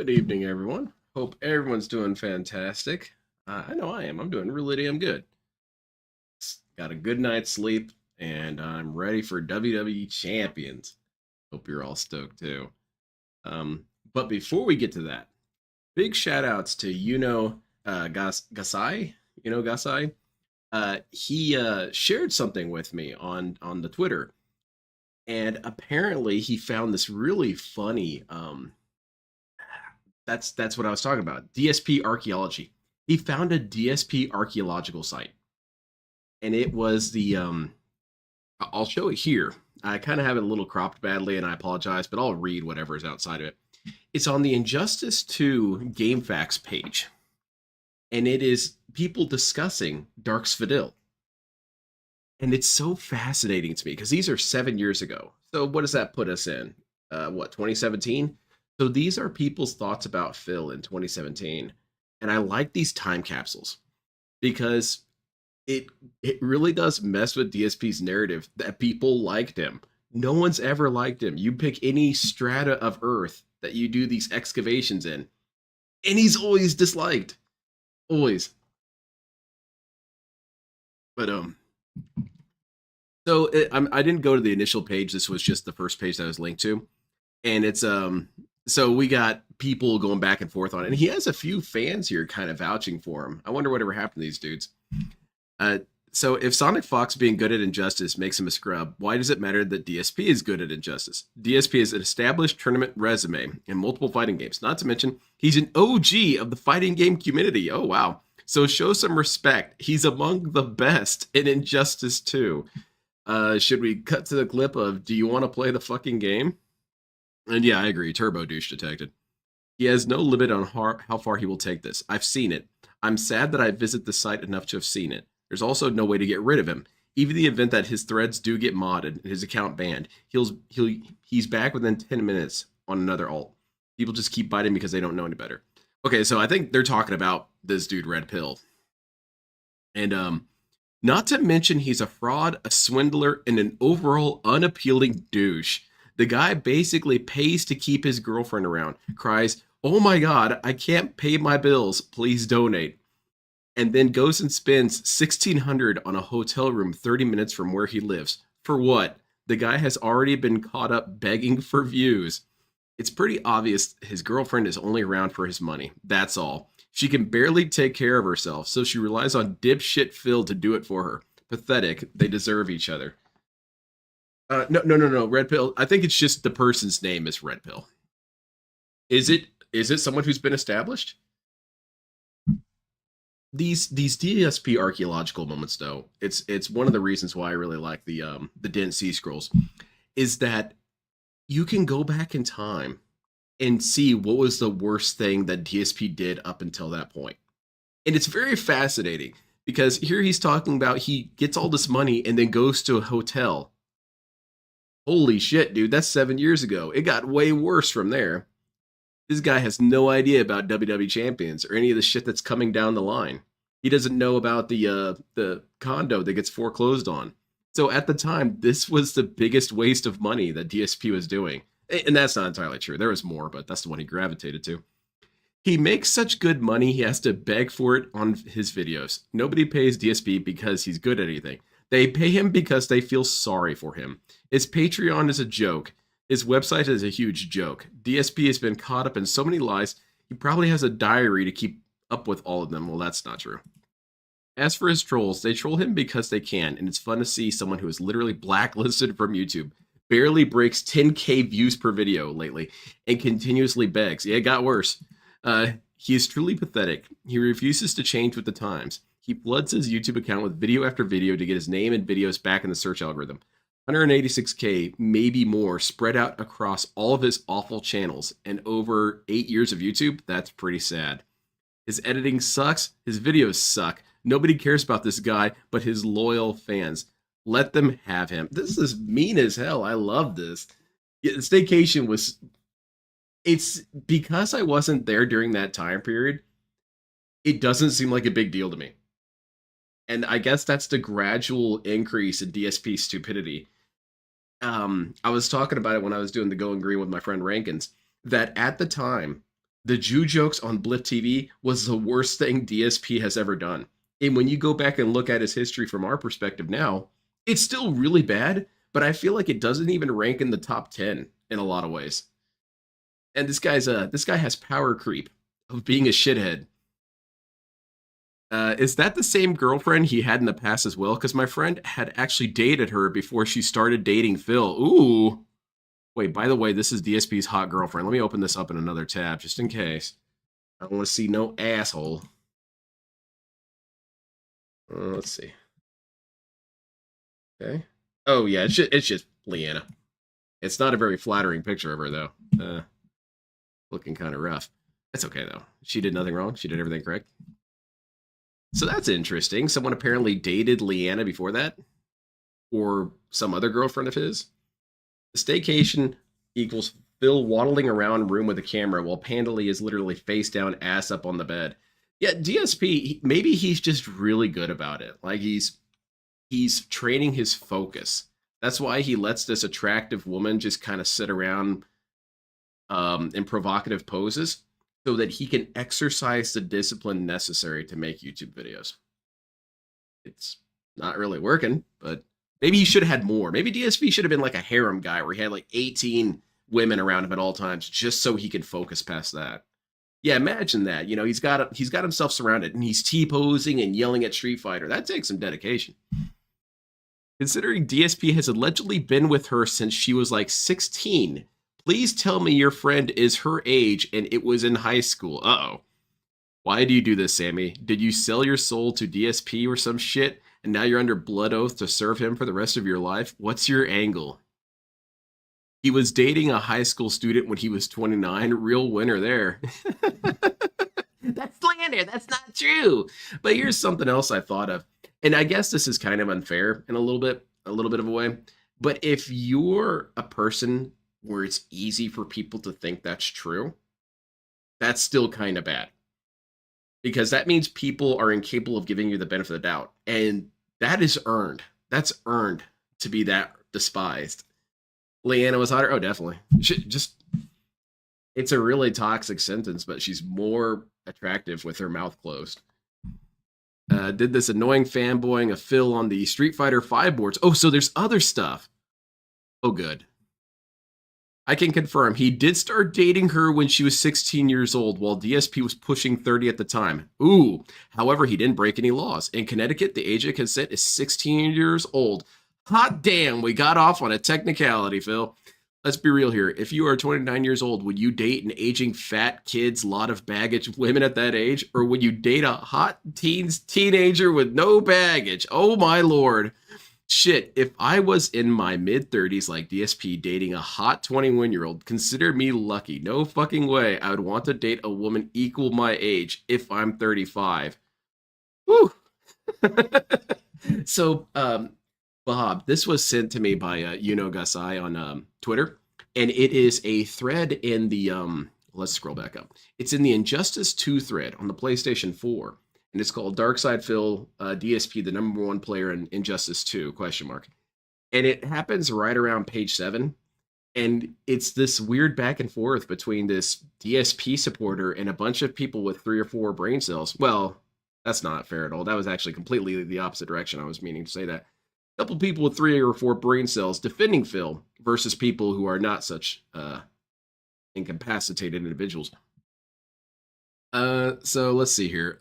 Good evening, everyone. Hope everyone's doing fantastic. I know I am. I'm doing really damn good. Got a good night's sleep, and I'm ready for WWE Champions. Hope you're all stoked too. But before we get to that, big shout outs to Gasai. Gasai. He shared something with me on the Twitter, and apparently he found this really funny that's what I was talking about. DSP archaeology. He found a DSP archaeological site, and it was the I'll show it here. I kind of have it a little cropped badly, and I apologize, but I'll read whatever is outside of it. It's on the Injustice 2 Game Facts page, and it is people discussing Dark's Vidal. And it's so fascinating to me because these are 7 years ago. So what does that put us in? 2017? So these are people's thoughts about Phil in 2017. And I like these time capsules because it it really does mess with DSP's narrative that people liked him. No one's ever liked him. You pick any strata of Earth that you do these excavations in, and he's always disliked. Always. But I didn't go to the initial page. This was just the first page that I was linked to, and it's so we got people going back and forth on it, and he has a few fans here kind of vouching for him. I wonder whatever happened to these dudes. Uh, so if Sonic Fox being good at Injustice makes him a scrub, why does it matter that DSP is good at Injustice? DSP has an established tournament resume in multiple fighting games. Not to mention, he's an OG of the fighting game community. Oh wow! So show some respect. He's among the best in Injustice 2. Should we cut to the clip of "Do you want to play the fucking game?" And yeah, I agree. Turbo douche detected. He has no limit on how far he will take this. I've seen it. I'm sad that I visit the site enough to have seen it. There's also no way to get rid of him. Even the event that his threads do get modded and his account banned, he's back within 10 minutes on another alt. People just keep biting because they don't know any better. Okay, so I think they're talking about this dude Red Pill. And not to mention he's a fraud, a swindler, and an overall unappealing douche. The guy basically pays to keep his girlfriend around, cries, "Oh my god, I can't pay my bills, please donate." And then goes and spends 1,600 on a hotel room 30 minutes from where he lives. For what? The guy has already been caught up begging for views. It's pretty obvious his girlfriend is only around for his money. That's all. She can barely take care of herself, so she relies on dipshit Phil to do it for her. Pathetic. They deserve each other. No. Red Pill. I think it's just the person's name is Red Pill. Is it? Is it someone who's been established? These DSP archaeological moments, though, it's one of the reasons why I really like the Dent Sea Scrolls, is that you can go back in time and see what was the worst thing that DSP did up until that point. And it's very fascinating because here he's talking about he gets all this money and then goes to a hotel. Holy shit, dude, that's 7 years ago. It got way worse from there. This guy has no idea about WWE Champions or any of the shit that's coming down the line. He doesn't know about the condo that gets foreclosed on. So at the time, this was the biggest waste of money that DSP was doing. And that's not entirely true. There was more, but that's the one he gravitated to. He makes such good money, he has to beg for it on his videos. Nobody pays DSP because he's good at anything. They pay him because they feel sorry for him. His Patreon is a joke. His website is a huge joke. DSP has been caught up in so many lies, he probably has a diary to keep up with all of them. Well, that's not true. As for his trolls, they troll him because they can, and it's fun to see someone who is literally blacklisted from YouTube, barely breaks 10k views per video lately, and continuously begs. Yeah, it got worse. He is truly pathetic. He refuses to change with the times. He floods his YouTube account with video after video to get his name and videos back in the search algorithm. 186k, maybe more, spread out across all of his awful channels, and over 8 years of YouTube, that's pretty sad. His editing sucks, his videos suck. Nobody cares about this guy but his loyal fans. Let them have him. This is mean as hell. I love this. Yeah, Staycation was... It's because I wasn't there during that time period, it doesn't seem like a big deal to me. And I guess that's the gradual increase in DSP stupidity. I was talking about it when I was doing the Going Green with my friend Rankins, that at the time, The Jew jokes on Blip TV was the worst thing DSP has ever done. And when you go back and look at his history from our perspective now, it's still really bad, but I feel like it doesn't even rank in the top 10 in a lot of ways. And this guy has power creep of being a shithead. Is that the same girlfriend he had in the past as well? Because my friend had actually dated her before she started dating Phil. Ooh. Wait, by the way, this is DSP's hot girlfriend. Let me open this up in another tab just in case. I don't want to see no asshole. Let's see. Okay. Oh, yeah, it's just Leanna. It's not a very flattering picture of her, though. Looking kind of rough. That's okay, though. She did nothing wrong. She did everything correct. So that's interesting. Someone apparently dated Leanna before that, or some other girlfriend of his. The staycation equals Phil waddling around room with a camera while Pandalee is literally face down, ass up on the bed. Yeah, DSP, maybe he's just really good about it. Like he's training his focus. That's why he lets this attractive woman just kind of sit around in provocative poses, so that he can exercise the discipline necessary to make YouTube videos. It's not really working, but maybe he should have had more. Maybe DSP should have been like a harem guy where he had like 18 women around him at all times, just so he could focus past that. Yeah, imagine that. You know, he's got himself surrounded and he's T-posing and yelling at Street Fighter. That takes some dedication. Considering DSP has allegedly been with her since she was like 16, please tell me your friend is her age and it was in high school. Uh-oh. Why do you do this, Sammy? Did you sell your soul to DSP or some shit, and now you're under blood oath to serve him for the rest of your life? What's your angle? He was dating a high school student when he was 29. Real winner there. That's slander. That's not true. But here's something else I thought of. And I guess this is kind of unfair in a little bit of a way. But if you're a person where it's easy for people to think that's true, that's still kind of bad. Because that means people are incapable of giving you the benefit of the doubt. And that is earned. That's earned to be that despised. Leanna was hotter? Oh, definitely. It's a really toxic sentence, but she's more attractive with her mouth closed. Did this annoying fanboying of Phil on the Street Fighter 5 boards. Oh, so there's other stuff. Oh, good. I can confirm he did start dating her when she was 16 years old, while DSP was pushing 30 at the time. Ooh. However, he didn't break any laws. In Connecticut, the age of consent is 16 years old. Hot damn, we got off on a technicality, Phil. Let's be real here. If you are 29 years old, would you date an aging fat kid's lot of baggage women at that age? Or would you date a hot teenager with no baggage? Oh my lord. Shit, if I was in my mid-30s like DSP dating a hot 21-year-old, consider me lucky. No fucking way I would want to date a woman equal my age if I'm 35. Woo! So, Bob, this was sent to me by Gasai on Twitter, and it is a thread in the, let's scroll back up. It's in the Injustice 2 thread on the PlayStation 4. And it's called Darkside Phil, DSP, the number one player in Injustice 2, ? And it happens right around page 7. And it's this weird back and forth between this DSP supporter and a bunch of people with 3 or 4 brain cells. Well, that's not fair at all. That was actually completely the opposite direction. I was meaning to say that. A couple people with 3 or 4 brain cells defending Phil versus people who are not such incapacitated individuals. So let's see here.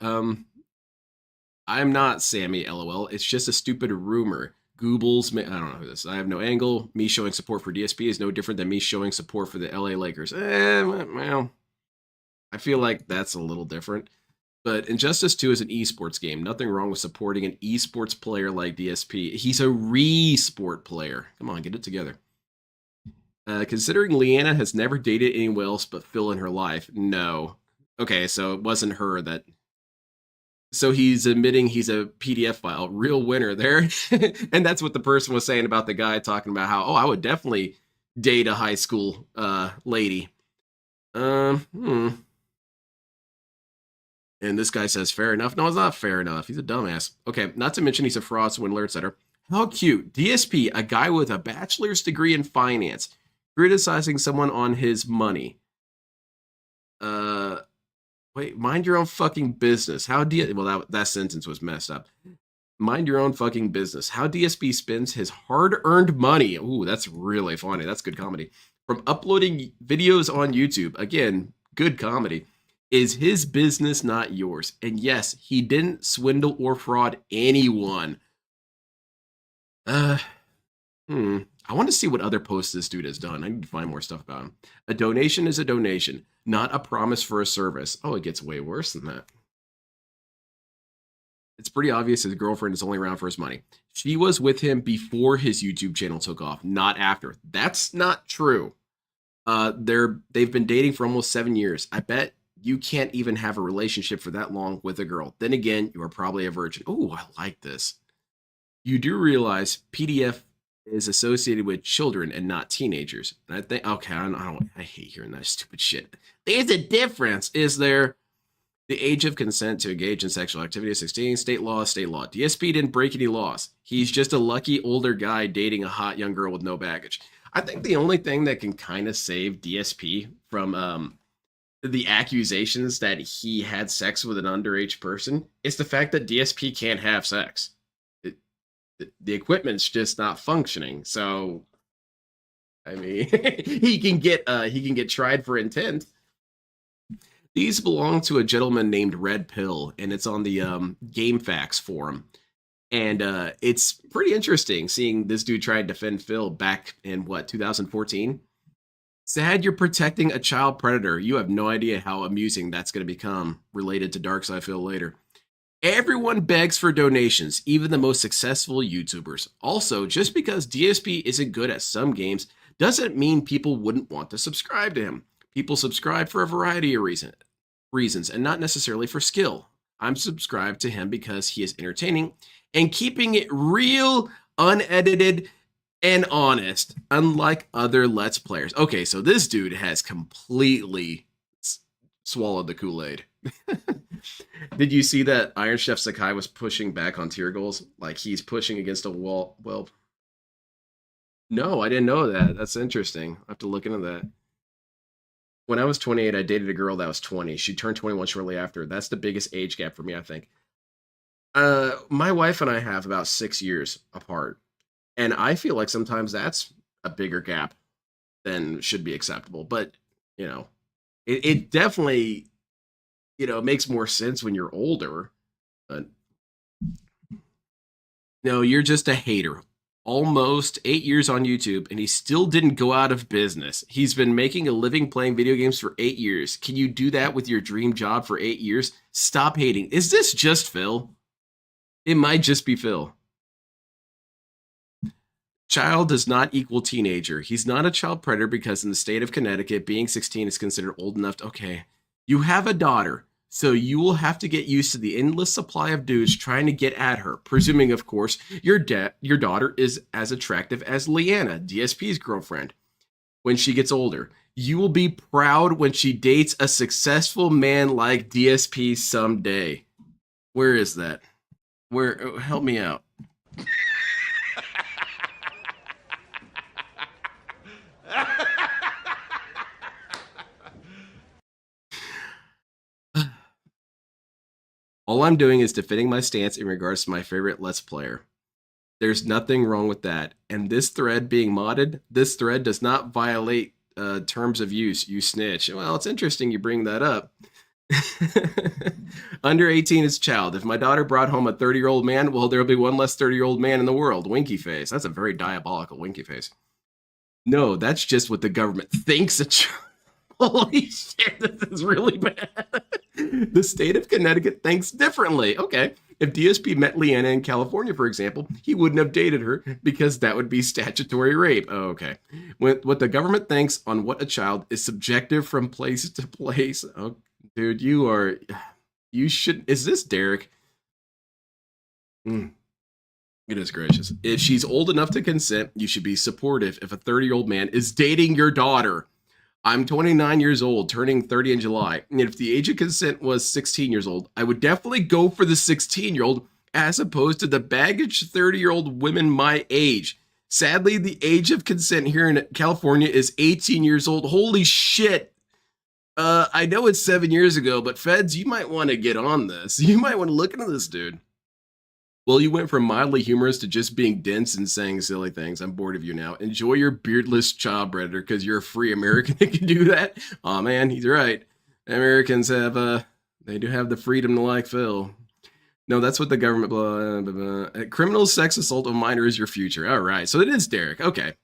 I'm not Sammy, LOL. It's just a stupid rumor. Google's, I don't know who this is. I have no angle. Me showing support for DSP is no different than me showing support for the LA Lakers. Well, I feel like that's a little different. But Injustice 2 is an esports game. Nothing wrong with supporting an esports player like DSP. He's a re-sport player. Come on, get it together. Considering Leanna has never dated anyone else but Phil in her life, no. Okay, so it wasn't her that... So he's admitting he's a PDF file. Real winner there. And that's what the person was saying about the guy talking about how, I would definitely date a high school lady. And this guy says, fair enough. No, it's not fair enough. He's a dumbass. Okay, not to mention he's a fraud, swindler, etc. How cute. DSP, a guy with a bachelor's degree in finance, criticizing someone on his money. Uh, wait, mind your own fucking business. How do you? Well, that sentence was messed up. Mind your own fucking business. How DSP spends his hard-earned money. Ooh, that's really funny. That's good comedy. From uploading videos on YouTube. Again, good comedy. Is his business, not yours. And yes, he didn't swindle or fraud anyone. I want to see what other posts this dude has done. I need to find more stuff about him. A donation is a donation, not a promise for a service. Oh, it gets way worse than that. It's pretty obvious his girlfriend is only around for his money. She was with him before his YouTube channel took off, not after. That's not true. They've been dating for almost 7 years. I bet you can't even have a relationship for that long with a girl. Then again, you are probably a virgin. Oh, I like this. You do realize PDF is associated with children and not teenagers. And I think, okay, I hate hearing that stupid shit. There's a difference, is there? The age of consent to engage in sexual activity is 16. State law is state law. DSP didn't break any laws. He's just a lucky older guy dating a hot young girl with no baggage. I think the only thing that can kind of save DSP from the accusations that he had sex with an underage person is the fact that DSP can't have sex. The equipment's just not functioning. So, I mean, he can get tried for intent. These belong to a gentleman named Red Pill, and it's on the GameFAQs forum. And it's pretty interesting seeing this dude try to defend Phil back in, 2014? Sad you're protecting a child predator. You have no idea how amusing that's going to become related to Darkside Phil later. Everyone begs for donations, even the most successful YouTubers. Also, just because DSP isn't good at some games doesn't mean people wouldn't want to subscribe to him. People subscribe for a variety of reasons and not necessarily for skill. I'm subscribed to him because he is entertaining and keeping it real, unedited, and honest, unlike other Let's Players. Okay, so this dude has completely swallowed the Kool-Aid. Did you see that Iron Chef Sakai was pushing back on tier goals? Like he's pushing against a wall. Well, no, I didn't know that. That's interesting. I have to look into that. When I was 28, I dated a girl that was 20. She turned 21 shortly after. That's the biggest age gap for me, I think. My wife and I have about 6 years apart. And I feel like sometimes that's a bigger gap than should be acceptable. But, it definitely, makes more sense when you're older. But no, you're just a hater. Almost 8 years on YouTube, and he still didn't go out of business. He's been making a living playing video games for 8 years. Can you do that with your dream job for 8 years? Stop hating. Is this just Phil? It might just be Phil. Child does not equal teenager. He's not a child predator because in the state of Connecticut, being 16 is considered old enough to... Okay, you have a daughter, so you will have to get used to the endless supply of dudes trying to get at her, presuming, of course, your daughter is as attractive as Leanna, DSP's girlfriend, when she gets older. You will be proud when she dates a successful man like DSP someday. Where is that? Where? Help me out. All I'm doing is defending my stance in regards to my favorite Let's Player. There's nothing wrong with that. And this thread being modded, this thread does not violate terms of use, you snitch. Well, it's interesting you bring that up. Under 18 is child. If my daughter brought home a 30-year-old man, well, there'll be one less 30-year-old man in the world. Winky face. That's a very diabolical winky face. No, that's just what the government thinks a child. Holy shit, this is really bad. The state of Connecticut thinks differently. Okay, if DSP met Leanna in California, for example, he wouldn't have dated her because that would be statutory rape. Oh, okay. What the government thinks on what a child is subjective from place to place. Oh, dude, you should... Is this Derek? Goodness gracious. If she's old enough to consent, you should be supportive if a 30-year-old man is dating your daughter. I'm 29 years old, turning 30 in July, and if the age of consent was 16 years old, I would definitely go for the 16-year-old as opposed to the baggage 30-year-old women my age. Sadly, the age of consent here in California is 18 years old. Holy shit. I know it's 7 years ago, but feds, you might want to get on this. You might want to look into this, dude. Well, you went from mildly humorous to just being dense and saying silly things. I'm bored of you now. Enjoy your beardless child predator because you're a free American that can do that. Oh man, he's right. Americans have they do have the freedom to like Phil. No, that's what the government blah, blah, blah. Criminal sex assault of minor is your future. All right. So it is Derek. Okay.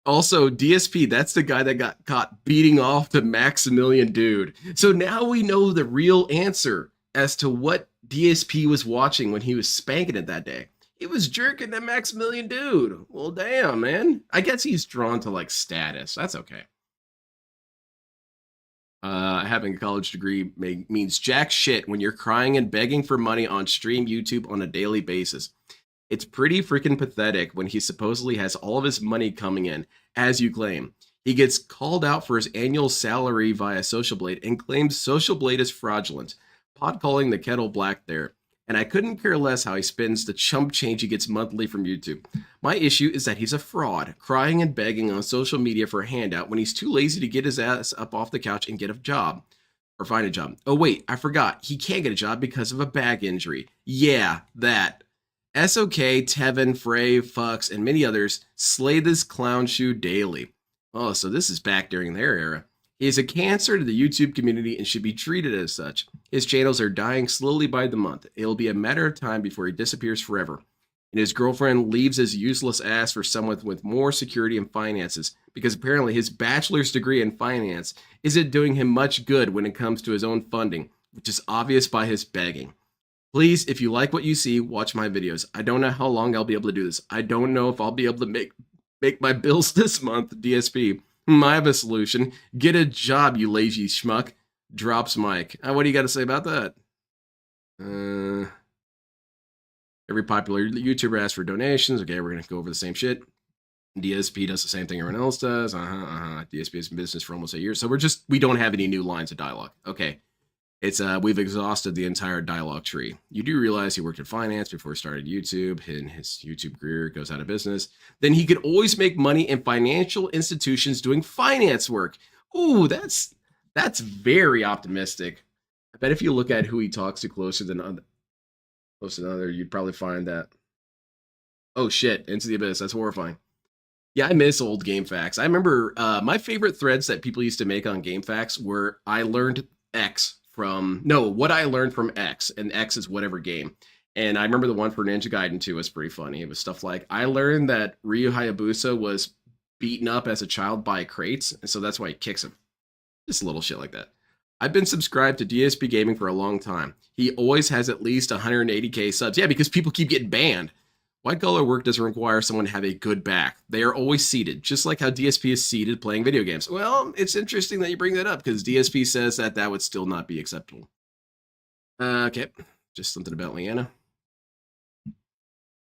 Also, DSP, that's the guy that got caught beating off the Maximilian dude. So now we know the real answer as to what DSP was watching when he was spanking it that day. He was jerking that Maximilian dude. Well, damn, man. I guess he's drawn to like status. That's okay. Having a college degree means jack shit when you're crying and begging for money on stream YouTube on a daily basis. It's pretty freaking pathetic when he supposedly has all of his money coming in, as you claim. He gets called out for his annual salary via Social Blade and claims Social Blade is fraudulent, pot calling the kettle black there. And I couldn't care less how he spends the chump change he gets monthly from YouTube. My issue is that he's a fraud, crying and begging on social media for a handout when he's too lazy to get his ass up off the couch and get a job. Or find a job. Oh wait, I forgot. He can't get a job because of a back injury. Yeah, that. SOK, Tevin, Frey, Fucks, and many others slay this clown shoe daily. Oh, so this is back during their era. He is a cancer to the YouTube community and should be treated as such. His channels are dying slowly by the month. It'll be a matter of time before he disappears forever. And his girlfriend leaves his useless ass for someone with more security and finances, because apparently his bachelor's degree in finance isn't doing him much good when it comes to his own funding, which is obvious by his begging. Please, if you like what you see, watch my videos. I don't know how long I'll be able to do this. I don't know if I'll be able to make my bills this month, DSP. I have a solution. Get a job, you lazy schmuck. Drops mic. What do you got to say about that? Every popular YouTuber asks for donations. Okay, we're going to go over the same shit. DSP does the same thing everyone else does. DSP has been in business for almost 8 years. So we don't have any new lines of dialogue. Okay. It's we've exhausted the entire dialogue tree. You do realize he worked in finance before he started YouTube, and his YouTube career goes out of business. Then he could always make money in financial institutions doing finance work. Ooh, that's very optimistic. I bet if you look at who he talks to closer than other, you'd probably find that. Oh shit, Into the Abyss. That's horrifying. Yeah, I miss old Game Facts. I remember my favorite threads that people used to make on Game Facts were I learned X what I learned from X, and X is whatever game. And I remember the one for Ninja Gaiden 2 was pretty funny. It was stuff like, I learned that Ryu Hayabusa was beaten up as a child by crates, and so that's why he kicks him. Just little shit like that. I've been subscribed to DSP Gaming for a long time. He always has at least 180k subs. Yeah, because people keep getting banned. White collar work doesn't require someone to have a good back. They are always seated, just like how DSP is seated playing video games. Well, it's interesting that you bring that up, because DSP says that would still not be acceptable. Okay, just something about Leanna.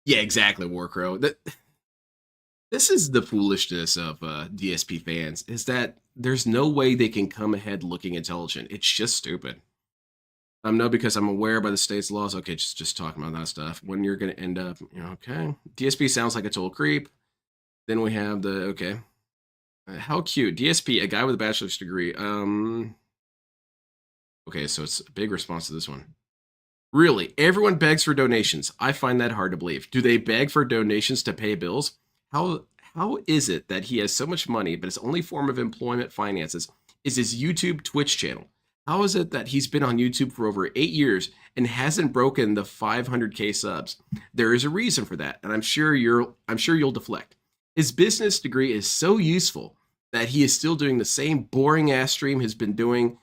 Yeah, exactly, Warcrow. This is the foolishness of DSP fans, is that there's no way they can come ahead looking intelligent. It's just stupid. No, because I'm aware by the state's laws. Okay, just talking about that stuff. When you're going to end up, okay. DSP sounds like a total creep. Then we have the, okay. How cute. DSP, a guy with a bachelor's degree. Okay, so it's a big response to this one. Really, everyone begs for donations. I find that hard to believe. Do they beg for donations to pay bills? How is it that he has so much money, but his only form of employment finances is his YouTube Twitch channel? How is it that he's been on YouTube for over 8 years and hasn't broken the 500k subs? There is a reason for that, and I'm sure you'll deflect. His business degree is so useful that he is still doing the same boring ass stream he's been doing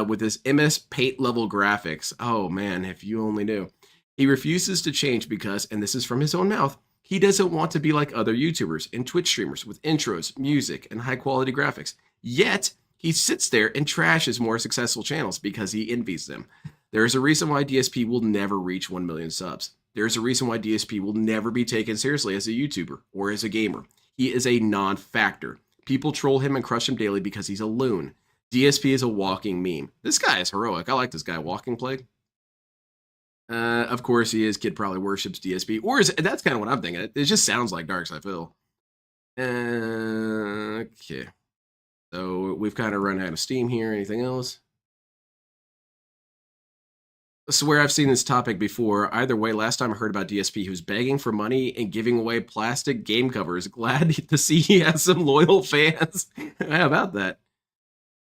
with his MS Paint level graphics. Oh man, if you only knew. He refuses to change because, and this is from his own mouth, he doesn't want to be like other YouTubers and Twitch streamers with intros, music, and high quality graphics. Yet, he sits there and trashes more successful channels because he envies them. There is a reason why DSP will never reach 1 million subs. There is a reason why DSP will never be taken seriously as a YouTuber or as a gamer. He is a non-factor. People troll him and crush him daily because he's a loon. DSP is a walking meme. This guy is heroic. I like this guy. Walking plague. Of course he is. Kid probably worships DSP. That's kind of what I'm thinking. It just sounds like Darkside Phil. Okay. So we've kind of run out of steam here. Anything else? I swear I've seen this topic before. Either way, last time I heard about DSP, he was begging for money and giving away plastic game covers. Glad to see he has some loyal fans. How about that?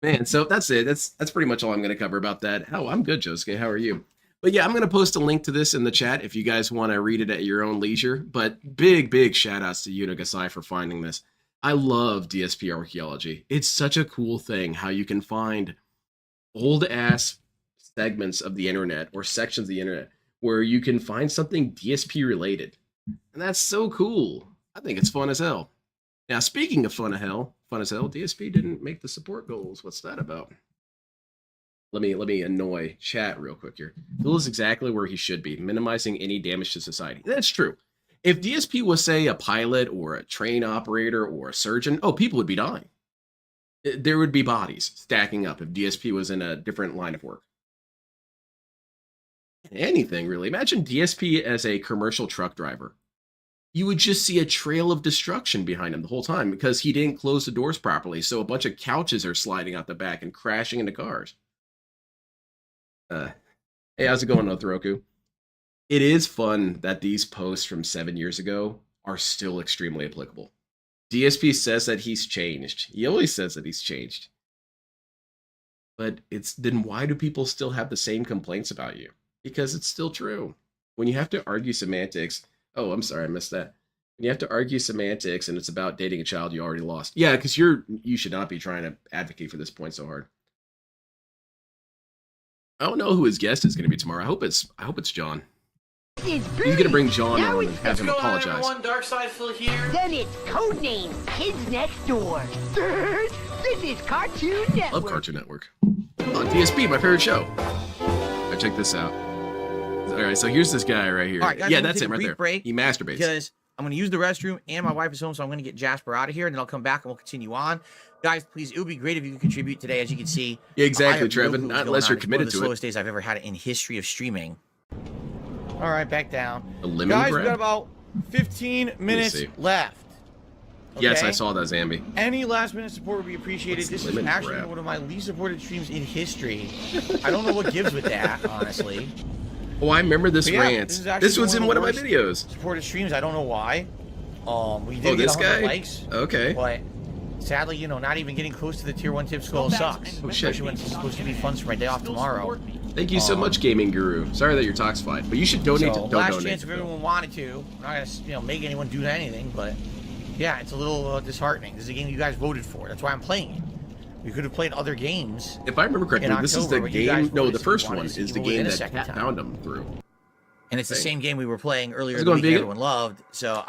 Man, so that's it. That's pretty much all I'm going to cover about that. Oh, I'm good, Josuke. How are you? But yeah, I'm going to post a link to this in the chat if you guys want to read it at your own leisure. But big shout outs to Yunagasai for finding this. I love DSP archaeology. It's such a cool thing how you can find old ass segments of the internet or sections of the internet where you can find something DSP related. And that's so cool. I think it's fun as hell. Now, speaking of fun as hell, DSP didn't make the support goals. What's that about? Let me annoy chat real quick here. Phil is exactly where he should be, minimizing any damage to society. That's true. If DSP was, say, a pilot or a train operator or a surgeon, oh, people would be dying. There would be bodies stacking up if DSP was in a different line of work. Anything, really. Imagine DSP as a commercial truck driver. You would just see a trail of destruction behind him the whole time because he didn't close the doors properly, so a bunch of couches are sliding out the back and crashing into cars. Hey, how's it going, Othroku? It is fun that these posts from 7 years ago are still extremely applicable. DSP says that he's changed. He always says that he's changed. But then why do people still have the same complaints about you? Because it's still true. When you have to argue semantics, oh, I'm sorry, I missed that. When you have to argue semantics and it's about dating a child you already lost. Yeah, because you should not be trying to advocate for this point so hard. I don't know who his guest is going to be tomorrow. I hope it's John. He's going to bring John on and have him apologize. Dark Side Phil here. Then it's codename Kids Next Door. This is Cartoon Network. Love Cartoon Network. On DSP, my favorite show. Right, check this out. All right, so here's this guy right here. All right, guys, yeah, that's him right there. Break he masturbates. Because I'm going to use the restroom and my wife is home, so I'm going to get Jasper out of here, and then I'll come back and we'll continue on. Guys, please, it would be great if you could contribute today. As you can see, yeah, exactly, Trevin. Not unless you're committed to it. It's one of the slowest days I've ever had in history of streaming. All right, back down. A lemon guys, bread? we got about 15 minutes left. Okay? Yes, I saw that, Zambi. Any last-minute support would be appreciated. This is actually one of my least supported streams in history. I don't know what gives with that, honestly. Oh, I remember this rant. This was in one of my videos. Supported streams. I don't know why. We did get 100 likes. Okay. But sadly, you know, not even getting close to the tier 1 tip skull sucks. Oh, shit. Especially when it's supposed to be fun for my day off tomorrow. Thank you so much, Gaming Guru. Sorry that you're toxified, but you should donate. Don't last donate. Chance if everyone wanted to. I'm not gonna, make anyone do anything, but yeah, it's a little disheartening. This is a game you guys voted for. That's why I'm playing it. We could have played other games. If I remember correctly, this is the game. No, the first one is the game that Cat found him through. And it's the same game we were playing earlier in the week everyone loved. So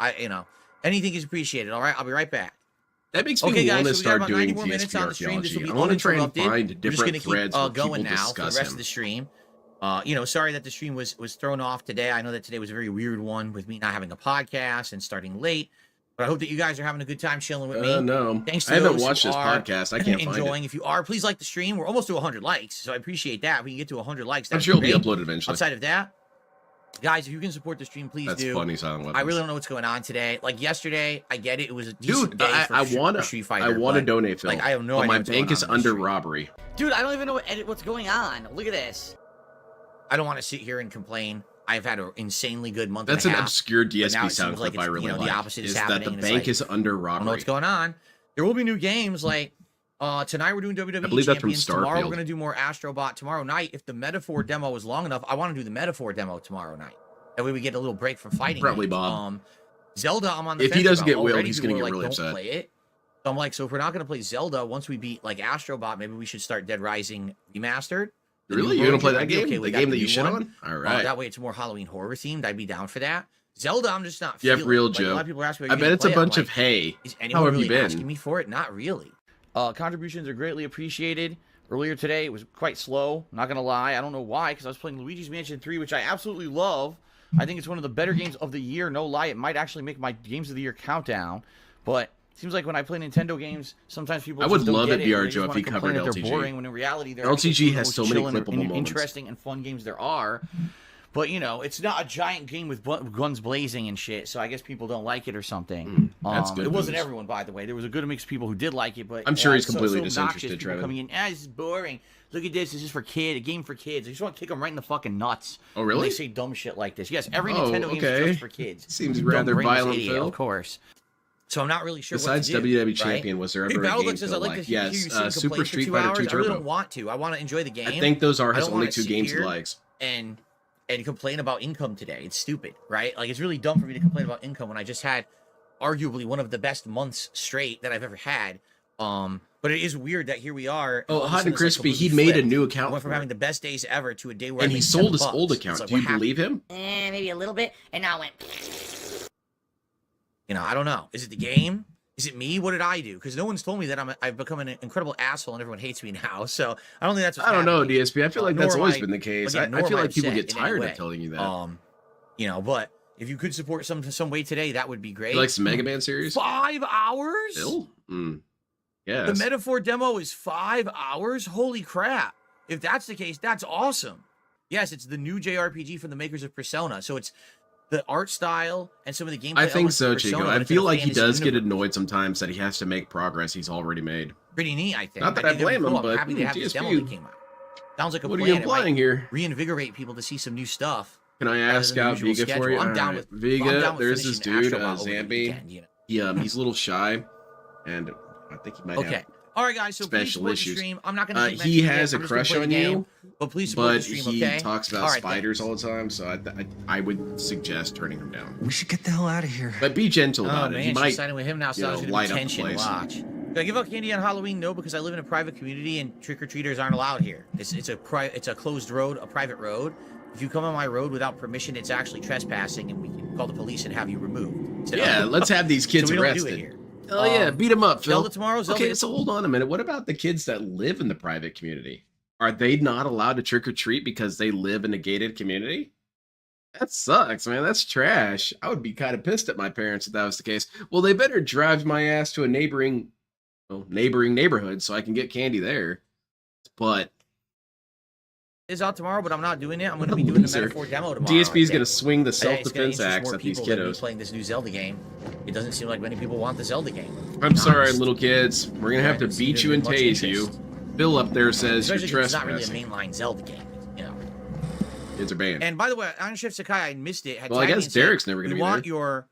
anything is appreciated. All right, I'll be right back. That makes me want to start doing DSP archaeology. I want to try and find different threads where people discuss the rest of the stream. Sorry that the stream was thrown off today. I know that today was a very weird one with me not having a podcast and starting late. But I hope that you guys are having a good time chilling with me. No, thanks to I haven't watched this podcast. I can't enjoying. find it. If you are, please like the stream. We're almost to 100 likes, so I appreciate that. We can get to 100 likes. I'm sure it'll be uploaded eventually. Outside of that, guys, if you can support the stream, please do. That's funny, Silent Weapons. I really don't know what's going on today. Like yesterday, I get it. It was a decent day I want to donate, Phil. Like, I have no idea. My bank is under robbery. Dude, I don't even know what's going on. Look at this. I don't want to sit here and complain. I've had an insanely good month. That's and a an half, obscure DSP sound clip I really like. The opposite is happening. That the bank is under robbery. I don't know what's going on. There will be new games like tonight we're doing WWE Champions. Tomorrow we're going to do more Astrobot. Tomorrow night, if the Metaphor demo was long enough, I want to do the Metaphor demo tomorrow night. That way we get a little break from fighting. Probably Bob. Zelda, I'm on the fence. If he doesn't get wheeled, he's going to get really upset. Play it. So I'm like, so if we're not going to play Zelda, once we beat like Astrobot, maybe we should start Dead Rising Remastered. Really? You're going to play that game? The game that you shit on? All right. That way it's more Halloween horror themed. I'd be down for that. Zelda, I'm just not feeling. Yeah, real like, Joe. A lot of people ask me, I bet it's a bunch of hay. Is anyone really asking me for it? Not really. Contributions are greatly appreciated. Earlier today, it was quite slow. Not going to lie. I don't know why, because I was playing Luigi's Mansion 3, which I absolutely love. I think it's one of the better games of the year. No lie. It might actually make my Games of the Year countdown. But seems like when I play Nintendo games, sometimes people I would love it, BR Joe, if he covered LTG. They're boring, when in reality, they're LTG has so many clippable moments. Interesting and fun games there are. But, you know, it's not a giant game with guns blazing and shit, so I guess people don't like it or something. That's good It wasn't news. everyone, by the way. There was a good mix of people who did like it, but I'm sure he's so completely obnoxious, disinterested, people Trevin. coming in, this is boring. Look at this. This is for kids. A game for kids. I just want to kick them right in the fucking nuts. Oh, When really? they say dumb shit like this. Yes, every Oh, Nintendo game okay. is just for kids. Seems Dumb rather brainless violent, idiot, Phil. of course. So I'm not really sure Besides what to do, WWE right? Champion, was there Hey, ever a Battleduck game says, Phil I'd like to like? hear Yes, you sing Super complain Street for 2 Fighter hours. 2 I really Turbo. don't want to. I want to enjoy the game. I think those are I his don't only wanna 2 sit games he here likes. and complain about income today. It's stupid, right? Like, it's really dumb for me to complain about income when I just had arguably one of the best months straight that I've ever had. But it is weird that here we are. Oh, all of a Hot sudden and it's, like, Crispy, he completely made a flipped. new I account went from for having it. the best days ever to a day where I And he made sold his $7. old It's account. like, Do you what happened? believe him? Maybe a little bit, and now it went. You know, I don't know. Is it the game? Is it me? What did I do? Because no one's told me that I've become an incredible asshole and everyone hates me now. So I don't think that's what's I don't know, happening. DSP. I feel like Nor that's am always I- been the case. again, I nor feel am like people upset get in any tired way. of telling you that. You know, but if you could support some way today, that would be great. You like some Mega Man series? 5 hours? Still? Yes. The metaphor demo is 5 hours? Holy crap. If that's the case, that's awesome. Yes, it's the new JRPG from the makers of Persona. So it's the art style and some of the gameplay. I think elements so, of Persona, Chico. but I it's in a feel like he fantasy does get universe. annoyed sometimes that he has to make progress he's already made. Pretty neat, I think. Not that I think that'd be blame him, cool. I'm but, happy to have this demo DSP, that came out. Sounds like a What are plan. you It might implying here? reinvigorate people to see some new stuff. Can I rather ask than the out usual Vega for you? schedule. I'm down Alright, with Vega, there's this finishing dude, Astro Bot over the Zambi. weekend, you know. He's a little shy, and I think he might Okay. have All right, guys. So please special support the issues. stream. I'm not going to. He has a crush on you, but please support but the stream. he Okay. talks about All right, spiders all the time, so I would suggest turning him down. We should get the hell out of here. But be gentle Oh about it. man, He she's might, siding with him now, so you there's know, gonna light be up the tension. place. Watch. Do I give out candy on Halloween? No, because I live in a private community and trick or treaters aren't allowed here. It's a closed road, a private road. If you come on my road without permission, it's actually trespassing, and we can call the police and have you removed. So, Yeah, let's have these kids so we don't arrested. do it here. Oh yeah, beat them up, Phil. Zelda tomorrow. Zelda Okay, so hold on a minute. What about the kids that live in the private community? Are they not allowed to trick or treat because they live in a gated community? That sucks, man. That's trash. I would be kind of pissed at my parents if that was the case. Well, they better drive my ass to a neighboring neighborhood so I can get candy there. But is out tomorrow, but I'm not doing it. I'm going to be doing the Loser. metaphor demo tomorrow. DSP is I going to think. swing the It's gonna self-defense interest axe more at these people than me kiddos. playing this new Zelda game. It doesn't seem like many people want the Zelda game. I'm sorry, Honest. little kids. We're going to have to Right, beat there's you and much tase you. interest. Bill up there says you're Especially 'cause it's not really a trespassing. mainline Zelda game, you know. Kids are banned. And by the way, Iron Chef Sakai, I missed it. Had Well, I tagged me guess and said, Derek's never gonna we be want there." your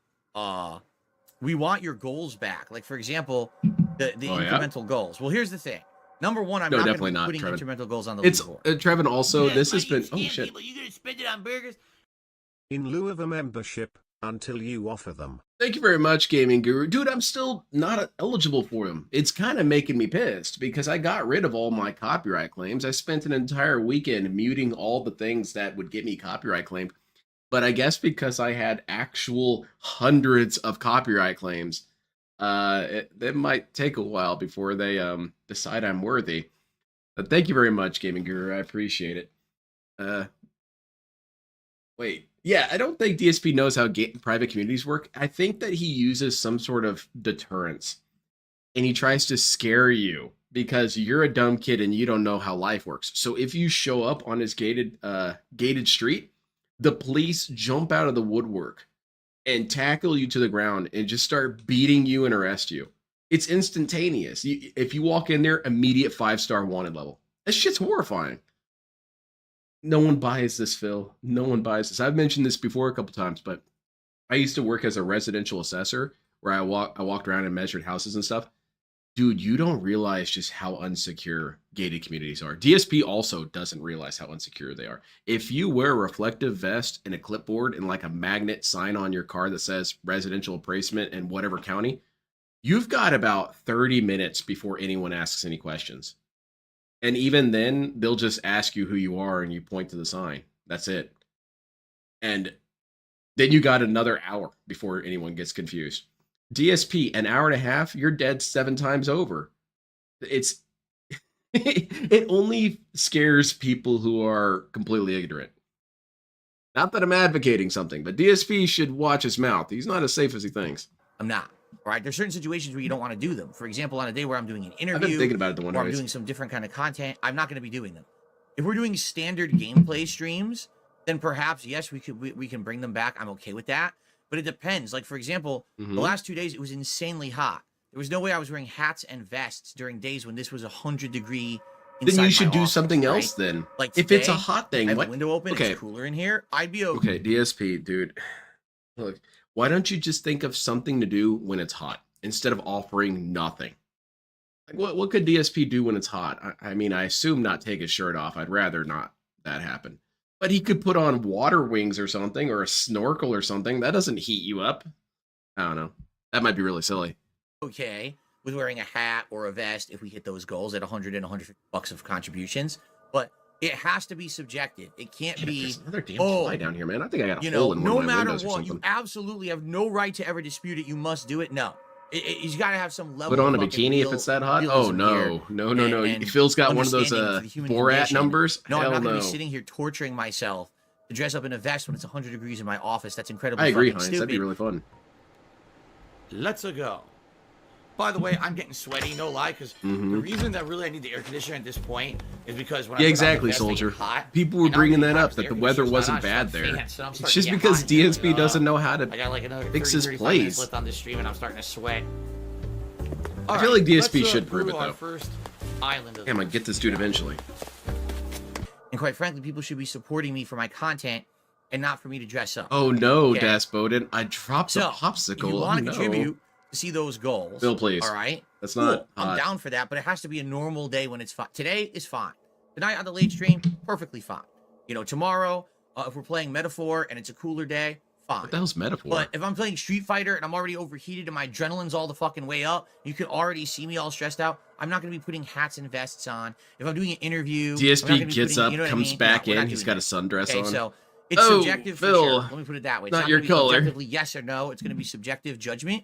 we want your goals back. Like, for example, the Oh, yeah? incremental goals. Well, here's the thing. Number one, I'm No, not definitely going to be not, putting Trevin. incremental goals on the It's leaderboard. Trevin. Also, Yeah, this has money been. you Oh can't shit! give, but you going to spend it on burgers? In lieu of a membership, until you offer them. Thank you very much, Gaming Guru. Dude, I'm still not eligible for them. It's kind of making me pissed because I got rid of all my copyright claims. I spent an entire weekend muting all the things that would get me copyright claimed. But I guess because I had actual hundreds of copyright claims, it might take a while before they decide I'm worthy. But thank you very much, Gaming Guru. I appreciate it. Wait. Yeah, I don't think DSP knows how private communities work. I think that he uses some sort of deterrence. And he tries to scare you because you're a dumb kid and you don't know how life works. So if you show up on his gated street, the police jump out of the woodwork and tackle you to the ground and just start beating you and arrest you. It's instantaneous. If you walk in there, immediate 5-star wanted level. That shit's horrifying. No one buys this, Phil. No one buys this. I've mentioned this before a couple times, but I used to work as a residential assessor where I walked around and measured houses and stuff. Dude, you don't realize just how unsecure gated communities are. DSP also doesn't realize how unsecure they are. If you wear a reflective vest and a clipboard and like a magnet sign on your car that says residential appraisement in whatever county, you've got about 30 minutes before anyone asks any questions. And even then, they'll just ask you who you are and you point to the sign. That's it. And then you got another hour before anyone gets confused. DSP, an hour and a half, you're dead 7 times over. It's it only scares people who are completely ignorant. Not that I'm advocating something, but DSP should watch his mouth. He's not as safe as he thinks. I'm not. All right, there's certain situations where you don't want to do them. For example, on a day where I'm doing an interview, I've been thinking about it the one or I'm days. doing some different kind of content, I'm not going to be doing them. If we're doing standard gameplay streams, then perhaps, yes, we can bring them back. I'm okay with that. But it depends. Like, for example, the last 2 days, it was insanely hot. There was no way I was wearing hats and vests during days when this was 100-degree. Then you should do something else then. Like if it's a hot thing, I have what? a window open, it's cooler in here, I'd be okay. Okay, DSP, dude. Look, why don't you just think of something to do when it's hot instead of offering nothing? Like, what could DSP do when it's hot? I mean, I assume not take his shirt off. I'd rather not that happen. But he could put on water wings or something, or a snorkel or something. That doesn't heat you up. I don't know. That might be really silly. Okay with wearing a hat or a vest if we hit those goals at 100 and 150 bucks of contributions, but it has to be subjective. It can't be there's another damn fly down here, man. I think I got a hole in one no of my matter windows or what, something. you absolutely have no right to ever dispute it. You must do it. No, you got to have some level. Put on a of bikini if it's that hot. Oh no. Phil's got one of those Borat numbers. No, I'm Hell not no. going to be sitting here torturing myself to dress up in a vest when it's 100 degrees in my office. That's incredibly. I agree, fucking Heinz. stupid. That'd be really fun. Let's go. By the way, I'm getting sweaty, no lie, because the reason that really I need the air conditioner at this point is because when I exactly, put on the vest, Soldier. hot, People were bringing that up, that the weather wasn't bad there. It's just because DSP doesn't know how to I got like another fix his 30, 35 plays. minutes left on this stream, and I'm starting to sweat. I feel like DSP should prove it, our though. First island of I'm gonna get this dude eventually. And quite frankly, people should be supporting me for my content and not for me to dress up. Oh no, Okay. Das Bowden. I dropped the So, popsicle. if you want to no. contribute to see those goals, Phil, please. all right? That's Cool. not I'm hot. down for that, but it has to be a normal day when it's fine. Today is fine. Tonight on the late stream, perfectly fine. Tomorrow, if we're playing Metaphor and it's a cooler day, fine. What the hell's Metaphor? But if I'm playing Street Fighter and I'm already overheated and my adrenaline's all the fucking way up, you can already see me all stressed out. I'm not going to be putting hats and vests on. If I'm doing an interview, I'm not gonna DSP be gets putting- up, you know what I comes mean? back No, we're in. not He's doing got a that. sundress Okay, on. so it's Oh, subjective for Phil, sure. Let me put it that way. It's not not your gonna be color. objectively yes or no. It's going to be subjective judgment.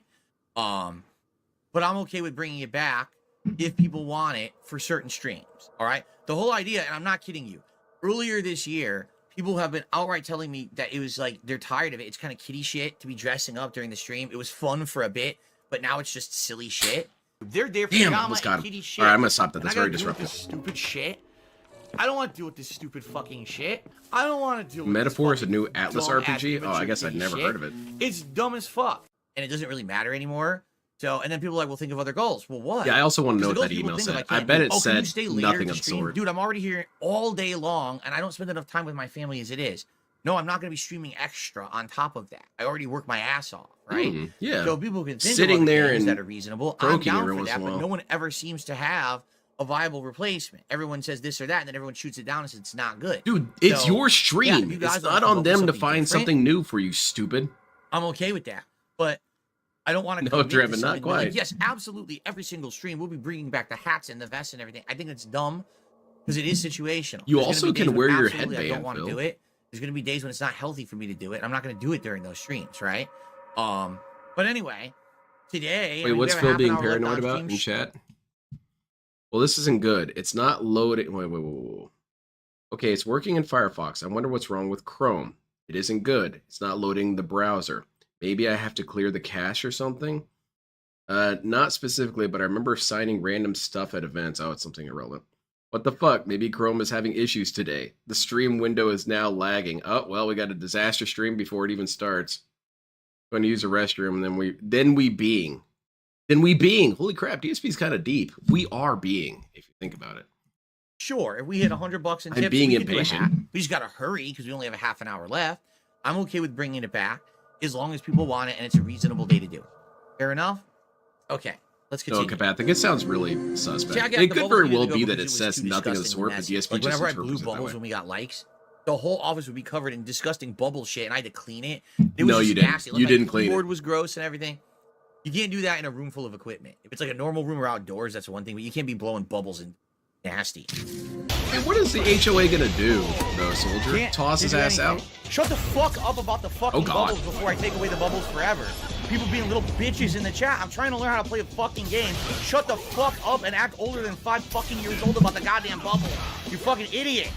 But I'm okay with bringing it back if people want it for certain streams. All right. The whole idea, and I'm not kidding you, earlier this year, people have been outright telling me that it was like they're tired of it. It's kind of kiddie shit to be dressing up during the stream. It was fun for a bit, but now it's just silly shit. They're there for Damn, drama almost and got kiddie him. shit. All right, I'm gonna stop that. And That's I gotta very deal with this disruptive. stupid shit. I don't want to deal with this stupid fucking shit. I don't want to deal with Metaphor this is a new fucking Atlas dumb RPG? ass Oh, I guess I'd immature never shit. heard of it. It's dumb as fuck, and it doesn't really matter anymore. So, and then people are like, well, think of other goals. Well, what? Yeah, I also want to know Because what the that goals people email think said. of, I bet do. it Can you said stay later nothing to of the stream? sort. Dude, I'm already here all day long, and I don't spend enough time with my family as it is. No, I'm not going to be streaming extra on top of that. I already work my ass off, right? Yeah. So people can think Sitting of other there things and that are reasonable. I'm croaking down every for once that, in a but while. no one ever seems to have a viable replacement. Everyone says this or that, and then everyone shoots it down and says it's not good. Dude, it's So, your yeah, stream. you guys It's wanna not come on up with them to something find different? something new for you, stupid. I'm okay with that, but I don't want to. No, Trevin, not quite. Yes, absolutely. Every single stream, we'll be bringing back the hats and the vests and everything. I think it's dumb because it is situational. You There's gonna also be days can when wear your absolutely I headband, don't want to Phil. do it. There's going to be days when it's not healthy for me to do it. I'm not going to do it during those streams, right? But anyway, today. Wait, what's Phil being paranoid about in chat? Well, this isn't good. It's not loading. Wait. Okay, it's working in Firefox. I wonder what's wrong with Chrome. It isn't good. It's not loading the browser. Maybe I have to clear the cache or something? Not specifically, but I remember signing random stuff at events. Oh, it's something irrelevant. What the fuck? Maybe Chrome is having issues today. The stream window is now lagging. Oh, well, we got a disaster stream before it even starts. Going to use a restroom, and then we being. Holy crap, DSP's kind of deep. We are being, if you think about it. Sure, if we hit $100 in tips, I'm being we could do a impatient. hat. We just got to hurry because we only have a half an hour left. I'm okay with bringing it back as long as people want it and it's a reasonable day to do it. Fair enough? Okay, let's No, continue. Kapathic, it sounds really suspect. See, I get It the could bubbles very needed well to go be that because it was says too nothing of the disgusting sort, and but messy. DSP Like, just whenever I blew interprets it that bubbles way. when we got likes, the whole office would be covered in disgusting bubble shit, and I had to clean it. It was No, just you didn't. nasty. It looked You like didn't the clean it. keyboard was gross and everything. You can't do that in a room full of equipment. If it's like a normal room or outdoors, that's one thing, but you can't be blowing bubbles and nasty. Hey, what is the HOA gonna do, though, Soldier? Can't Toss his do ass anything. out? Shut the fuck up about the fucking Oh, God. bubbles before I take away the bubbles forever. People being little bitches in the chat. I'm trying to learn how to play a fucking game. Shut the fuck up and act older than 5 fucking years old about the goddamn bubble. You fucking idiot.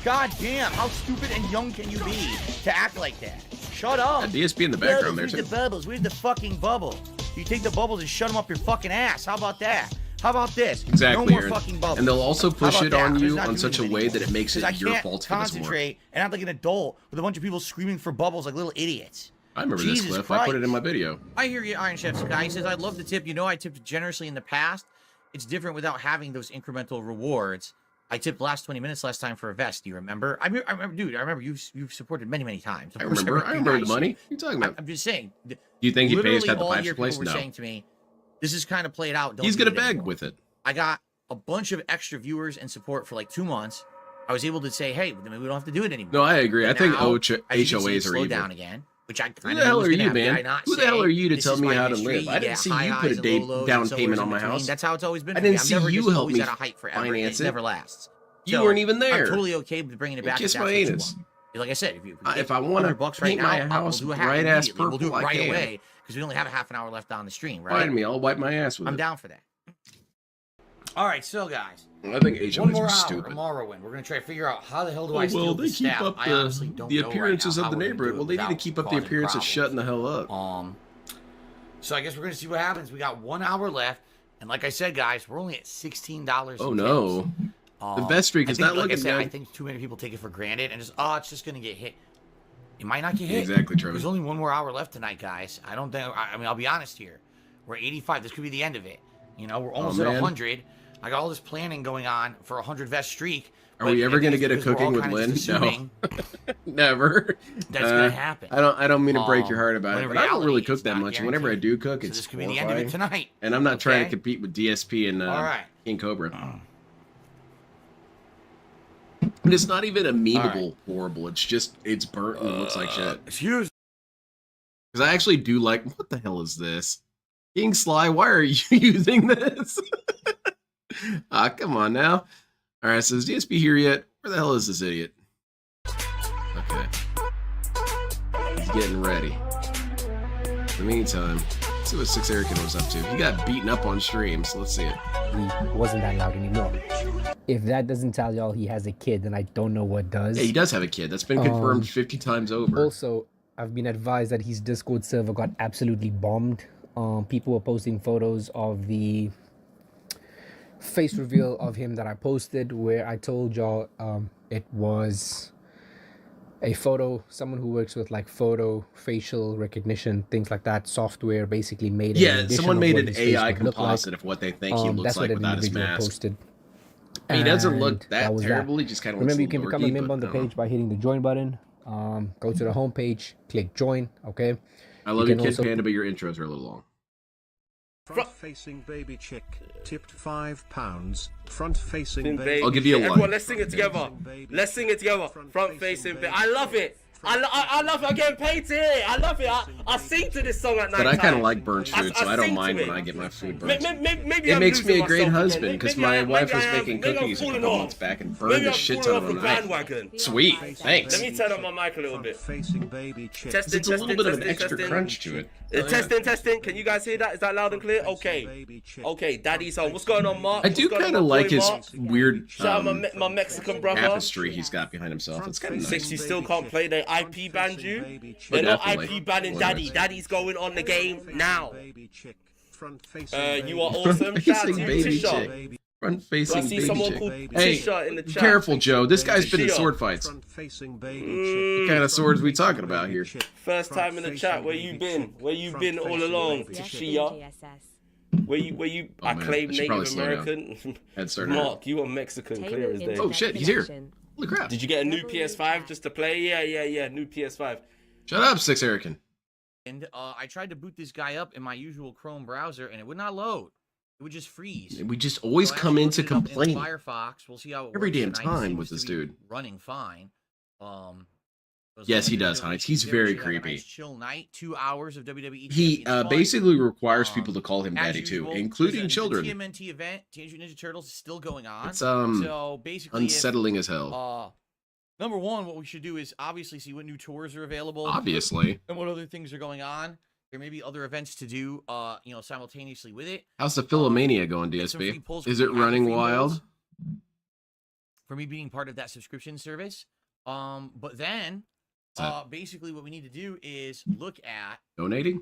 God damn, how stupid and young can you be to act like that? Shut up. Got DSP in the background there, Where's too. the bubbles? Where's the fucking bubble? You take the bubbles and shut them up your fucking ass. How about that? How about this? Exactly, No more Aaron. fucking bubbles. And they'll also How push about it that? on I'm you just not on doing such a them way that anymore. it makes it 'Cause I your can't fault to give us more. concentrate and act like an adult with a bunch of people screaming for bubbles like little idiots. I remember Jesus this clip. I put it in my Christ. video. I hear you, Iron Chef Sky. He says, I'd love to tip. You know, I tipped generously in the past. It's different without having those incremental rewards. I tipped the last 20 minutes last time for a vest. Do you remember? I remember, dude. I remember you've supported many times. I remember the money. What are you talking about? I'm just saying. Do you think he pays to have the all pipes year replaced? people were No. saying to me, this is kind of played out. Don't He's do gonna it beg anymore. with it. I got a bunch of extra viewers and support for like 2 months. I was able to say, hey, we don't have to do it anymore. No, I agree. But I think now, as you can see, HOAs it's are slowed evil. down again. Which I Who kind the of hell was are gonna you, have. Did I man? not Who the say, hell are you to this tell is me my how to industry, live? you I didn't get see high you put highs a and low lows, down and so payment forth on in my between. house. That's how it's always been. I for me. didn't I'm see never you just help always me at a height forever. finance It it. never lasts. You So, weren't even there. I'm totally okay with bringing it back. Kiss if my that's what you anus. want. Like I said, If I want to $100 right paint my now, house we'll do a half bright ass immediately. We'll do purple, it right I can. away because we only have a half an hour left on the stream, right? Find me. I'll wipe my ass with I'm it. down for that. All right, so guys, I think one HOAs more are hour stupid. tomorrow, we're gonna try to figure out how the hell do Oh, I steal well, the they keep staff. up I honestly don't the know appearances right now of the how we're gonna neighborhood. do it Well, they need to without keep up the causing appearance of problems. shutting the hell up. So I guess we're gonna see what happens. We got 1 hour left, and like I said, guys, we're only at $16. Oh no, the best streak is not looking I good. think too many people take it for granted and just it's just gonna get hit. It might not get hit. Exactly, Trevor. There's only 1 more hour left tonight, guys. I don't think. I mean, I'll be honest here. We're 85. This could be the end of it. You know, we're almost at man. 100. I got all this planning going on for a 100 vest streak. Are we ever gonna get a because we're cooking all with kinda Lynn? just No, assuming never. That's gonna happen. I don't mean to break your heart about when it, in but I don't really reality, cook it's that not much. And whenever I do cook, So it's this could be the end of it horrifying. tonight. And I'm not trying to Okay? compete with DSP and All right. King Cobra. But it's not even a memeable horrible. It's just it's burnt and it looks like shit. Excuse. Because I actually do like. What the hell is this? King Sly, why are you using this? Come on now. All right, so is DSP here yet? Where the hell is this idiot? Okay. He's getting ready. In the meantime, let's see what Six Erican was up to. He got beaten up on stream, so let's see it. He wasn't that loud anymore. If that doesn't tell y'all he has a kid, then I don't know what does. Yeah, he does have a kid. That's been confirmed 50 times over. Also, I've been advised that his Discord server got absolutely bombed. People were posting photos of the face reveal of him that I posted, where I told y'all it was a photo, someone who works with like photo, facial recognition, things like that, software basically made Yeah, an someone made an AI composite composite of what they think he looks that's like what without his individual mask. posted. He doesn't look And that was terrible. He just kind of looks Remember, a you can little become a dorky, member but on the I don't know. page by hitting the join button. Go to the homepage, click join. Okay. I love You you, can Kid also- Panda, but your intros are a little long. Front-facing baby chick, tipped £5. Front-facing baby. I'll give you a Everyone, like. let's sing it together. Let's sing it together. Front facing baby. I love it. I love it. I'm getting paid to hear it. I love it. I sing to this song at night. But I kind of like burnt food, so I don't sing mind to when it. I get my food burnt. Maybe It I'm makes me losing a great myself husband again. because Maybe my I- wife maybe was I am- making maybe I'm cookies a falling couple off. months back and burned Maybe a I'm shit falling ton off of the them. bandwagon. Sweet, thanks. Let me turn up my mic a little bit. Front-facing baby chick. Testing, It's a little testing, bit of an testing, extra testing. crunch to it. Oh, yeah. Testing. Can you guys hear that? Is that loud and clear? Okay. Okay, Daddy's home. What's going on, Mark? I do kind of like his weird Shout out my Mexican brother. tapestry he's got behind himself. It's kind of nice. 60 still can't play. They IP banned you. Oh, They're not definitely. IP banning Daddy. Daddy's going on the game now. Front-facing You are awesome. Shout out to you, Baby Tisha. chick. Front I facing see baby someone chick. called Hey, Tisha in the chat. careful, Joe. This guy's been in Tisha. sword fights. Front-facing baby What kind of swords we talking about here? First time in the chat. Where you been? Where you been all along, Tisha? Where you? Oh, I man, claim I should probably Native slow down. American. Head started out. Mark, you are Mexican, clear as day. Oh shit, he's here. Holy crap. Did you get a new PS5 just to play? Yeah. New PS5. Shut up, Six Erican. And I tried to boot this guy up in my usual Chrome browser, and it would not load. It would just freeze. We just always So I come actually in to loaded it up in complain. Firefox. We'll see how it Every works damn tonight. time Seems with to this be dude. running fine. As Yes, long he as does, WWE Heinz. He's Champions very should have a creepy. nice chill night, 2 hours of WWE He Champions fun. basically requires people to call him As daddy too, usual, including the children. TMNT event, Teenage Mutant Ninja Turtles, is still going on. It's so basically, unsettling as hell. Number one, what we should do is obviously see what new tours are available. Obviously. And what other things are going on. There may be other events to do, simultaneously with it. How's the Philomania going, Get some free DSP? pulls Is for it me, half running free wild? pulls for me being part of that subscription service. But then, What's that? basically what we need to do is look at, Donating?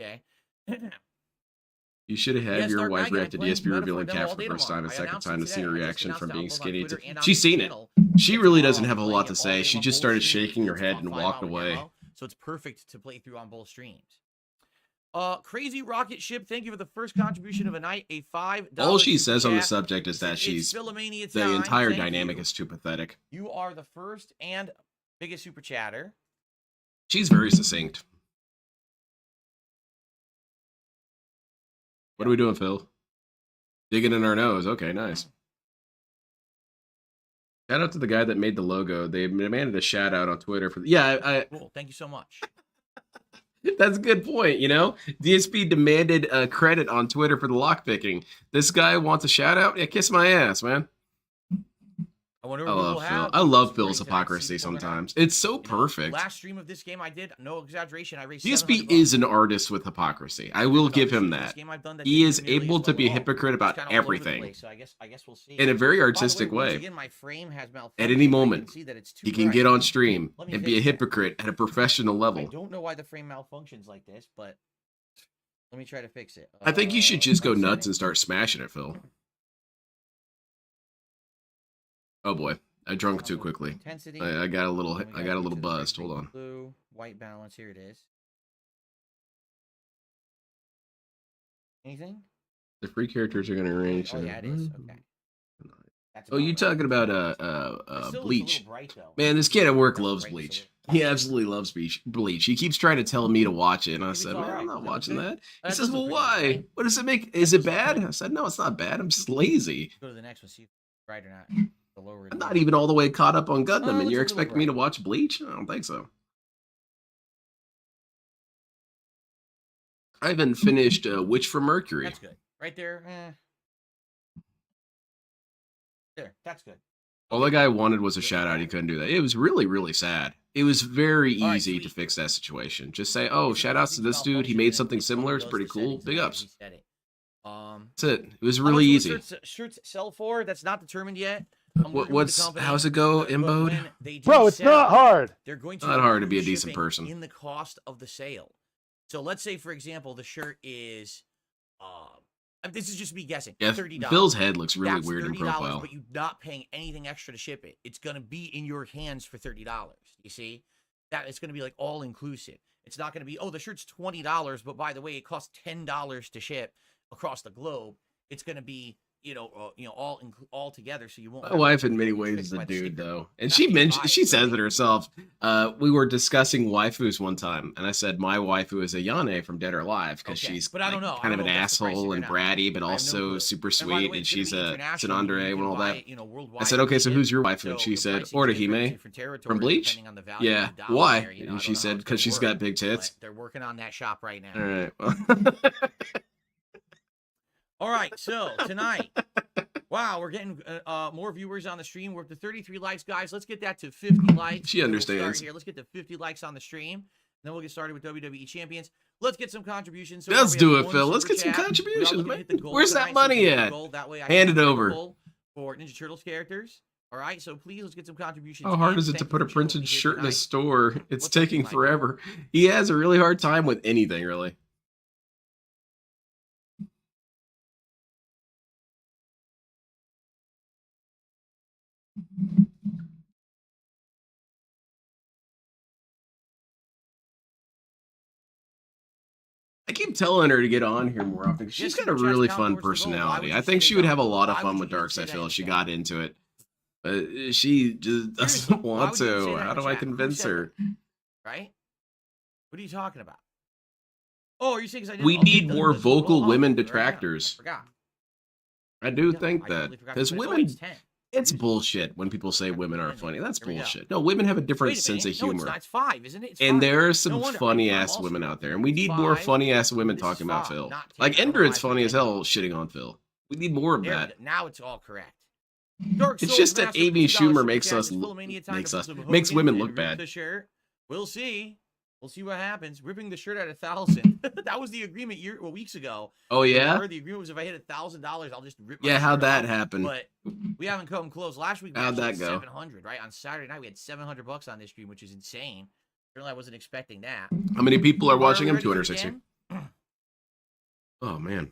Okay. You should have had Yes, your Dark wife Knight, react to I'm playing DSP Metaphor revealing demo Cat all for the day first time, tomorrow. and I second announced time it to see her today. I just reaction announced from it being both on skinny. Twitter and on She's the seen it. channel. She It's really tomorrow. doesn't have a I'm lot playing to it all say. day She long, just both started streams. shaking her It's head a and 5-hour walked away. demo, so it's perfect to play through on both streams. Crazy Rocket Ship, thank you for the first contribution of a night. A $5. All she super says on the chat. subject is It says, that "It's she's Philomania the time." entire Thank dynamic you. is too pathetic. You are the first and biggest super chatter. She's very succinct. What are we doing, Phil? Digging in our nose. Okay, nice. Shout out to the guy that made the logo. They demanded a shout out on Twitter for. Yeah, Cool. Thank you so much. that's a good point. You know, DSP demanded credit on Twitter for the lockpicking. This guy wants a shout out. Yeah, kiss my ass, man. I wonder I what we'll love Phil. have. I love It's Phil's great tonight. hypocrisy See, Phil or not. sometimes. It's so You know, perfect. Last stream of this game I did, no exaggeration, I raised DSP $700. is an artist with hypocrisy. I will give him This that. game I've done that He didn't is do nearly able as to well be a at all. hypocrite It's about kinda all over the everything place, so I guess we'll see. in a very By the artistic once way. again, my frame has malfunctioned. At any I moment, can see that it's too he can bright. get on stream Let me and be a fix that. hypocrite at a professional I level. don't know why the frame malfunctions like this, but let me try to fix it. I think you should just go Frame nuts and settings. start smashing it, Phil. Oh boy, I drunk too quickly. Intensity. I got a little Then we I got a go little to the buzzed. frame Hold on. Blue, white balance. Here it is. Anything? The free characters are gonna range. Oh yeah, it is. Okay. That's Oh, you about right. talking about It still looks a Bleach? little bright, though. Man, this kid at work Not loves bright, so Bleach. it- He absolutely loves Bleach. He keeps trying to tell me to watch it, and I Maybe said, it's "Man, I'm alright. not Is that watching okay? that." He That says, does "Well, look pretty good, why? right? What does it make? Is it bad?" I said, "No, it's not bad. I'm just lazy. Go to the next one. See if it's bright or not. The lower. I'm not even all the way caught up on Gundam, Oh, and you're it's a little expecting me to bright. watch Bleach? I don't think so." I haven't finished Witch from Mercury. That's good. Right there. There. That's good. All the guy wanted was a shout out. He couldn't do that. It was really, really sad. It was very All right, easy to sweet. fix that situation. Just say, "Oh, If it shout outs to this dude. He malfunctions, made then something it similar. It's goes pretty to cool. settings Big and ups." reset it. That's it. It was How really much will easy. Shirts sell for? That's not determined yet. I'm working with the What's company, how's it go, but Imbode? when they do Bro, it's sell, not hard. They're going to Not hard to be a include decent shipping person. in the cost of the sale. So let's say, for example, the shirt is, this is just me guessing, Yeah, $30. Phil's head looks really That's weird in $30, profile. but you're not paying anything extra to ship it. It's going to be in your hands for $30. You see? That it's going to be like all inclusive. It's not going to be, oh, the shirt's $20, but by the way, it costs $10 to ship across the globe. It's going to be, all together, so you won't. My have wife, to in many be ways, fixed is a by the dude, sticker. though, and Not she to mentioned, buy she it, says right? it herself. We were discussing waifus one time, and I said my waifu is a Yane from Dead or Alive because Okay, she's but I don't know. I kind don't of know an if that's the pricing asshole or and not. bratty, but I have no also clue. super And by the sweet, way, and it's gonna she's be a international. tsundere You and can all buy that. it, worldwide I said, "Okay, so ship. who's your waifu?" So And she the said, pricing's different in Orihime different territories from Bleach. depending on the value Yeah, of the dollar why? there, you know, And I she don't know how said, it's "Because gonna she's work, got big tits." but they're working on that shop right now. All right. All right, so tonight, wow, we're getting more viewers on the stream. We're up to 33 likes, guys. Let's get that to 50 likes. She Then we'll start understands. here. Let's get to 50 likes on the stream. Then we'll get started with WWE Champions. Let's get some contributions. So far, Let's we do have it, one Phil. Let's super get some chat. We are contributions, looking to man. hit the goal Where's tonight, that so money if we hit the at? goal, that way I Hand can it hit the over. goal for Ninja Turtles characters. All right, so please let's get some contributions. How hard in. is it to Thank you put a for chilling printed with me here shirt in a tonight. store? It's What's taking looking like? forever. He has a really hard time with anything, really. I keep telling her to get on here more often. 'Cause she's Yes, got a super chat's really count fun towards the goal. Why personality. would I you think say she they would don't? have a lot of Why fun would with you even Dark say Side that Phil in if she chat? got into it. But she just doesn't Seriously, why want would you even say to. that How in do the I chat? Who convince said her? that? Right? What are you talking about? Oh, are you saying 'cause I didn't? We Okay, need the- more the- vocal oh, women right now. detractors. I forgot. I do Yeah, think I that totally forgot because to put it. Oh, women, it's 10. it's bullshit when people say women aren't funny. That's Here we go. bullshit. No, women have a different Wait a sense of minute. No, it's humor. not. It's 5, isn't it? It's And 5. there are No some wonder. funny I'm ass also women right. out there, and we It's need more 5. funny ass women This talking is about 5, Phil. not 10. Like I don't know Ender, why it's I put funny as 10. hell shitting on Phil. We need more of There we that. go. Now it's all correct. Dark It's Souls just that Master Amy $50 Schumer super makes chat. us It's Philomania time makes to us put some makes Hogan women and look rip bad. The shirt. We'll see. We'll see what happens. Ripping the shirt at 1,000. That was the agreement weeks ago. Oh yeah, Remember, the agreement was if I hit $1,000, I'll just rip. My yeah. How'd shirt that off. happen? But we haven't come close. Last week we How'd actually that had go? 700. Right on Saturday night we had $700 on this stream, which is insane. Certainly I wasn't expecting that. How many people are Are watching we him? ready for the 260. game? Oh man,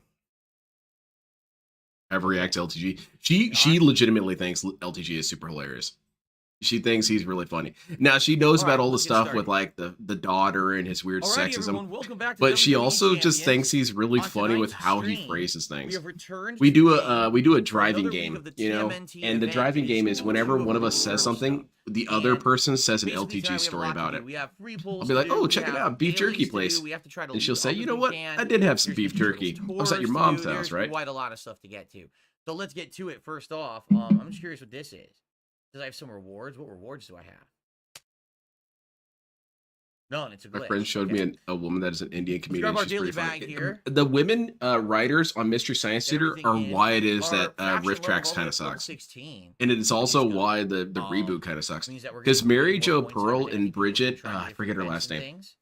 ever react to LTG. She legitimately thinks LTG is super hilarious. She thinks he's really funny. Now she knows about all the stuff with like the daughter and his weird Alrighty, sexism, everyone, welcome back to but she WWE also just Champions. thinks he's really On funny with tonight's how he stream, phrases We things. have returned We to do the a game driving for another week game, of the you know, TMNT and the event. driving It game is whenever exclusive one of to us says Pro something, stuff. the other And person says an basically tonight we LTG have a story lot to about do. it. We have free polls I'll be like, to do. oh, We check it have out, beef dailies jerky to place. do. We have to try to And she'll lead say, all you the know we what? can. I did have some There's beef Ninja Turtles jerky. I was at your tours to mom's do. house, There's right? quite a lot of stuff to get to. So let's get to it. First off, I'm just curious what this is. Does I have some rewards? What rewards do I have? None. It's a glitch. My friend showed Okay. me a woman that is an Indian Let's comedian. grab our She's daily pretty funny. bag here. The women writers on Mystery Science Get Theater are everything in. why it is Our that faction Rift level Tracks all the kind way of to level sucks. 16. And it's also Pretty why the good. reboot kind of sucks. Means that we're Because getting Mary more Jo points and Pearl everything. and People will be Bridget, trying I to forget her events last and name. things.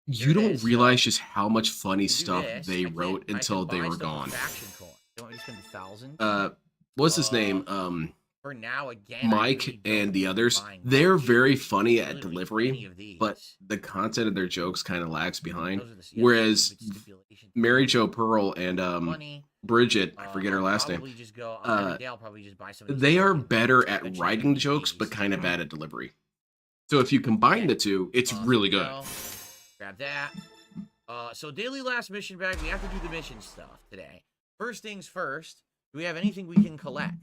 You There it don't is. realize just how much funny Do stuff this. they I wrote can until they buy were stuff with gone. faction coin. Don't we just spend 1,000? What's his name? For now, again, I Mike really and don't the others. find They're much. very funny at Really like any delivery, of these. but the content of their jokes kind of lags behind. Those are the- yeah, Whereas stupid stipulations. Mary Jo Pearl and Money. Bridget, I forget her I'll last name. probably just go, every day I'll probably just buy some of these They are tokens. better Eventually at I writing get jokes, these. but kind of bad at delivery. So if you combine the two, it's really There we good. go. Grab that. So daily last mission bag. We have to do the mission stuff today. First things first. Do we have anything we can collect?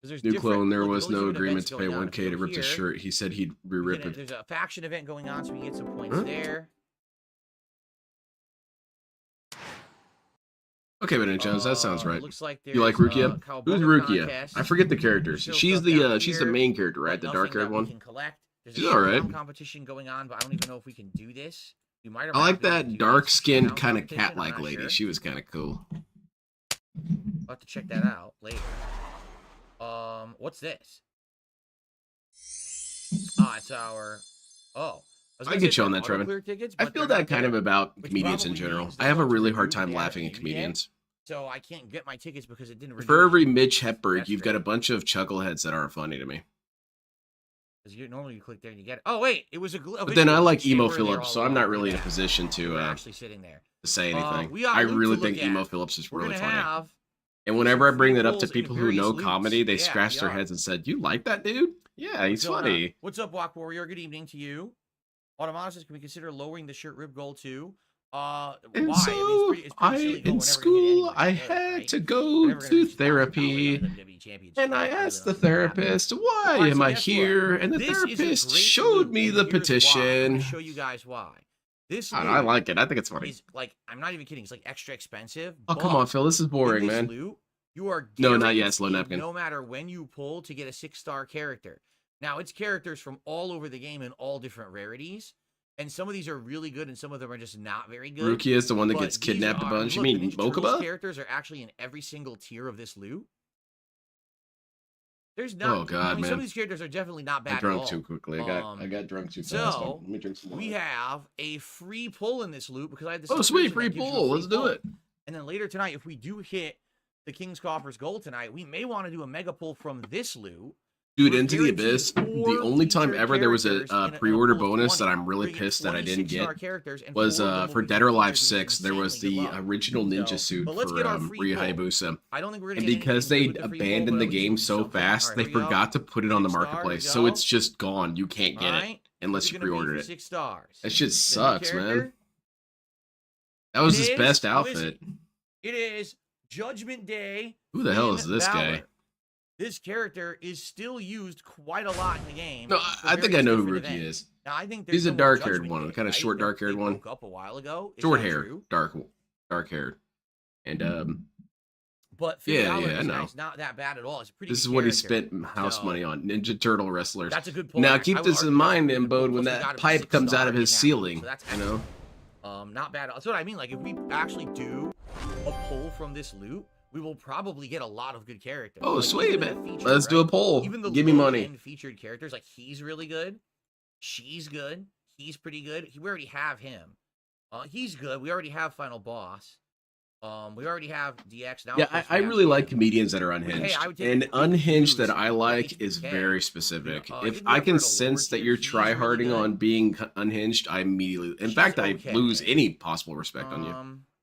There's New different- clone, there look, was there's no different agreement events to pay going on. 1K If to you're rip his here, shirt. He said he'd re-rip it. there's a faction event going on, so we can get some points Huh? there. Okay, but Jones, that sounds right. Looks like You like there's, Rukia? Cowabunga Who's Rukia? contest. I forget the characters. Still She's stuff down she's the here, main character, right? but The nothing dark-haired that we one. can collect. There's She's a all right. showdown competition going on, but I don't even know if we can do this. We might have I like to be able to that do dark-skinned this. kind of Showdown cat-like competition, I'm not lady. sure. She was kind of cool. I'll have to check that out later. What's this? It's our. Oh, I get you on that, Trevin. Tickets, I but feel they're that not kind there. of about Which comedians in probably general. means I have a the ones really we hard do, time they laughing at haven't reviewed yet. comedians. So I can't get my tickets because it didn't. For renew every yet. Mitch Hepburn, That's you've got great. a bunch of chuckleheads that aren't funny to me. Because normally you click there and you get it. Oh wait, it was a. But then I like Emo Phillips, so I'm not really in a position to actually sitting there. say anything. we got I Luke really to think look Emo at. Phillips is We're really gonna funny. have. And whenever I some bring free that up to polls in people who various know loops. comedy, they Yeah, scratch we their are. heads and said, "You like that dude? Yeah, he's What's going on? funny." What's up, Walk Warrior? Good evening to you. Automatus says, can we consider lowering the shirt rib goal too? And why? so it's pretty silly goal. We're never gonna in hit school, anywhere I with it, had right? to We're go never gonna to reach $1,000 therapy, on the WWE Champions. and I Really asked the not gonna happen. therapist, "Why Alright, am so I guess what? here?" And the This is a therapist great showed loop, me and the here's why. I'm petition. gonna show you guys why. This I loop like it. I think it's funny. is like, I'm not even kidding. It's like extra expensive. Oh, come on, but Phil. This is boring, in this man. loop, you are No, not yet, Slow guaranteed, Napkin. no matter when you pull, to get a 6-star character. Now, it's characters from all over the game in all different rarities. And some of these are really good, and some of them are just not very good. Rukia is the one that But gets these kidnapped a are- bunch. You look, the mean Ninja Turtles Mokuba? characters are actually in every single tier of this loot. There's not. Oh, God, I mean, man. some of these characters are definitely not bad I at drunk all. too quickly. I got drunk too fast. so, Let me drink some more. We have a free pull in this loot because I have this. Oh, sweet, subscription free that gives you a pull. free Let's do pull. it. And then later tonight, if we do hit the King's Coffers goal tonight, we may want to do a mega pull from this loot. Dude, We're Into the guaranteed Abyss, the 4 only time featured ever there was characters a in a pre-order pool of bonus that 20. I'm really We're gonna pissed that I didn't 26-star get characters, and was 4 of them for will be Dead or Alive featured, which is 6. There was insanely the good luck. original ninja So, suit but let's for get our free Rei pull. Hayabusa. I don't think we're And gonna get because anything they good with the free pull, abandoned but the at least game we'll do so something. fast, Alright, they here we go. forgot to put it on the 6 stars, marketplace. here So we it's just gone. You can't get it Alright. unless What's you it gonna be pre-ordered for it. 6 stars. That shit The new sucks, man. character? That was It his is- best who is outfit. It is Judgment Day. Who the hell Finn is this guy? Balor. This character is still used quite a lot in the game. No, for I think I various know who different Ruki events. is. Now, I think He's a there's no more dark-haired Judgment one, Day, kind of right? short, They dark-haired one. broke up a while ago. Is Short that hair, true? dark hair, and But Finn yeah, Balor, yeah, I this know. guy's not that bad at all. It's a pretty. this is good what he character. spent house So, money on. Ninja Turtle wrestlers. That's a good point. Now I keep would this in argue mind, that's a good Embode, point. when Plus, we got that a pipe comes 6-star out of his in that, ceiling. so that's You know. not bad. That's what I mean. Like, if we actually do a pull from this loot, we will probably get a lot of good characters. Oh, Like, sweet, even the man. featured, Let's do a right? poll. Even the Give me money. low-end featured characters, like he's really good. She's good. He's pretty good. We already have him. He's good. We already have Final Boss. We already have DX now. Yeah, of course, I we have really like him. comedians that are Hey, unhinged. I would take And big unhinged that views I on like is HBK. very specific. You know, If didn't I you ever can heard of sense that Lord you're Tier? She's really try-harding good. on being unhinged, I immediately... In She's fact, I okay. lose any possible respect on you.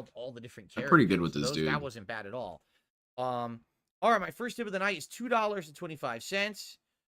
channeled all the different I'm characters. pretty good with this That dude. wasn't bad at all. All right, my first tip of the night is $2.25.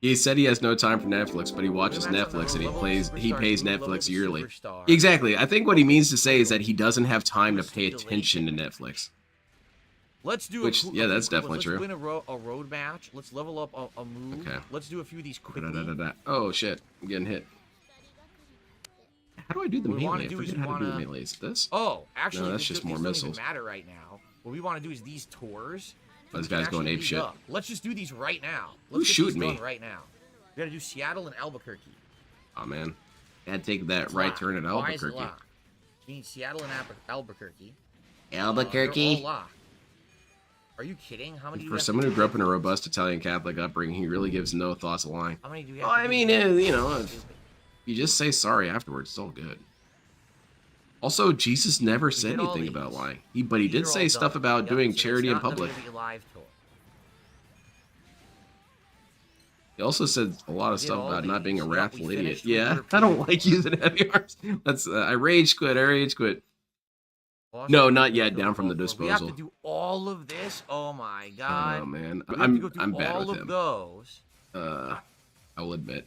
He said he has no time for Netflix, but he watches Netflix and he pays Netflix yearly. Exactly. I think what he means to say is that he doesn't have time to pay attention to Netflix. Let's do yeah, that's definitely true. Let's win a road match. Let's level up a move. Okay. Let's do a few of these quickly. Oh shit, I'm getting hit. How do I do the What we wanna melee? I do is forget we how to do the wanna- melee. Is it this? Oh, actually, that's this just these more don't missiles. even matter right now. What we want to do is these tours. Oh, this we can guy's going actually ape lead shit. up. Let's just do these right now. Who's Let's get shooting these me? done right now. We gotta do Seattle and Albuquerque. Oh man, had to take that It's right locked. turn at Why is it Albuquerque. locked? We need Seattle and Albuquerque. They're Albuquerque. all locked. Are you kidding? How many? do you For have someone to who do? grew up in a robust Italian Catholic upbringing, he really gives no thoughts of lying. How many do you Well, have? I to mean, do? you know, if you just say sorry afterwards, it's all good. Also, Jesus never said did all anything about these. lying. But he These did are say all stuff done. about Yep, doing so it's charity in not the public. WWE Live tour. He also said a lot of We did stuff all about not being a these. Yep, wrathful we idiot. finished with Yeah, European I don't like tour. using heavy arms. That's I rage quit. I rage quit. Lost No, in not the yet. field Down from the goal. We have to disposal. do all of this. Oh my god. Oh man, We have to go I'm through bad all with of him. those, I will admit.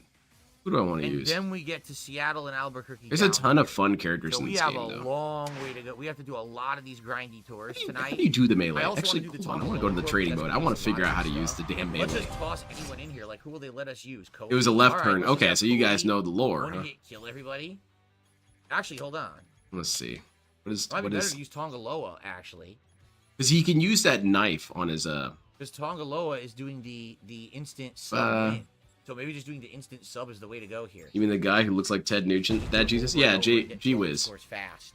Who do I want to and use? then we get to Seattle and Albuquerque. There's a down ton here. of fun characters So in we this have game, a though. long way to go. We have to do a lot of these grindy tours How tonight. do you do the melee? I also Actually, wanna do the hold on. I Tonga want to go to the Low trading Pro, mode. that's I want to gonna be figure out how to lots of use the stuff. damn Let's melee. just toss anyone in here. Like, who will they let us use? Cody? It was a left All right, turn. let's Okay, have so you guys Cody. know the lore, Wanna huh? kill everybody? Actually, hold on. Let's see. What is Might be what better is? to use Tongaloa, actually. Because he can use that knife on his Because Tongaloa is doing the instant sub win. So maybe just doing the instant sub is the way to go here. You mean the guy who looks like Ted Nugent? That Jesus? Yeah, G Wiz. Scores fast.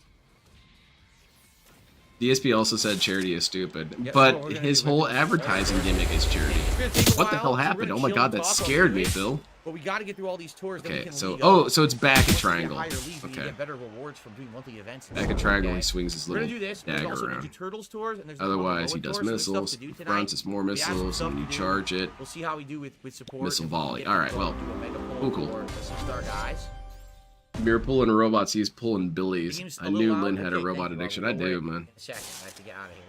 DSP also said charity is stupid, Yeah, that's what but we're gonna his do. We're whole gonna- advertising gimmick is charity. It's gonna take a What the while, hell so we're happened? gonna Oh my chill god, and that talk a scared little me, bit, Phil. But we got to get through all these tours. Then we Okay, can so league oh, up. so it's back at Once we get triangle. higher leagues, we can Okay, get better rewards from doing monthly events. and back at stuff, triangle. okay? He swings his We're little gonna do this. There's dagger also around. Ninja Turtles tours, and there's the Otherwise, he Tongaloa does tour, so there's stuff missiles. to do tonight. Fronts, it's more We have some missiles, stuff and you to do. charge it. We'll see how we do with support. Missile if we can volley. get All right, people well, to do a mega pull cool. or some star guys. You're pulling robots. He's pulling billies. Game's a I little knew loud. Lynn had a Okay, robot thank you, addiction. Robert. I Don't do, worry. man. In a second, I have to get out of here.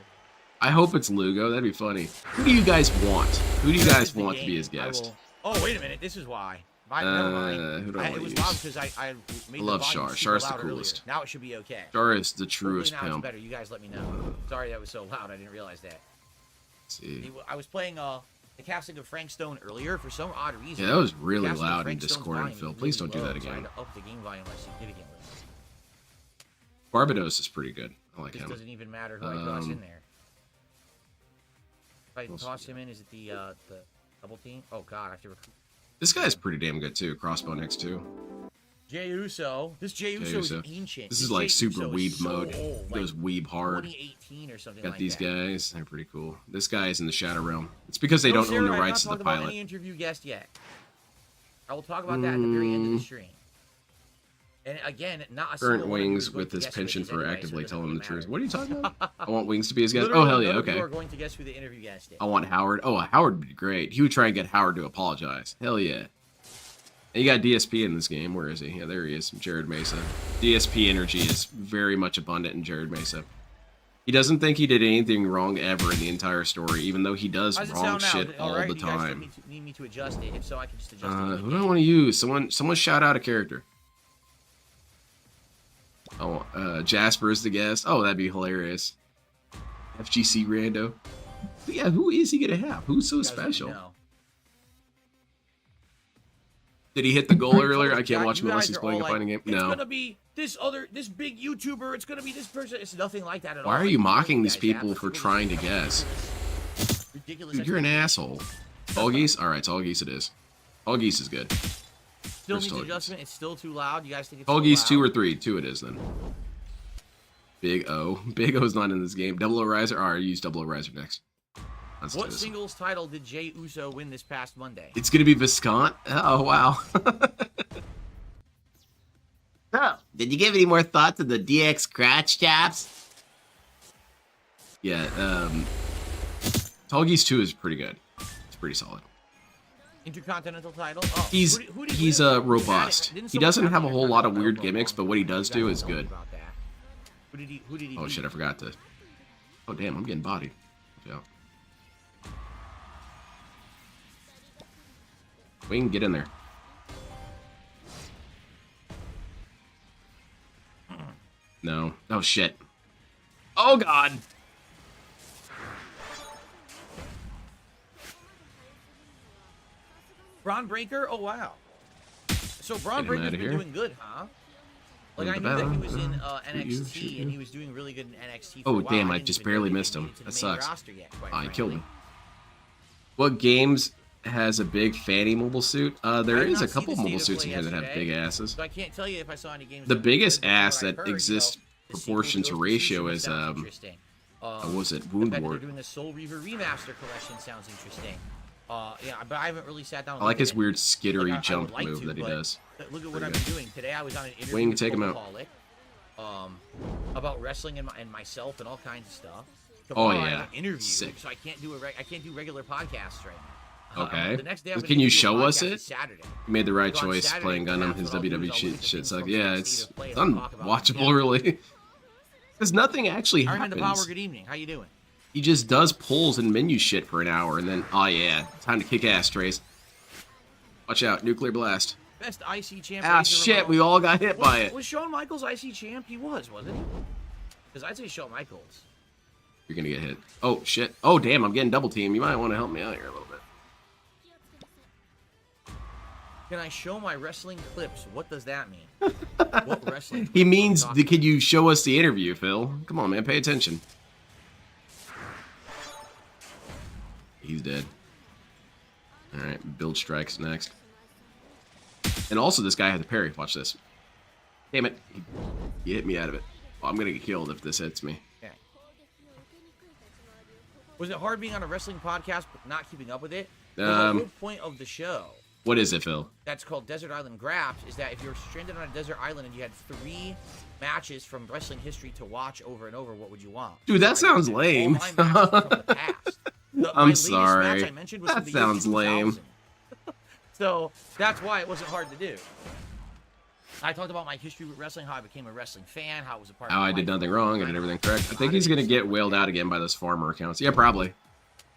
I hope it's Lugo. That'd be funny. Who do you guys want? Who do you This guys is the want to be game. his guest? Oh, wait a minute. This is why. Never mind. Who do I It want was to loud use? because I made I love the volume Char. super Char's the loud earlier. coolest. Now it should be okay. Char is the Hopefully truest now it's pimp. better. You guys let me know. Sorry that was so loud. I didn't realize that. Let's see. I was playing the casting of Frank Stone earlier for some odd reason. Yeah, that was really Casting of loud Frank and Stone's discordant, volume Phil. was Please really don't do low, that so I again. had to up the game volume like significantly. Barbados is pretty good. I like This him. doesn't even matter who I toss in there. If I toss him in, is it the double team? Oh god, I have to recruit. This guy's pretty damn good too. Crossbow next too. Jey Uso. This Jey Uso is Uso. ancient. This is like Jey super Uso weeb is so mode. old, Goes weeb hard. 2018 or something Got like these that. guys. They're pretty cool. This guy is in the Shadow Realm. It's because they No, don't own Sarah, the I've rights to not the talked about pilot. any interview guest yet. I will talk about that at the very end of the stream. And again, not a Current single one of you Wings is going with to his guess who it penchant is for anyway, so it actively doesn't telling the really truth. matter. What are you talking about? I want Wings to be his guest. Literally, Oh hell yeah, none of okay. you are going to guess who the interview guest is. I want Howard. Oh, Howard would be great. He would try and get Howard to apologize. Hell yeah. And you got DSP in this game. Where is he? Yeah, there he is. Jared Mesa. DSP energy is very much abundant in Jared Mesa. He doesn't think he did anything wrong ever in the entire story, even though he does How does it wrong sound now? shit Is it all right? the Do you guys still time. need me to adjust it? If so, I can just adjust it. Who do I want to use? Someone shout out a character. Oh, Jasper is the guest. Oh, that'd be hilarious. FGC Rando. But yeah, who is he gonna have? Who's so special? Did he hit the goal earlier? I can't watch him unless he's playing a fighting game. It's No. gonna be this big YouTuber. It's gonna be this person. It's nothing like that at all. Why are you mocking these guys people have. for People trying to just- guess? Ridiculous. Dude, you're an asshole. Tall geese? Alright, tall geese it is. Tall geese is good. Still needs Tall geese. adjustment. It's still too loud. You guys think it's Tall too geese loud? 2 or 3? 2 it is then. Big O. Big O's not in this game. Double O Riser? Alright, use Double O Riser next. Let's do What this. singles title did Jey Uso win this past Monday? It's gonna be Viscount? Oh, wow. So, did you give any more thought to the DX scratch chaps? Yeah, Tall Geese 2 is pretty good. It's pretty solid. Intercontinental title? Oh, He's who did he's win? robust. Didn't He someone doesn't have a the whole lot of Intercontinental weird title gimmicks, for but a what he while? does You do guys is told me good. about that. Who did he Oh beat? shit, I forgot to. Oh damn, I'm getting bodied. Yeah. Wing, get in there. No. Oh shit. Oh god. Braun Breaker? Oh wow. So Braun Get him Breaker's outta been here. doing good, huh? Like, I knew that he was in NXT, and he was doing really good in NXT for a Oh, while. damn, I didn't just even know barely he missed made him. it to That the main sucks. roster yet, quite Oh, he killed frankly. me. What games has a big fanny mobile suit? There I did is not a see couple the mobile state of suits play in here that have yesterday, big asses. So I can't tell you if I saw any games. The that were biggest good, but from ass what I've that heard, exists the sequel proportion to Ghost of ratio Tsushima is sounds interesting. what was it? The Wound fact that they're Ward. doing the Soul Reaver remaster collection sounds interesting. Yeah, but I haven't really sat down. I like his at it. weird skittery Like, I would jump like move to, that he but does. Look at what Pretty I've good. been doing today. I was on an interview Wing, with take him out. Alcoholic, about wrestling and myself and all kinds of stuff. Oh, Tomorrow I yeah. have an interview, Sick. so I can't do regular podcasts right now. Okay. The next day I'm Can gonna you do a show us podcast it? is Saturday. He made the right So on choice Saturday, playing Gundam. perhaps His what I'll do WWE is I'll look at shit things sucks. from Yeah, the it's state of play and I'll talk about them. unwatchable, really. Because nothing actually Iron Man the Power, happens. good evening. How you doing? He just does pulls and menu shit for an hour, and then, oh yeah, time to kick ass, Trace. Watch out, nuclear blast. Best IC champ. Ah, Razor shit, Ramon. we all got hit by it. Was Shawn Michaels IC champ? He was, wasn't he? Because I'd say Shawn Michaels. You're gonna get hit. Oh, shit. Oh, damn, I'm getting double team. You might want to help me out here a little bit. Can I show my wrestling clips? What does that mean? What wrestling? He clips are we means, talking can you show us the interview, Phil? Come on, man, pay attention. He's dead. Alright, build strikes next. And also, this guy has a parry. Watch this. Damn it. He hit me out of it. Oh, I'm gonna get killed if this hits me. Okay. Was it hard being on a wrestling podcast but not keeping up with it? Well, the whole point of the show, What is it, Phil? that's called Desert Island Graps, is that if you're stranded on a desert island and you had 3 matches from wrestling history to watch over and over, what would you want? Dude, that So I sounds did lame. all my matches from the past. My I'm latest sorry. match I mentioned was from That the year sounds lame. 2000. So that's why it wasn't hard to do. I talked about my history with wrestling, how I became a wrestling fan, how it was a part of Oh, my I did life, nothing how wrong. I did everything correct. I think he's gonna get whaled out again by those farmer accounts. Yeah, probably.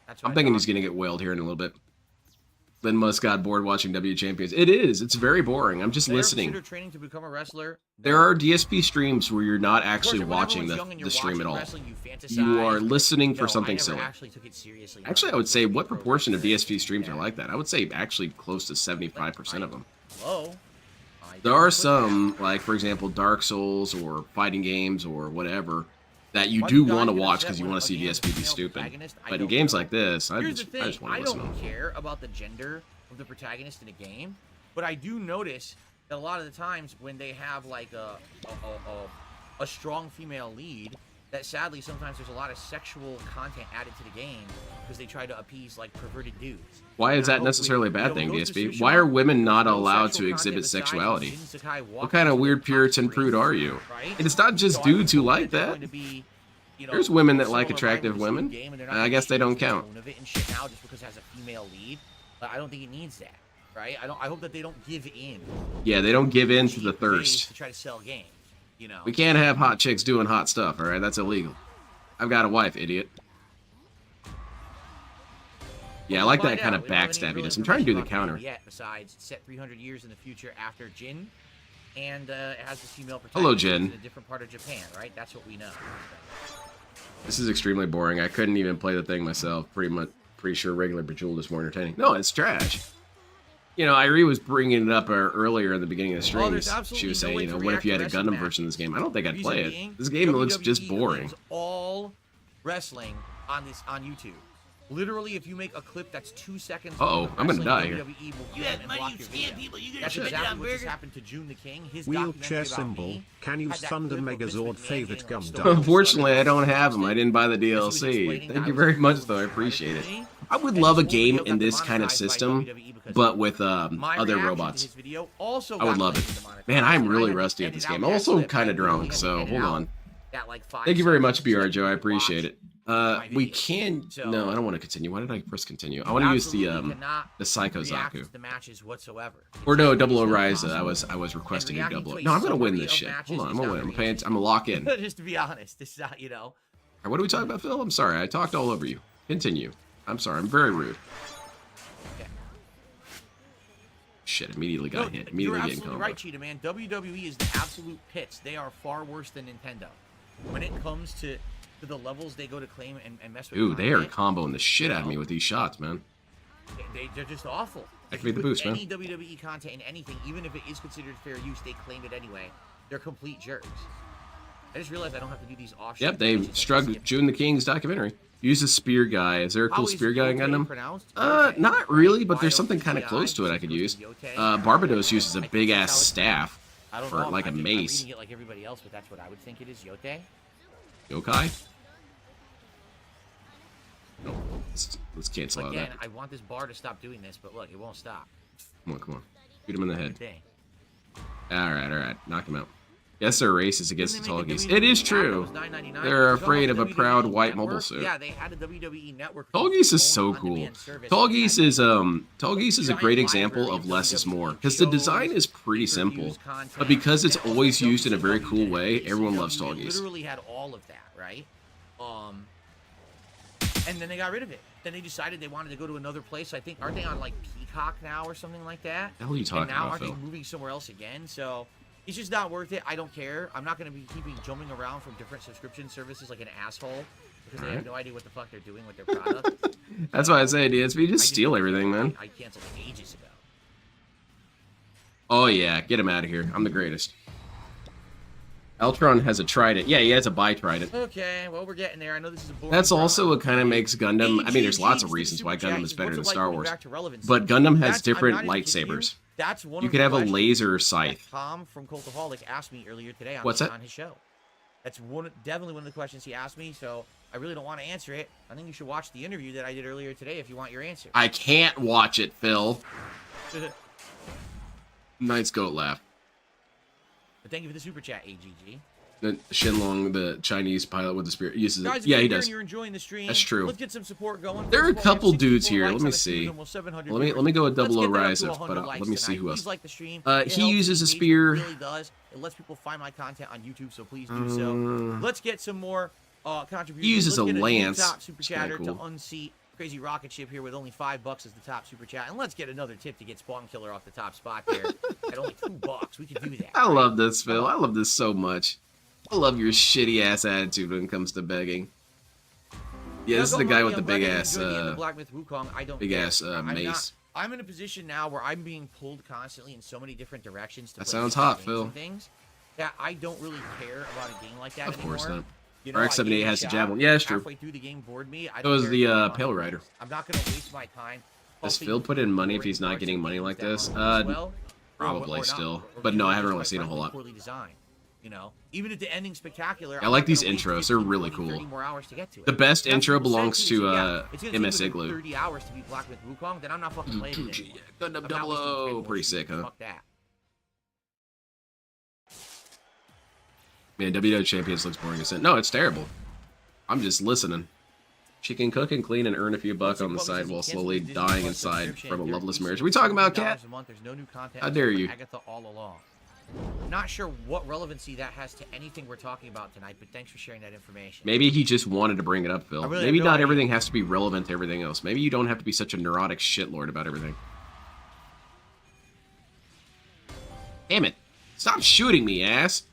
That's what I'm I thinking thought. he's gonna get whaled here in a little bit. Lynn Musk got bored watching WWE Champions. It is. It's very boring. I'm just Did you ever listening. consider training to become a wrestler? There No. are DSP streams where you're not Of course, actually when watching everyone's young and the you're stream at watching all. wrestling, you fantasize, You are but, listening for no, something I never silly. actually took it seriously. Actually, I would say, what proportion of DSP streams are like that? I would say actually close to 75% of them. Low. There are some, like, for example, Dark Souls or fighting games or whatever, that you do want to watch because you want to see DSP be stupid. But in games like this, I Here's just the thing, want I to listen to don't them. care about the gender of the protagonist in a game, but I do notice that a lot of the times when they have like a strong female lead, that sadly sometimes there's a lot of sexual content added to the game because they try to appease like perverted dudes. Why is And I that hope necessarily a we- bad you thing, know, Ghost of DSP? Tsushima, Why are women not no allowed sexual to content exhibit besides sexuality? Jin Sakai What walking kind of into weird the Puritan top prude screen, are you? right? And it's not just So I dudes who hope like they're that. going to be, you know, There's women that some like of a attractive rivalry women. game, and they're not I gonna guess they change don't the count. tone of it and shit now just because it has a female lead. But I don't think it needs that, right? I hope that they don't give in. Yeah, they don't give in to the cheap ways thirst. to try to sell games. You know. We can't have hot chicks doing hot stuff, alright? That's illegal. I've got a wife, idiot. Yeah, I like that kind of backstabbiness. I'm trying to do the counter. Yet, besides set 300 years in the future after Jin, and it has the female Hello, protagonist Jin. in a different part of Japan, right? That's what we know. This is extremely boring. I couldn't even play the thing myself. Pretty sure regular Bejeweled is more entertaining. No, it's trash. You know, Irie was bringing it up earlier in the beginning of the Oh, there's streams. absolutely She was no saying, way you know, to what if you had a react to wrestling Gundam version of this game? I don't think I'd Reason play being, it. This game looks just WWE boring. wins all wrestling on YouTube. Literally, if you make a clip that's 2 seconds. Uh-oh, of I'm gonna wrestling, die here. WWE will get and block your video. That's exactly what just happened to June the King. His Wheelchair documentary about symbol. me Can use had that Thunder clip of Vince Megazord McMahon favorite getting, like, Gundam. stolen Unfortunately, I from don't the have them. I didn't buy the This was DLC. explaining Thank that you I very was much, supposed though. I to appreciate it. be, I would and love a his whole video game in got this kind of demonetized by system, WWE because but with my other reaction to robots. his video also I would got love it. demonetized. Man, I'm And I really had to rusty at edit this out game. that I'm also clip. kind I of drunk, literally had to so edit hold out on. that, like, 5 Thank you very much, seconds BR so Joe. I you could appreciate watch it. my We video. can. So- No, I don't want to continue. Why did I press continue? I want to use the Absolutely cannot Psycho react Zaku. to the matches whatsoever. Or no, It's Double O not Ryza. possible. I was requesting a reacting double. to a No, I'm gonna win summary this of shit. matches Hold on, I'm is gonna not win. I'm really paying. I'm gonna lock in. Just to be honest, this is not, you know. What are we talking about, Phil? I'm sorry. I talked all over you. Continue. I'm sorry. I'm very rude. Okay. Shit, immediately No, got hit. you're Immediately getting absolutely combo. right, Cheetah Man. WWE is the absolute pits. They are far worse than Nintendo. When it comes to the levels they go to claim and mess with. Dude, they are content, comboing the shit out of me with these shots, man. they're just awful. Activate the With boost, man. any WWE content in anything, even if it is considered fair use, they claim it anyway. They're complete jerks. I just realized I don't have to do these offshot. Yep, they struck June the King's documentary. Use a spear guy. Is there a cool spear guy in Gundam? Not really, but there's something kind of close to it I could use. Barbados uses a big ass staff for like a mace. I'm reading it like everybody else, but that's what I would think it is. Yote. Yokai? No, let's cancel out Again, that. I want this bar to stop doing this, but look, it won't stop. Come on. Shoot him in the head. Dang. Alright. Knock him out. Yes, they're racist against the tall geese. It is true. They're afraid of a proud white mobile suit. Yeah, they had a WWE network. Tall geese is so cool. Tall geese is a great example of less is more, because the design is pretty simple, but because it's always used in a very cool way, everyone loves tall geese. Literally had all of that, right? And then they got rid of it. Then they decided they wanted to go to another place. I think, aren't they on like Peacock now or something like that? The hell are you talking and now about, aren't Phil? they moving somewhere else again? So it's just not worth it. I don't care. I'm not going to be jumping around from different subscription services like an asshole because they have no idea what the fuck they're doing with their product. That's why I say, DSP, just steal everything, man. I canceled it ages ago. Oh yeah, get him out of here. I'm the greatest. Eltron has a trident. Yeah, he has a bi-trident. Okay, well, we're getting there. I know this is a boring That's also product. what kind of makes Gundam... I mean, there's lots of reasons why Gundam is better than Star Wars. But Gundam has different lightsabers. That's one You of could the have a questions laser that scythe. Tom from Cultaholic asked me earlier today on, What's that? on his show. That's definitely one of the questions he asked me, so I really don't want to answer it. I think you should watch the interview that I did earlier today if you want your answer. I can't watch it, Phil. Knight's goat laugh. But thank you for the super chat, AGG. Shenlong, the Chinese pilot with the spear, uses Guys, it. Yeah, he if does. you're enjoying the stream, That's true. Let's get some support going. There are a First of all, we couple have dudes 64 here. Let likes me on the see. stream, almost 700 Let me viewers. go with Let's Double get O that up to Rise, 100 but likes let me see tonight. who Please else. like the stream. He It helps uses a engagement, spear. It really does. It lets people find my content on YouTube, so please do so. Let's get some more contributions. He uses Let's a get lance. Top super It's kinda chatter to cool. unseat Crazy Rocket Ship here with only $5 as the top super chat, and let's get another tip to get Spawn Killer off the top spot there at only $2. We could do that. I love this, Phil. I love this so much. I love your shitty ass attitude when it comes to begging. Yeah, this is the guy with the big ass, big ass mace. I'm in a position now where I'm being pulled constantly in so many different directions. To That play sounds different hot, games Phil. and things that I don't really care about a game like that Of course anymore. not. You know, RX-78 I gave it a has the shot. javelin. Yeah, it's true. Halfway through the game bored me. I So don't is care the if I'm Pale on it. Rider. I'm not gonna waste my time. Does pumping Phil put in money if boring he's not parts getting of money games like that this? aren't as well, Probably or still. not, or But no, I haven't just really quite seen a whole frankly lot. poorly designed. You know, even at the ending spectacular. I I'm like not these gonna wait intros. They're 15, really 20, 30 cool. more hours to get to it. The best That's intro what people belongs said to yeah, it's gonna MS take me Igloo. 30 hours to beat Black Myth Wukong, then I'm not fucking playing it anymore. Gundam I'm not 00. wasting 10 Pretty more sick, streams. huh? Fuck that. Man, WWE Champions looks boring as sin. No, it's terrible. I'm just listening. She can cook and clean and earn a few bucks on the side while slowly dying inside from a loveless marriage. Are we talking about, Cat? How dare you? Agatha all along. Not sure what relevancy that has to anything we're talking about tonight, but thanks for sharing that information. Maybe he just wanted to bring it up, Phil. really Maybe have no not idea. everything has to be relevant to everything else. Maybe you don't have to be such a neurotic shitlord about everything. Damn it. Stop shooting me, ass.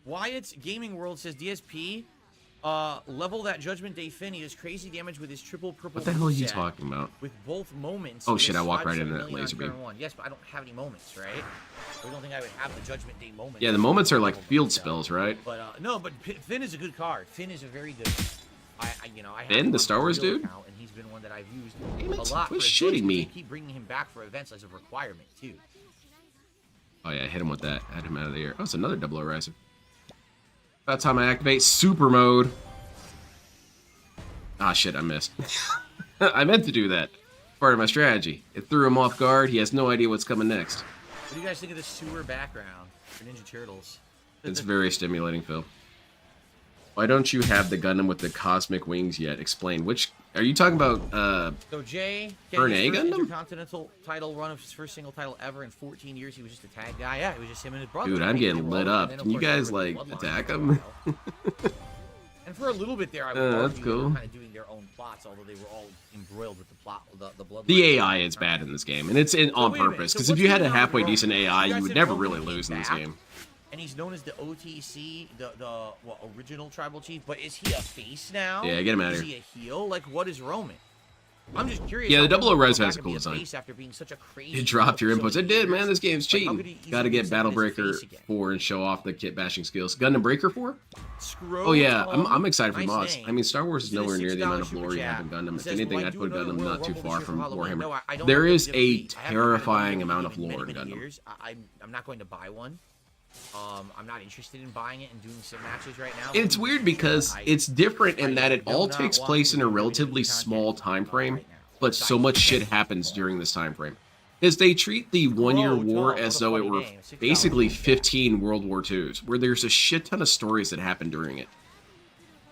Wyatt's Gaming World says DSP, level that Judgment Day Finn. He does crazy damage with his triple purple. What the hell are you set talking about? With both moments. Oh, he shit, does I walked 5 right into 7 that million on laser beam. turn 1. Yes, but I don't have any moments, right? I don't think I would have the Judgment Day moment. Yeah, the moments are like field spells, right? But no, but Finn is a good card. Finn is a very good. I have Finn, him the on Star Wars real dude? account, and he's been one that I've used Damn it, a lot. quit for shooting events, me. but they keep bringing him back for events as a requirement too. Oh yeah, hit him with that. Had him out of the air. Oh, it's another double riser. About time I activate super mode. Ah, shit, I missed. I meant to do that. Part of my strategy. It threw him off guard. He has no idea what's coming next. What do you guys think of the sewer background for Ninja Turtles? It's very stimulating, Phil. Why don't you have the Gundam with the cosmic wings yet? Explain. Which... Are you talking about, So Jay Burn getting his A first Gundam? Intercontinental title run of his first single title ever in 14 years. He was just a tag guy. Yeah, it was just him and his brother. Dude, I'm They getting were lit all- up. and then, of Can you course, guys, there were the like, Bloodlines attack for a him? while. And for a little bit there, I would that's argue they were cool. kind of doing their own plots, although they were all embroiled with the plot, the blood. The AI is bad in this game, and it's on wait a minute. purpose. So Because if what's you had a going on with halfway Roman? decent AI, You you guys would said never Roman really came lose in this back? game. And he's known as the OTC, the original tribal chief. But is he a face now? Yeah, get him outta Is here. he a heel? Like, what is Roman? I'm just curious. Yeah, the how Double O Roman Res got has back a to be cool design. face after being such a crazy It dropped your heel for inputs. so It many did, man. years. This game's Like, how cheating. could he Got to easily get accept Battle his Breaker face again? 4 and show off the kit bashing skills. Gundam Breaker 4? Scroll Oh yeah, Tom, I'm excited for nice mods. name. I mean, Star Wars is This nowhere near the amount of $6 lore you have in super Gundam. chat. If Says, anything, "Will I I'd do put another Gundam Royal not too Rumble far this year from for Halloween?" Warhammer. No, I don't There have is WWE. a I haven't had terrifying WWE amount of in lore in many Gundam. years. I'm not going to buy one. I'm not interested in buying it and doing sim matches right now. It's weird because it's different in that it all takes place in a relatively small time frame, but so much shit happens during this time frame. Because they treat the 1 year war as though it were basically 15 World War IIs, where there's a shit ton of stories that happen during it.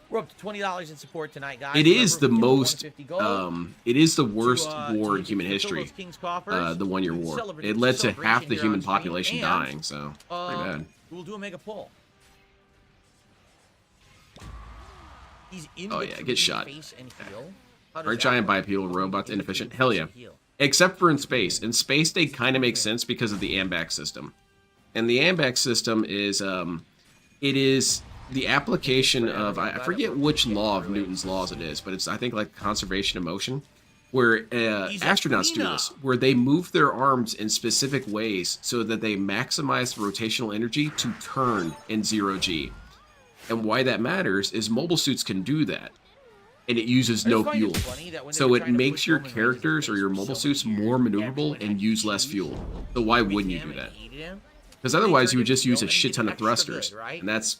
We're up to $20 in support tonight, guys. It is the Remember, we give most, 150 gold it is the worst to war in take human it to history, Phillips King's coffers. the 1 year war. It led to half the human population dying, so pretty bad. We'll do a mega pull. He's in Oh, yeah, get shot. face and heal. How does Are that giant work? bipedal robots In inefficient? between Hell face yeah. and heal. Except for in space. In space, they kind of make sense because of the AMBAC system. And the AMBAC system is, it is the application of, I forget which law of Newton's laws it is, but it's, I think, like conservation of motion, where astronauts do this, where they move their arms in specific ways so that they maximize rotational energy to turn in 0G. And why that matters is mobile suits can do that. And it uses no fuel. So it makes your characters or your mobile suits more maneuverable and use less fuel. So why wouldn't you do that? Because otherwise you would just use a shit ton of thrusters. And that's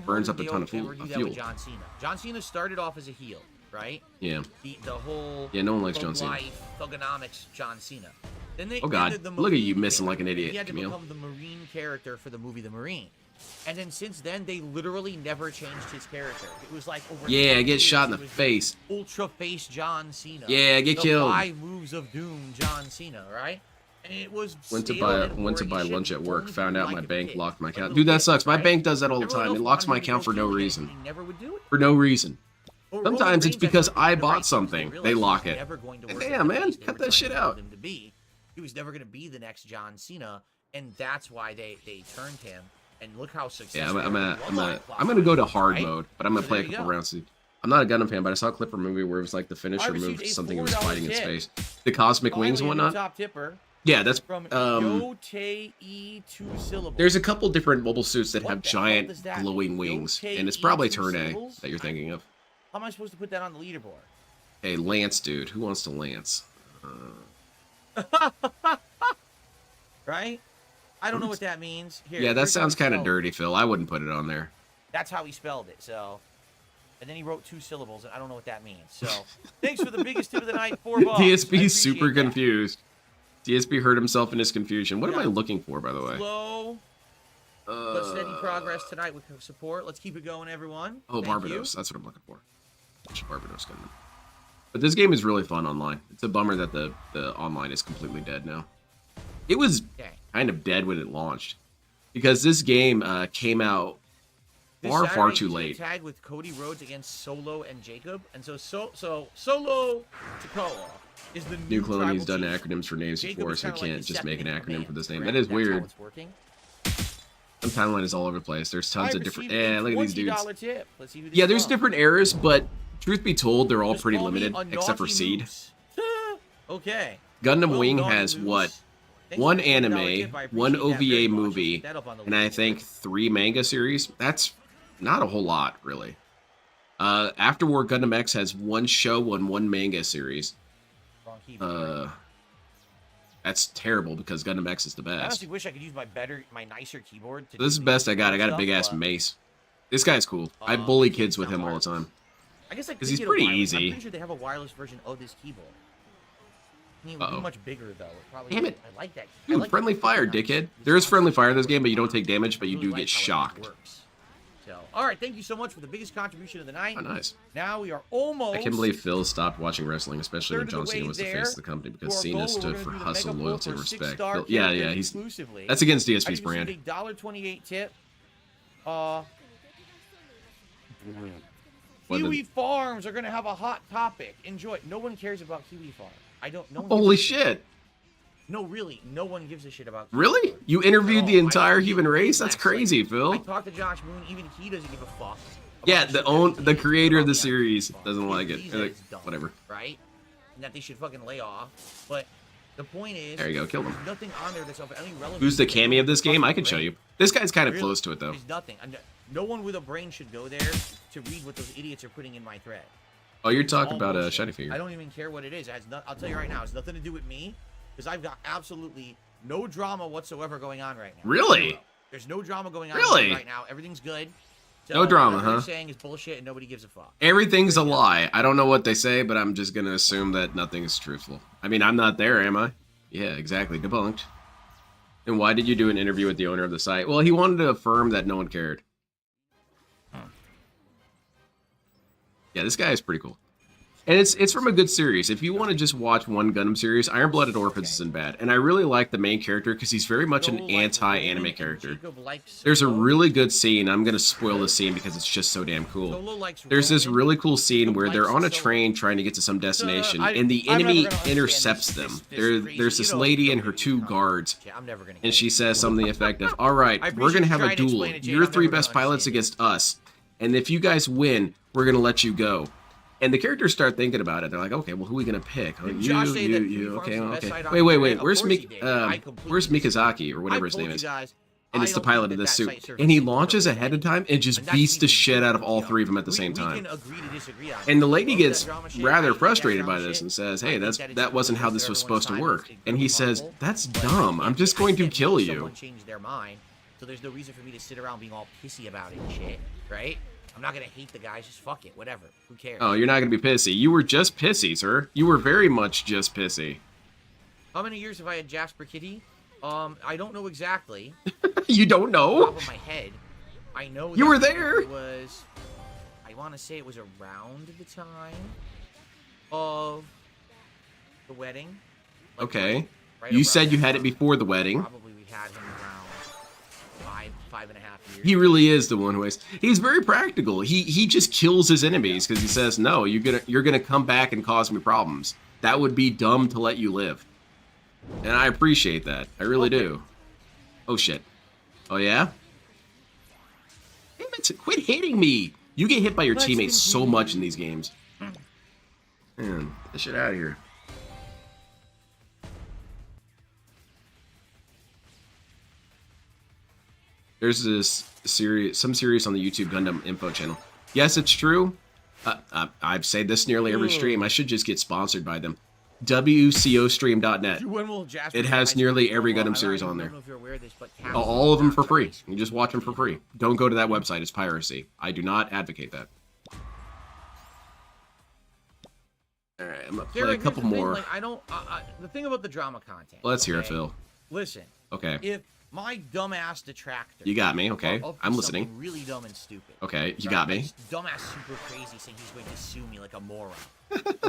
burns up a ton of fuel. John Cena. John Cena started off as a heel, right? Yeah. The whole Yeah, no one likes John Cena. life, thugonomics John Cena. Then Oh god, look at you missing like an He idiot, had to Camille. become the Marine character for the movie The Marine. And then since then, they literally never changed his character. It was like over Yeah, 10 get shot in years, the it was face. Ultra face John Cena. Yeah, get the killed. 5 moves of doom John Cena, right? And it was Went to stale buy and boring lunch shit. at work, Only found people out my like bank it. locked my Like account. little Dude, that kids, sucks. My right? bank does that all the Everyone time. It else locks my wanted to account go for no kill him, reason. and he never would do it. For no reason. Well, Sometimes it's Roman Reigns, because think, I did the bought right thing. something. They They realized lock he was it. never going to work Damn, with the man, face they cut were that shit trying to out. build him to be. He was never going to be the next John Cena, and that's why they turned him. And look how Yeah, successful. I'm gonna go to hard mode, but I'm gonna So play a there you couple go. rounds. I'm not a Gundam fan, but I saw a clip from a movie where it was like the I finisher received move a to something it was $4 fighting in tip. space. The cosmic wings and Finally, a new whatnot. top tipper Yeah, that's from Yote 2 syllables. there's a couple different mobile suits that What have the hell giant does that glowing mean? wings, Yote and it's probably E2 turn A syllables? that you're thinking of. How am I supposed to put that on the leaderboard? Hey, Lance, dude, who wants to Lance? Right? I don't know what that means. Here, Yeah, that here's how sounds he kind of spelled it. dirty, Phil. I wouldn't put it on there. That's how he spelled it. So, and then he wrote 2 syllables, and I don't know what that means. So, thanks for the biggest tip of the night, $4. I DSP is super appreciate that. confused. DSP hurt himself in his confusion. What am I looking for, by the way? Slow but steady progress tonight with support. Let's keep it going, everyone. Oh, Thank Barbados. That's what I'm looking for. Which Barbados Gundam. But this game is really fun online. It's a bummer that the online is completely dead now. It was Okay. kind of dead when it launched. Because this game came out This far Saturday, too he's gonna late. tag with Cody Rhodes against Solo and Jacob, and so Solo Takoa is the New new clone, tribal he's done chief. acronyms for names Jacob before, is so we kinda like can't his just make an second in acronym command, for this name. correct? That is That's how weird. it's working. The timeline is all over the place. There's tons I of different. received a Look at these dudes. $20 tip. Let's see who this Yeah, is there's from. different eras, but truth be told, they're all Just pretty call me limited, a except for naughty Seed. moose. Okay. Gundam Well, Wing naughty has moose. what? Thanks for One the $20 anime, tip. I one appreciate that very OVA much. movie, Let's get that up on the and I leaderboard. think 3 manga series. That's not a whole lot, really. Afterward, Gundam X has 1 show and 1 manga series. Wrong keyboard. That's terrible because Gundam X is the I best. honestly wish I could use my nicer keyboard. To This is do the best I got. I got a stuff, big ass but mace. This guy's cool. I bully kids with him all the time. I guess I 'Cause could he's get a pretty wireless. easy. I'm pretty sure they have a wireless version of this keyboard. I mean, it would be Uh-oh. much bigger though. Probably, Damn it. I like that. I Dude, like friendly that fire, design. dickhead. This There is sounds friendly so fire in this cool. game, but you don't take damage, but I you really do like get how it shocked. works. So, all right, thank you so much for the biggest contribution of the night. Oh, nice. Now we are almost. I can't believe Phil stopped watching wrestling, especially when third of John the Cena way was the there face of the company, to because our Cena goal. We're stood gonna for do the hustle, mega pull loyalty, for respect. 6-star Phil, yeah, characters yeah, he's exclusively. that's against I DSP's just brand. received a $1.28 tip. What the- Kiwi Farms are gonna have a hot topic. Enjoy. No one cares about Kiwi Farm. I don't. No one Holy gives a shit! No, really, no one gives a shit about. Kiwi Really? Farm. You interviewed At the all. entire I- human race? That's Like, crazy, I Phil. talked to Josh Moon. Even he doesn't give a fuck. about Yeah, shit the that own he the thinks creator of about the the series Kiwi Farm. doesn't like He it. thinks They're that like, it's dumb, whatever. Right? and that they should fucking lay off. But the point is, There you go, kill him. there's nothing on there that's of any relevance. Who's the cameo of this game? I can show you. This guy's kind of Really? close to it, though. There's nothing. No one with a brain should go there to read what those idiots are putting in my thread. Oh, you're It's talking all about a bullshit. shiny figure. I don't even care what it is. It has I'll tell you right now, it has nothing to do with me, because I've got absolutely no drama whatsoever going on right now. Really? There's no drama going on Really? right now. Everything's good. So No drama, whatever huh? they're saying is bullshit and nobody gives a fuck. Everything's a lie. I don't know what they say, but I'm just going to assume that nothing is truthful. I mean, I'm not there, am I? Yeah, exactly. Debunked. And why did you do an interview with the owner of the site? Well, he wanted to affirm that no one cared. Yeah, this guy is pretty cool. And it's from a good series. If you want to just watch one Gundam series, Iron-Blooded Orphans isn't bad. And I really like the main character because he's very much an anti-anime character. There's a really good scene. I'm going to spoil the scene because it's just so damn cool. There's this really cool scene where they're on a train trying to get to some destination, and the enemy intercepts them. There's this lady and her two guards, and she says something to the effect of, all right, we're going to have a duel. Your three best pilots against us. And if you guys win, we're going to let you go. And the characters start thinking about it. They're like, okay, well, who are we gonna pick? Oh, you. Okay. Wait. Where's Mikazaki or whatever his name is? And it's the pilot of this suit. And he launches ahead of time and just beats the shit out of all three of them at the same time. And the lady gets rather frustrated by this and says, hey, that wasn't how this was supposed to work. And he says, that's dumb. I'm just going to kill you. So there's no reason for me to sit around being all pissy about it and shit, right? I'm not gonna hate the guys, just fuck it, whatever. Who cares? Oh, you're not gonna be pissy. You were just pissy, sir. You were very much just pissy. How many years have I had Jasper Kitty? I don't know exactly. You don't know? Top of my head, I know you that were there. It was, I want to say it was around the time of the wedding. Like Okay. right You around said you that had it time. before the wedding. Probably we had him around 5.5 years. He really is the one who is. He's very practical. He just kills his enemies because he says, no, you're gonna come back and cause me problems. That would be dumb to let you live. And I appreciate that. I really do. Oh shit. Oh yeah? Damn it, quit hitting me! You get hit by your teammates so much in these games. Man, get the shit out of here. There's this series, some series on the YouTube Gundam info channel. Yes, it's true. I've said this nearly every stream. I should just get sponsored by them. WCOstream.net. It has nearly every Gundam series on there. All of them for free. You just watch them for free. Don't go to that website. It's piracy. I do not advocate that. All right, I'm gonna play a couple more. Like, the thing about the drama content. Let's hear it, Phil. Listen. Okay. If my dumbass detractor. You got me. Okay. I'm listening. Really dumb and stupid. Okay. You got me. Dumbass, super crazy, saying he's going to sue me like a moron.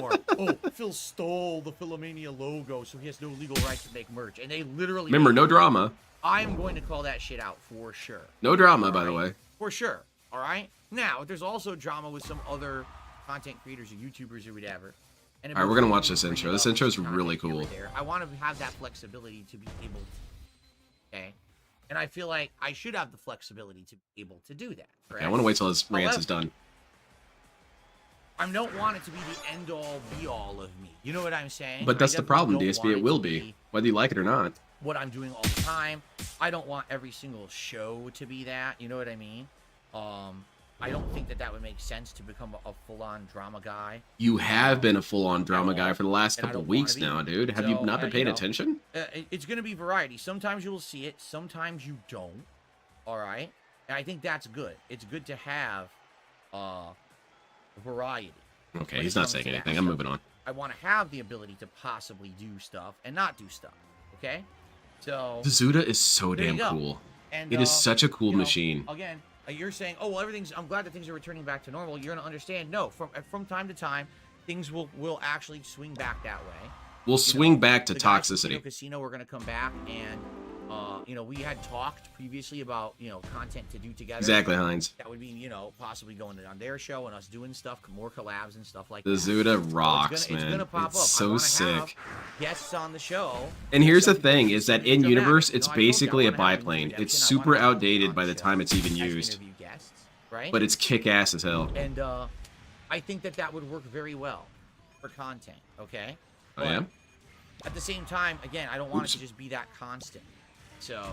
Or, oh, Phil stole the Philomania logo, so he has no legal right to make merch. And they literally. Remember, no drama. I'm going to call that shit out for sure. No drama, by the way. For sure. All right. Now, there's also drama with some other content creators or YouTubers or whatever. All right, we're gonna watch this intro. This intro is really cool. I want to have that flexibility to be able to. Okay. And I feel like I should have the flexibility to be able to do that. Correct? Okay, I want to wait till his rant is done. I don't want it to be the end-all, be-all of me. You know what I'm saying? But that's the problem, DSP. It will be, whether you like it or not. What I'm doing all the time. I don't want every single show to be that. You know what I mean? I don't think that would make sense to become a full-on drama guy. You have been a full-on drama guy for the last couple of weeks now, dude. Have you not been paying attention? It's going to be variety. Sometimes you will see it. Sometimes you don't. All right? And I think that's good. It's good to have variety. Okay, he's not saying anything. I'm moving on. I want to have the ability to possibly do stuff and not do stuff. Okay? So... The Zuda is so damn cool. And, it is such a cool machine. Again... You're saying, oh, well, I'm glad that things are returning back to normal. You're going to understand, no, from time to time, things will actually swing back that way. We'll swing back to toxicity. Casino, we're going to come back, and, we had talked previously about, content to do together. Exactly, Heinz. That would be, possibly going on their show and us doing stuff, more collabs and stuff like that. The Zuda rocks, man. It's going to pop up. So sick. Guests on the show. And here's the thing, is that in universe, it's basically a biplane. It's super outdated by the time it's even used. But it's kick-ass as hell. And I think that would work very well. for content, okay? I am. At the same time, again, I don't want it to just be that constant. So,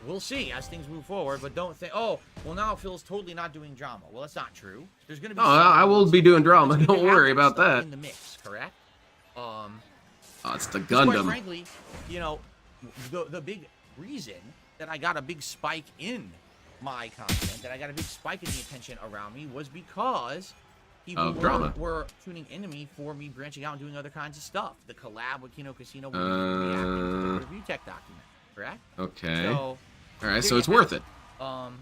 we'll see as things move forward, but don't think, oh, well, now Phil's totally not doing drama. Well, that's not true. There's going to be I will be doing drama. Don't worry about that. In the mix, correct? It's the Quite Gundam. frankly, you know, the big reason that I got a big spike in my content, that I got a big spike in the attention around me, was because people were tuning into me for me branching out and doing other kinds of stuff. The collab with Kino Casino, with the review tech document, correct? Okay. So, all right, so it's worth it. it.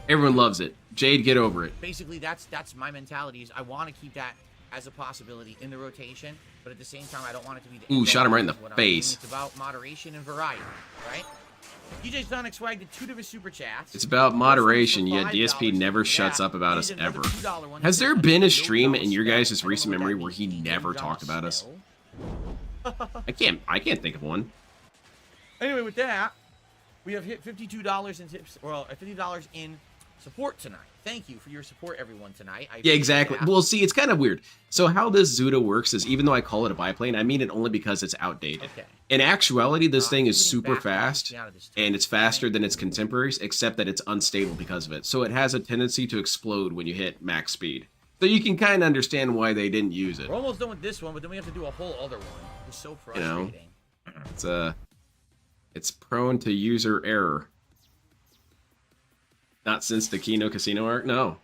Everyone loves it. Jade, get over it. Basically, that's my mentality. Is I want to keep that as a possibility in the rotation, but at the same time, I don't want it to be the Ooh, shot him right in the face. It's about moderation and variety, right? DJ Sonic Swag did 2 different super chats. It's about moderation, yet DSP never shuts up about us ever. Has there been a stream in your guys' recent memory where he never talked about us? I can't think of one. Anyway, with that, we have hit $52 in tips, or $50 in support tonight. Thank you for your support, everyone, tonight. Yeah, exactly. Well, see, it's kind of weird. So how this Zuda works is, even though I call it a biplane, I mean it only because it's outdated. Okay. In actuality, this thing is super fast, and it's faster than its contemporaries, except that it's unstable because of it. So it has a tendency to explode when you hit max speed. So you can kind of understand why they didn't use it. We're almost done with this one, but then we have to do a whole other one. It's so frustrating. You know, it's prone to user error. Not since the Kino Casino arc, no.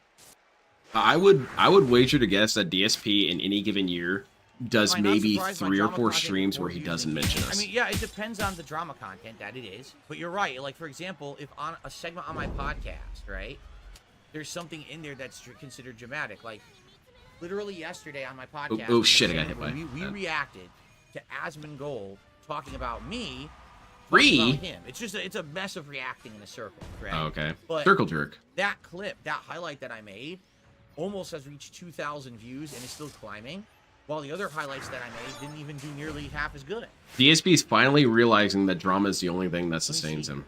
I would wager to guess that DSP in any given year does maybe 3 or 4 streams where he doesn't mention us. I mean, yeah, it depends on the drama content that it is. But you're right. Like, for example, if on a segment on my podcast, right, there's something in there that's considered dramatic. Like, literally yesterday on my podcast. Oh shit, I got hit by we reacted to Asmongold talking about me. About him. It's just it's a mess of reacting in a circle, right? Oh, okay. But circle jerk. That clip, that highlight that I made, almost has reached 2,000 views and is still climbing, while the other highlights that I made didn't even do nearly half as good. DSP is finally realizing that drama is the only thing that sustains him,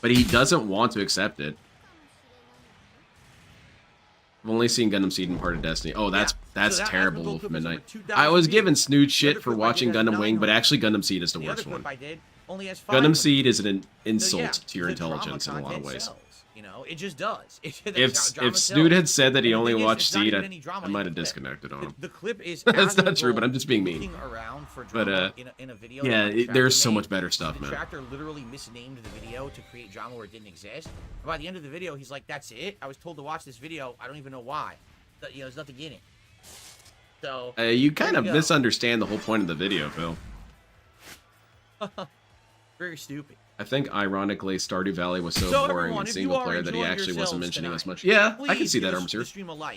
but he doesn't want to accept it. I've only seen Gundam Seed and Part of Destiny. Oh, that's terrible, Wolf Midnight. I was given Snood shit for watching Gundam Wing, but actually Gundam Seed is the worst one. Gundam Seed is an insult to your intelligence in a lot of ways. You know, it just does. If Snood had said that he only watched Seed, I might have disconnected on him. The clip is that's not true, but I'm just being mean. Around for drama in a video yeah, there's so much better stuff, man. The tractor literally misnamed the video to create drama where it didn't exist. And by the end of the video, he's like, "That's it. I was told to watch this video. I don't even know why. You know, there's nothing in it." So you kind of misunderstand the whole point of the video, Phil. Very stupid. I think, ironically, Stardew Valley was so boring and single player that he actually wasn't mentioning us much. Yeah, I can see that, Armature.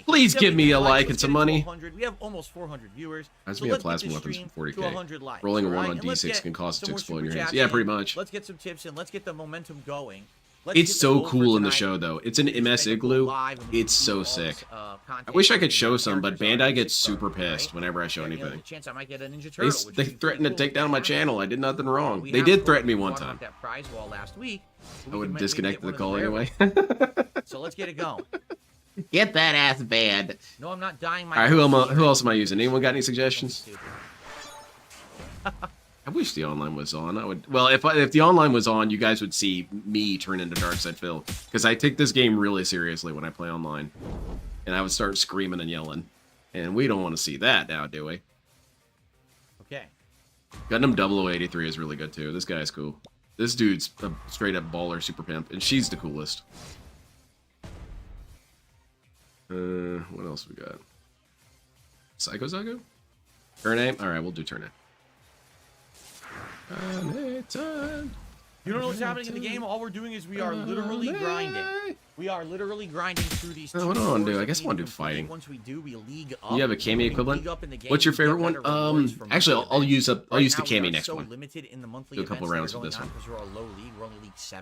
Please give me a like and some money. We have almost 400 viewers. Reminds me of plasma weapons from 40k. Rolling a 1 on d6 can cause it to explode in your hands. Yeah, pretty much. Let's get some tips and let's get the momentum going. It's so cool in the show, though. It's an MS Igloo. It's so sick. I wish I could show some, but Bandai gets super pissed whenever I show anything. They threatened to take down my channel. I did nothing wrong. They did threaten me one time. I would disconnect the call anyway. So let's get it going. Get that ass banned. No, I'm not dying. All right, who else am I using? Anyone got any suggestions? I wish the online was on. I would. Well, if the online was on, you guys would see me turn into Darkside Phil, because I take this game really seriously when I play online, and I would start screaming and yelling, and we don't want to see that now, do we? Okay. Gundam 0083 is really good too. This guy's cool. This dude's a straight up baller super pimp, and she's the coolest. What else we got? Psycho Zago? Her name? All right, we'll do Turn You don't know what's happening in the game? All we're doing is we are literally grinding. We are literally grinding through these. What do I want to do? I guess I want to do fighting. Once we do, we league up. You have a Kami equivalent? What's your favorite one? Actually, I'll use the Kami next one. Do a couple rounds with this one.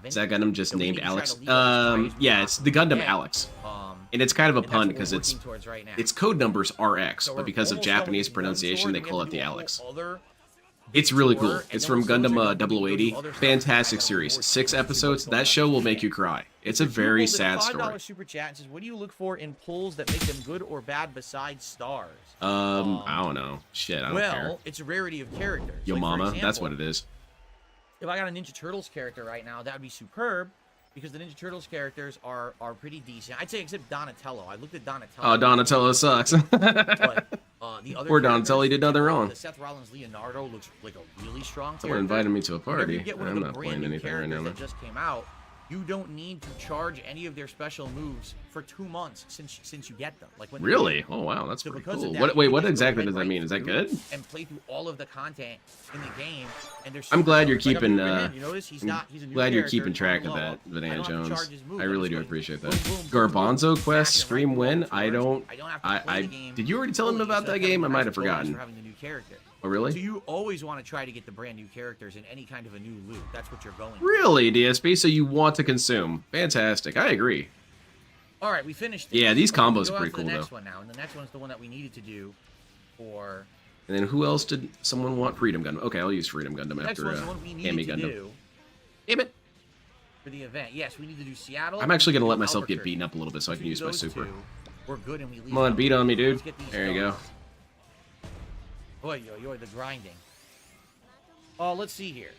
Is that Gundam just named Alex? Yeah, it's the Gundam Alex. And it's kind of a pun because its code number's RX, but because of Japanese pronunciation, they call it the Alex. It's really tour, cool. and It's then from those Gundam are gonna be WWE. other stuff Fantastic that I series. more 6 into episodes. what's going That show will on. make you cry. It's a very sad story. $5 super chat and says, "What do you look for in pulls that make them good or bad besides stars?" I don't know. Shit, I don't care. Well, it's a rarity of characters. Yo Like, for mama, example, that's what it is. If I got a Ninja Turtles character right now, that would be superb, because the Ninja Turtles characters are pretty decent. I'd say except Donatello. I looked at Donatello. Oh, Donatello sucks. But the other Poor Donatello, he did nothing wrong. The Seth Rollins Leonardo looks like a really strong Someone character. invited me to a Whenever party. you get one of I'm the not brand playing new anything right characters now. that just came out, you don't need to charge any of their special moves for 2 months since you get them. Like when they Really? come. Oh wow, that's So pretty because of cool. that, What? you Wait, can what just go exactly right does that mean? Is that through good? And play through all of the content in the game, and there's. I'm glad you're like, keeping. you notice he's I'm not. He's a new glad you're character, keeping track coming of low. that, I Banana don't have to Jones. charge his moves. I I'm really just do going appreciate boom, that. boom, boom, boom, Garbanzo back Quest and Scream right Win. forward. I don't. I don't have to play the game. Did you already tell him fully about instead that of having game? I the might nice have bonus forgotten. For having the new character. Oh really? So you always want to try to get the brand new characters in any kind of a new loot. That's what you're going for. Really, DSP? So you want to consume? Fantastic. I agree. All right, we finished it. Yeah, these Okay, we combos go are on pretty to cool, the next though. one now, and the next one's the one that we needed to do for. And then who else did someone want? Freedom Gundam. Okay, I'll use Freedom Gundam The next after one's the one we Hammy needed to Gundam. do Damn it. for the event. Yes, we need to do Seattle. I'm actually we gonna need let to do myself get Albuquerque. beaten up a little bit so I can use my Those super. two, we're good, and we leave. Come on, them. beat on me, dude. Let's get these There you going. go. Boy, yo, the grinding. Oh, let's see here.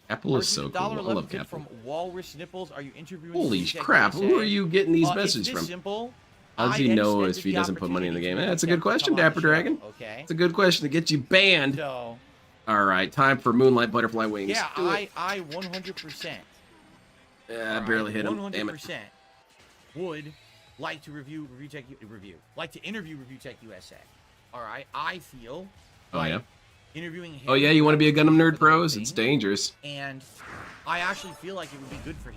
Apple is so cool. I $1.11 love tip Apple. from Walrus Nipples. Are you interviewing? Holy Tech crap! USA? Who are you getting these messages it's this from? Simple. How does I he know extended if he the doesn't put money in the opportunity game? for That's a them good to question, come on the Dapper show, Dragon. Okay. It's a good question to get you banned. So, All right, time for Moonlight Butterfly Wings. yeah, Do it. I 100%. I barely hit him. Damn it. 100% would like to like to interview Review Tech USA. All right, I feel. Oh yeah. Interviewing him. Oh yeah. You want to be a Gundam Nerd for the Pros? thing, It's dangerous. And I actually feel like it would be good for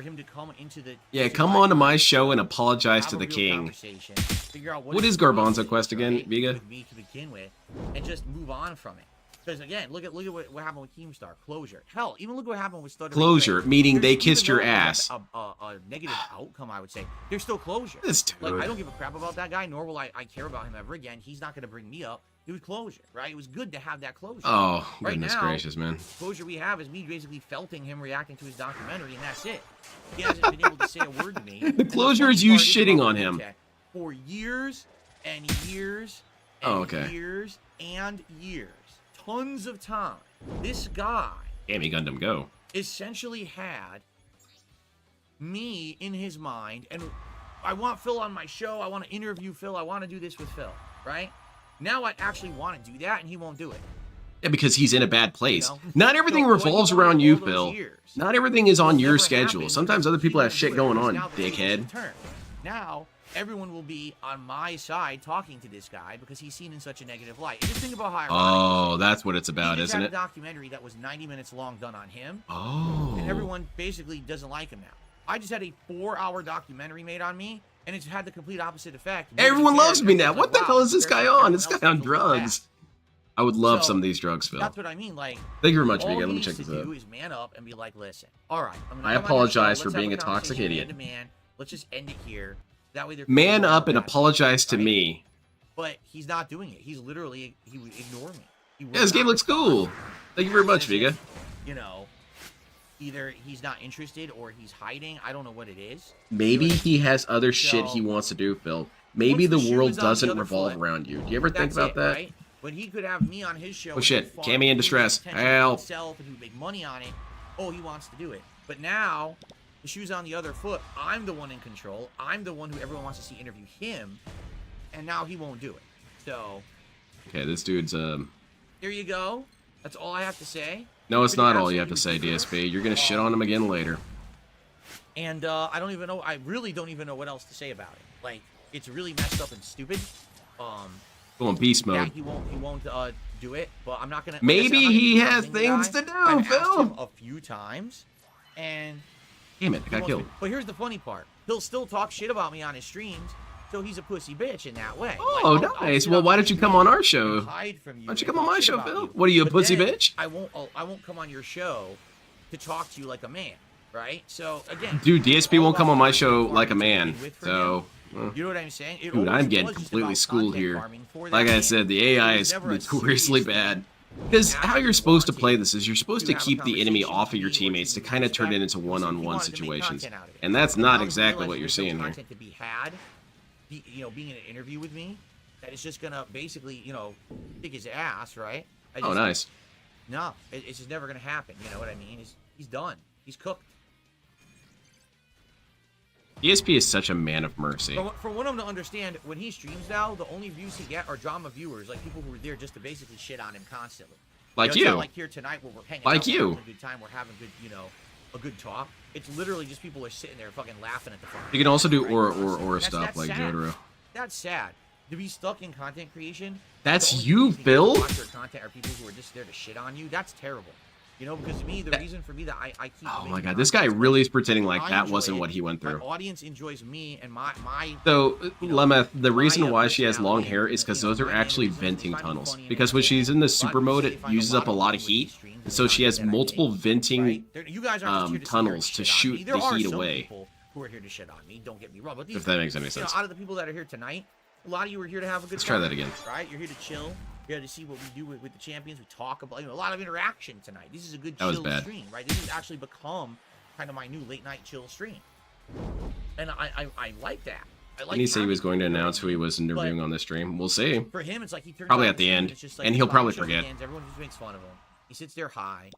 him to come into the. Yeah, come on to my show and apologize have to a the real king. conversation, figure out What his is Garbanzo point Quest again, right, Viga? with me to begin with, and just move on from it. Because again, look at what happened with Keemstar. Closure. Hell, even look what happened with Stutter. Closure, McRae. meaning they Even kissed your though it was ass. A negative outcome, I would say. There's still closure. This Like, dude. I don't give a crap about that guy, nor will I care about him ever again. He's not going to bring me up. It was closure, right? It was good to have that closure. Oh, Right goodness now, gracious, man. Closure we have is me basically felting him reacting to his documentary, and that's it. He hasn't been able to say a word to me. The And closure funny is you part shitting about on him. Tech, for years and years and Oh, okay. years and years, tons of time, this guy Hammy Gundam, go. essentially had me in his mind, and I want Phil on my show. I want to interview Phil. I want to do this with Phil, right? Now I actually want to do that, and he won't do it. Yeah, because he's in a bad place. You know? Not everything So what he revolves wanted around all you, those Phil. years Not everything is on will your never schedule. happen. Sometimes other people have He shit won't do going it. on, Now the tables dickhead. have turned. Now everyone will be on my side talking to this guy because he's seen in such a negative light. And just think about how ironic Oh, this is. that's what it's He about, just isn't had it? a documentary that was 90 minutes long done on him, Oh. and everyone basically doesn't like him now. I just had a 4-hour documentary made on me, and it's had the complete opposite effect. Everyone Nobody loves cares. me now. Everyone's What the like, hell wow, is this compared guy to on? everyone This else, guy on he's a little bad. drugs. I would love So, some of these drugs, Phil. That's what I mean. Like, Thank you very much, all Vega. he Let me needs check to this out. do is man up and be like, listen, all right, I'm gonna I come on your apologize show. for Let's have being a toxic conversation idiot. man to man. Let's just end it here. That way they're Man people up and know that, apologize to right? me. But he's not doing it. He's literally he would ignore me. He would Yeah, this game not looks cool. Thank you very much, as if, Vega. You know, either he's not interested or he's hiding. I don't know what it is. Maybe You know what I he has other shit So- he wants to do, Phil. Maybe Once the the shoe world is on the doesn't other revolve foot, around you. Do you ever think That's about it, that? Right? But he could have me on his show. Oh, and shit. fun, Cammy in he would distress. get attention from Help. himself, and he would make money on it. Oh, he wants to do it. But now, the shoe's on the other foot. I'm the one in control. I'm the one who everyone wants to see interview him. And now he won't do it. So, Okay, this dude's there you go. That's all I have to say. No, it's Pretty not all you have to absolutely say, ridiculous. DSP. You're gonna shit on him again later. And I don't even know. I really don't even know what else to say about it. Like, it's really messed up and stupid. Go in beast Yeah, mode. he won't do it. But I'm not gonna. Maybe like I said, I'm not he even has defending the things guy. to do, I've asked Phil. him a few times, and Damn it, I he got won't killed. do it. But here's the funny part: he'll still talk shit about me on his streams. So he's a pussy bitch in that way. Oh, Like, I'll nice. sit Well, on why my don't you stream come on our and show? hide from you Why don't you and come on talk my shit show, about Phil? you. What are you, a But pussy then bitch? I won't come on your show to talk to you like a man, right? So again, Dude, DSP all won't come on my about show finding like a farmers to man. be with for So, him. You know what I'm saying? It Dude, always I'm getting was just completely about schooled content here. farming for that Like I man. said, the AI It was is never a notoriously serious bad. thing. Because Now how you you're supposed to want play it this is you're supposed to to have a keep the enemy conversation off of your with me or teammates to treat me kind of with turn it respect. into Listen, if you one-on-one wanted to make situations. content out of it, And that's as not long as you exactly realize what you're there's no seeing here. content to be had, being in an interview with me, that is just gonna basically, kick his ass, right? Oh, nice. No, it's just never gonna happen. You know what I mean? He's done. He's cooked. DSP is such a man of mercy. For one of them to understand, when he streams now, the only views he get are drama viewers, like people who are there just to basically shit on him constantly. Like It's you. not like here tonight where we're hanging Like out, you. we're having a good time, we're having good, a good talk. It's literally just people are sitting there fucking laughing at the phone. You can also do Right? or That's stuff like sad. Jotaro. That's sad. To be stuck in content creation. That's the only you, people who get to Phil? watch your content are people who are just there to shit on you. That's terrible. Because to me, the reason for me that I keep. Oh making my god, this guy content really is pretending like I that enjoy wasn't it. what he went My through. audience enjoys me and my. So, Lemeth, the my, reason why she has long personality hair and, is because those are my actually mannerisms, venting they find me tunnels. funny and Because when she's in the A lot of super people mode, say it they find uses up a lot of people with heat, these streams and so she has that I multiple make, venting right? You guys aren't just here to sit here and tunnels to shit on me. shoot There the are heat some away. people who are here to shit on me. Don't get me wrong, but these, If that makes any sense. out of the people that are here tonight, a lot of you are here to have a good Let's time. try that again. Right? You're here to chill. You're here to see what we do with the champions. We talk about a lot of interaction tonight. This is a good That was chill bad. stream, right? This has actually become kind of my new late night chill stream, and I like that. I like. Didn't he say he was having going to people announce who he was interviewing on the stream? We'll see. For him, it's like he turns Probably on at the stream end, it's just like and his he'll live probably show forget. begins, everyone just makes fun of him. He sits there high,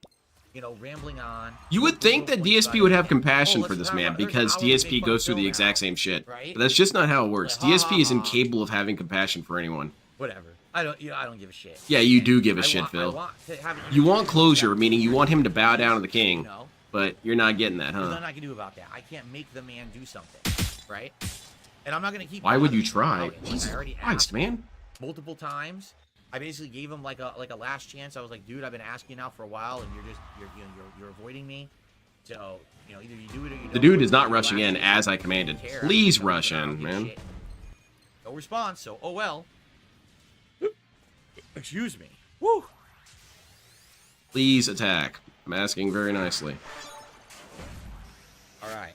rambling on. You would think that DSP would have compassion for this man because DSP goes through the exact same shit. Right? But that's just not how it works. Like, DSP is ha, ha, ha. incapable of having compassion for anyone. Whatever. I don't give a shit. Yeah, you And do give a I shit, want- I Phil. want to have an You want interview closure, with meaning you that. want him to bow down to the king, No. but you're not getting that, There's huh? nothing I can do about that. I can't make the man do something, right? And I'm not gonna keep. Why would you bothering him try? about it. Like, Jesus I already Christ, asked man. multiple times. I basically gave him like a last chance. I was like, dude, I've been asking now for a while, and you're avoiding me. So either you do it or you don't. The dude is not Your rushing last in chance, as I don't commanded. care. Please I don't rush give a in, man. shit. No response. So oh well. Excuse me. Woo. Please attack. I'm asking very nicely. All right.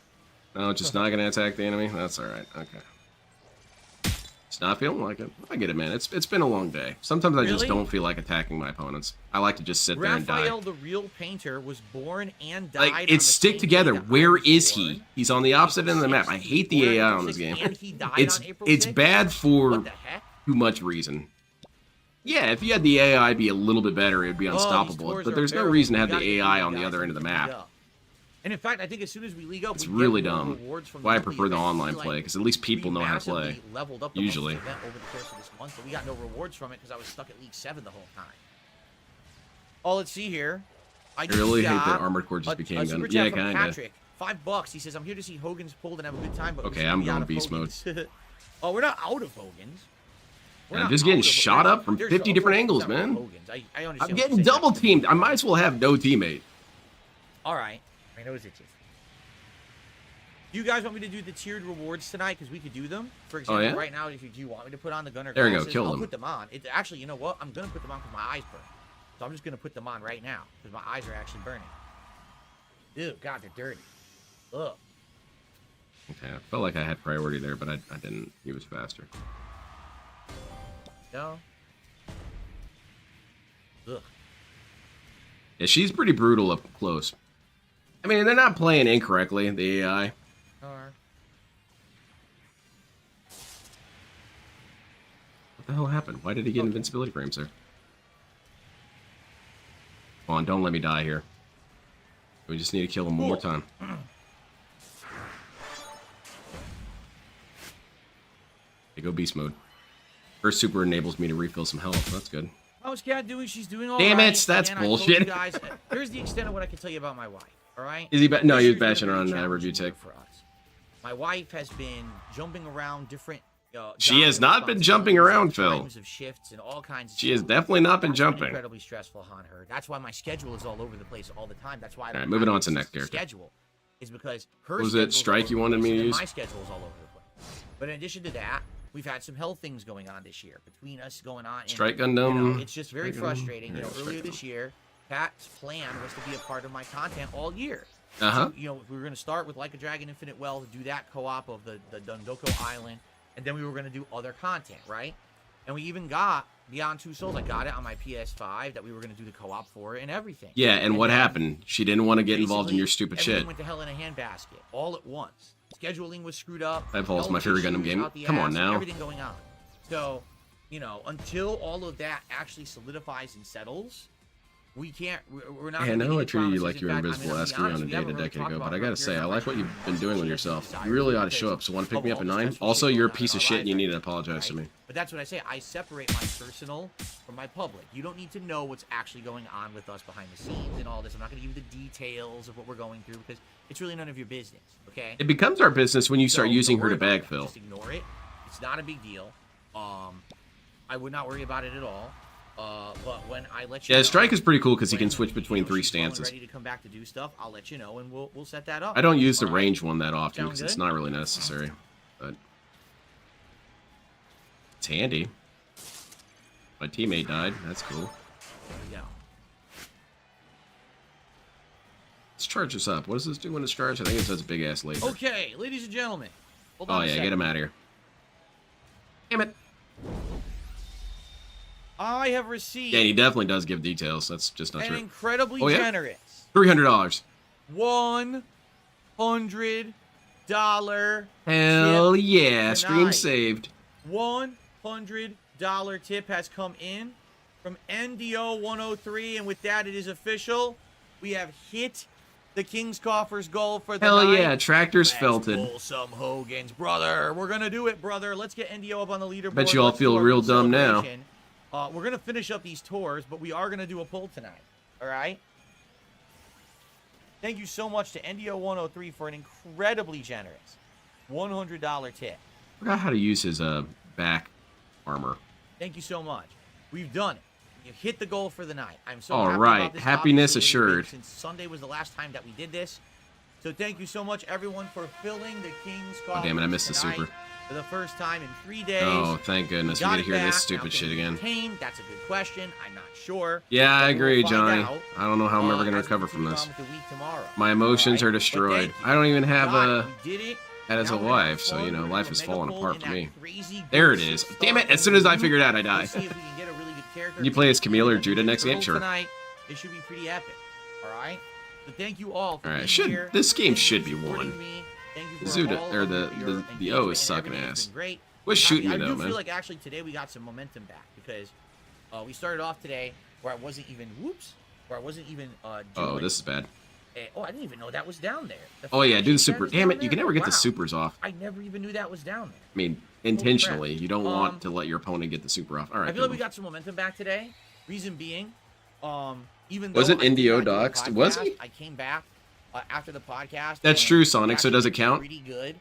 No, just not gonna attack the enemy? That's alright, okay. It's not feeling like it. I get it, man. It's been a long day. Sometimes I just Really? don't feel like attacking my opponents. I like to just sit there and die. Raphael, the real painter, was born and died. Like, on the it's stick same together. day that I Where was is born. he? He's on the opposite end of the map. I hate the AI on this game. And he died It's on April it's 6th? bad for What the heck? too much reason. Yeah, if you had the AI be a little bit better, it'd be Oh, these unstoppable. tours But are there's no terrible. reason to have We gotta the get AI these on the guys other end of the to league map. up. And in fact, I think as soon as we league up, It's we really get dumb. rewards from Why I the monthly prefer the event. online We, play, because at least people we know how to play. massively leveled up the Usually. monthly event over the course of this month, but we got no rewards from it because I was stuck at League 7 the whole time. Oh, let's see here. I really hate that got Armored Core just became super done. chat Yeah, from kinda. Patrick, $5. He says, I'm here to see Hogan's pulled and have a good time, but Okay, we're I'm be out going of beast mode. Hogan's. Oh, we're not out of Hogan's. We're I'm not just getting out of- shot up from there's 50 no different Hogan's, angles, not man. Hogan's. I understand I'm what getting you're saying. double teamed. I might as well have no teammate. All right. My nose itches. Do you guys want me to do the tiered rewards tonight? Because we could do them. For example, yeah? right now, if you do want me to put on the gunner There you go, glasses, kill I'll them. put them on. Actually, you know what? I'm going to put them on because my eyes burn. So I'm just going to put them on right now because my eyes are actually burning. Ew, God, they're dirty. Ugh. Okay, I felt like I had priority there, but I didn't. He was faster. No. Ugh. Yeah, she's pretty brutal up close. I mean, they're not playing incorrectly, the AI. Or What the hell happened? Why did he get invincibility frames there? Come on, don't let me die here. We just need to kill him one more time. They go beast mode. First super enables me to refill some health. That's good. how's Kat doing? She's doing all Damn right. it, that's Again, I told bullshit. you guys, here's the extent of what I can tell you about my wife. All right. Is he? No, he was This year's bashing been a on very review challenging year tech. for us. My wife has been jumping around different. She has jobs, not been jumping around, responsibilities, Phil. times of shifts and all kinds of She has stuff. definitely not been That's jumping. Incredibly stressful on her. That's why my schedule is all over the place all the time. That's why I All don't right, moving have on a to next consistent character. schedule is because her Was it schedule's all Strike over you the wanted place, me to and then use? My schedule is all over the place. But in addition to that, we've had some health things going on this year between us going on. And, Strike you know, Gundam. it's just very Strike Gundam. frustrating. You know, Yeah, Strike earlier Gundam. this year, Pat's plan was to be a part of my content all year. Uh-huh. So, you know, we were going to start with Like a Dragon Infinite Well to do that co-op of the Dundoko Island. and then we were going to do other content, right? And we even got Beyond Two Souls. I got it on my PS5 that we were going to do the co-op for it and everything. Yeah, and what then happened? She didn't want to get involved in your stupid everything shit. went to hell in a handbasket all at once. Scheduling was screwed up. Nightfall's my favorite Gundam game. Come on now. Everything going on. So, you know, until all of that actually solidifies and settles, we can't. We're not. Yeah, I know I treated you like you were fact, invisible I'm asking gonna me on a be date honest, a we haven't decade really ago, talked but I about gotta say, I our like what you've been doing with yourself. desires You really ought to because show up. So want to pick of me all up at the 9? stressful Also, shit you're a going on piece in of our shit and you lives need to right now, apologize to right? me. But that's what I say. I separate my personal from my public. You don't need to know what's actually going on with us behind the scenes and all this. I'm not going to give you the details of what we're going through because it's really none of your business, okay? It becomes our business when you start So, using don't her to worry about bag it. fill. Just ignore it. It's not a big deal. I would not worry about it at all. But when I let you Yeah, know, Strike is pretty cool because he can when, switch between 3 she's feeling stances. ready to come back to do stuff, I'll let you know, and we'll set that up. I don't use the All right? range one that often Sound because it's good? not really necessary, but it's handy. My teammate died. That's cool. There we go. Let's charge this up. What does this do when it's charged? I think it does a big ass laser. Okay, ladies and gentlemen. Hold Oh on a yeah, second. get him out of here. Damn it. I have received Yeah, he definitely does give details. That's just not an true. incredibly Oh, yeah? generous $300. $100 Hell tip yeah! Stream tonight. saved. $100 tip has come in from NDO 103, and with that, it is official. We have hit the King's Coffers goal for the Hell night. yeah! Tractor's Let's felted. pull some Hogan's, brother. We're gonna do it, brother. Let's get NDO up on the leaderboard. Bet you all Let's do feel our real big dumb now. celebration. We're gonna finish up these tours, but we are gonna do a poll tonight. All right. Thank you so much to NDO 103 for an incredibly generous $100 tip. Forgot how to use his back armor. Thank you so much. We've done it. You've hit the goal for the night. I'm so All happy right. about this. Happiness Obviously, it has been assured. since Sunday was the last time that we did this. So thank you so much, everyone, for filling the King's Oh damn it! I missed the tonight super. for the first time in 3 days. Oh thank goodness! We got gotta it hear this back. stupid Now, shit can we again. retain? That's a good question. I'm not sure. Yeah, I But we will agree, find Johnny. out, I don't know how I'm ever gonna as we recover from continue this. on with the week tomorrow. My emotions All are right? But destroyed. thank you. I don't even have Got a it. We did it. that as a Now we're gonna wife, so fun. you know, We're life gonna is mega falling pull apart in for that me. crazy There it good is. stuff Damn it! As that soon we as I do. figured out, I die. Let's see if we can get a really good character. You play as Camille or And Judah next game? girl Sure. Tonight, it should be pretty epic. All right. So thank you all for All right, being should- here. this game Thank you should for be supporting won. me. Thank you for Zuda, all or of the- your the O engagement is and sucking everything. ass. It's been great. Quit shooting me I though, do man. feel like actually today we got some momentum back because we started off today where I wasn't even Oh, doing this is bad. I didn't even know that was down there. Oh yeah, do the flash super. is Damn down it! You there? can never get Wow. the supers off. I never even knew that was down there. I mean, intentionally, crap. you don't want to let your opponent get the super off. All right. I feel like cool. we got some momentum back today. Reason being, even Wasn't though I did NDO not do a doxed? Was he? podcast, I came back after the podcast. That's and true, we Sonic, so actually does it did count? Pretty good.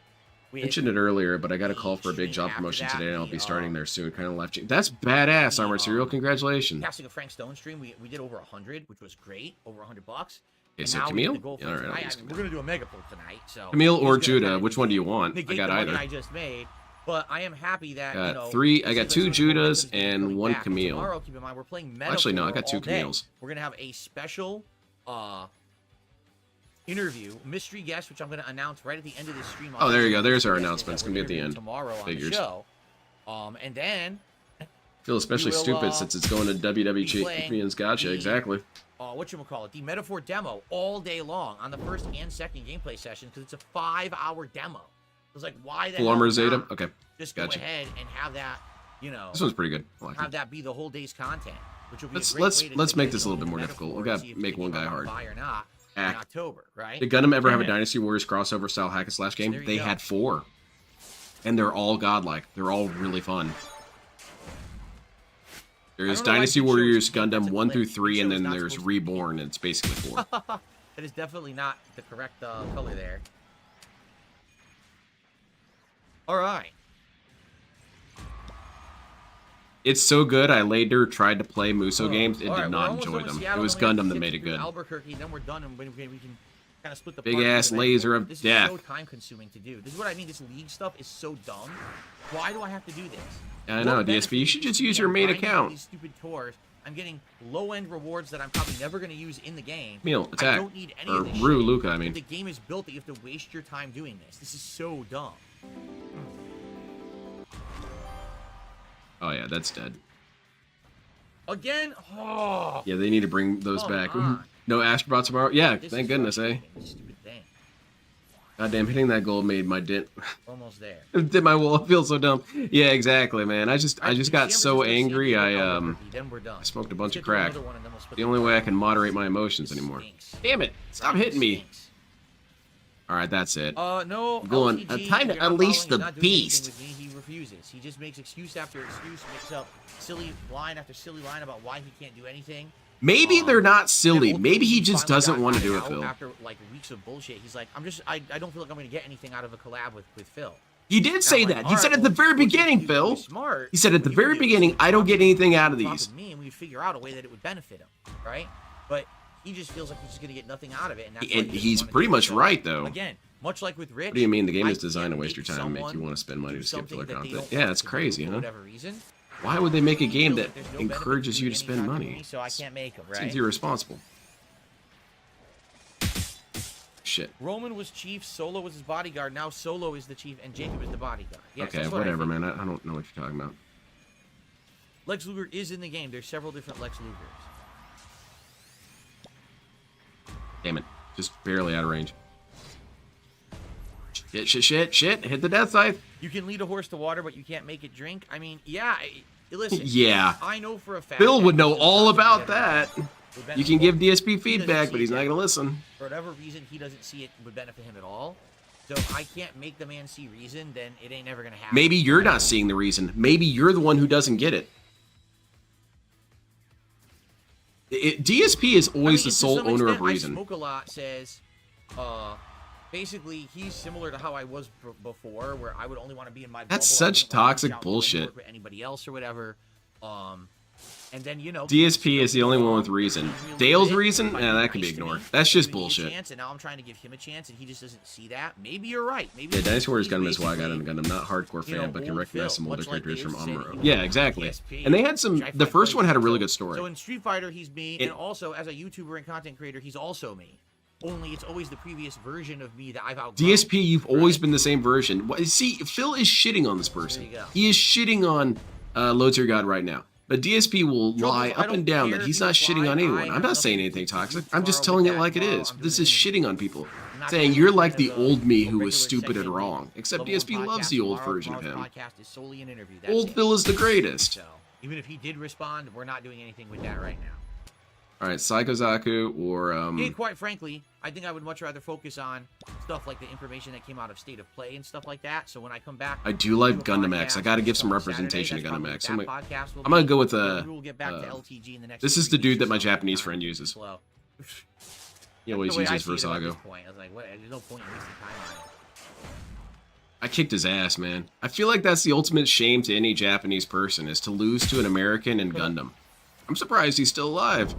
Mentioned it earlier, but I got a call for a big job promotion today, and I'll be starting there soon. Kind of life change. That's badass, Armored Serial. Congratulations. Casting a Frank Stone stream, we did over 100, which was great, over $100. Okay, And so now we Camille? hit the goal for Yeah, all right, I'll tonight. use I mean, we're gonna do a mega pull tonight. So Camille or it's gonna Judah, kinda which one do you want? I negate got the money either. I just made, but I am happy that Got you know, three- I got it two seems like the Judahs momentum's been and coming one back. Camille. Tomorrow, keep in mind, we're playing Metaphor Actually, no, I got two all day. Camille's. We're gonna have a special interview, mystery guest, which I'm gonna announce right at the end of this stream. Oh, there you go. There's our Guest announcement. It's that gonna be we're at the interviewing end. tomorrow on Figures. the show. And then I feel especially will, stupid since it's going to WWE be playing Champions. Gotcha, the- exactly. whatchamacallit, the Metaphor demo all day long on the first and second gameplay session because it's a 5-hour demo. It was like, why the Full hell armor not? Zeta. Okay, Just gotcha. go ahead and have that, you know, this one's pretty good. I like have it. that be the whole day's content, which will be Let's- a great way to let's make get this a little into bit more Metaphor difficult. We and gotta see if make they one came guy out hard. buy or not in Act. October, right? Did Gundam ever have a Yeah. Dynasty Warriors crossover style hack and slash game? There you They go. had 4, and they're all godlike. They're all really fun. There's know why Dynasty you chose Warriors to- that's Gundam a 1 through glitch. 3, You and chose then not there's supposed to be- Reborn, and it's basically 4. That is definitely not the correct color there. All right. It's so good. I later tried to play Muso games. It All right, did we're not almost enjoy done with them. It Seattle, was then we have Gundam to that made zip it through good. Albuquerque, then we're done, and we can kind of split the Big party ass into laser that. of This death. is so time consuming to do. This is what I mean. This league stuff is so dumb. Why do I have to do this? I What know, benefit DSP. You should is just me? use your I'm main grinding account. These stupid tours. I'm getting low-end rewards that I'm probably never going to use in the game. Camille, I attack. don't need any Or of this Rue, shit. Luca, I mean. The game is built that you have to waste your time doing this. This is so dumb. Oh yeah, that's dead. Again? Oh. Yeah, they need to bring those Come back. on. No Astrobot tomorrow. Yeah, This thank is goodness, eh? frustrating, this stupid thing. Goddamn, hitting that goal made my dent. Almost there. Did my wall feel so dumb? Yeah, exactly, man. I just Right, got so angry. I then we're done. smoked a bunch of Let's get to crack. another one and then we'll split The only way I can moderate my This emotions anymore. stinks. Damn it! Stop Right, hitting me. stinks. All right, that's it. No. Going, LTG, time to you're not unleash following, the he's not doing anything beast. with me, he refuses. He just makes excuse after excuse, makes up silly line after silly line about why he can't do anything. Maybe they're not silly. And Maybe he ultimately, just finally doesn't got want to do it, out Phil. After like weeks of bullshit, he's like, I don't feel like I'm going to get anything out of a collab with Phil. He did say I'm like, that. all He right, said at well, the very what you beginning, do Phil. is smart. He said at the You very do beginning, is I don't get anything out of talk these. with me, and we figure out a way that it would benefit him, right? But he just feels like he's just going to get nothing out of it, and that's why And he doesn't he's wanna pretty do it. much So, right, though. Again, much like with Rich. What do you mean the game I is designed to can't waste your make time and make you someone want to spend money do to skip something filler that they content? don't Yeah, want that's to do crazy, for huh? whatever reason. Why would they make a game that There's no benefit encourages to you to doing spend any money? content, so I can't make them, right? Seems irresponsible. Shit. Roman was chief, Solo was his bodyguard. Now Solo is the chief, and Jacob is the bodyguard. Yes, Okay, that's what I whatever, think. man. I don't know what you're talking about. Lex Luger is in the game. There's several different Lex Lugers. Damn it. Just barely out of range. Shit. Hit the death scythe. You can lead a horse to water, but you can't make it drink. I mean, yeah. Listen. Yeah. I know for a fact. Phil would that know this all doesn't about benefit that. him. Would benefit You can give him. DSP He feedback, doesn't but see he's not that. going to listen. For whatever reason, he doesn't see it would benefit him at all. So I can't make the man see reason. Then it ain't never gonna happen. Maybe you're not seeing the reason. Maybe you're the one who doesn't get it. DSP is always the to sole some owner of extent, reason. I Smoke a lot says, basically he's similar to how I was before, where I would only want to be in my. That's bubble. I such wouldn't wanna toxic reach out and bullshit. work with anybody else or whatever. And then DSP is the only one with reason. Really Dale's big, reason? like, Nah, that can be nice to ignored. me, That's just giving me a bullshit. chance, and now I'm trying to give him a chance, and he just doesn't see that. Maybe you're right. Maybe Yeah, he's Dynasty Warriors Gundam is basically, why I got into Gundam. Not hardcore you know, fan, but can old recognize Phil, some older much like characters from Dave said, Amuro. he Yeah, was exactly. DSP, And they had some. Jack The Black first one had a Blade. really good So story. in Street Fighter, he's me, It- and also as a YouTuber and content creator, he's also me. Only it's always the previous version of me that I've outgrown. DSP, you've always right? been the same version. See, Phil is shitting on this person. There you go. He is shitting on Load to Your God right now. But DSP will lie I up don't and down care that if he's you not shitting apply. on I anyone. have I'm not saying nothing anything to do toxic. tomorrow I'm just with telling it that. like it Tomorrow is. I'm This doing is shitting on people. I'm not Saying gonna you're do like kind the of old me a who was regular stupid and segment wrong. Except level of DSP loves podcast. the old Tomorrow- version of him. tomorrow's podcast is solely an interview. That's Old it. Phil is the greatest. So even if he did respond, we're not doing anything with that right now. All right, Psycho Zaku or And quite frankly, I think I would much rather focus on stuff like the information that came out of State of Play and stuff like that. So when I come back, I do like we'll do a Gundam X. I podcast got to give on some Saturday. representation to That's Gundam probably X. what I'm that gonna podcast will I'm gonna be. go with Maybe we'll get back to LTG in the next. this is 3 the dude weeks that or my something. Japanese Time friend is uses. slow. He always That's the way I uses see it at Versago. this point. I was like, what? There's no point in wasting time on it. I kicked his ass, man. I feel like that's the ultimate shame to any Japanese person is to lose to an American in Gundam. I'm surprised he's still alive.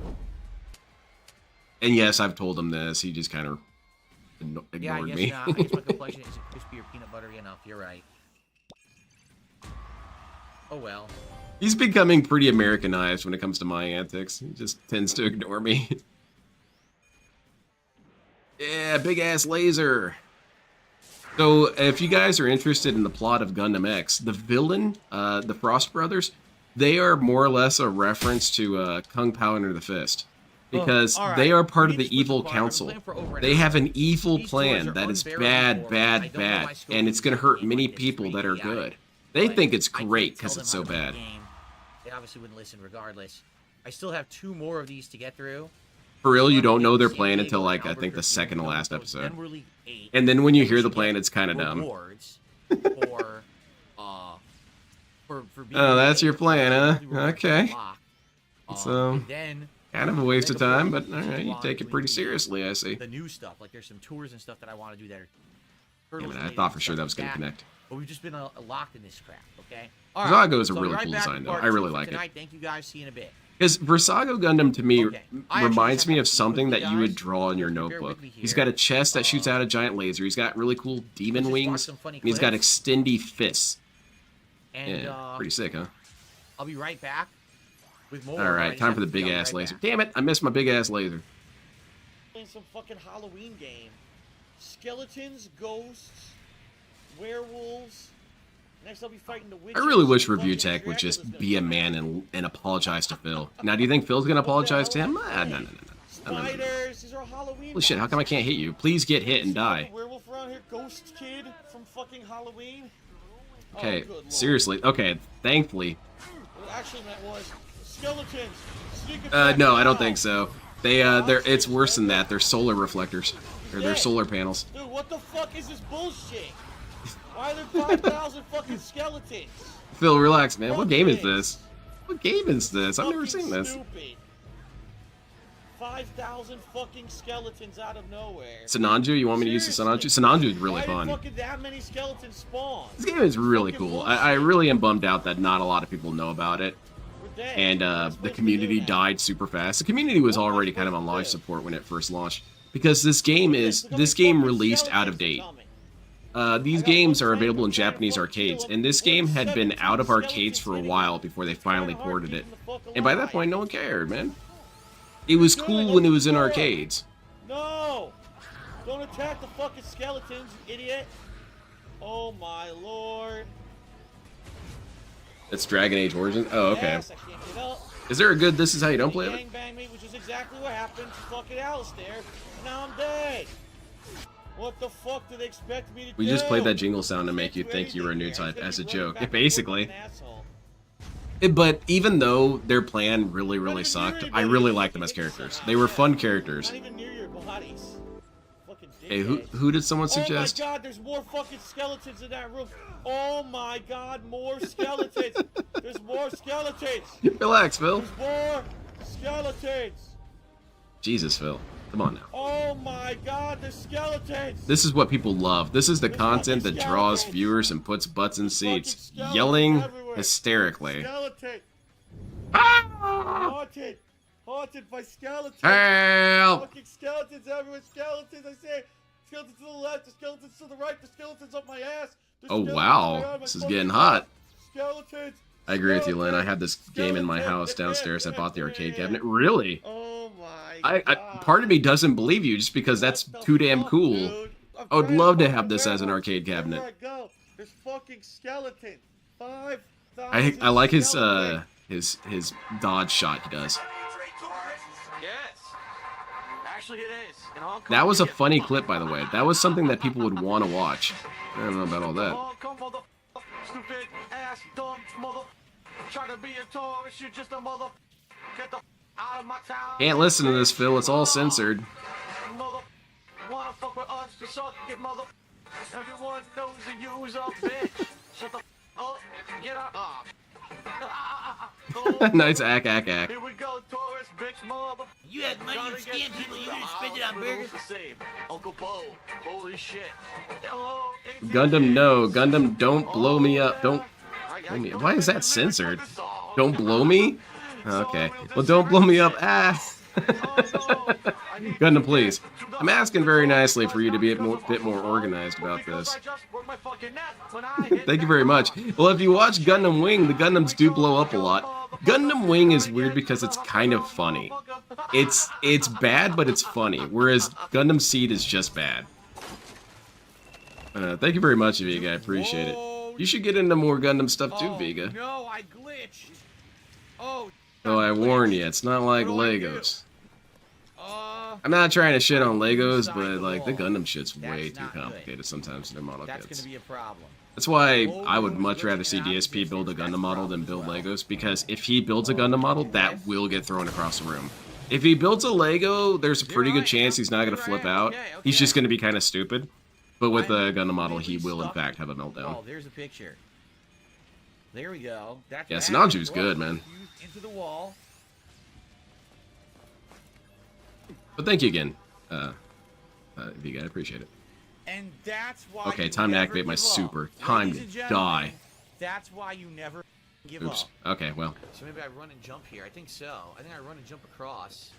And yes, I've told him this. He just kind of ignored Yeah, I guess me. not. I guess my complexion isn't crispy or peanut buttery enough. You're right. Oh well. He's becoming pretty Americanized when it comes to my antics. He just tends to ignore me. Yeah, big ass laser. So, if you guys are interested in the plot of Gundam X, the villain, the Frost Brothers, they are more or less a reference to Kung Pao under the Fist. Because all right. they are part We of need the to switch evil the bar. I've been council. playing for over an They hour. have an evil These plan doors are that is unbearable bad, for me. I bad, don't know my bad. scope And of it's going to using a hurt game many like this people that are idiotic. good. They But think it's I can't great tell because them it's how so to play the bad. game. They obviously wouldn't listen regardless. I still have 2 more of these to get through. For real, you One don't in know their San plan Diego until, and like, I think the Albuquerque, second to and last then episode. we're League 8. And then when you And hear we the should plan, get it's kind of dumb. rewards for, for being Oh, that's League your 8. plan, huh? Weekly rewards Okay. unlock. It's, And then Kind of a waste of make a time, point but to alright, you belong take it to pretty the- seriously, I see. the new stuff. Like there's some tours and stuff that I want to do that are Yeah, hurdles man, I related thought and for sure stuff that was going like to connect. But we've just been locked in this crap, okay? Versago is a so I'll be really right cool back design, with though. part I really 2 for like it. tonight. Thank you guys. See you in a bit. Because Versago Gundam to me Okay. I actually reminds just me have of to something quickly, that you would guys. draw in your Bear with notebook. me He's here. got a chest that shoots out a giant laser. He's got really cool demon just watch wings. some funny And he's got clips. extendy fists. And Yeah, pretty sick, huh? I'll be right back with more. All I right, just time have for the to big be ass right laser. back. Damn it, I missed my big ass laser. Playing some fucking Halloween game. Skeletons, ghosts, werewolves, Next, I'll be fighting the I really wish Review Tech would just be a man and apologize to Phil. Now, do you think Phil's gonna apologize to him? No. Spiders. These are Halloween. Holy shit, how come I can't hit you? Please get hit and die. Werewolf around here, ghost kid from fucking Halloween. Okay, Oh, good lord. seriously. Okay, thankfully. What it actually meant was skeletons. No, I don't think so. It's worse than that. They're solar reflectors. They're solar panels. Dude, what the fuck is this bullshit? Why are there 5,000 fucking skeletons? Phil, relax, man. What game is this? What game is this? I've never seen this. Stupid. 5,000 fucking skeletons out of nowhere. Sananju? You want me to use the Sananju? Sananju is really Why fun. did fucking that many skeletons spawn? This game is really Fucking cool. bullshit. I really am bummed out that not a lot of people know about it. We're dead. And We're the supposed to community do that. died super fast. The community was already kind of on live support when it first launched. Because this game released out of date. These games are available in Japanese arcades, and this game had been out of arcades for a while before they finally ported it. And by that point, no one cared, man. It was cool when it was in arcades. No! Don't attack the fucking skeletons, you idiot! Oh my lord. It's Dragon Age Origins? Oh, okay. Yes, I can't get up. Is there a good This Is How You Don't Play He It? gangbanged me, which is exactly what happened to fucking Alistair, and now I'm dead. What the fuck did they expect me to do? We just played that jingle sound to make you think you were a new type as a joke. Basically. But even though their plan really sucked, I really liked them as characters. They were fun characters. Not even near your bodies. Fucking Hey, dickhead. who did someone suggest? Oh my god, there's more fucking skeletons in that room. Oh my god, more skeletons. There's more skeletons. Relax, Phil. There's more skeletons. Jesus, Phil. Come on now. Oh my god, there's skeletons. This is what people love. This is the content that draws viewers and puts butts in seats. Yelling hysterically. Skeleton. Ah! Haunted. Haunted by skeletons. Help! Fucking skeletons everywhere. Skeletons, I say. Skeletons to the left, the skeletons to the right, the skeletons up my ass. The Oh skeletons wow, around my this is fucking getting butt. hot. Skeletons. I agree with you, Lynn. I had this game in my house downstairs. I bought the arcade cabinet. Really? Oh my god. Part of me doesn't believe you just because that's too damn cool. I would love to have this as an arcade cabinet. Wherever I go, there's fucking skeletons. 5,000 I like his skeletons. his dodge shot he does. Yes. Actually, it is. In Hong Kong, That was a you get funny fucked. clip, by the way. That was something that people would want to watch. I don't know about all that. Hong Kong, mother, stupid ass, dumb mother. Try to be a tourist, you're just a mother. Get the out of my town. Can't listen to this, Phil. It's all censored. Mother, wanna fuck with us to suck it, mother. Everyone knows that you's a bitch. Shut the up. Get out. Oh, Nice ack. here we go, tourist bitch, mother. You had money and scam people, you didn't spend it on burgers. Uncle Bo, holy shit. Oh, Gundam, no. Gundam, don't blow me up. Don't blow me up. Why is that censored? Don't blow me? Okay. Well, don't blow me up. Ah. Gundam, please. I'm asking very nicely for you to be a bit more organized about this. Thank you very much. Well, if you watch Gundam Wing, the Gundams do blow up a lot. Gundam Wing is weird because it's kind of funny. It's bad, but it's funny. Whereas Gundam Seed is just bad. Thank you very much, Vega. I appreciate it. You should get into more Gundam stuff too, Vega. No, I glitched. Oh. Though I warn you, it's not like Legos. I'm not trying to shit on Legos, but like the Gundam shit's way too complicated sometimes in their model That's kits. gonna be a problem. That's why I would much rather see DSP build a Gundam model than build Legos, because if he builds a Gundam model, that will get thrown across the room. If he builds a Lego, there's a pretty good chance he's not going to flip out. He's just going to be kind of stupid. But with a Gundam model, he will in fact have a meltdown. Oh, there's a picture. There we go. That's Yeah, what Sinanju's happens. good, man. Into the wall. But thank you again, Vega. I appreciate it. And that's why. Okay, you time to never activate my give up. super. Time Ladies and to gentlemen, die. That's why you never give Oops. up. Okay, well. So maybe I run and jump here. I think so. I think I run and jump across.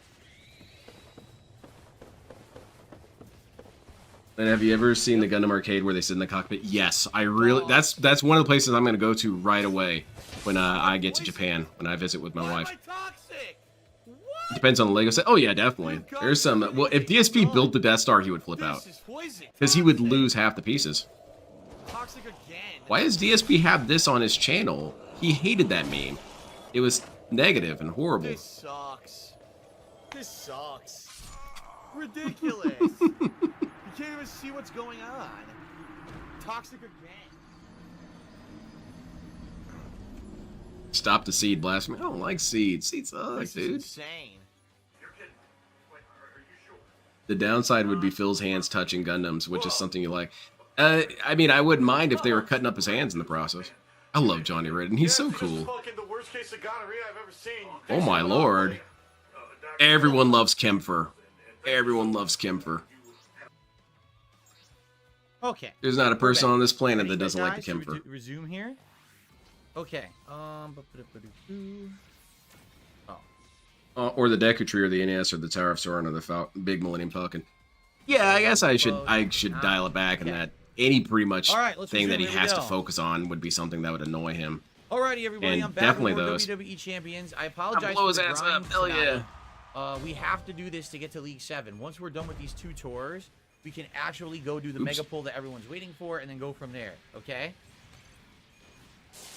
And have you ever seen the Gundam arcade where they sit in the cockpit? Yes, I really. That's one of the places I'm going to go to right away when I get to Japan, when I visit with my wife. Am I toxic? What? Depends on the Lego set. Oh yeah, definitely. There's some. Well, if DSP built the Death Star, he would flip out This is poison. because he would lose half the pieces. Toxic again. Why does DSP have this on his channel? He hated that meme. It was negative and horrible. This sucks. This sucks. Ridiculous. You can't even see what's going on. Toxic again. Stop the seed blasphemy. I don't like seeds. Seeds suck, This is dude. insane. The downside would be Phil's hands touching Gundams, which is something you like. I mean, I wouldn't mind if they were cutting up his hands in the process. I love Johnny Ridden. He's so cool. Oh my lord. Everyone loves Kempfer. Everyone loves Kempfer. Okay. There's not a person on this planet Ready, that doesn't like the guys, to Kempfer. resume here. Okay. Or the Deku Tree, or the NES, or the Tower of Sauron, or the Big Millennium Falcon. Yeah, I guess I should dial it back, and that any pretty much thing that he has to focus on would be something that would annoy him. Alrighty, everybody, And I'm back definitely with more those. WWE Champions. I apologize blow for his the ass grind up, hell tonight. yeah. We have to do this to get to League 7. Once we're done with these 2 tours, we can actually go do the mega pull that everyone's waiting for, and then go from there, okay?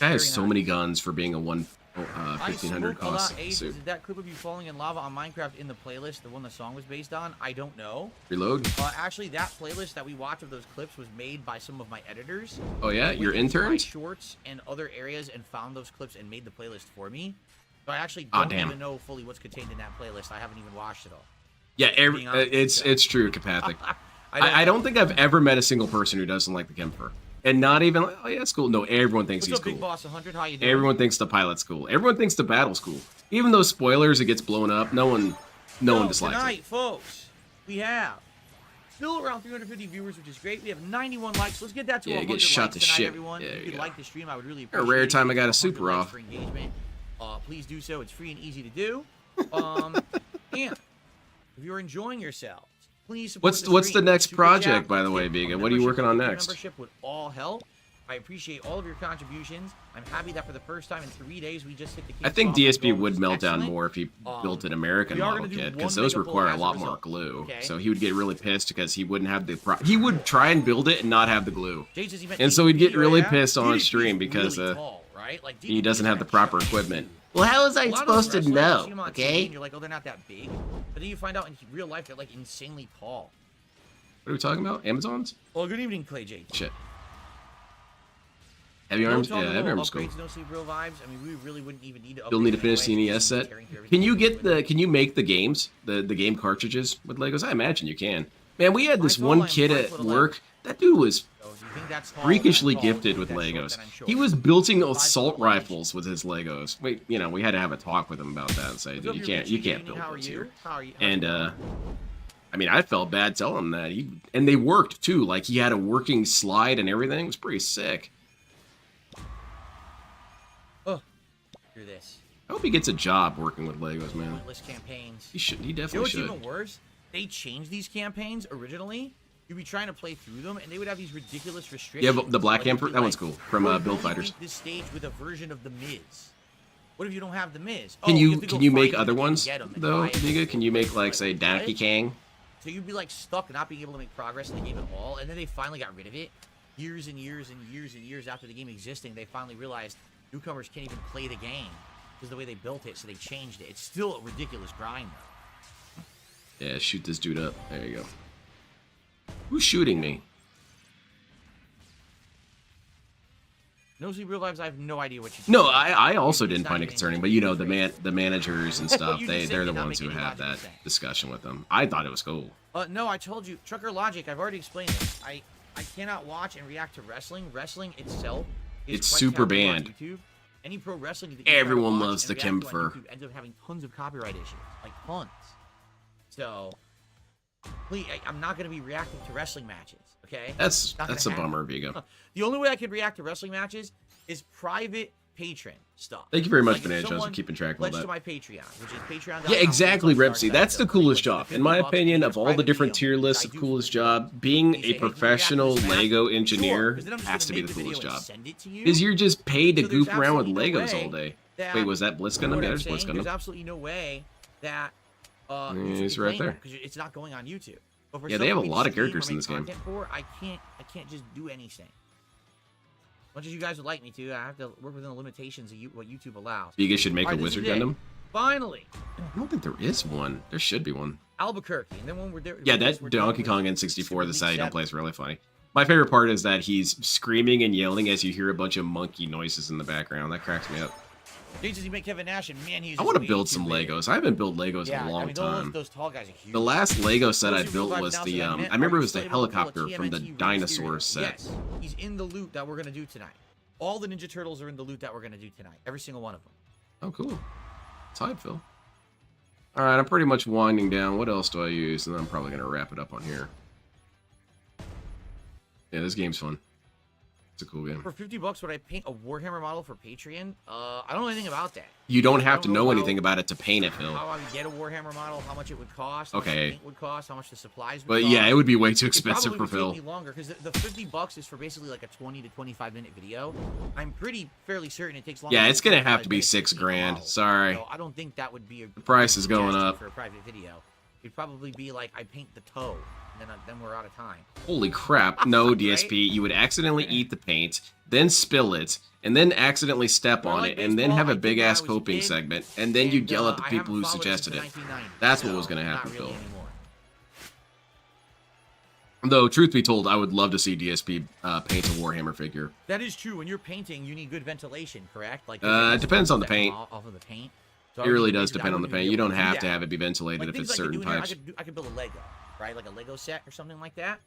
Guy has Very so nice. many guns for being a 1500 cost Ace, suit. is that clip of you falling in lava on Minecraft in the playlist, the one the song was based on? I don't know. Reload. Actually, that playlist that we watched of those clips was made by some of my editors. Oh yeah, Went your into my interns? shorts and other areas and found those clips and made the playlist for me. So I actually Aw, don't damn. even know fully what's contained in that playlist. I haven't even watched it all. Yeah, Being honest with it's true, Kapathic. I I don't think I've ever met a single person who doesn't like the Kempfer. And not even like, oh yeah, it's cool. No, everyone thinks What's he's up, Big cool. Boss 100? How you doing? Everyone thinks the pilot's cool. Everyone thinks the battle's cool. Even though spoilers, it gets blown up. No one dislikes tonight, it. folks, we have still around 350 viewers, which is great. We have 91 likes. Let's get that to Yeah, 100 get shot likes to tonight, shit. everyone. Yeah, If you could yeah. like the stream, I would really A appreciate rare it. time I got a 100 super likes off. for engagement. Please do so. It's free and easy to do. And if you're enjoying yourselves, please support What's the next Super project, chat, by the way, tip, Vega? a What are you membership, working on a next? Membership would all help. I appreciate all of your contributions. I'm happy that for the first time in 3 days, we just hit the I think kickoff DSP goal, would which is melt down excellent. more if he built an American we are model gonna do kit, one because those mega pull require a as a lot more result, glue. okay? So he would get really pissed because he wouldn't have the he would try and build it and not have the glue. Jay says he meant And so he'd get DDP, really right? pissed on DDP 's stream because really tall, right? Like, he DDP doesn't is have the kinda proper short. equipment. Well, how was A I lot of those supposed to wrestlers, you know? see them on TV Okay. and you're like, oh, they're not that big. But then you find out in real life they're like insanely tall. What are we talking about? Amazons? Well, good evening, Clay J. Shit. Heavy arms? Yeah, heavy arms is cool. Upgrades, no sleep, real vibes. I mean, we really wouldn't even need to. You'll need to upgrade finish the anyway. NES It's set. tearing through Can you everything. get can you make the games, the game cartridges with Legos? I imagine you can. Man, we had this My one tall, kid I'm at 5'11". work. That dude was So if you think that's tall, freakishly then I'm tall. gifted If with you think Legos. that's short, then I'm short. He was building 5'11". assault rifles with his Legos. We had to have a talk with him about that and say, What's dude, up, you you're can't Richie? Good build evening. How are those you? here. How are you? And I mean, I felt bad telling him that. And they worked too. Like he had a working slide and everything. It was pretty sick. Through this. I hope he gets a job working with Legos, man. Pointless campaigns. He should. He You know definitely what's should. even worse? They changed these campaigns originally. You'd be trying to play through them, and they would have these ridiculous restrictions. Yeah, but the Black Like, it'd Emperor, be that one's like, cool. From "Oh, Build you Fighters. beat this stage with a version of the Miz. What if you don't have the Miz? Can Oh, you have to go can you find make him other and ones get him and though, buy him. Giga? Can you make like say What? Donkey Kong? So you'd be like stuck not being able to make progress in the game at all, and then they finally got rid of it. Years and years and years and years after the game existing, they finally realized newcomers can't even play the game because the way they built it, so they changed it. It's still a ridiculous grind though. Yeah, shoot this dude up. There you go. Who's shooting me? No Sleep Real Vibes, I have no idea what you No, I also It's didn't not find it even concerning, interesting. but you know the managers and What stuff, you just said they're the did not ones make who any have logical that sense. discussion with them. I thought it was cool. No, I told you, Trucker Logic, I've already explained this. I cannot watch and react to wrestling. Wrestling itself is It's quite super taboo on banned. YouTube. Any pro wrestling that you try to Everyone watch loves and the react to on Kempfer. YouTube ends up having tons of copyright issues, like tons. So, please, I'm not going to be reacting to wrestling matches, okay? That's Not gonna a happen. bummer, Vigo. The only way I could react to wrestling matches is private patron stuff. Thank you very much, Like if Banana Jones, for someone keeping track of all pledged that. to my Patreon, which is Patreon. Yeah, exactly, Repsy. That's the coolest job. In my opinion, of all the different tier lists of coolest job, being a professional Lego engineer has to be the coolest job. Because you're just paid to goof around with Legos all day. Wait, was that Blitz Gundam? Yeah, there's Blitz There's Gundam. absolutely no way that He's right there. because it's not going on YouTube. But for Yeah, they have a someone lot of to stream or characters in make this game. content For, I can't just do anything. much as you guys would like me to, I have to work within the limitations of what YouTube allows. You guys should make a Alright, this wizard is it. Gundam. Finally, I don't think there is one. There should be one. Albuquerque. And then when we're there, Yeah, we're that Donkey with Kong N64, the side you don't League play is really funny. My favorite part is that he's screaming and yelling as you hear a bunch of monkey noises in the background. That cracks me up. 7. Jesus, he made Kevin Nash, and man, he's. I want to build some Legos. I haven't built Legos in a long time. Those tall guys are huge. The last Lego set I Those who built revive was now the said I I meant, remember are it you was the still able to pull a helicopter from the TMNT dinosaur Restream? set. Yes, he's in the loot that we're gonna do tonight. All the Ninja Turtles are in the loot that we're gonna do tonight. Every single one of them. Oh, cool. Tied, Phil. All right, I'm pretty much winding down. What else do I use? And then I'm probably gonna wrap it up on here. Yeah, this game's fun. It's a cool game. For $50, would I paint a Warhammer model for Patreon? I don't know anything about that. You don't have to don't know know anything about it to paint it, Phil. How I would get a Warhammer model, how much it would cost, how much Okay. the paint would cost, how much the supplies would But cost. yeah, it would be way too It expensive probably for would Phil. take me longer because the $50 is for basically like a 20 to 25 minute video. I'm fairly certain it takes longer. Yeah, than it's gonna 25 have to be minutes $6 paint a grand. model. Sorry. So I don't think that would be the price is going up. for a private video. It'd probably be like I paint the toe, and then we're out of time. Holy crap. No, DSP. You would accidentally eat the paint, then spill it, and then accidentally step Well, on like it, and then baseball, have I a did big when I ass was a coping kid, segment, and then you'd yell at the I people who haven't followed it suggested since it. the 1990s, That's what so was gonna not happen, really Phil. anymore. Though, truth be told, I would love to see DSP paint a Warhammer figure. That is true. When you're painting, you need good ventilation, correct? Like It depends on the paint. Off of the paint. So It I would really think does basically depend I on the wouldn't paint. be You able don't to do have that. to have it be ventilated Like if things it's I could certain do in here, types. I could build a Lego, right? Like a Lego set or something like that.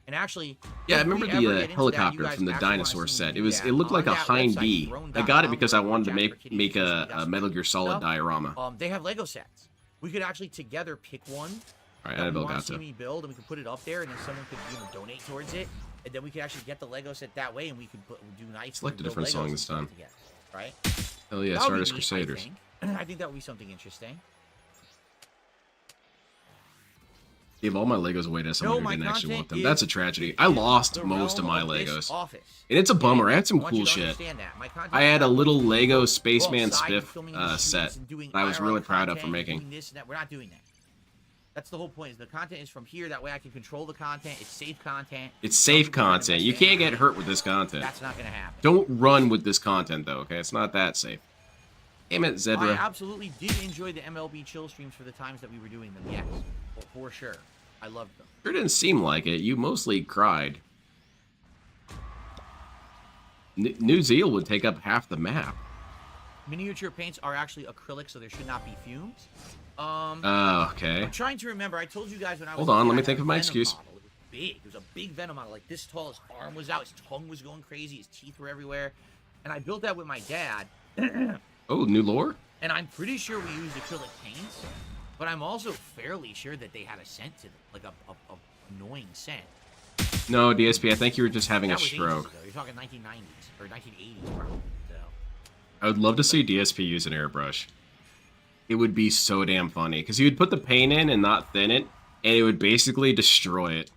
And actually, Yeah, I if we remember ever get the into that, helicopter you guys from the actually wanna dinosaur see set. me It do was. that, It looked like a on that Hind website, B. I got it because I wanted to make a Metal Gear Solid stuff. diorama. They have Lego sets. We could actually together pick one All right, that we Annabelle want got to see to. me build, and we could put it up there, and then someone could donate towards it, and then we could actually get the Lego set that way, and we could do nice. Select a build different Legos song and this stuff time. together, right? Hell yeah, That would be Stardust neat, Crusaders. I think that would be something interesting. Gave all my Legos away to someone my who didn't actually content want them. is That's a tragedy. I lost the most of realm my this Legos. office. And it's a bummer. I had some want you cool to shit. understand that. My content I had a is little Lego go Spaceman outside and Spiff filming in the streets set and doing that I was IRL really proud of for content, making. doing this and that. We're not doing that. That's the whole point. Is the content is from here. That way I can control the content. It's safe content. It's safe content. You can't get hurt with this content. That's not gonna happen. Don't run with this content, though, okay? It's not that safe. Damn it, I Zebra. absolutely did enjoy the MLB chill streams for the times that we were doing them. Yes, for sure. I loved them. Sure didn't seem like it. You mostly cried. New Zealand would take up half the map. Miniature paints are actually acrylic, so there should not be fumes. Oh, okay. I'm trying to remember. I told you guys when I was. Hold on, a kid, let me I think had of a my Venom excuse. model. It was big. It was a big Venom model, like this tall. His arm was out. His tongue was going crazy. His teeth were everywhere. And I built that with my dad. Oh, new lore? And I'm pretty sure we used acrylic paints, but I'm also fairly sure that they had a scent to them, like a annoying scent. No, DSP, I think you were just having a That was ages stroke. ago. You're talking 1990s or 1980s, probably. So. I would love to see DSP use an airbrush. It would be so damn funny, because he would put the paint in and not thin it, and it would basically destroy it.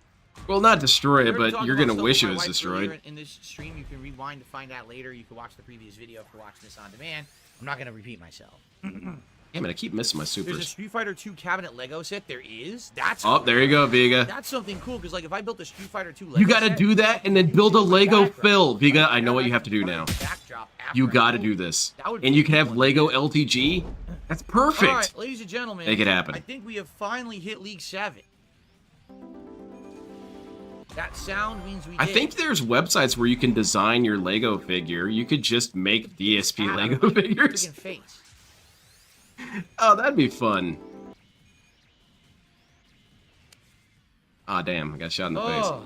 Well, not destroy it, but you're going to wish it was destroyed. In this stream, you can rewind to find out later. You can watch the previous video if you're watching this on demand. I'm not going to repeat myself. Damn it, I keep missing my There's a supers. Street Fighter 2 cabinet Lego set. There is. That's Oh, cool. there you go, Vega. That's something cool, because like if I built a Street Fighter 2 Lego You got to set, do that and then build a Lego backdrop. fill. Vega, I know what you have to do now. Backdrop after You I got to build do it. this. That would And be you can have one. Lego LTG. That's perfect. All right, ladies and gentlemen, Make it happen. I think we have finally hit League 7. That sound means we did. I think there's websites where you can design your Lego figure. You could just make DSP Ah, Lego look at your figures. freaking face. Oh, that'd be fun. Ah, damn. I got shot in the face. Oh,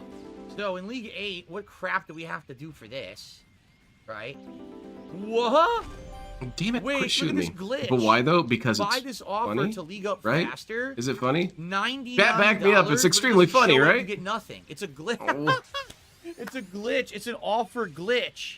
so in League 8, what crap do we have to do for this? Right? What? Damn it, Wait, quit look at shooting this me. glitch. But why, though? Because Buy it's this offer funny, to league up right? faster. Is it funny? $99. Back me up. It's but extremely if you funny, show up, right? You get nothing. It's a glitch. Oh. It's a glitch. It's an offer glitch.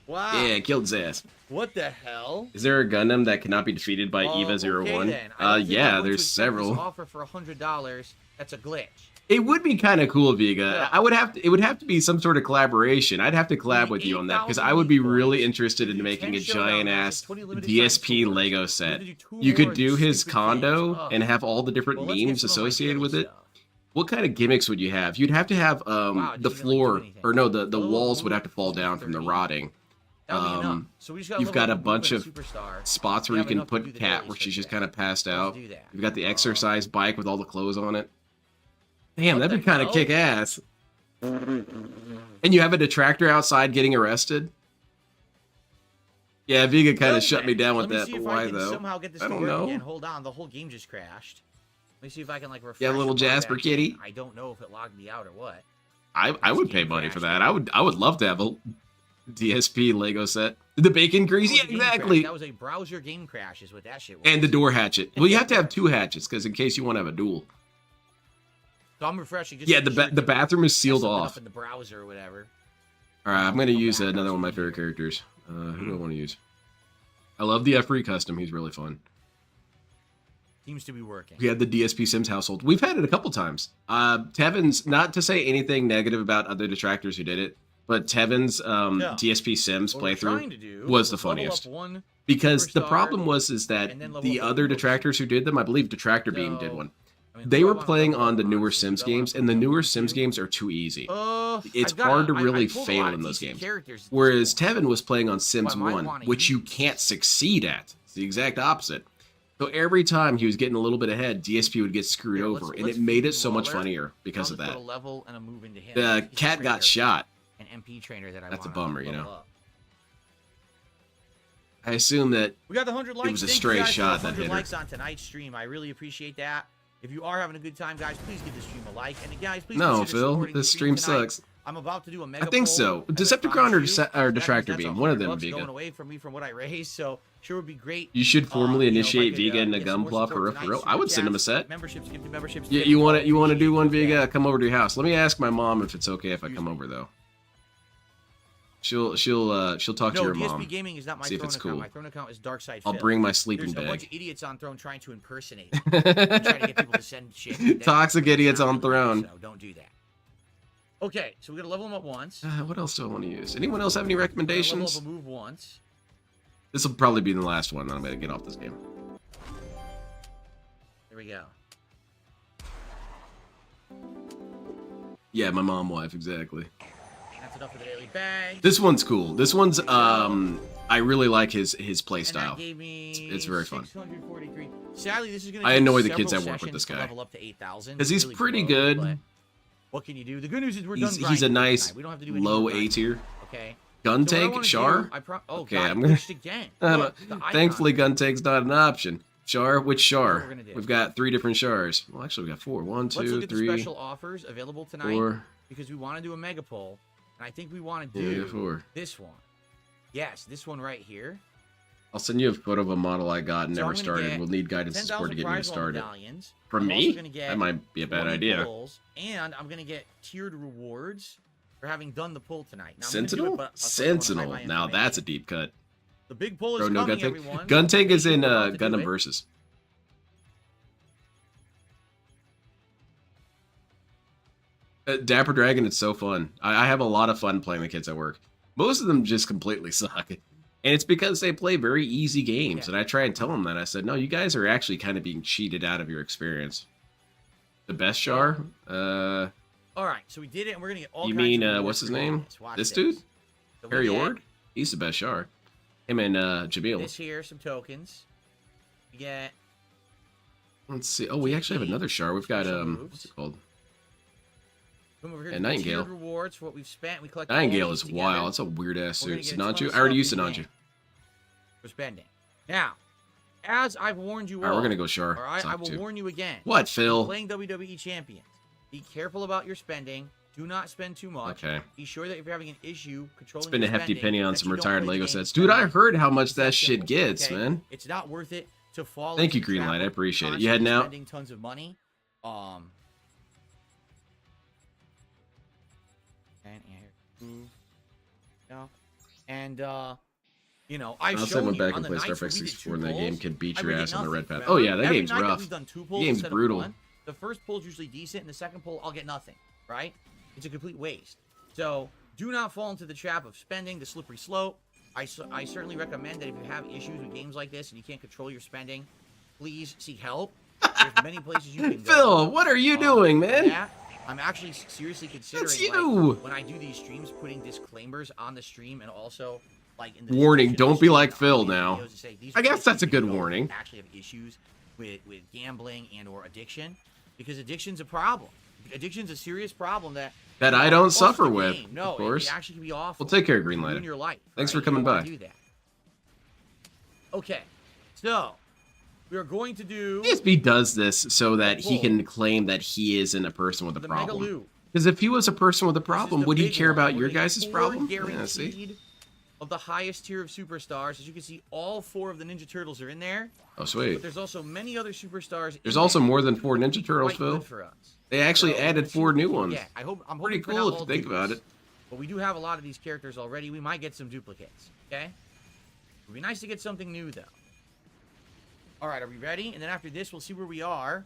Wow. Yeah, killed his ass. What the hell? Is there a Gundam that cannot be defeated by Okay EVA-01? then. I don't think I'm Yeah, going to there's accept this several. offer for $100. That's a glitch. It would be kind of cool, Vega. Yeah. I would have to. It would have to be some sort of collaboration. I'd have to collab with you on that because I would be really interested in making a giant ass DSP Lego set. You could do his condo and have all the different Well, let's get memes some of my associated with daily it. stuff. What kind of gimmicks would you have? You'd have to have Wow, it the didn't, like, do floor, anything. or no, the Oh, walls would oh, have to fall down from the 30. rotting. That would be enough. Um, So we just gotta You've level got a up Boob bunch and of Superstar. spots We where you have can enough to do put the Cat daily where she's stuff just today. kind of passed Let's out. do that. You've got the exercise bike with all the clothes on it. Damn, What that'd be the kind of hell? kick ass. And you have a detractor outside getting arrested. Yeah, Vega kind Well, of shut me down with let me that, see but if why I can though? somehow get this I to don't work know. again. Hold on, the whole game just crashed. Let me see if I can like refresh. Yeah, little the bar Jasper back kitty. in. I don't know if it logged me out or what. I This would pay game money for crashed. that. I would love to have a DSP Lego set. The bacon grease, Oh, yeah, the game crash. exactly. That was a browser game crash, is what that shit was. And the door hatchet. Well, you have to have 2 hatchets because in case you want to have a duel. So I'm refreshing. Just Yeah, to make sure the it bathroom is mess sealed something off. up in the browser or whatever. All right, I'm gonna Go use back, another I'll one of my see favorite here. characters. Who do I want to use? I love the F3 custom. He's really fun. Seems to be working. We had the DSP Sims household. We've had it a couple times. Tevin's, not to say anything negative about other detractors who did it, but Tevin's DSP Sims What we're trying to playthrough do was the is level up funniest. one Because the superstar, problem is that and then level the up other the detractors who did them, I believe Detractor Beam did So, one. I mean, They who I were wanna playing level on up the newer honestly, Sims who I wanna games, put and the down newer one, Sims two. games are too easy. It's I've got hard to I really pulled a fail lot of in those decent games. characters at this Whereas point. Tevin was playing on Sims I might 1, wanna which you use. can't succeed at. It's the exact opposite. So every time he was getting a little bit ahead, DSP would get screwed Here, over, and let's it made feed it so much Waller. funnier because I'll of just that. put a level and a move into him. The He's a cat got trainer, shot. an MP trainer that I That's a wanna bummer, you level know. up. I assume that We got the 100 likes. was a Thank stray you guys shot for the that 100 hit her. likes on tonight's stream. I really appreciate that. If you are having a good time, guys, please give the stream a like. And guys, please no, consider Phil, supporting the this stream tonight. sucks. I'm about to do a mega I think poll, so. as I Decepticon promised you. or That means Detractor that's Beam, one of them $100 would be going good. away from me from what I raised, so sure would be great. You should formally You know, if I initiate could, Vega and a get some more Gunpla for support real. tonight, I would super send him a chats, set. Memberships, give the memberships. Yeah, give you them want all. to do one, Appreciate Vega? that. Come over to your house. Let me ask my mom if it's okay if I come over though. She'll talk to No, your DSP mom. Gaming is not my See if Throne it's account. cool. My Throne account is Darkside I'll Phil. bring my sleeping There's a bunch bag. of idiots on Throne trying to impersonate me. Trying to get people to send shit. Toxic idiots on Throne. So don't do that. Okay, so we're gonna level them up once. What else do I want to use? Anyone else have any We're gonna recommendations? level up a move once. This will probably be the last one. Then I'm gonna get off this game. There we go. Yeah, my mom wife, exactly. That's enough for the daily bag. This one's cool. This one's I really like his play And style. that gave me It's very fun. 643. Sadly, this is gonna I take annoy the several kids that work with sessions this to guy. level up to 8,000. 'Cause he's Really pretty close, good. but what can you do? The good news is we're He's done a grinding nice tonight. We don't have to do any low more A grinding, tier. Okay. Gun So what I tank, wanna Char. do, Okay, God, I'm gonna- glitched again. I don't- Look, the icon. Thankfully, gun tank's not an option. Char, which Here's what Char? we're gonna do. We've got 3 different Chars. Well, actually, we got 4. 1, Let's 2, look at the 3, special offers available tonight 4. because we want to do a mega poll, and I think we want to Yeah, we do got 4. this one. Yes, this one right here. I'll send you a photo of a model I got and So never I'm gonna started. get We'll need guidance and support 10,000 to get me prize started. medallions. From I'm also me? gonna get That might be a bad 20 idea. pulls, and I'm gonna get tiered rewards for having done the pull tonight. Now, I'm gonna do it, Sentinel? but of course, I wanna hide Sentinel. my Now that's a information. deep cut. The big pull is Bro, no coming, gun tank. everyone. Gun tank is in We're about to do Gundam it. Versus. Dapper Dragon, it's so fun. I have a lot of fun playing the kids at work. Most of them just completely suck. And it's because they play very easy games. Yeah. And I try and tell them that. I said, no, you guys are actually kind of being cheated out of your experience. The best Char? All right, so we did it, and we're gonna get all You kinds mean, of rewards what's his for doing name? this. Watch This dude? So we Harry get Ord? He's the best Char. Him and Jamil. This here, some tokens. We get Let's see. Oh, we actually have another Char. We've got, Special moves. what's it called? Boom, over here. And get Nightingale. tiered rewards for what we've spent. We collect all Nightingale these is together. wild. It's a weird ass We're gonna suit. get a ton Sinanju? of I already stuff used in the Sinanju. game for spending. Now, as I've warned you all, Alright, we're gonna go Char. all right, I Top will 2. warn you again. What, Phil? Playing WWE Champions. Be careful about your spending. Do not spend too much. Okay. Be sure that if you're having an issue controlling Spend a your hefty spending, penny on that some you don't retired play the Lego game sets. Dude, I tonight. heard how much It's that shit simple, gets, okay? man. It's not worth it to fall. Thank into you, the trap Greenlight. I of appreciate it. You constantly heading out? Spending tons of money. And you know, I've I'll say shown went you back on and the play nights Star where Fox we did 64 two and that game pulls, can beat I your would ass get on the nothing, red path. remember? Oh yeah, that Every game's night that rough. we've done two The pulls game's instead of brutal. one, the first pull is usually decent, and the second pull I'll get nothing. Right? It's a complete waste. So do not fall into the trap of spending, the slippery slope. I certainly recommend that if you have issues with games like this and you can't control your spending, please seek help. There's many places you can go. Phil, what are you doing, man? Yeah, I'm actually seriously considering That's you. like, when I do these streams, putting disclaimers on the stream and also like in the Warning, description of don't be the like stream, Phil I'll make now. videos to say, these I are guess places that's a you can good go if you warning. Actually have issues with gambling and or addiction, because addiction's a problem. Addiction's a serious problem that I don't costs suffer the with, game. No, of course. it actually can be awful. Well, take care, It can Greenlighter. ruin your life. Thanks right? for coming You don't wanna by. Do that. Okay, so we are going to do DSP does this so that he Bull. can claim that he isn't a person with a the problem. Megaloo. Because if he was a person with a This is problem, the would he big care one. about We're your gonna guys' get problem? four Yeah, see. guaranteed of the highest tier of superstars. As you can see, all 4 of the Ninja Turtles are in there. Oh, But sweet. there's also many other superstars. There's in also there. more than 4 Ninja Turtles, Quite Phil. good for us. They actually So, added let's see 4 what we new can ones. get. I'm Pretty hoping for cool not if you all think about dupes, it. But we do have a lot of these characters already. We might get some duplicates. Okay. It'd be nice to get something new though. All right, are we ready? And then after this, we'll see where we are.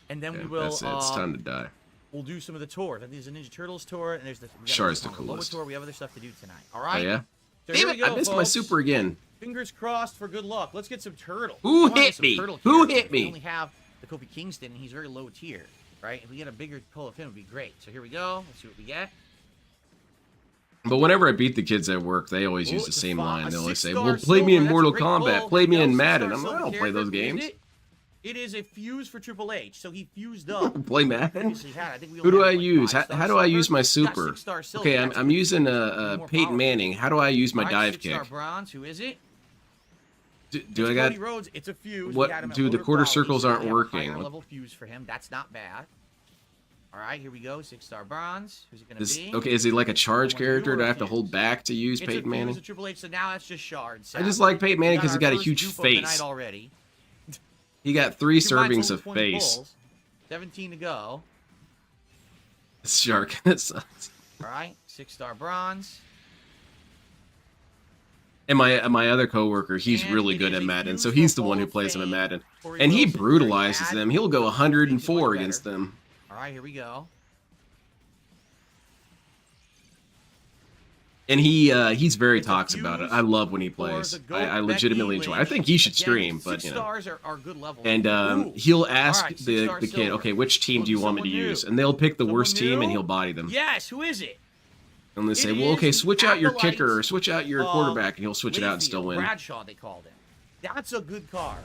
And then Okay, we will. that's it. It's time to die. We'll do some of the tours. I think there's a Ninja Turtles tour, and there's the Shar's the Loa coolest. tour. We have other stuff to do tonight. All Oh, right. yeah? So Damn here it, we go, I missed my folks. super again. Fingers crossed for good luck. Let's get some turtle. Who I wanna get hit some me? turtle Who characters. hit me? We only have the Kofi Kingston, and he's very low tier, right? If we get a bigger pull of him, it'd be great. So here we go. Let's see what we get. But whenever I beat the kids at work, they always use Oh, the it's a same line. a They always say, 6-star well, play me in silver. That's a Mortal great Kombat. pull. Play me Now, in 6-star Madden. I'm like, I silver don't play those character, who is games. It is a fuse for Triple H, so he fused up. Play Madden? Previously had, I think we Who do only I had, like, use? 5-star How do I use my silver. We got super? 6-star silver. Okay, That's I'm good. using More Peyton powerful. Manning. How do I use my All right, dive 6-star kick? bronze. Who is it? Do I got... Cody Rhodes. It's a fuse. What- We had him at dude, the lower quarter quality, circles so we aren't have a working. higher What- level fuse for him. That's not bad. All right, here we go. 6-star bronze. Who's it gonna Is, be? okay, is he like a charge One of you character? or Do I a have to fuse? hold back to use It's Peyton a fuse Manning? of Triple H, so now it's just shards. I just like Peyton Manning because he's got a our huge first dupe of the face. night already. He got 3 Keep in mind, servings it's of only 20 face. pulls, 17 to go. Shark. That sucks. All right, 6-star bronze. And my other coworker, he's And really it good is at a Madden, fuse so for he's the Hall one who of plays him at Fame. Madden. Corey And he Wilson, very brutalizes bad. them. He'll go Makes it 104 much against better. them. All right, here we go. And he's very It's a toxic about it. fuse I love when he for plays. the GOAT I legitimately Becky enjoy. I Lynch. think he should Again, stream, but 6 you know. stars are good level. And Ooh. he'll ask All right, the 6-star kid, silver. okay, which team do you want me to Someone new. use? And they'll pick the Someone worst team, and new? he'll body them. Yes, who is it? And they say, It well, okay, is switch out your Acolyte, kicker or switch out your quarterback, and he'll switch it out and still Layfield, win. Bradshaw, they called him. That's a good card.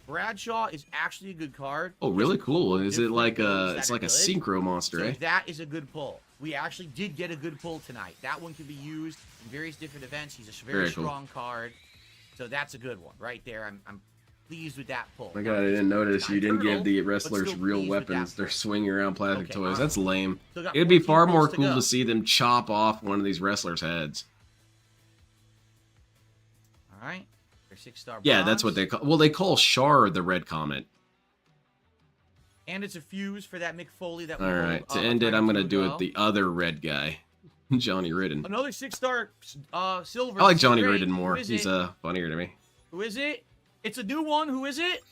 Bradshaw is actually a good card. Oh, really It's a cool. couple Is it different like moves a it's that are like a good. synchro monster, So eh? that is a good pull. We actually did get a good pull tonight. That one can be used in various different events. He's a very Very cool. strong card. So that's a good one right there. I'm pleased with that pull. Oh my god, I didn't notice you didn't give the But wrestlers still real pleased with that weapons. They're pull. swinging around plastic Okay, toys. on. That's lame. Still got It'd be 14 far more pulls cool go. to see them chop off one of these wrestlers' heads. All right. Their 6-star Yeah, that's what bronze. they call. Well, they call Char the Red Comet. And it's a fuse for that Mick Foley that we All pulled, right, to a end it, time or I'm gonna two do ago. it the other red guy, Johnny Ridden. Another 6-star silver. I like This is Johnny great. Ridden more. Who is He's it? funnier to me. Who is it? It's a new one. Who is it?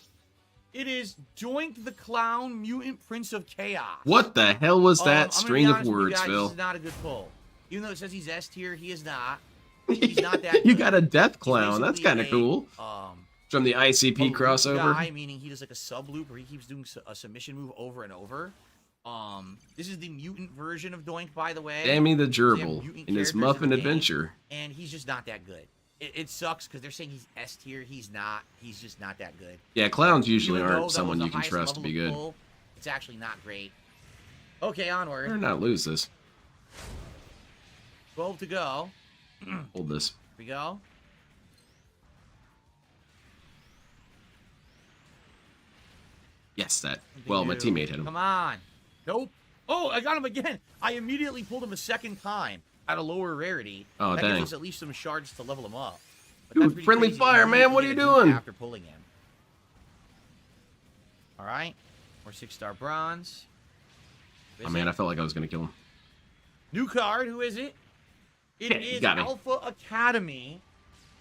It is Joink the Clown, Mutant Prince of Chaos. What the hell was I'm that gonna string be of honest with you words, guys, Phil? This is not a good pull. Even though it says he's S tier, he is not. He's not that You good. got a death He's clown. That's kind of basically cool. a, From the ICP loop crossover. guy, meaning he does like a sub loop where he keeps doing a submission move over and over. This is the mutant version of Doink, by the way. Dammy the They have Gerbil mutant in his characters in Muffin the game, Adventure. and he's just not that good. It sucks because they're saying he's S tier. He's not. He's just not that good. Yeah, clowns usually Even though aren't that someone was the you can highest trust to level be of good. pull, it's actually not great. Okay, onward. Better not lose this. 12 to go. Hold this. Here we go. Yes, that. Well, my teammate hit him. Come on. Nope. Oh, I got him again. I immediately pulled him a second time at a lower rarity. Oh, that dang. gives us at least some shards to level him up. But Dude, that's pretty friendly crazy. fire, You man. What are get you a dupe doing? After pulling him. All right. More 6-star bronze. Who Oh is man, I it? felt like I was gonna kill him. New card. Who is it? It Yeah, you is got me. Alpha Academy.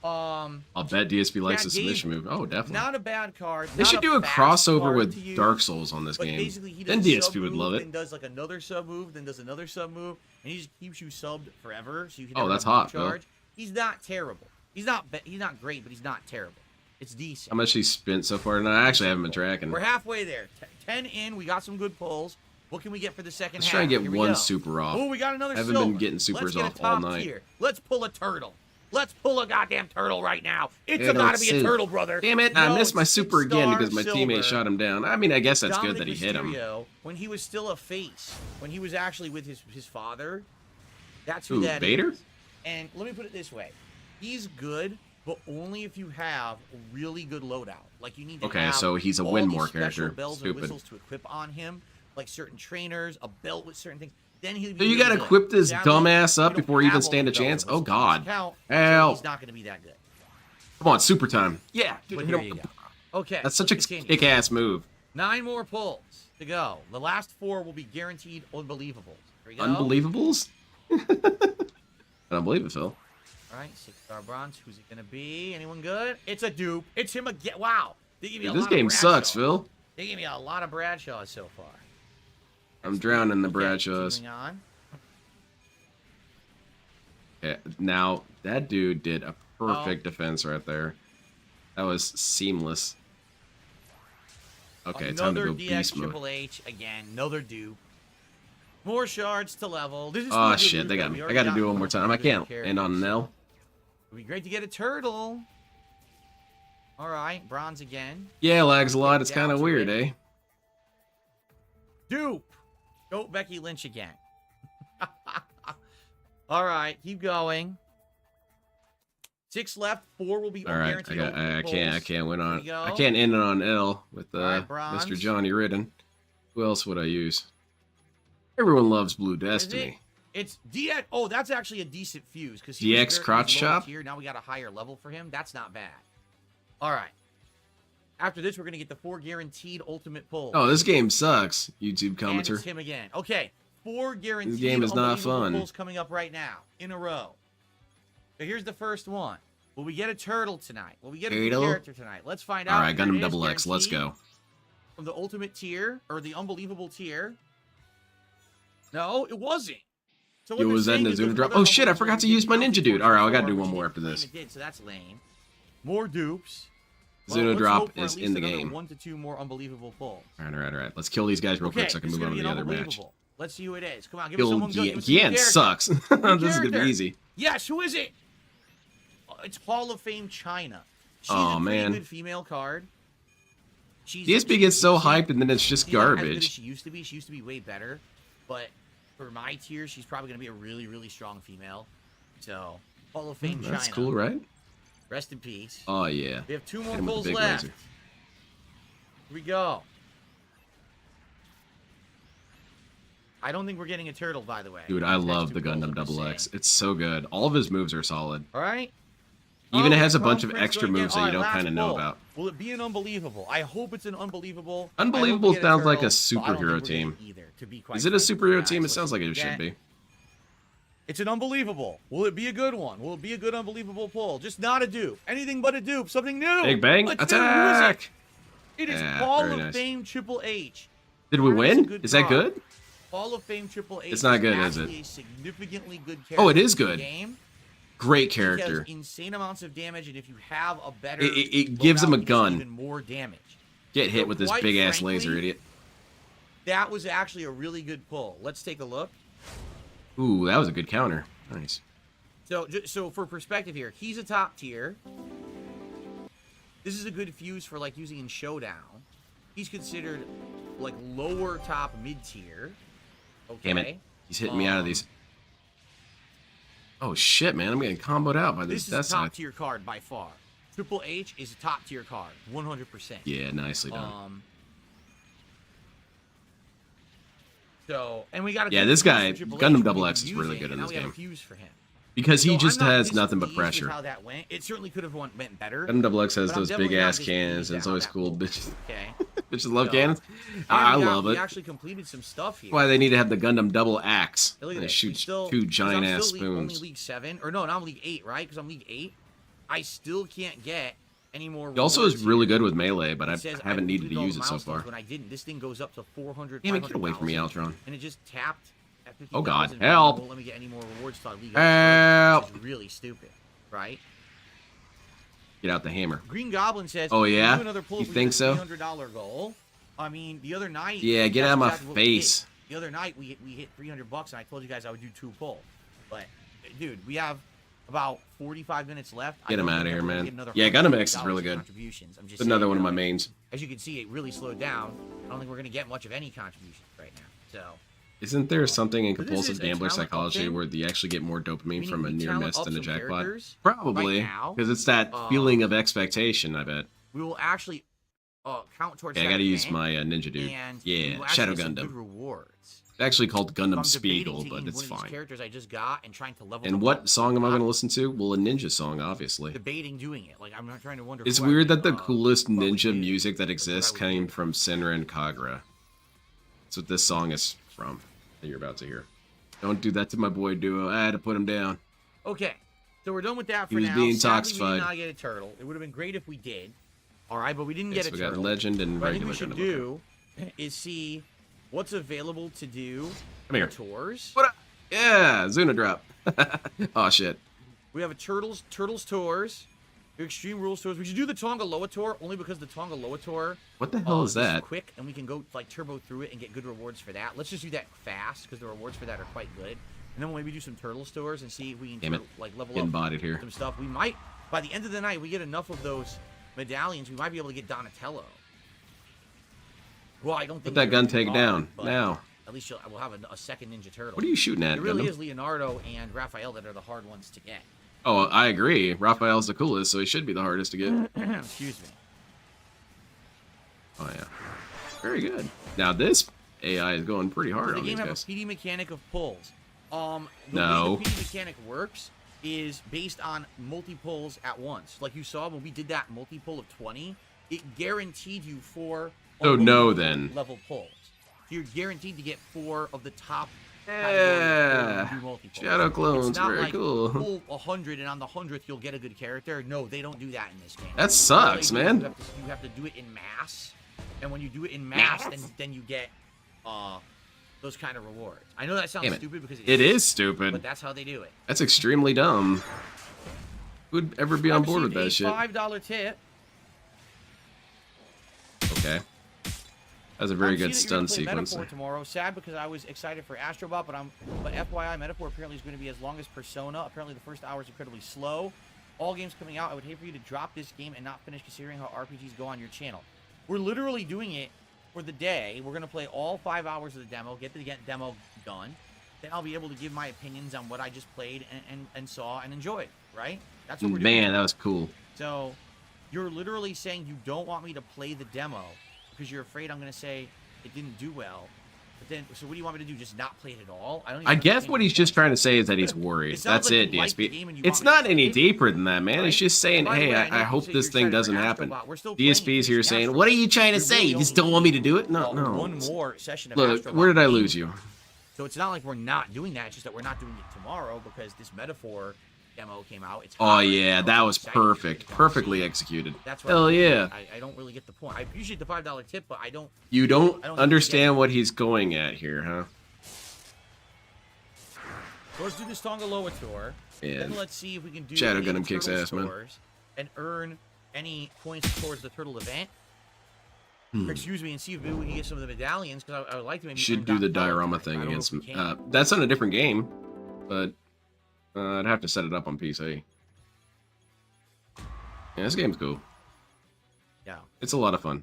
I'll bet DSP likes the Dave, submission move. Oh, definitely. Not a bad card. They not should do a fast crossover card with to use, Dark Souls on this but game. basically he Then does a DSP sub would love move, it. Then does like another sub move, then does another sub move, and he just keeps you subbed forever. So you can. Oh, never that's have a hot, Phil. charge. He's not terrible. He's not great, but he's not terrible. It's decent. How much he spent so far? No, I actually haven't been tracking. We're halfway there. 10 in. We got some good pulls. What can we get for the second Let's half? try and get Here we one go. super off. Oh, we got another I haven't silver. been getting supers Let's off get a all top night. tier. Let's pull a turtle. Let's pull a goddamn turtle right now. It's Turtle got to be a soup. turtle, brother. Damn it, No, I missed my it's super again because my silver. teammate shot him down. I mean, I guess that's good that he hit him. Mysterio, when he was still a face, when he was actually with his father, that's who Ooh, that Vader? is. And let me put it this way. He's good, but only if you have a really good loadout. Like, you need to Okay, have so he's a all Winmore these special character. bells and Stupid. whistles to equip on him, like certain trainers, a belt with certain things. Then he'll be So you really gotta good. equip this Sadly, dumbass we up don't before you even have all stand the a bells chance? and Oh, whistles God. to count, so Help. he's not going to be that good. Come on, super time. Yeah. But here you go. Okay, That's such a let's continue. kick-ass move. 9 more pulls to go. The last 4 will be guaranteed unbelievable. Here we go. Unbelievables? I don't believe it, Phil. All right, 6-star bronze. Who's it gonna be? Anyone good? It's a dupe. It's him again. Wow. They give me Dude, a this lot of game sucks, Bradshaw. Phil. They gave me a lot of Bradshaws so far. I'm drowning the Okay, Bradshaws. continuing on. Yeah, now, that dude did a perfect defense right there. That was seamless. Okay, time to Another go DX beast mode. Triple H again. Another dupe. More shards to level. This is Oh, still a good shit, loot, they though. got We me. I already gotta got do it one more time. I good can't characters. end on an L. It'd be great to get a turtle. All right, bronze again. Yeah, lags a lot. It's Down kind of to weird, it. eh? Dupe. Go Becky Lynch again. All right, keep going. 6 left. 4 will be All right, guaranteed. I can't win on. Here we go. I can't end it on L with All right, bronze. Mr. Johnny Ridden. Who else would I use? Everyone loves Blue Is it? Destiny. It's DX. Oh, that's actually a decent fuse because DX crotch chop? Here, now we got a higher level for him. That's not bad. All right. After this, we're gonna get the 4 guaranteed ultimate pulls. Oh, this game sucks. YouTube and commenter. it's him again. Okay, 4 guaranteed. This game is not unbelievable fun. Pulls coming up right now in a row. So here's the first one. Will we get a turtle tonight? Will we get a new Turtle? character tonight? Let's find out. All right, Here it Gundam is, Double X. Let's guaranteed go. From the ultimate tier or the unbelievable tier. No, it wasn't. So what Yo, they're was that saying in is the those Zuna drop? other Oh shit, I unbelievable forgot to pulls use my didn't ninja count dude. for All right, I gotta before, do one which more it after this. did, so that's lame. More dupes. Zuna let's drop hope for at is least in the another game. 1 to 2 more unbelievable pulls. All right. Let's kill these guys real quick Okay, so I can this is move on gonna to be the an other match. unbelievable. Let's see who it is. Come on, give me Kill someone good. Give me some good Gian character. sucks. This is gonna character. be easy. Yes, who is it? It's Hall of Fame China. She's Aw, a pretty man. good female card. DSP gets so hyped and then it's just she's not as good as garbage. she used to be. She used to be way better. But for my tier, she's probably going to be a really, really strong female. So, Hall of Fame China. That's cool, right? Rest in peace. Oh yeah. We have 2 more Hit him with the pulls big left. laser. Here we go. I don't think we're getting a turtle, by the way. Dude, I Next love 2 the pulls, Gundam I'm just Double X. saying. It's so good. All of his moves are solid. All right. Even Oh, it has a Chrome bunch of Prince extra going again. moves that you All don't right, kind of last know pull. about. Will it be an unbelievable? I hope it's an unbelievable. I Unbelievable hope we get sounds like a turtle, but I don't think superhero we're getting team. Either, to be quite Is it a frank with you superhero guys. team? It Let's sounds see like what it we should get. be. It's an unbelievable. Will it be a good one? Will it be a good unbelievable pull? Just not a dupe. Anything but a dupe. Something new. Big Bang, Let's do it. Who is attack! it? It is Yeah, Hall very of nice. Fame Triple H. Did we Where is a win? good Is that draw? good? Hall of Fame Triple H. It's not good, is it? actually a significantly good character. Oh, it is in the good. Game. Great He character. has insane amounts of damage, and if you have a better, It gives him a loadout, he does gun. even more damage. Get hit So with this quite big ass frankly, laser, idiot. That was actually a really good pull. Let's take a look. Ooh, that was a good counter. Nice. So for perspective here, he's a top tier. This is a good fuse for like using in Showdown. He's considered like lower top mid tier. Okay. Damn it. He's hitting me out of these. Oh shit, man! I'm getting comboed out by this. This is That's a top not. tier card by far. Triple H is a top tier card, 100%. Yeah, nicely done. And we got Yeah, this guy, Gundam Double X is really good in now this we have game. a fuse for him. Because he So just I'm not has nothing but displeased with pressure. How that went. It certainly could have went better. Gundam Double X has but I'm those definitely big not ass displeased cannons, and at it's how always that cool. went. Bitches, Okay. bitches love So- cannons. And I we love We it. actually completed some stuff here. That's why they need to have the Gundam Double Axe. Hey, look at And it this. shoots We still- two 'cause giant I'm ass still only spoons. League 7, or no, I'm League 8, right? Because I'm League 8. I still can't get any more. He also is rewards really here. good with melee, but It I says haven't needed to completed all use the it so milestones far. When I didn't, this thing goes up to 400. Damn it, get away from me, 500,000, Altron. And it just tapped at 50,000. Oh, God, and help. Won't let me get any more rewards till I league Help. up, which is really stupid, right? Get out the hammer. Green Goblin says, Oh, yeah? Do another pull You if we think hit so? the $300 goal. I mean, the other night. Yeah, get that's out of my exactly what we did. face. The other night we hit $300, and I told you guys I would do 2 pulls. But dude, we have about 45 minutes left. Get him I don't out of think here, we're gonna man. get another Yeah, Gundam X is $100 really in good. contributions. I'm just Another saying, one of my like, mains. As you can see, it really slowed down. I don't think we're gonna get much of any contributions right now. So. Isn't there something in But this compulsive is a gambler talent psychology thing. where you actually get more dopamine Meaning from a we near talent miss up than a some jackpot? characters Probably, right now. because it's that feeling of expectation, I bet. We will actually count towards. Okay, I that gotta use event, my ninja dude. and we Yeah, will Shadow actually get some good Gundam. rewards. It's actually called So Gundam I'm debating Spiegel, taking but one it's of these fine. characters I just got and trying to level And them what up. song am I I'm going to listen to? Well, a ninja song, obviously. Debating doing it. Like I'm not trying to wonder. It's who I weird would, that the coolest who I would ninja do. music that Like, what I exists would came do. from Senra and Kagura. That's what this song is from that you're about to hear. Don't do that to my boy Duo. I had to put him down. Okay, so we're done with that for He was now. being Sadly, we toxified. did not get a turtle. It would have been great if we did. All right, but we didn't Yes, get a we got turtle. Legend and What I think regular we should Gundam. do is see what's available to do. Come here. Tours. What up? Yeah, Zuna drop. Oh shit. We have a Turtles tours, Extreme Rules tours. We should do the Tonga Loa tour only because the Tonga Loa tour. What the hell is that? Quick, and we can go like turbo through it and get good rewards for that. Let's just do that fast because the rewards for that are quite good. And then we'll maybe do some Turtles tours and see if we Damn can it. like level Getting up bodied here. some stuff. We might by the end of the night we get enough of those medallions. We might be able to get Donatello. Well, I don't think Put that he's gun gonna be take gone, down but now. At least we'll have a second Ninja Turtle. What are you shooting at, It really Gundam? is Leonardo and Raphael that are the hard ones to get. Oh, I agree. Raphael's the coolest, so he should be the hardest to get. Excuse me. Oh yeah. Very good. Now this AI is going pretty hard The on game these has a guys. PD mechanic of pulls. The No. way the PD mechanic works is based on multi-pulls at once. Like you saw when we did that multi-pull of 20, it guaranteed you 4 Oh, no, low then. level pulls. So you're guaranteed to get 4 of the top Yeah. category multi-pulls. Shadow clones, It's not very like cool. pull 100 and on the 100th you'll get a good character. No, they don't do that in this game. That sucks, What they do is man. You have to do it in mass, and when you do it in mass, then you get those kind of rewards. I know that sounds Damn it. stupid because It is but stupid. that's how they do it. That's extremely dumb. Who'd ever be on board with that shit? $5 tip. Okay. That's a very I see good that you're stun gonna play sequence. Metaphor tomorrow. Sad because I was excited for Astrobot, but FYI, Metaphor apparently is going to be as long as Persona. Apparently, the first hour is incredibly slow. All games coming out, I would hate for you to drop this game and not finish, considering how RPGs go on your channel. We're literally doing it for the day. We're going to play all 5 hours of the demo, get the demo done. Then I'll be able to give my opinions on what I just played and saw and enjoyed, right? That's what we're doing. Man, that was cool. So, you're literally saying you don't want me to play the demo because you're afraid I'm going to say it didn't do well. But then, so what do you want me to do? Just not play it at all? I don't. Even I guess understand what the he's point. just trying to say is that he's worried. It sounds That's like it, you like the DSP. game and you It's want me to not any play it, deeper than that, man. right? It's just saying, By the hey, way, I know I you hope say this you're thing excited doesn't for happen. Astrobot. We're still playing DSP's here Finish saying, Astrobot. what are you trying to We say? really You just only don't want me to need, do it? No, no. One more session of Look, Astrobot where did I gameplay. lose you? So it's not like we're not doing that. It's just that we're not doing it tomorrow because this Metaphor demo came out. It's Oh, hot right yeah, now. that I'm was excited to perfect. get on Perfectly scene. executed. That's what Hell I'm yeah. I don't really get the point. I appreciate the $5 tip, but I don't. You don't I don't understand what he's going at here, huh? So let's do this Tonga Loa tour. Yeah. Then let's see if we can do Shadow any Gundam kicks Turtle ass, man. stores and earn any points towards the Turtle event. Or excuse me, and see if maybe we can get some of the medallions because I would like to maybe. Should earn do the Donatello diorama tonight. thing I don't know against if we can. that's on a different game, but I'd have to set it up on PC. Yeah, this game's cool. Yeah. It's a lot of fun.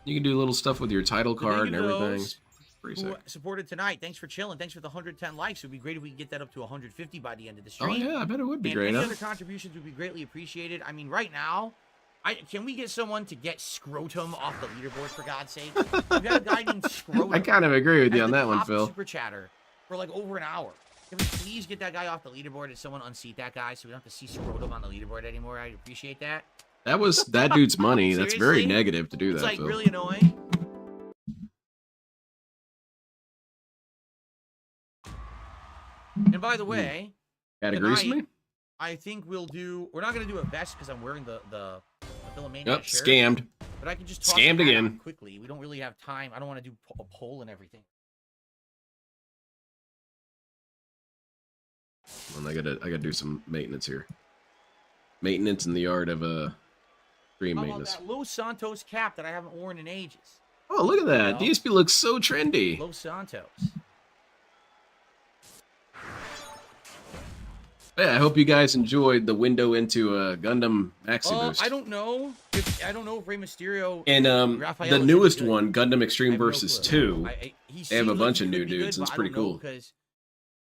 You can do little stuff with your title So card thank and you to everything. those Pretty who sick. supported tonight. Thanks for chilling. Thanks for the 110 likes. It would be great if we could get that up to 150 by the end of the Oh stream. yeah, I bet it would be And great, any huh? other contributions would be greatly appreciated. I mean, right now, can we get someone to get Scrotum off the leaderboard for God's sake? We've got a guy named Scrotum. I kind of agree with you as on the that one, top Phil. Super chatter for like over an hour. Can we please get that guy off the leaderboard and someone unseat that guy so we don't have to see Scrotum on the leaderboard anymore? I'd appreciate that. That was that dude's money. That's very Seriously? negative to do It's that, like Phil. really annoying. And by the way, That agrees with me? I think we'll do. We're not gonna do a vest because I'm wearing the Philomania Yep, shirt. scammed. But I can just toss Scammed the hat again. on quickly. We don't really have time. I don't want to do a poll and everything. I gotta do some maintenance here. Maintenance in the art of stream How about maintenance. that Los Santos cap that I haven't worn in ages? Oh, look at that! You know? DSP looks so trendy. Los Santos. Yeah, I hope you guys enjoyed the window into Gundam Maxi Boost. I don't know. I don't know if Rey Mysterio And Raphael the is newest good. one, Gundam I Extreme have no versus clue. 2, He they have a seems bunch like of he new could be dudes, good, and it's but I pretty don't know, cool. because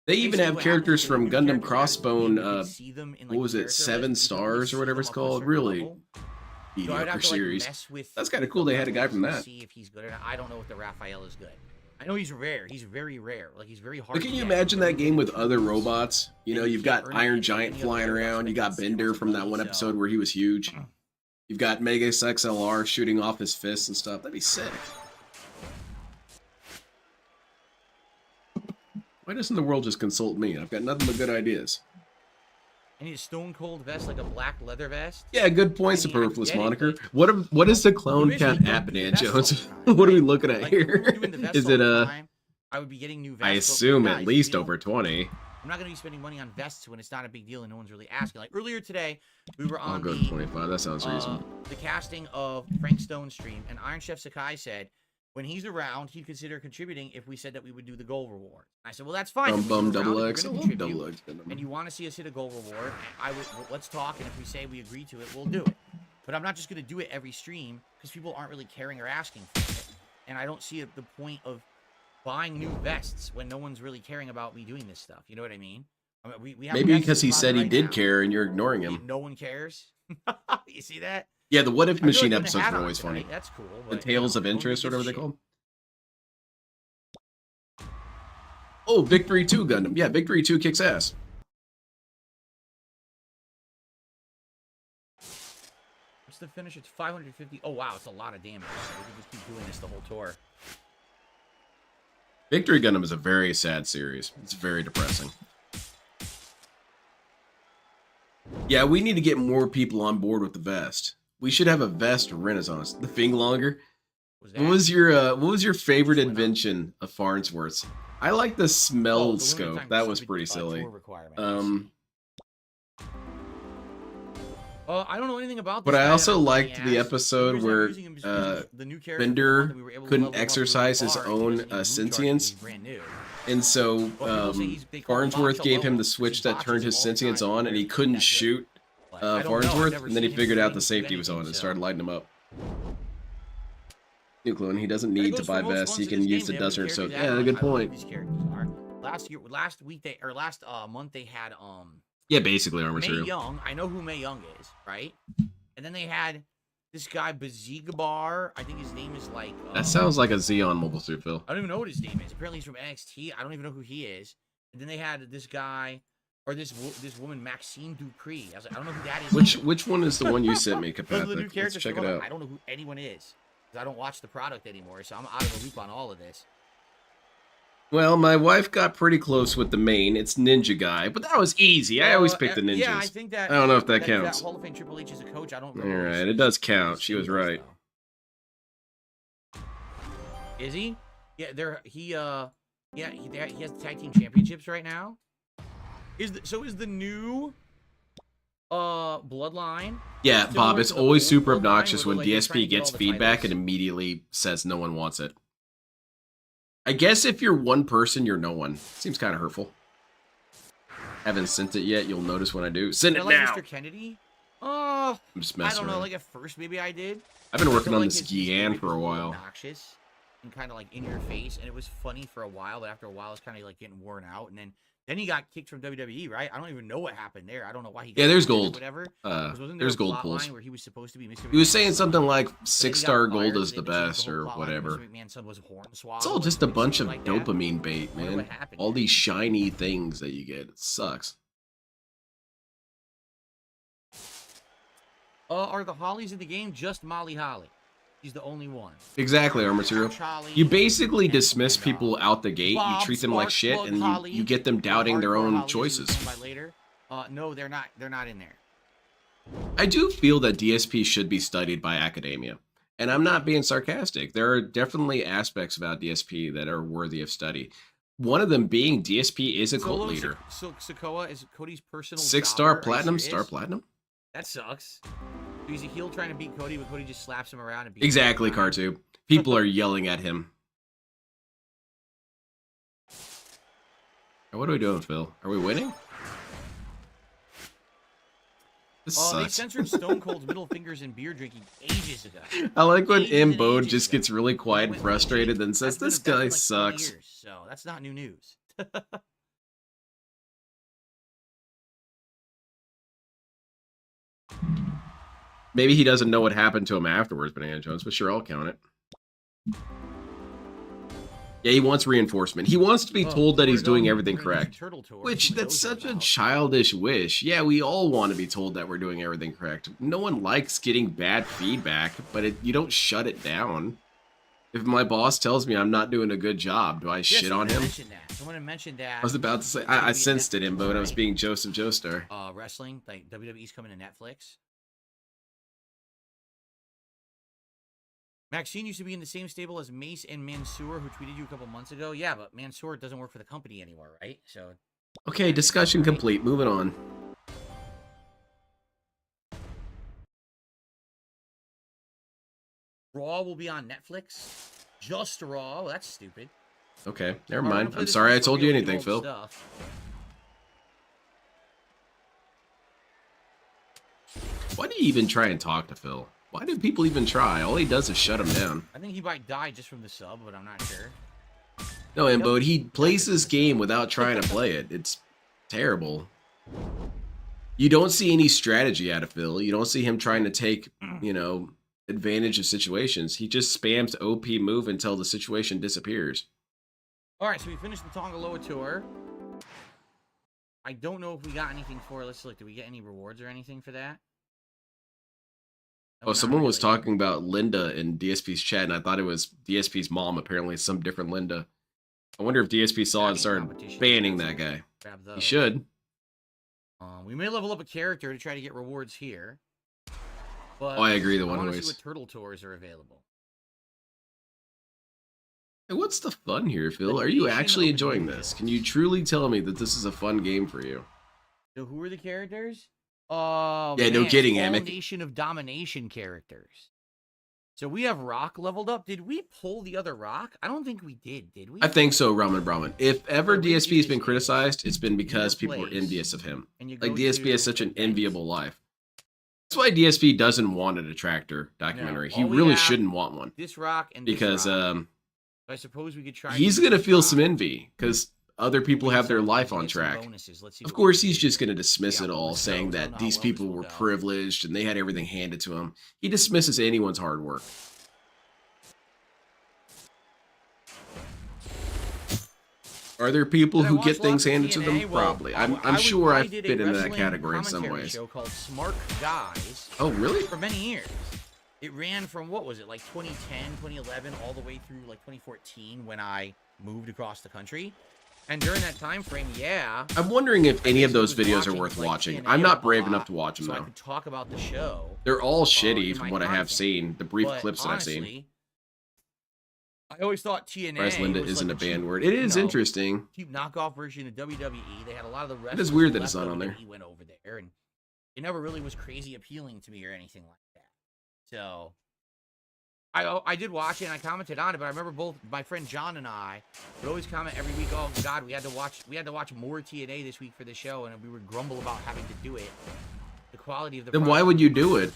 They even basically have what characters happens from is the new Gundam characters that are in the game, you Crossbone, can see them in, like, what was the it, character 7 list, but you can only stars or see whatever them it's up to a called? certain Really level. So I'd mediocre have to, like, series. mess with That's kind of the cool they had a guy levels from to that. see if he's good or not. I don't know if the Raphael is good. I know he's rare. He's very rare. Like, he's very hard But to can you get. imagine that game with other Troops. robots? You know, And you you've can't got earn it Iron in Giant any other flying robots around. that You can got see Bender what's from that ability, one so- episode where he was huge. You've got Megas XLR shooting off his fists and stuff. That'd be sick. Why doesn't the world just consult me? I've got nothing but good ideas. I need a stone cold vest, like a black leather vest. Yeah, good point, I mean, I Superfluous get it, moniker. but- What is the Clone You Cat basically app, don't do Dan vests all Jones? the time, What are we right? looking at Like, if we were here? doing the vests Is all it the time, I would be getting new vests. I but assume guys, at least you know, over 20. I'm not going to be spending money on vests when it's not a big deal and no one's really asking. Like earlier today, we were I'll on go to 25. That sounds reasonable. the casting of Frank Stone's stream, and Iron Chef Sakai said when he's around, he'd consider contributing if we said that we would do the goal reward. I said, well, that's fine. If Bum you're double around, if X. I you're gonna love contribute, double X. and you want to see us hit a goal reward, let's talk, and if we say we agree to it, we'll do it. But I'm not just going to do it every stream because people aren't really caring or asking for it, and I don't see the point of buying new vests when no one's really caring about me doing this stuff. You know what I mean? We have Maybe vests because in he the said closet he right did now. care and you're ignoring him. No one cares. You see that? Yeah, the What If I feel Machine like putting a episodes hat are on always tonight, funny. That's cool. The But, Tales of no one Interest, or gives whatever a they're shit. called. Oh, Victory 2 Gundam. Yeah, Victory 2 kicks ass. What's the finish? It's 550. Oh, wow. It's a lot of damage. We can just keep doing this the whole tour. Victory Gundam is a very sad series. It's very depressing. Yeah, we need to get more people on board with the vest. We should have a vest renaissance. The Fing Longer. What was your favorite invention of Farnsworth's? I like the smell scope. That was pretty silly. I don't know anything about But this I guy also that liked he the asked. episode The reason I'm where using him is because the new character Bender that we were able to couldn't level up exercise really his far, he own doesn't need a blue chart sentience. because he's brand new. And so But people say he's- they call him Farnsworth Box gave him alone, the 'cause switch he that botches turned him his all the sentience time, on, and he he's couldn't that good. shoot Like, I don't know, I've Farnsworth, never and then he seen him figured out do the safety was on anything, and so. started lighting him up. New clone, he doesn't And it need to goes buy for most vests, he ones in can this use the game, they have new desert, so characters yeah, added good on. I love point. these characters are. Last week last month they had Yeah, basically armor May material. Young. I know who May Young is, right? And then they had this guy Bazigbar. I think his name is like. That sounds like a Xeon mobile suit, Phil. I don't even know what his name is. Apparently he's from NXT. I don't even know who he is. And then they had this guy, or this woman Maxine Dupree. I was like, I don't know who that is. Which one is the one you sent me, Those are the new Kapathic? Let's characters. check from it Halo. out. I don't know who anyone is because I don't watch the product anymore, so I'm out of the loop on all of this. Well, my wife got pretty close with the main. It's Ninja Guy, but that was easy. I always pick the ninjas. Yeah, I think that. I don't know if that counts. Hall of Fame Triple H is a coach. I don't All remember. right, it does count. She was right. Is he? Yeah, he has the tag team championships right now. Is the new Bloodline? Yeah, similar Bob, to it's the always old super Bloodline obnoxious where when they're, like, trying to DSP get gets all the feedback and titles? immediately says no one wants it. I guess if you're one person, you're no one. Seems kind of hurtful. Haven't sent it yet. You'll notice when I do. Send it like now. Mr. Kennedy? I'm just I messing don't know. around. Like at first, maybe I did. I've been I working feel on like this his Gian gimmick for was a little while. Obnoxious and kind of like in your face, and it was funny for a while, but after a while, it's kind of like getting worn out. And then he got kicked from WWE, right? I don't even know what happened there. I don't know why he. Got Yeah, there's kicked or gold. Whatever. 'Cause wasn't there There's a gold plot pools. line where he was supposed to be Mr. He was McMahon's saying son? something like But then he got 6-star fired, gold so is they the changed the best whole or plot line. whatever. Mr. McMahon's son was Hornswoggle. It's all just a and bunch of something like that. dopamine bait, Wonder man. what happened All there. these shiny things that you get. It sucks. Are the Hollies in the game just Molly Holly? She's the only one. Exactly, Armor Material. Charlie, You basically and, dismiss people out the gate. Bob, You treat them like Spark shit, Plug and Holly, you get them doubting their Hardcore own Holly, as we choices. go by later. No, they're not. They're not in there. I do feel that DSP should be studied by academia. And I'm not being sarcastic. There are definitely aspects about DSP that are worthy of study. One of them being DSP is a cult Solo leader. Sokoa is Cody's personal 6-star jobber. Are you platinum, serious? star platinum. That sucks. He's a heel trying to beat Cody, but Cody just slaps him around and beats Exactly, him around. Cartube. People are yelling at him. What are we doing, Phil? Are we winning? This They sucks. censored Stone Cold's middle fingers and beer drinking ages ago. I like when Ages and Imbode ages just ago. gets really quiet and frustrated, then says, That's "This been guy like 20 sucks." years, so that's not new news. Maybe he doesn't know what happened to him afterwards, Banana Jones, but sure, I'll count it. Yeah, he wants reinforcement. He wants to be told that he's doing everything correct. Which, that's such a childish wish. Yeah, we all want to be told that we're doing everything correct. No one likes getting bad feedback, but you don't shut it down. If my boss tells me I'm not doing a good job, do I shit on him? Someone mentioned that. I was about to say, I sensed it, Imbode. I was being Joseph Joestar. Wrestling, like WWE's coming to Netflix. Maxine used to be in the same stable as Mace and Mansoor, who tweeted you a couple months ago. Yeah, but Mansoor doesn't work for the company anymore, right? So. Okay, discussion complete. Moving on. Raw will be on Netflix. Just Raw. Well, that's stupid. Okay, never We're gonna mind. play I'm this sorry I one for told you real anything, old Phil. stuff. Why do you even try and talk to Phil? Why do people even try? All he does is shut him down. I think he might die just from the sub, but I'm not sure. No, Imbode, he plays this game without trying to play it. It's terrible. You don't see any strategy out of Phil. You don't see him trying to take, you know, advantage of situations. He just spams OP move until the situation disappears. All right, so we finished the Tongaloa tour. I don't know if we got anything for it. Let's look. Did we get any rewards or anything for that? Oh, someone was talking about Linda in DSP's chat, and I thought it was DSP's mom. Apparently, it's some different Linda. I wonder if DSP saw it and started banning that guy. He should. We may level up a character to try to get rewards here. But Oh, I agree. The I one want who to see is. what turtle tours are available. Hey, what's the fun here, Phil? Are you actually enjoying this? Can you truly tell me that this is a fun game for you? So who are the characters? Oh, Yeah, no kidding, all Amick. Nation of Domination characters. So we have Rock leveled up. Did we pull the other Rock? I don't think we did we? I think so, Ramen Brahman. If ever So we DSP has been use criticized, it's been because people were place, envious of him. and you Like, go DSP to has such an events. enviable life. That's why DSP doesn't want a detractor documentary. No, He all we really have shouldn't want one. This Rock and this Because Rock. I suppose we could try. he's to going to use feel Rock. some envy because other people We have get their some- life we on get some track. bonuses. Let's see Of what we course, can he's do. just going to dismiss See it how all, this saying goes. I don't that know how these well this people will were go. privileged and they had everything handed to him. He dismisses anyone's hard work. Are there people Did I who watch get things lots of handed to them? TNA? Well, Probably. I'm I sure I did a fit into that wrestling category in some commentary ways. show called Smart Guys Oh, really? for many years. It ran from, what was it, like 2010, 2011, all the way through like 2014 when I moved across the country. And during that time frame, yeah. I'm wondering if any of those basically was videos are watching, worth like, watching. TNA I'm not a brave lot, enough to watch them, so I though. could talk about the show. They're all in shitty my from what I have content. seen, the brief But clips that I've seen. honestly, I always thought TNA Whereas Linda was isn't like a banned cheap, word. It is you know, interesting. cheap knockoff version of WWE. They had a lot of the wrestlers. It is weird who that it's left not on there. WWE went over there, and it never really was crazy appealing to me or anything like that. So I did watch it and I commented on it, but I remember both my friend John and I would always comment every week, "Oh God, we had to watch more TNA this week for the show," and we would grumble about having to do it. The quality of the Then why product- would you do it?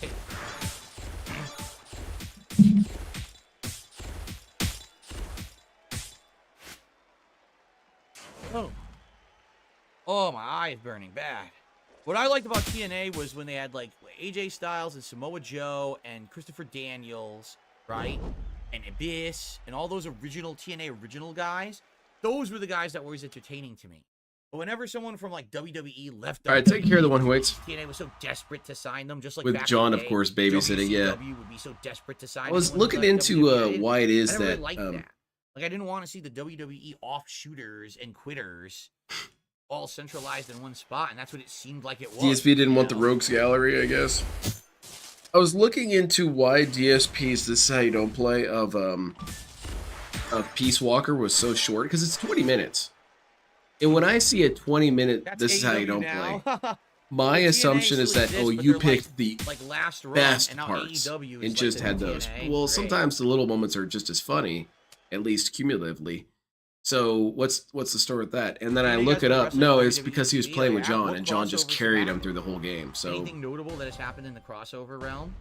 Oh, my eye is burning bad. What I liked about TNA was when they had like AJ Styles and Samoa Joe and Christopher Daniels, right? And Abyss and all those original TNA original guys. Those were the guys that were always entertaining to me. But whenever someone from like WWE left, All right, take care of the one who waits. TNA was so desperate to sign them, just like With back in John, the of day, course, babysitting, yeah. WCW would be so desperate to sign. I was anyone who looking left into WWE. why it is I never really that liked that. Like I didn't want to see the WWE offshooters and quitters all centralized in one spot, and that's what it seemed like it was. DSP didn't want the know? Rogues Gallery, I guess. I was looking into why DSP's "This Is How You Don't Play" of Peace Walker was so short, because it's 20 minutes. And when I see a 20-minute, That's this is how you AEW don't now. play. My TNA assumption is still that, exists, oh, but you they're picked the like last run, best and now parts AEW is and like just the had new those. TNA. Well, Great. sometimes the little moments are just as funny, at least cumulatively. So what's the story with that? And then I You look guys it been up. wrestling No, for it's because he was WWE? playing Oh, with yeah? John, What and John just crossovers have carried him happened? through the whole game. So Anything notable that has happened in the crossover realm?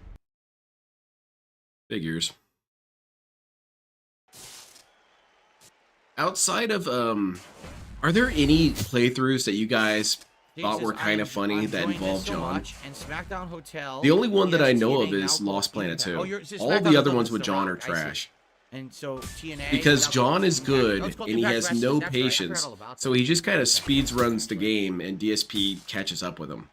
figures. Outside of are there any playthroughs that you guys thought were kind of funny that involved John? And SmackDown Hotel. The only one that I know of TNA is now Lost called Planet 2. Impact. Oh, it's All SmackDown the other Hotel, ones it's with The John are Rock, I see. trash. And so TNA Because now John called is Impact. good Oh, it's called and he Impact has Wrestling. no That's right. I forgot patience, all about so that. he just kind of speeds runs the game, and DSP catches up with him.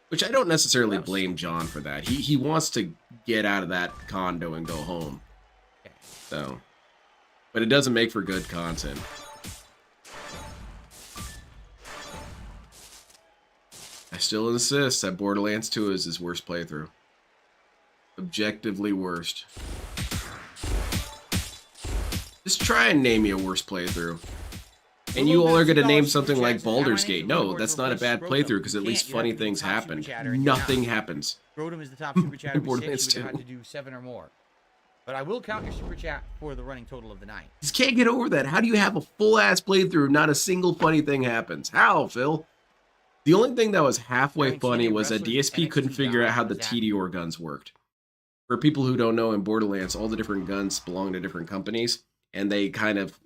Which I don't necessarily blame John for that. He wants to get out of that condo and go home. So, but it doesn't make for good content. I still insist that Borderlands 2 is his worst playthrough. Objectively worst. Just try and name me a worse playthrough. And you all are going to name something like Baldur's Gate. No, that's not a bad playthrough because at least funny things happen. Nothing happens. Scrotum is the top super chat. With Borderlands 6, you would have 2. had to do 7 or more. But I will count your super chat for the running total of the night. Just can't get over that. How do you have a full-ass playthrough and not a single funny thing happens? How, Phil? The only thing that was halfway funny was that DSP couldn't figure out how the TDR guns worked. For people who don't know, in Borderlands, all the different guns belong to different companies, and they kind of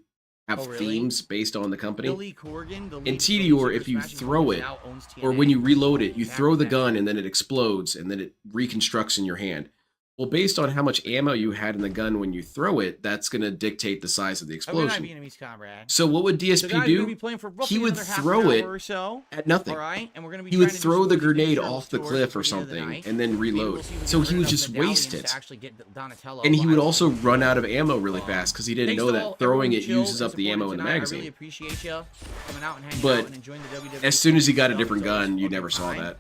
have themes based on the company. Billy Corgan, the In lead TDR, singer if you Smashing throw Pumpkins, it, now owns or TNA. when you reload it, you Have throw the that. gun and then it explodes and then it reconstructs in your hand. Well, based on how much ammo you had in the gun when you throw it, that's going to dictate the size of the How can I explosion. be enemy's comrade? So what would The DSP guy's gonna be do? playing for roughly He would another half an throw hour it or so. at nothing. All right, and we're gonna be He would trying to do throw some the of these grenade intros off the towards cliff or beginning of the something night. and then Maybe we'll reload. see if we So can he bring would up just medallions waste to it. actually get Donatello, And he but would I also don't run out of ammo really fast because he didn't Thanks know to that all- throwing everyone it who uses chilled up and the ammo supported in the tonight. I really magazine. appreciate you coming out and hanging But out and enjoying the WWE as soon as he got a show. different It's always gun, you fucking never saw fine. that.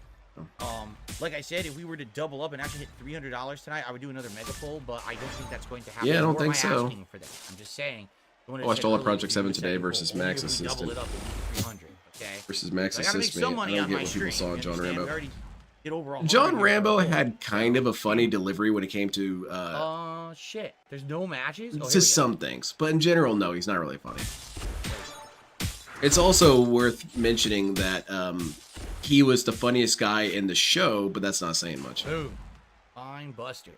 Like I said, if we were to double up and actually hit $300 tonight, I would do another mega poll, but I don't think that's going to happen. Yeah, I don't Nor am think so. asking for that. I'm just saying. I watched all of Project 7 today versus Max Assistant. Assistant. Okay. Versus Max I gotta make Assistant. some I money don't on get my what people stream. saw in You John understand? We Rambo. already did over 100 John here Rambo before. had kind of a funny delivery when it came to Shit. There's no matches? Oh, here we just go. some things, but in general, no, he's not really funny. It's also worth mentioning that he was the funniest guy in the show, but that's not saying much. Boom. Fine Buster.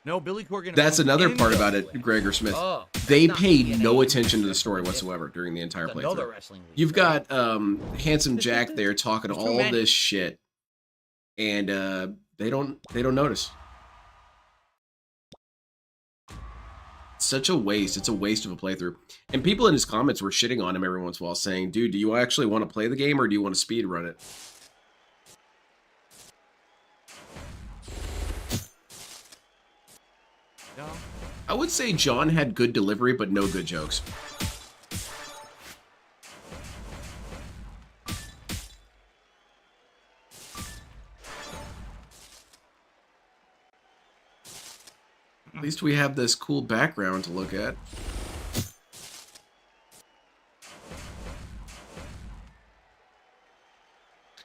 No, Billy Corgan. That's owns another part about NWA. it, Gregor Smith. Oh, They that's not paid TNA. no attention to the story whatsoever during the entire It's another playthrough. wrestling league, You've right? got Handsome Jack there talking There's too all many. this shit, and they don't notice. It's such a waste. It's a waste of a playthrough. And people in his comments were shitting on him every once in a while, saying, "Dude, do you actually want to play the game or do you want to speed run it?" No. I would say John had good delivery, but no good jokes. At least we have this cool background to look at.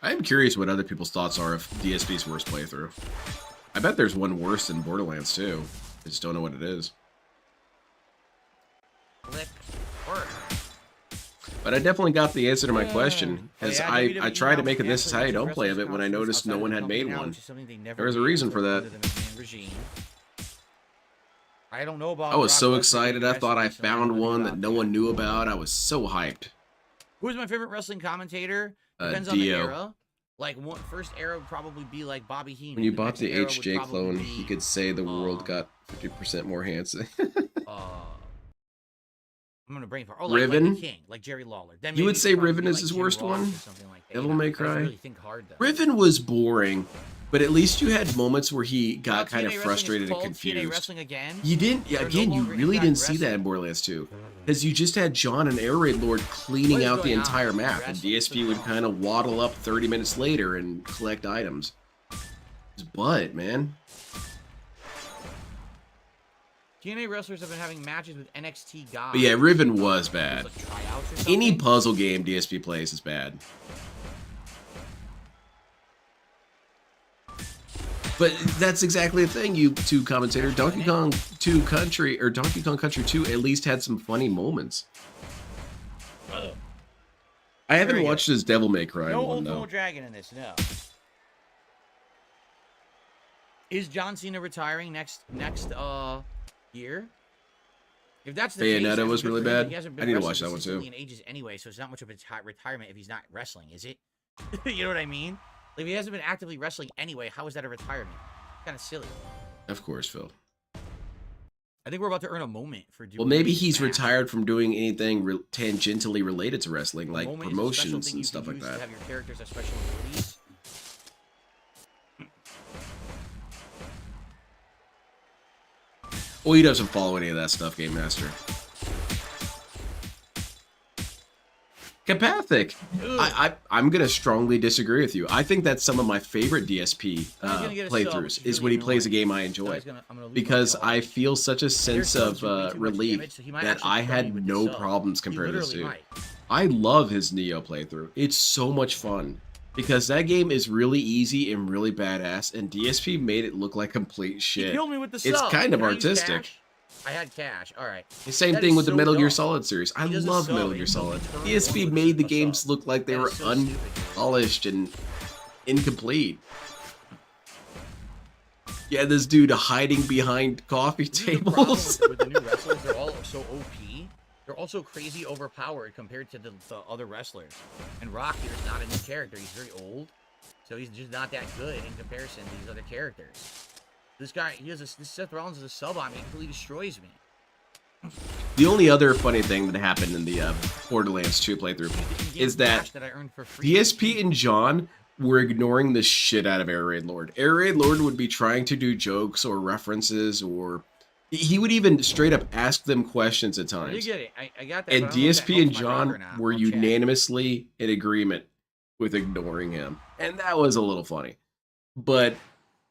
I am curious what other people's thoughts are of DSP's worst playthrough. I bet there's one worse than Borderlands 2. I just don't know what it is. Click. Work. But I definitely got the answer to my question, Oh, because yeah, I WWE tried to now make a has This Is How You Don't Play of it when I noticed no one had made one. There was a reason for that. I don't know about I was Brock so Lesnar excited. I being thought I wrestling, so I found don't know one that about no one knew about. I was so hyped. Who's my favorite wrestling commentator? Depends on the Dio. era. Like, one first era would probably be like Bobby Heenan. When you The bought next the era would HJ probably clone, be, he could say the world got 50% more handsome. I'm gonna brain fart. Oh, like Riven? the King, like Jerry Lawler. Then You would maybe say probably Riven is like his Jim worst Ross one? or something like that. Devil You know, May I have to Cry? really think hard though. Riven was boring, but at least you had moments where he got TNA kind of Wrestling is frustrated and called TNA confused. Wrestling again? You didn't, They're no again, you longer really Impact didn't see that Wrestling. in Borderlands 2. Because you just had John and Air Raid Lord What cleaning is out the going on entire with map, and wrestling? DSP would kind of waddle up 30 minutes later and collect items. It's butt, man. TNA wrestlers have been having matches with NXT guys. But yeah, Riven was bad. Like tryouts or Any something? puzzle game DSP plays is bad. But that's exactly the thing, you two commentator. Donkey Kong 2 Country, or Donkey Kong Country 2 at least had some funny moments. I haven't watched his Devil May Cry No one, though. Ultimo Dragon in this, no. Is John Cena retiring next year? If that's the case, Bayonetta that's was good really for him, but bad. he hasn't I been need to wrestling watch that one, too. consistently in ages anyway, so it's not much of a retirement if he's not wrestling, is it? You know what I mean? Like, if he hasn't been actively wrestling anyway, how is that a retirement? Kind of silly. Of course, Phil. I think we're about to earn a moment for doing. Well, maybe this he's match. retired from doing anything tangentially related to wrestling, like Moment is a special promotions thing you and stuff can like use to that. have your characters have special abilities. Well, he doesn't follow any of that stuff, Game Master. Capathic. I'm gonna strongly disagree with you. I think that's some of my favorite DSP playthroughs is when he plays a game I enjoy, because I feel such a sense of relief that I had no problems compared to this dude. I love his Neo playthrough. It's so much fun because that game is really easy and really badass, and DSP made it look like complete shit. He killed me with the It's sub. kind of Can I use artistic. cash? I had cash. All right. The same That thing is with the so Metal Gear dumb. Solid series. I He does a love sub, Metal he Gear does a Solid. turn DSP one made the with a games sub. look like they That were is so stupid, dude. unpolished and incomplete. Yeah, this dude hiding behind coffee This is the problem tables. with the new wrestlers. They're all so OP. They're also crazy overpowered compared to the other wrestlers. And Rock here is not a new character. He's very old, so he's just not that good in comparison to these other characters. This guy, this Seth Rollins is a sub on me. He completely destroys me. The only other funny thing that happened in the Borderlands 2 playthrough is that I earned for free. DSP and John were ignoring the shit out of Air Raid Lord. Air Raid Lord would be trying to do jokes or references, or he would even straight up ask them questions at You times. get it. I got that. And but I don't know if that DSP and helps my rock or John not. were I'll check. unanimously in agreement with ignoring him. And that was a little funny. But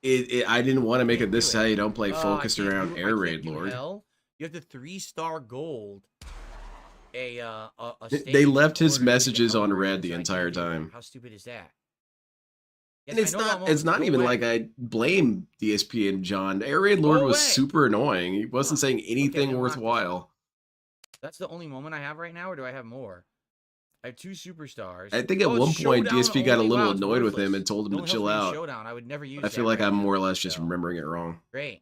I didn't want to make it this is how you don't play focused around Air Raid Lord. You have to 3-star gold. They left his messages on red the entire time. How stupid is that? And it's not even like I blame DSP and John. Air Raid Lord was super annoying. He wasn't saying anything never mind. worthwhile. That's the only moment I have right now, or do I have more? I have 2 superstars. I think at Oh, one it's point Showdown DSP got a only. little Wow, it's annoyed with him worthless. and told him It to only chill helps me in out. Showdown. I would never use I feel that like right I'm now, more or less just so. remembering it wrong. Great.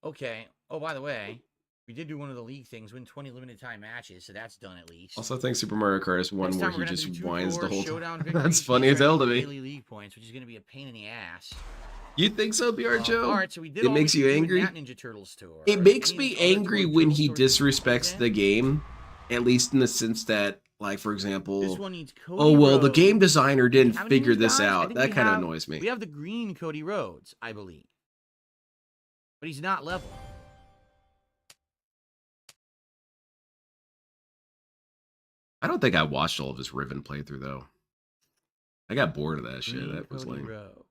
Okay. Oh, by the way, we did do one of the league things, win 20 limited time matches, so that's done at least. Also, I think Super Mario Kart is one Next where time we're he gonna just do 2 whines the doors, whole showdown time. victories, That's funny each as hell to round me. daily league points, which is going to be a pain in the ass. You think so, BR Joe? All right, so we did It all makes we you could do in angry? that Ninja Turtles tour. It makes Any me other angry tour when Turtle he stories you disrespects can? the game, at least in the sense that, like, for This example, one needs Cody oh, well, the Rhodes. game designer didn't How many figure of these this guys? I out. think That we kind of have- annoys me. We have the green Cody Rhodes, I believe. But he's not level. I don't think I watched all of his Riven playthrough, though. I got bored of that shit. Green That was Cody lame. Rhodes.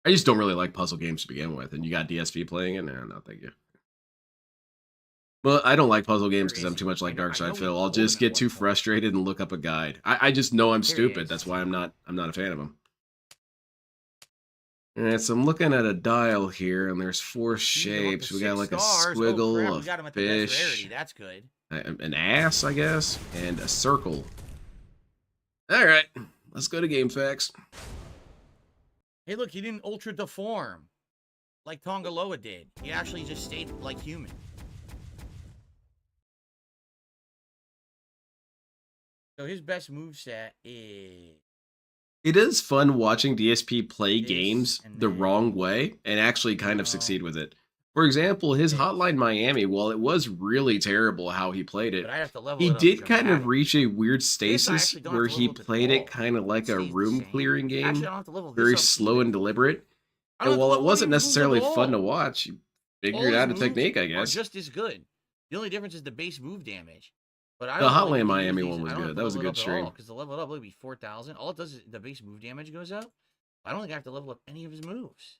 I just don't really like puzzle games to begin with, and you got DSP playing it? Nah, no, thank you. But I don't like puzzle games because I'm too much like Darkside Phil. I'll just get too frustrated and look up a guide. I just know I'm stupid. That's why I'm not a fan of them. Alright, so I'm looking at a dial here, and there's 4 shapes. We got like a squiggle, a fish, That's good. an ass, I guess, and a circle. Alright, let's go to Game Facts. Hey, look, he didn't ultra deform like Tongaloa did. He actually just stayed like human. So his best moveset is... It is fun watching DSP play This games and the then- wrong way and actually kind of succeed with it. For example, his Hotline Miami, while it was really terrible how he played it, But I have to level he it up did kind of dramatically. reach a weird I stasis actually don't where have to he level up at played it all. kind of like It a stays the room same. clearing game, Actually, I don't have to level this very up slow either. and deliberate. I don't And have to while it level wasn't any moves at necessarily fun to all. watch, you All figured his out a moves technique, I are guess. just as good. The only difference is the base move damage. But I The don't Hotline really Miami use one these. was I don't good. have That to was a level good it up at stream. all, because the level up would be 4,000. All it does is the base move damage goes up. I don't think I have to level up any of his moves.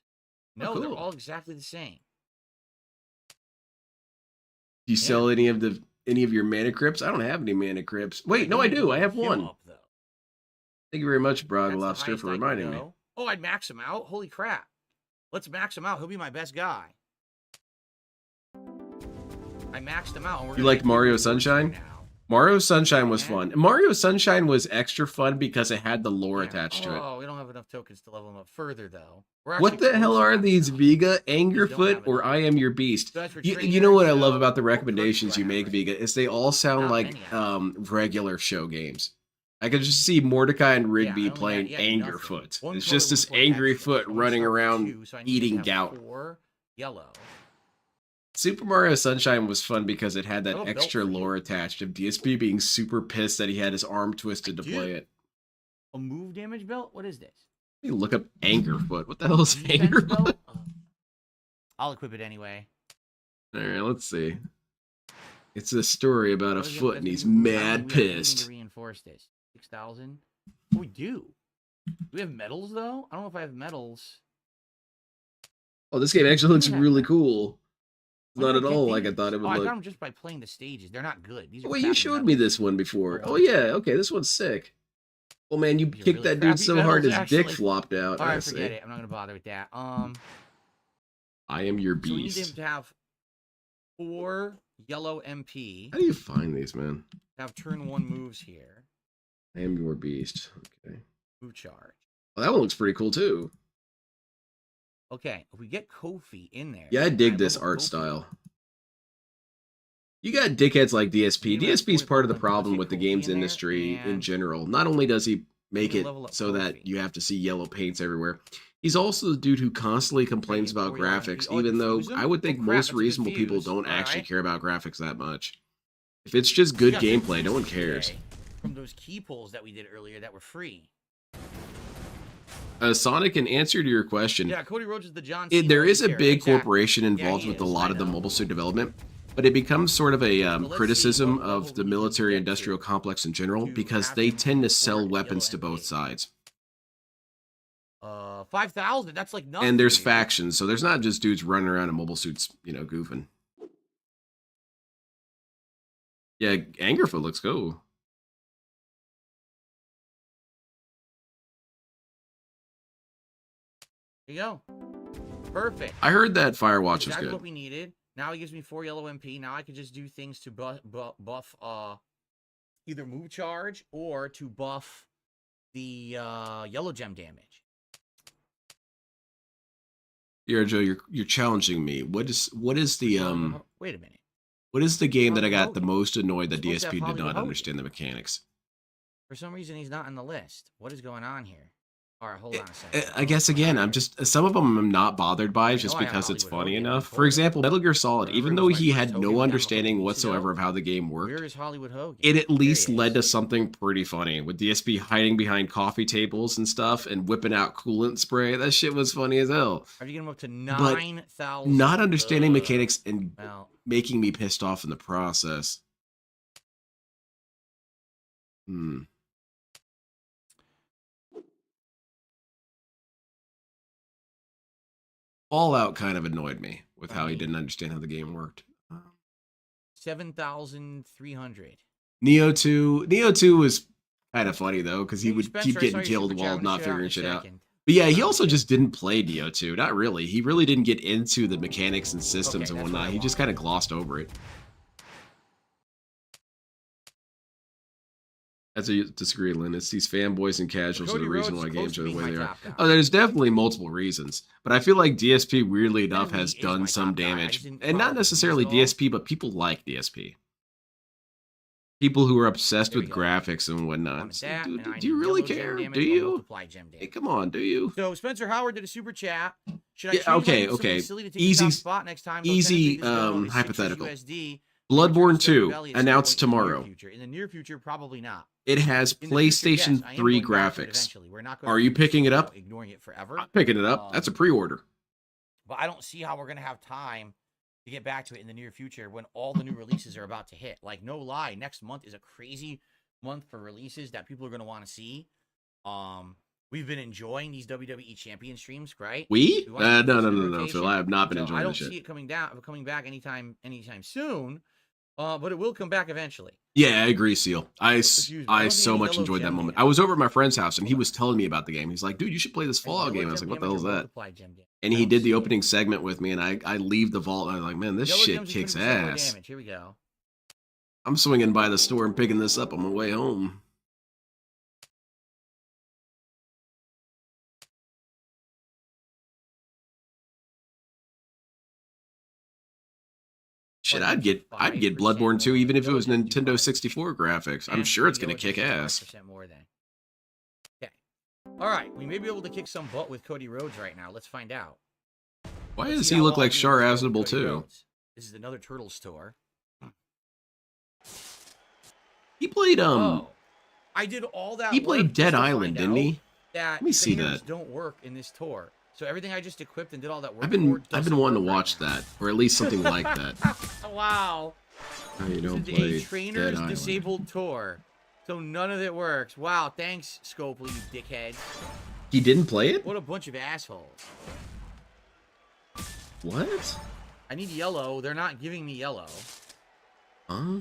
No, Oh, they're cool. all exactly the same. Do you sell any of your mana crypts? I don't have any mana crypts. Wait, no, I do. I have Him one. up, though. Thank you very much, Brog That's the Lobster, highest for I can reminding me. go. Oh, I'd max him out. Holy crap! Let's max him out. He'll be my best guy. I maxed him out. And we're You gonna liked make Mario him worse Sunshine? now. Mario Sunshine was Yeah. fun. Mario Sunshine was extra fun because it had the lore Yeah. attached to it. Oh, we don't have enough tokens to level him up further, though. What the hell are these, Vega? Don't Angerfoot have or enough. I Am Your Beast? So that's for You trainers, know what I love so about the what recommendations cards do you I have make, right Vega, is they all sound Not like many, actually. regular show games. I could just see Mordecai and Yeah, I Rigby only playing had- yeah, nothing. Angerfoot. One It's color, just this one angry extra. foot So only running start with around 2, so I need to eating have gout. 4 yellow. Super Mario Sunshine was fun because it had that Oh, extra belt for you. lore attached of DSP being super pissed that he had his arm twisted to I play do. it. A move damage belt? What is this? Let me look up Angerfoot. What the hell is Defense Angerfoot? belt? I'll equip it anyway. All right, let's see. It's a story about a What is it? foot, That's and he's gonna be- mad we have anything pissed. to reinforce this. 6,000. Oh, we do. Do we have medals though? I don't know if I have medals. Oh, this game actually looks Yeah. really cool. When Not did at I get all like I these? thought it would I got look. them just by playing the stages. They're not good. These are Wait, you crappy showed me medals. this one before. Oh, Oh yeah, okay, this one's sick. Well, man, you These are kicked really that dude crappy so hard his medals, dick actually. flopped out. All I right, see. forget it. I'm not gonna bother with that. I am your So we need him beast. to have 4 yellow MP. How do you find these, man? Have turn 1 moves here. I am your beast. Okay. Move charge. Well, that one looks pretty cool too. Okay, if we get Kofi in there. Yeah, I and dig this level art Kofi style. up, You got dickheads like DSP. We have DSP is part of the 45 problem let's with the get Kofi games in there, industry in and general. Not only does he make we'll it level up so that Kofi. you have to see yellow paints everywhere, he's also the dude who constantly complains Okay, about 4 yellow graphics, MP. Oh, even though diffuse 'em? I would Oh, think crap, most that's a reasonable people diffuse. don't actually Alright. care about graphics that much. If it's just good got gameplay, no one diffused cares. today From those key pulls that we did earlier that were free. Sonic, in answer to your question, Yeah, Cody Rhodes is the John there is a Cena big character. corporation involved he with a is, lot I of the know. mobile suit development, but it becomes sort of a let's see criticism what level of the we can military get industrial to complex in general to because have they him tend to for sell yellow weapons to MP. both sides. 5,000. That's like nothing. And there's dude. factions, so there's not just dudes running around in mobile suits, goofing. Yeah, Angerfoot looks cool. There you go. Perfect. I heard that Firewatch was Exactly good. what we needed. Now he gives me 4 yellow MP. Now I can just do things to buff either move charge or to buff the yellow gem damage. Joe, you're challenging me. What is the Wait a minute. what is the game that I got Hollywood the Hogan. most annoyed that We're supposed to have DSP did Hollywood not Hogan. understand the mechanics? For some reason he's not on the list. What is going on here? All right, hold on a second. I guess again, I'm just some of them I'm not bothered by just know I have because it's Hollywood funny Hogan enough. on For example, Metal Gear Solid, Remember, even it though was my he first had Hogan no down a couple understanding weeks whatsoever ago. of how the game worked, Where is Hollywood Hogan? it at There least he led to is. something pretty funny with DSP hiding behind coffee tables and stuff and whipping out coolant spray. That shit was funny as hell. How do you get him up to But 9,000? Not understanding Ugh. mechanics and Well, making me pissed off in the process. Fallout kind of annoyed me with how he didn't understand how the game worked. 7,300. Neo 2 was kind of funny though because he Hey, would Spencer, keep I getting saw your killed super chat. while I'm gonna not share it in figuring a shit out. second. But yeah, he Oh, also okay. just didn't play Neo 2. Not really. He really didn't get into the mechanics and systems Okay, and that's what whatnot. I He just want. kind of glossed over it. That's a disagree, Lynn. It's these fanboys and casuals are Cody the reason Rhodes why is games close are to the way being they my are. top guy. Oh, there's definitely multiple reasons, but I feel like DSP weirdly enough Henry has is done my some top guy. I damage, just didn't and not follow the necessarily rules at all. DSP, but people like DSP. People who are obsessed There we with go. graphics and whatnot. Wanted It's that, like, and I do you need really yellow gem care? damage Do or you? multiply gem Hey, damage. come on, do you? So Spencer Howard did a super chat. Should I Yeah, change my okay, name to something okay. silly to take Easy- the top spot next time? Though easy, technically this dono is 6 hypothetical. USD. Bloodborne Returns to 2 Rebellion at announced some point in the near tomorrow. future. In the near future, probably not. It has In the future, PlayStation yes, I am 3 going back to it graphics. eventually. We're not going Are to you be, picking it up? ignoring it forever. I'm picking it up. That's a pre-order. But I don't see how we're going to have time to get back to it in the near future when all the new releases are about to hit. Like, no lie, next month is a crazy month for releases that people are going to want to see. we've been enjoying these WWE Champions streams, right? We? We want to No, keep no, this in no, no, rotation. Phil. I have not been So enjoying I this don't see shit. it coming back anytime soon. But it will come back eventually. Yeah, I agree, Seal. I Excuse me, I don't see so any much yellow enjoyed that gem moment. yet. I was over at my friend's house and he was telling me about the game. He's like, dude, you should play this Fallout Yellow game. I was gem like, what the hell is damage or that? multiply gem damage? And I he don't did the see opening it. segment with me, and I leave the vault, and I'm like, man, this Yellow shit gems do kicks 20% more ass. damage. Here we go. I'm swinging by the store and picking this up on my way home. Shit, I'd get Bloodborne 2 even if it was Nintendo 64 graphics. I'm sure it's gonna kick ass. More than. Okay. All right, we may be able to kick some butt with Cody Rhodes right now. Let's find out. Why Let's does see he how look well like he Char looks with Aznable Cody too? Rhodes. This is another Turtles tour. He played Oh, I did all that. he work played just Dead to Island, find didn't out he? That Let me see trainers that. don't work in this tour. So everything I just equipped and did all that work. I've for been doesn't wanting to work watch right now. that, or at least something like that. Wow. How you don't This play is a Dead trainers Island. disabled tour. So none of it works. Wow, thanks, Scopely, you dickhead. He didn't play it? What a bunch of assholes. What? I need yellow. They're not giving me yellow. Huh?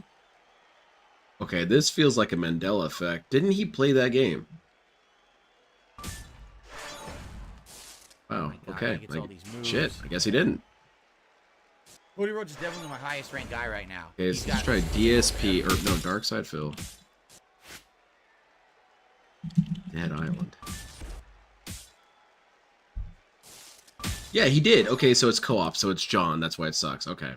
Okay, this feels like a Mandela effect. Didn't he play that game? Wow, my God, okay. he gets all these moves. Shit, I guess he didn't. Cody Rhodes is definitely my highest ranked guy right now. Okay, He's so let's got- try DSP, or no, Dark Side Phil. Dead Island. Yeah, he did. Okay, so it's co-op, so it's John. That's why it sucks. Okay.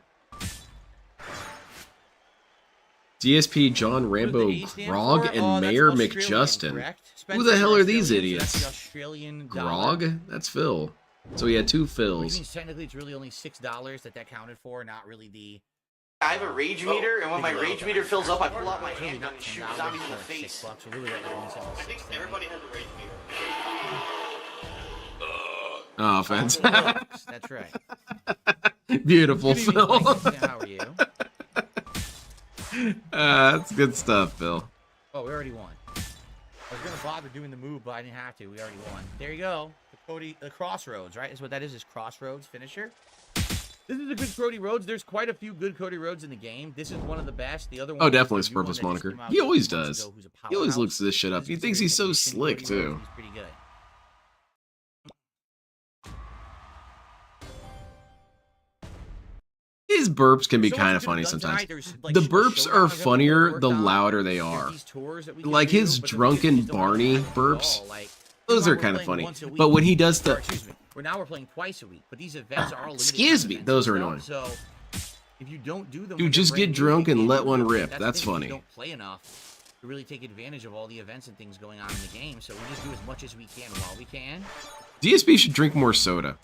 DSP, John, What does Rambo, the A stand Grog, for? and Oh, that's Mayor Australian, McJustin. correct? Who Spencer's the hell are these Australian, so that's idiots? the Australian dollar. Grog? That's Phil. So he had two Which Phils. means technically it's really only $6 that counted for, not really the. I have a rage meter, and when my Digital rage meter fills up, I pull out my It's really handgun not and shoot $10 zombies in the for face. $6, so really that only sells I think $6 everybody has a rage meter. Oh, offense. That's right. Beautiful, Good evening, Phil. Mike. How are you? That's good stuff, Phil. Oh, we already won. I was gonna bother doing the move, but I didn't have to. We already won. There you go. The Crossroads, right? Is what that is Crossroads finisher. This is a good Cody Rhodes. There's quite a few good Cody Rhodes in the game. This is one of the best. The other one. Oh, is definitely the his new one purpose that just moniker. came out He always 2 months does. ago, who's a He always powerhouse. looks this shit up. This He is thinks he's so considered slick, Cody Rhodes. too. He's pretty good. His burps can be So kind much of funny done sometimes. tonight. There's, like, The a burps showdown are of everything funnier worked the on. louder they There's are. these tours that we can Like do, his but the drunken thing is, don't Barney happen at all. burps. Like, Those now are we're kind of playing funny. once a week. But when he does Or, the... excuse me. Now we're playing twice a week, but these events are all limited. Excuse time me, events those and are stuff, annoying. So if you don't do them, Dude, when they're just get brand new, drunk you and can't let do one them. rip. the That's thing, is funny. You don't play enough to really take advantage of all the events and things going on in the game. So we just do as much as we can while we can. DSP should drink more soda.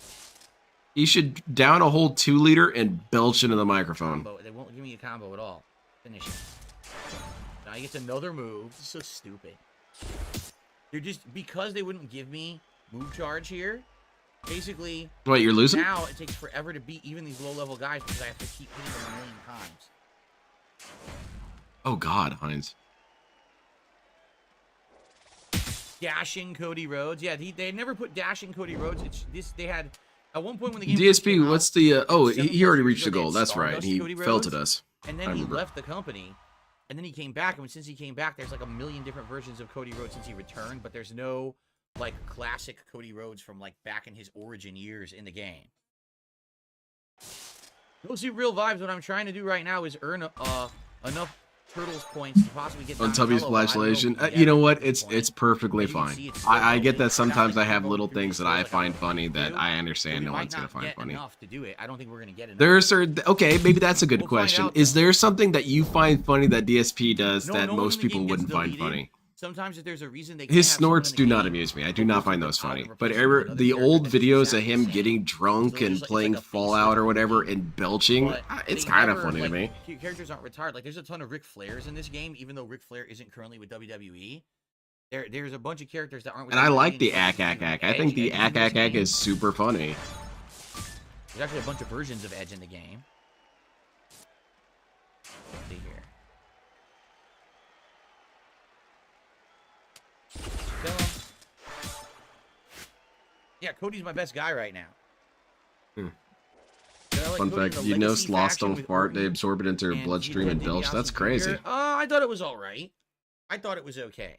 He should down a whole 2-liter and belch into the microphone. Combo. They won't give me a combo at all. Finish it. Now he gets another move. This is so stupid. They're just because they wouldn't give me move charge here. Basically, What, you're losing? now it takes forever to beat even these low-level guys because I have to keep hitting them a million times. Oh, God, Heinz. Dashing Cody Rhodes. Yeah, they never put dashing Cody Rhodes. It's this. They had at one point when the game first DSP, came what's out, the... oh, 7+ he already years reached the ago, they goal. had That's right. Stardust He Cody felted Rhodes, us. and I then he remember. left the company, and then he came back. And since he came back, there's like a million different versions of Cody Rhodes since he returned, but there's no like classic Cody Rhodes from like back in his origin years in the game. Go see real vibes. What I'm trying to do right now is earn enough Turtles points to possibly get On Donatello. Tubby's I don't know if flashlightation. we can You know get what? at this It's point. perfectly As you can fine. see, it's still I get early. that We're not, sometimes I like, have going little through things these that I like find we funny usually that do. I So understand we no might one's gonna not find get funny. enough to do it. I don't think we're gonna get enough. There's okay, maybe that's a good We'll find question. out, Is though. there something that you find funny that DSP does No, that no one most in the people game gets wouldn't find deleted. funny? Sometimes if there's a reason they can't His have someone snorts in do the not game, amuse me. I do they'll not go find through those the funny. power But replacement with another the character old that's videos of exactly him the getting same. drunk So and it's like playing a face Fallout or of whatever the and belching, But it's they kind of never, funny to like, me. Characters aren't retired. Like there's a ton of Ric Flairs in this game, even though Ric Flair isn't currently with WWE. There's a bunch of characters that aren't with And I WWE like the anymore. ack ack ack. I Edge- think the Edge ack in this ack ack game. is super funny. There's actually a bunch of versions of Edge in the game. Let's see here. Kill him. Yeah, Cody's my best guy right now. Hmm. But I like Fun Cody in fact, the you know Legacy sloths faction don't with fart, they Orton absorb it into their and bloodstream Vito and belch. DiBiase That's Jr. crazy. I thought it was all right. I thought it was okay.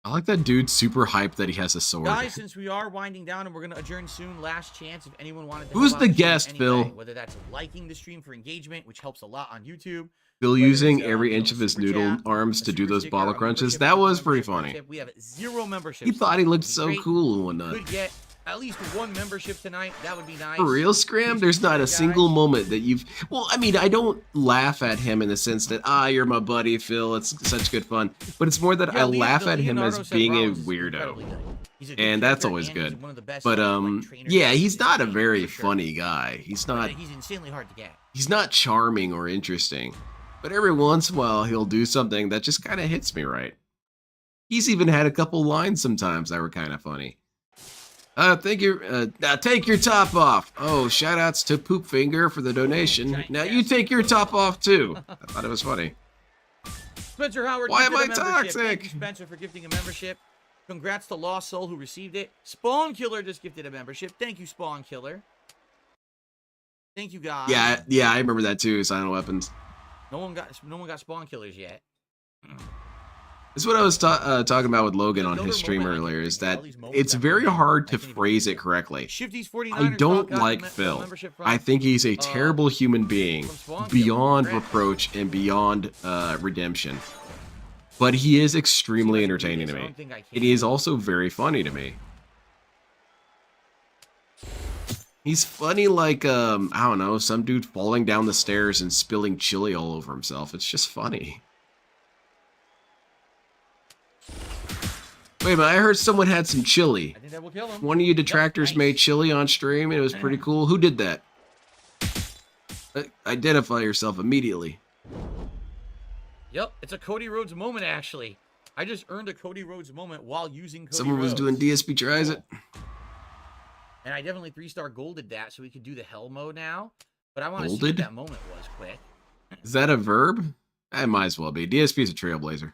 I like that dude super hyped that he has a sword. Guys, since we are winding down and we're going to adjourn soon, last chance if anyone wanted to Who's help the out stream guest, in any Phil? way, whether that's liking the stream for engagement, which helps a lot on YouTube. Still whether using it's, every you know, inch of his super noodle chat, arms a to do super those sticker, bottle a crunches. membership, That a was pretty membership. funny. We have 0 memberships. He thought he tonight, looked which is so great. cool and whatnot. Could get at least 1 membership tonight. That would be nice. For real, Scram? There's not a single moment that you've... Well, I mean, I don't laugh at him in the sense that, you're my buddy, Phil, it's such good fun. But it's more that I laugh at him as being a weirdo. And that's always good. But, yeah, he's not a very funny guy. He's not... He's insanely hard to get. He's not charming or interesting. But every once in a while, he'll do something that just kind of hits me right. He's even had a couple lines sometimes that were kind of funny. Thank you. Now take your top off. Oh, shout outs to Poop Finger for the donation. Now you take your top off too. I thought it was funny. Spencer Howard. Why am I gifted a membership. toxic? Thank you, Spencer, for gifting a membership. Congrats to Lost Soul who received it. Spawn Killer just gifted a membership. Thank you, Spawn Killer. Thank you, guys. Yeah, I remember that too. Silent Weapons. No one got Spawn Killers yet. This is what I was talking about with Logan on his stream earlier, is that it's very hard to phrase it correctly. I don't like Phil. I think he's a terrible human being, beyond reproach and beyond redemption. But he is extremely entertaining to me. And he is also very funny to me. He's funny like, I don't know, some dude falling down the stairs and spilling chili all over himself. It's just funny. Wait a minute, I heard someone had some chili. I think that will kill him. One of you detractors made chili on stream, and it was pretty cool. Who did that? Identify yourself immediately. Yep, it's a Cody Rhodes moment, actually. I just earned a Cody Rhodes moment while using Cody Someone was Rhodes. doing DSP Tries It. And I definitely 3-star golded that, so we could do the hell mode now. But I want to see what that moment was, quick. Is that a verb? It might as well be. DSP is a trailblazer.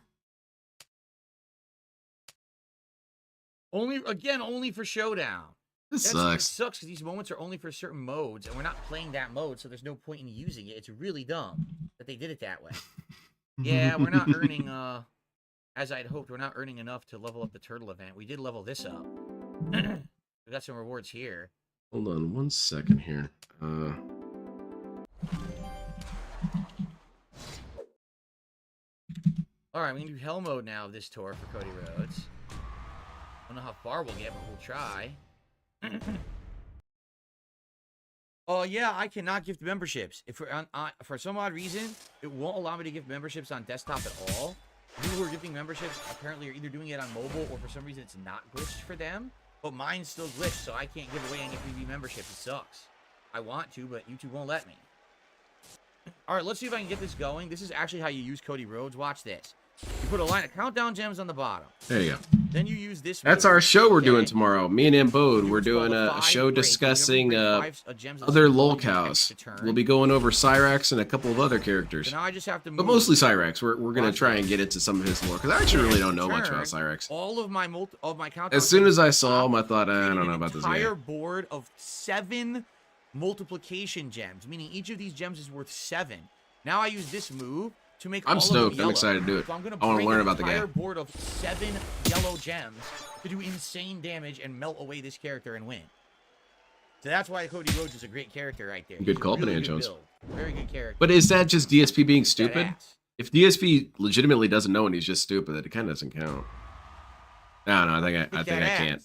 Only for Showdown. This It sucks. sucks because these moments are only for certain modes, and we're not playing that mode, so there's no point in using it. It's really dumb that they did it that way. Yeah, we're not earning, as I'd hoped, we're not earning enough to level up the turtle event. We did level this up. We got some rewards here. Hold on 1 second here. Alright, we can do hell mode now this tour for Cody Rhodes. Don't know how far we'll get, but we'll try. Oh yeah, I cannot gift memberships. If for some odd reason, it won't allow me to gift memberships on desktop at all. People who are gifting memberships apparently are either doing it on mobile or for some reason it's not glitched for them. But mine's still glitched, so I can't give away any freebie memberships. It sucks. I want to, but YouTube won't let me. Alright, let's see if I can get this going. This is actually how you use Cody Rhodes. Watch this. You put a line of countdown gems on the bottom. There you go. Then you use this. That's our show we're doing tomorrow. Me and Mbode, we're doing a show discussing other lolcows. We'll be going over Cyrax and a couple of other characters. So now I just have to move. But mostly Cyrax. We're going to try and get into some of his lore, because I actually really don't know much about Cyrax. All of my countdown. As soon as I saw him, I thought, I don't know about this guy. Entire board of 7 multiplication gems, meaning each of these gems is worth 7. Now I use this move to make. I'm stoked. I'm excited to do it. So I'm gonna I want to learn about the entire game. Board of 7 yellow gems to do insane damage and melt away this character and win. So that's why Cody Rhodes is a great character right there. Good call, Really Banana good Jones. build. Very good character. But is that just DSP being stupid? Badass. If DSP legitimately doesn't know and he's just stupid, it kind of doesn't count. I don't know. I think I can't.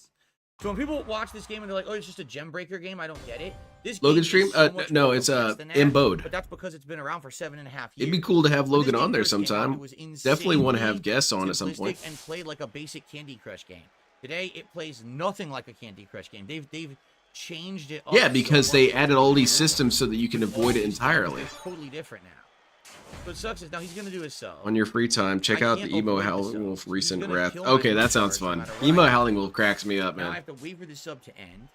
So when people watch this game and they're like, "Oh, it's just a gem breaker game," I don't get it. This Logan game stream? is so much No, more it's complex than that, Mbode. But that's because it's been around for 7.5 years. It'd be cool to have When this Logan game on there first came out, sometime. it was Definitely want to insanely have guests on at some point. simplistic and played like a basic Candy Crush game. Today it plays nothing like a Candy Crush game. They've changed it up. Yeah, because so they much. added all these systems so that you can avoid it entirely. It's totally different now. What sucks is now he's gonna do his sub. On your free time, check out the can't Emo avoid the Howling sub. Wolf He's recent gonna wrath. kill my Okay, that charge sounds no fun. matter Emo what. Howling Wolf cracks me up, Now I man. have to wait for the sub to end.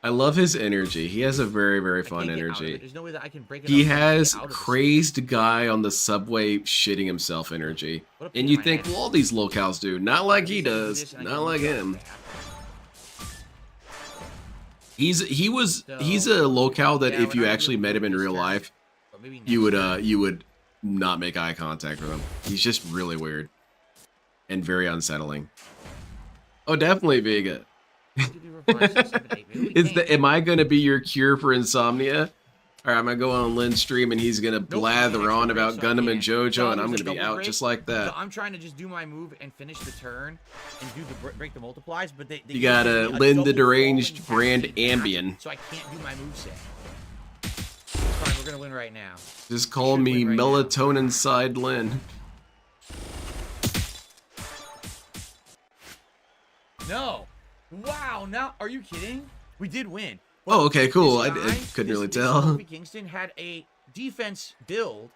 I love his energy. He has a very, very I fun can't get out of it. energy. There's no way that I can break it He up and has get out of this. crazed guy on the subway shitting himself energy. What a pain And in you my think, ass. well, all these locals do. Not like he Let me do does. this and I Not can like move him. back. He's a locale that Yeah, if we're you not actually gonna met do him in this real turn, life, but maybe you next turn. would not make eye contact with him. He's just really weird and very unsettling. Oh, definitely Vega. We could do reverse 6, 7, 8. Maybe we can't. Am I gonna be your cure for insomnia? Or am I going on Lynn's stream and he's gonna Nope, blather extra on break, about so I Gundam and can't. JoJo No, and I'm there's gonna a be double out break. just like So that? I'm trying to just do my move and finish the turn and do the break the multiplies, but they You gotta give me a Lynn the double deranged falling brand back, Ambien. so I can't do my moveset. It's fine, we're gonna win right now. Just call should me win right now. melatonin side Lynn. No. Wow. Now, are you kidding? We did win. Oh, okay, cool. This I guy, couldn't really this tell. Kofi Kingston had a defense build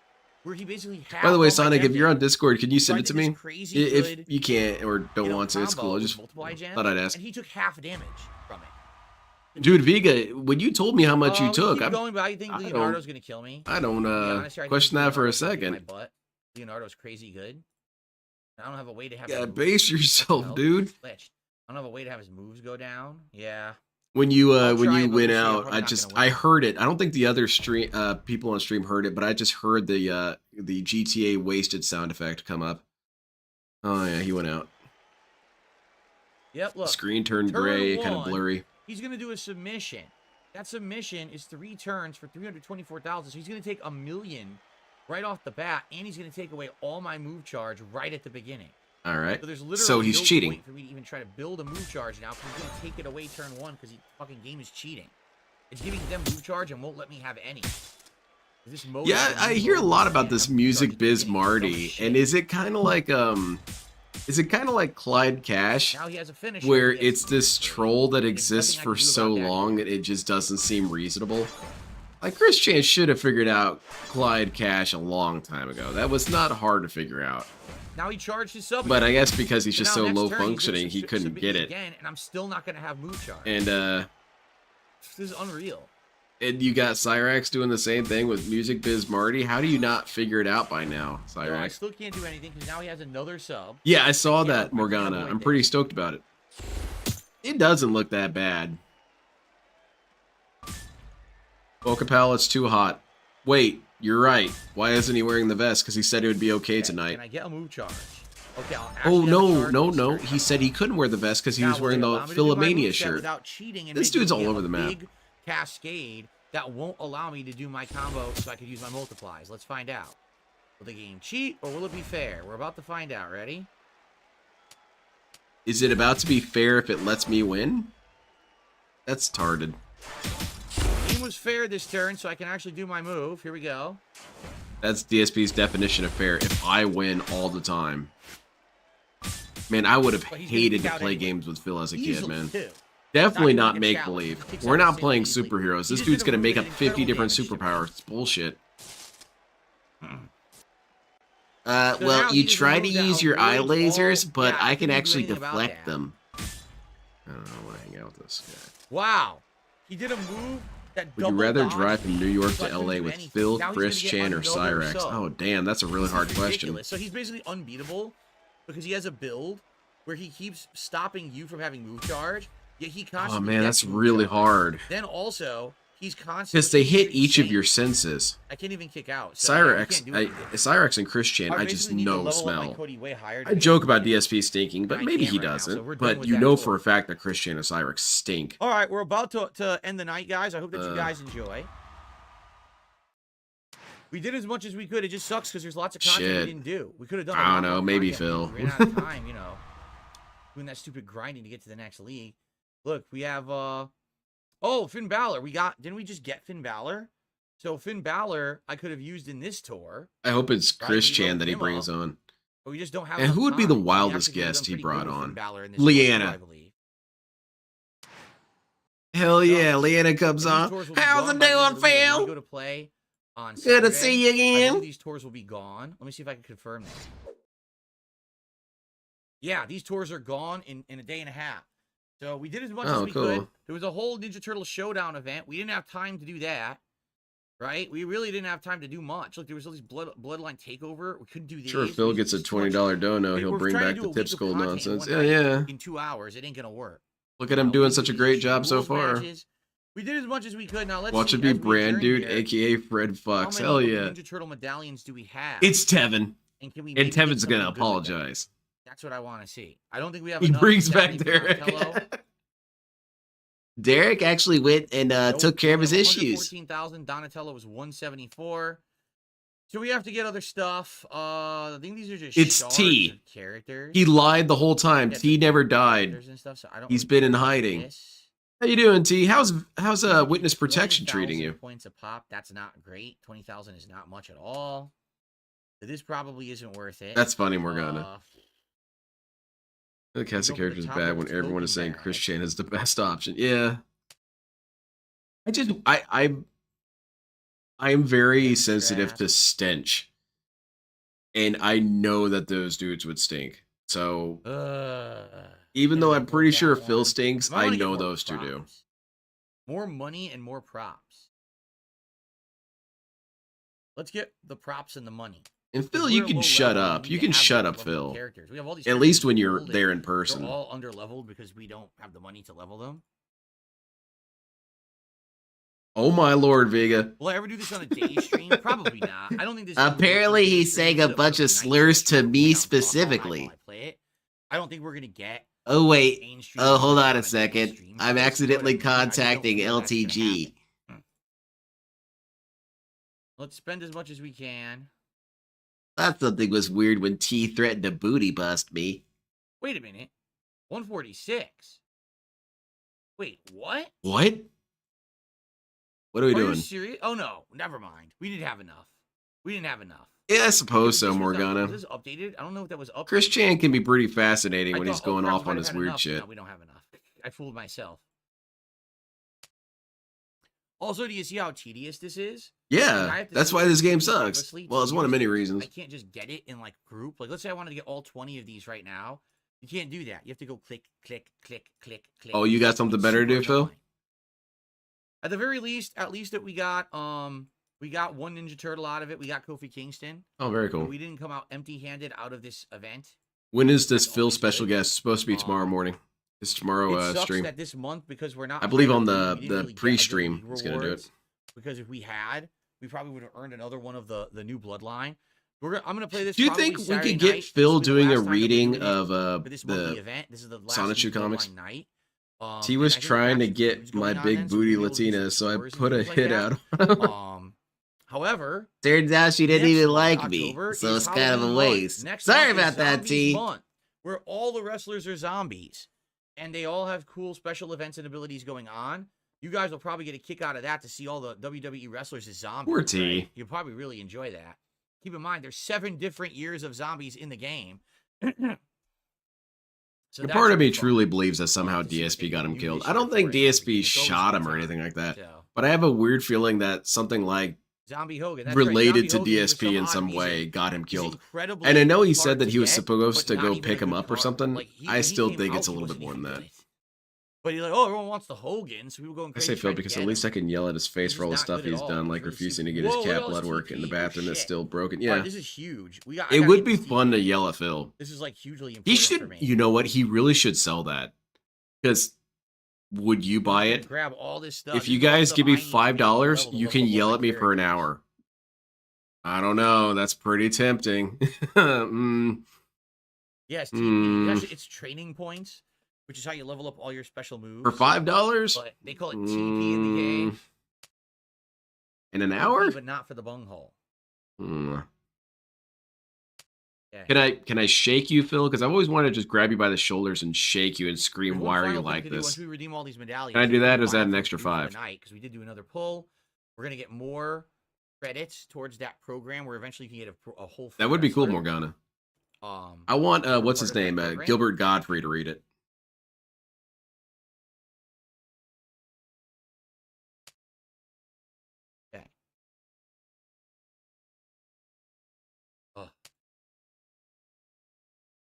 where he basically had By the way, all my Sonic, if you're on Discord, can you send tried it to to me? this crazy If good, you can't or don't you know, want to, it's combo cool. I with just multiply gems, thought I'd ask. and he took half damage from it. Dude, Vega, when you told me how much you We took, keep going, but I think I Leonardo's gonna kill me. I don't To be honest here, I think question that for a Leonardo's gonna kick my second. butt. Leonardo's crazy good. I don't have a way to have. Yeah, his base moves- yourself, What the hell? dude. Glitched. I don't have a way to have his moves go down. Yeah. When you I'll when try you it, but went we'll see. I'm out, probably not gonna I win. heard it. I don't think the other stream people on stream heard it, but I just heard the GTA wasted sound effect come up. Oh yeah, he went out. Yep. Look. Screen turned turn gray, kind of one, blurry. He's gonna do a submission. That submission is 3 turns for 324,000. So he's gonna take 1 million right off the bat, and he's gonna take away all my move charge right at the beginning. All right. So there's literally So he's no cheating. point for me to even try to build a move charge now, because he's gonna take it away turn 1 because the fucking game is cheating. It's giving them move charge and won't let me have any. This mode Yeah, is I move hear a over lot and about I'm this move music charge at the biz beginning. Dumb Marty, shit. and is it kind of like Clyde Cash, Now he has a finish where he gets it's this troll that There's exists nothing I for can do so about that. long that it just doesn't seem reasonable? Like Chris Chan should have figured out Clyde Cash a long time ago. That was not hard to figure out. Now he charged his sub. But I guess because he's just now so next low turn, he's gonna functioning, he couldn't submit get me it. again, and I'm still not gonna have move charge. And This is unreal. you got Cyrax doing the same thing with Music Biz Marty. How do you not figure it out by now, No, I Cyrax? still can't do anything because now he has another sub. Yeah, I saw Yeah, that, I can't Morgana. avoid I'm this. pretty stoked about it. It doesn't look that bad. Okapal, it's too hot. Wait, you're right. Why isn't he wearing the vest? Because he said it would be okay tonight. Can I get a move charge? Okay, I'll Oh, actually have a no, charge no, this no. turn. He said he couldn't wear the vest because he Now, was will wearing they the allow me to do my Philomania moveset shirt. without cheating and This making dude's all me over a the map. Big cascade that won't allow me to do my combo so I could use my multiplies. Let's find out. Will the game cheat or will it be fair? We're about to find out. Ready? Is it about to be fair if it lets me win? That's tarded. The game was fair this turn, so I can actually do my move. Here we go. That's DSP's definition of fair. If I win all the time. Man, I would have But he's gonna hated kick to out play anyway. games with Phil as a kid, Easily, man. too. Definitely Not not even make gets believe. challenged. Kicks We're out not the playing same easily. superheroes. He This just dude's did a gonna move make that up did 50 incredible different damage to me. superpowers. It's bullshit. So now Well, he you does a try to move that use your eye avoids all- lasers, but Yeah, I can couldn't do actually anything about deflect that. them. I don't know. I want to hang out with this guy. Wow. He did a move that Would you double rather dodged drive from New York so I to couldn't LA do with anything. Phil, Now he's Chris gonna get Chan, or another Cyrax? sub. Oh, damn, that's a really This is hard question. ridiculous. So he's basically unbeatable because he has a build where he keeps stopping you from having move charge, yet he constantly Oh man, gets that's move really charge. hard. Then also, he's constantly... Because they hit it's each of insane. your senses. I can't even kick out. So I Cyrax, can't do anything. Cyrax and Chris Chan, I just basically need to know level up my smell. Cody way higher to I get joke it. about DSP stinking, but I maybe can't he right now, so doesn't. we're done But with you that know tour. for a fact that Chris Chan and Cyrax stink. All right, we're about to end the night, guys. I hope that you Uh, guys enjoy. We did as much as we could. It just sucks because there's lots of content Shit. we didn't do. We could have done. I a lot don't know, more maybe content, Phil. but We ran out of time, doing that stupid grinding to get to the next league. Look, we have oh, Finn Balor. Didn't we just get Finn Balor? So Finn Balor, I could have used in this tour, I hope it's Right, Chris we Chan wrote that he him brings up. on. but we just don't have. And enough who would be the time. We wildest actually could have guest done he pretty brought good with on? Finn Balor in this tour, Leanna. I believe. Hell yeah, Leanna comes These on. tours will be How's gone it by the end doing, of the week. When we Phil? go to play on Good to Saturday, see you I again. believe these tours will be gone. Let me see if I can confirm this. Yeah, these tours are gone in a day and a half. So we did as much Oh, as we could. cool. There was a whole Ninja Turtle Showdown event. We didn't have time to do that. Right? We really didn't have time to do much. Look, there was all these bloodline takeover. We couldn't do these. Sure, if Phil gets a $20 dono, he'll bring back the tip school nonsense. Yeah, yeah. In 2 hours, it ain't gonna work. Look at him doing such a great job so far. Matches. We did as much as we could. Now let's Watch see, it be as we Brand adjourn Dude, here, aka Fred how Fox. many Hell of the yeah. Ninja Turtle medallions do we have? It's Tevin. And can we And maybe get Tevin's something gonna good with it? apologize. That's what I want to see. I don't think we have He enough. brings back Donatello. Derek. Derek actually went and took care of his issues. 14,000. Donatello was 174. So we have to get other stuff. I think these are just It's shards T. of characters. He lied the whole time. Yeah, T never died. characters and stuff, so I don't He's really been in care about hiding. this. How you doing, T? How's witness protection 20,000 treating you? Points a pop. That's not great. 20,000 is not much at all. So this probably isn't worth it. That's funny, Morgana. The cast of go for the characters is top bad of when its everyone Logan is saying bag. Chris Chan is the best option. Yeah. I'm very sensitive to stench. And I know that those dudes would stink. So even though I'm pretty sure Phil stinks, I know those two do. More money and more props. Let's get the props and the money. And Because Phil, you we're can low shut level, up. we You need can to have shut low up, level Phil. characters. We have all these At least characters when we you're pulled, there in and person. They're all under leveled because we don't have the money to level them. Oh my lord, Vega. Will I ever do this on a day stream? Probably not. I don't think this. Apparently he's saying a bunch of slurs to me specifically. I don't think we're gonna get. Oh wait. mainstream Oh, hold on on a a day second. stream. I'm So this is what I accidentally mean. I just don't contacting feel that's gonna LTG. happen. Let's spend as much as we can. Thought something was weird when T threatened to booty bust me. Wait a minute. 146. Wait, what? What? What are we Are you doing? serious? Oh no, never mind. We didn't have enough. We didn't have enough. Yeah, I suppose so, Was Morgana. this updated? I don't know if that was updated. Chris Chan can be pretty fascinating I when he's thought, oh, going crap, off we on might his have had weird enough. shit. No, we don't have enough. I fooled myself. Also, do you see how tedious this is? Like, I Yeah, have to that's see why it this game really sucks. seamlessly Well, to it's one of use many it. reasons. I can't just get it in like group. Like, let's say I wanted to get all 20 of these right now. You can't do that. You have to go click, click, click, click, click. Oh, you got something It's better to super do, Phil? annoying. At the very least, that we got one Ninja Turtle out of it. We got Kofi Kingston. Oh, very But cool. we didn't come out empty-handed out of this event. When is this That's Phil always special good. guest? Supposed to be tomorrow morning. It's tomorrow It sucks stream. that this month, because we're not. I believe on higher the league, we didn't really get pre-stream league it's gonna do it. rewards, because if we had, we probably would have earned another one of the new Bloodline. I'm gonna play this. Do you probably think we Saturday could get night. Phil This will be the doing a last time that we're reading doing it of for this monthly the event? This is the last Sonichu new comics? Bloodline night. He And was I think trying to Action get Foods my going on big then, so booty we'll be able to do some Latina, so I tours and put a things like hit that. out on him. However, Turns out she didn't next even month, like me, October, so is it's kind of a Halloween waste. month. Next Sorry month is about that, Zombies T. month, where all the wrestlers are zombies, and they all have cool special events and abilities going on. You guys will probably get a kick out of that to see all the WWE wrestlers as zombies. Poor T. Right? You'll probably really enjoy that. Keep in mind, there's 7 different years of zombies in the game. So And that's part of gonna me be fun. truly believes that somehow to see what they DSP got can him do killed. this I year don't think for it. It's DSP always shot a him good or anything time. like that. So, But I have a weird feeling that something like Zombie Hogan, that's right. related Zombie to Hogan, for DSP in odd some reason, way got him is killed. incredibly And I know he hard said that to he was get, supposed but to not go even pick a him good up or card. something. Like, I when he still came think out, it's a he little bit wasn't more than even that. good. But he's like, oh, everyone wants the Hogan, so people going I crazy. say Phil trying to because get at least him. I can yell at his face He's for all the not stuff good at he's all. done, He's like really refusing to stupid. get his Whoa, cat look at all blood this work in the TP. bathroom that's Shit. still broken. All Yeah. right, this is huge. I It gotta would get be this fun to TP. yell at Phil. This is like hugely important He for should, me. you know what? He really should sell that. Because would you buy I'm it? gonna grab all this stuff. If This you is all guys stuff give I me need to be $5, level to you level can up yell my at me for an characters. hour. I don't know. That's pretty tempting. Mm, Yes, TP. Mm. Actually, it's training points, which is how you level up all your special moves. for $5? But they call it TP in the game. In an TP, hour? but not for the bunghole. Mm. Okay. Can I shake you, Phil? Because I've always wanted to just grab you by the shoulders and shake you and scream, There's one "Why are you final thing like to do this?" Once we redeem all these medallions, Can I do that, or is that final an thing extra to do for the 5? night, because we did do another pull. We're gonna get more credits towards that program, where eventually you can get a whole. That would be cool, wrestler. Morgana. Um, I want what's part his of that name, program. Gilbert Godfrey, to read it. Okay. Oh.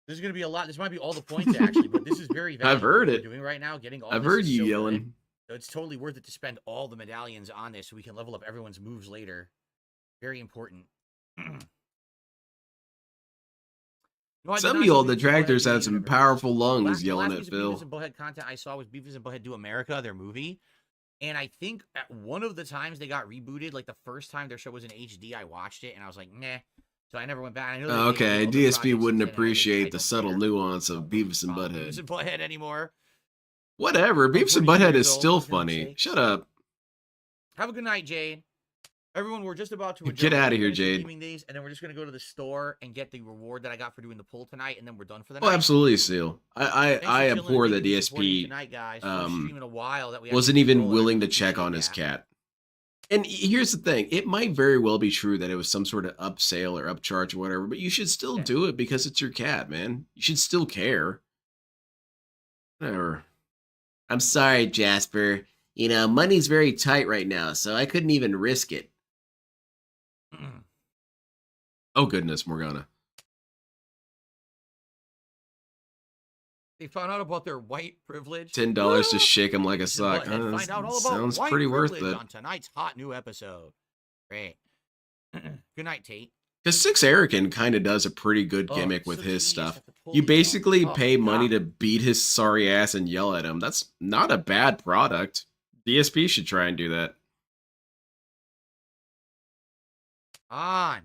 This is going to be a lot. This might be all the points, actually, but this is very valuable. I've heard what it. we're doing right now, getting all I've this heard is you so good. yelling. So it's totally worth it to spend all the medallions on this so we can level up everyone's moves later. Very important. No, Some of you old detractors have some powerful lungs the yelling last at piece of Phil. Beavis and Butthead content I saw was Beavis and Butthead Do America, their movie. And I think at one of the times they got rebooted, like the first time their show was in HD, I watched it and I was like, nah. So I never went back. I know Okay, DSP wouldn't appreciate the I subtle don't nuance of Beavis and Beavis Butthead. and Butthead anymore. Whatever, Beavis and 42 Butthead years is old, still for goodness funny. sakes. Shut up. Have a good night, Jade. Everyone, we're just about to Get adjourn. outta We're here, finished Jade. redeeming These, and then we're just going to go to the store and get the reward that I got for doing the poll tonight, and then we're done for the Oh, night. absolutely, Seal. I Thanks for abhor chilling and that thank you for supporting DSP tonight, guys. First stream in a while that we wasn't actually even control it. willing I to really check on appreciate his that. cat. And here's the thing. It might very well be true that it was some sort of upsale or upcharge or whatever, but you should still do it because it's your cat, man. You should still care. Whatever. I'm sorry, Jasper. You know, money's very tight right now, so I couldn't even risk it. Oh, goodness, Morgana. They found out about their white privilege. $10 to shake him like a Beavis sock. and Butthead Huh, find out all about sounds white pretty worth privilege it. on tonight's hot new episode. Great. Good night, Tate. Because Six Erican kind of does a pretty good Oh, gimmick with so his tedious, stuff. have to pull You these basically up. Oh, pay money God. to beat his sorry ass and yell at him. That's not a bad product. DSP should try and do that. On.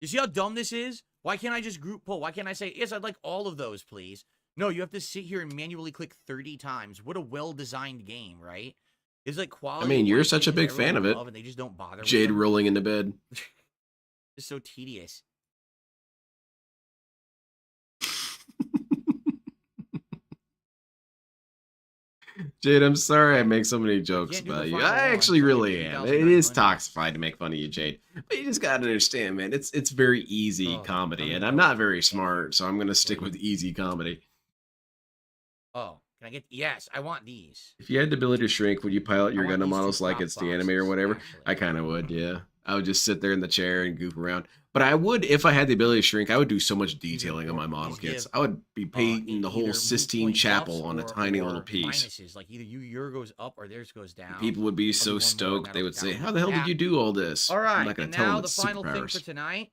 You see how dumb this is? Why can't I just group pull? Why can't I say, yes, I'd like all of those, please? No, you have to sit here and manually click 30 times. What a well-designed game, right? It's like quality. I mean, you're life such a games big that fan of everyone it. love and they just don't bother with Jade them. rolling into bed. It's so tedious. Jade, I'm sorry I make so many jokes can't do the about you. final I one actually until really am. It 2009 is money. toxified to make fun of you, Jade. But you just gotta understand, man. It's very easy Oh, comedy, I'm and gonna I'm go not with very it. smart, so I'm gonna stick with Please. easy comedy. Oh, can I get... Yes, I want these. If you had the ability to shrink, would you pilot your I want Gundam these two models like top it's the anime or boxes, whatever? actually. I kind of would, yeah. I would just sit there in the chair and goof around. But I would, if I had the ability to shrink, I would do so much detailing on my model Please kits. give, I would be painting the whole either Sistine moot point Chapel buffs on a or- tiny or little piece. minuses. Like either your goes up or theirs goes down. People would be I'll do so one more stoked. and They would say, that'll how the hell yeah. did you do all this? All I'm right, not going and to tell them now it's the final thing for superpowers. tonight,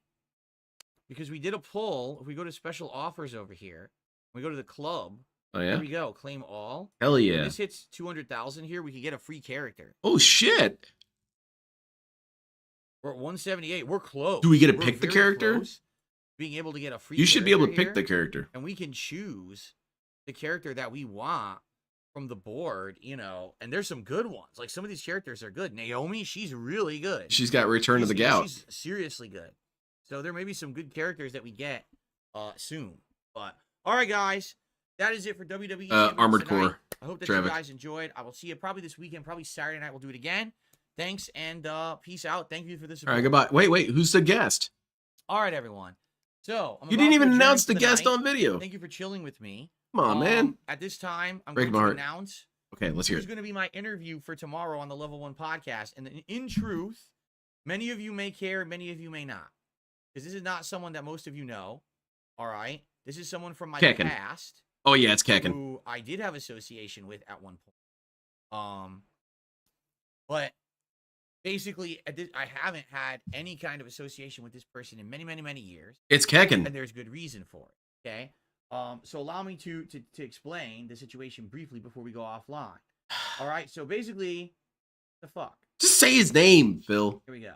because we did a poll. If we go to special offers over here, we go to the club. Oh, Here yeah? we go. Claim all. Hell When yeah. this hits 200,000 here, we can get a free character. Oh, shit. We're at 178. We're close. Do we get to We're pick the very character? close being able to get a free You should be able to character pick the here, character. and we can choose the character that we want from the board, you know, and there's some good ones. Like some of these characters are good. Naomi, she's really good. She's got Return of the Gout. She's seriously good. So there may be some good characters that we get soon. But all right, guys, that is it for WWE Champions Armored tonight. Core. I hope that Travis. you guys enjoyed. I will see you probably this weekend, probably Saturday night. We'll do it again. Thanks and peace out. Thank you for this. All right, goodbye. Wait, who's the guest? All right, everyone. So I'm You about didn't to even adjourn announce for the guest night. on video. Thank you for chilling with me. Come on, man. At this time, I'm Breaking going my to heart. announce Okay, let's hear who's it. going to be my interview for tomorrow on the Level 1 podcast. And in truth, many of you may care, many of you may not. Because this is not someone that most of you know. All right? This is someone from my Kekin. past Oh, yeah, it's Kekin. who I did have association with at one point. But basically, I haven't had any kind of association with this person in many, many, many years. It's Kekin. And there's good reason for it. Okay. So allow me to explain the situation briefly before we go offline. All right. So basically, the fuck. Just say his name, Phil. Here we go.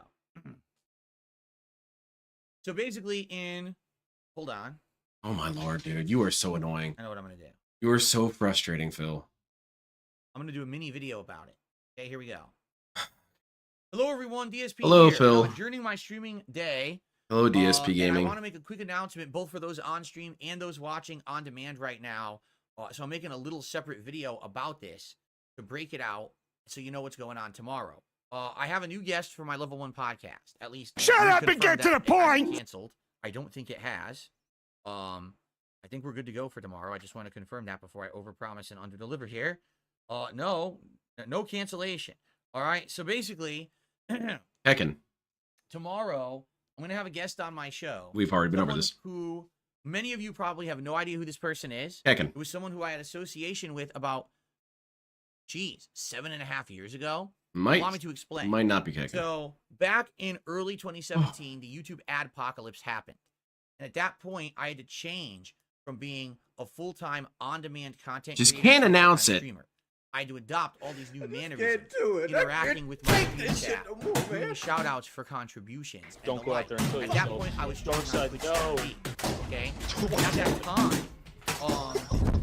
So basically, hold on. Oh, my Lord, dude. You are so annoying. I know what I'm gonna do. You are so frustrating, Phil. I'm gonna do a mini video about it. Okay. Here we go. Hello, everyone. DSP. Hello, here. Phil. Now, during my streaming day. Hello, DSP And Gaming. I want to make a quick announcement, both for those on stream and those watching on demand right now. So I'm making a little separate video about this to break it out so you know what's going on tomorrow. I have a new guest for my Level 1 podcast. At least Shut up and get to the point! Canceled. I don't think it has. I think we're good to go for tomorrow. I just want to confirm that before I overpromise and underdeliver here. No cancellation. All right. So basically, Kekin. tomorrow I'm going to have a guest on my show. We've already been over Someone this. who Many of you probably have no idea who this person is. Heckin'. It was someone who I had association with about, 7.5 years ago. Allow me to explain. Might not be Heckin'. So back in early 2017, the YouTube ad apocalypse happened. And at that point, I had to change from being a full-time on-demand content Just creator can't to a announce full-time it. streamer. I had to adopt all these new mannerisms, interacting with my chat, doing shout-outs for contributions. And Don't go out there and kill At that yourself. point, I was Dark streaming on side, Twitch no. TV, okay? And at that time,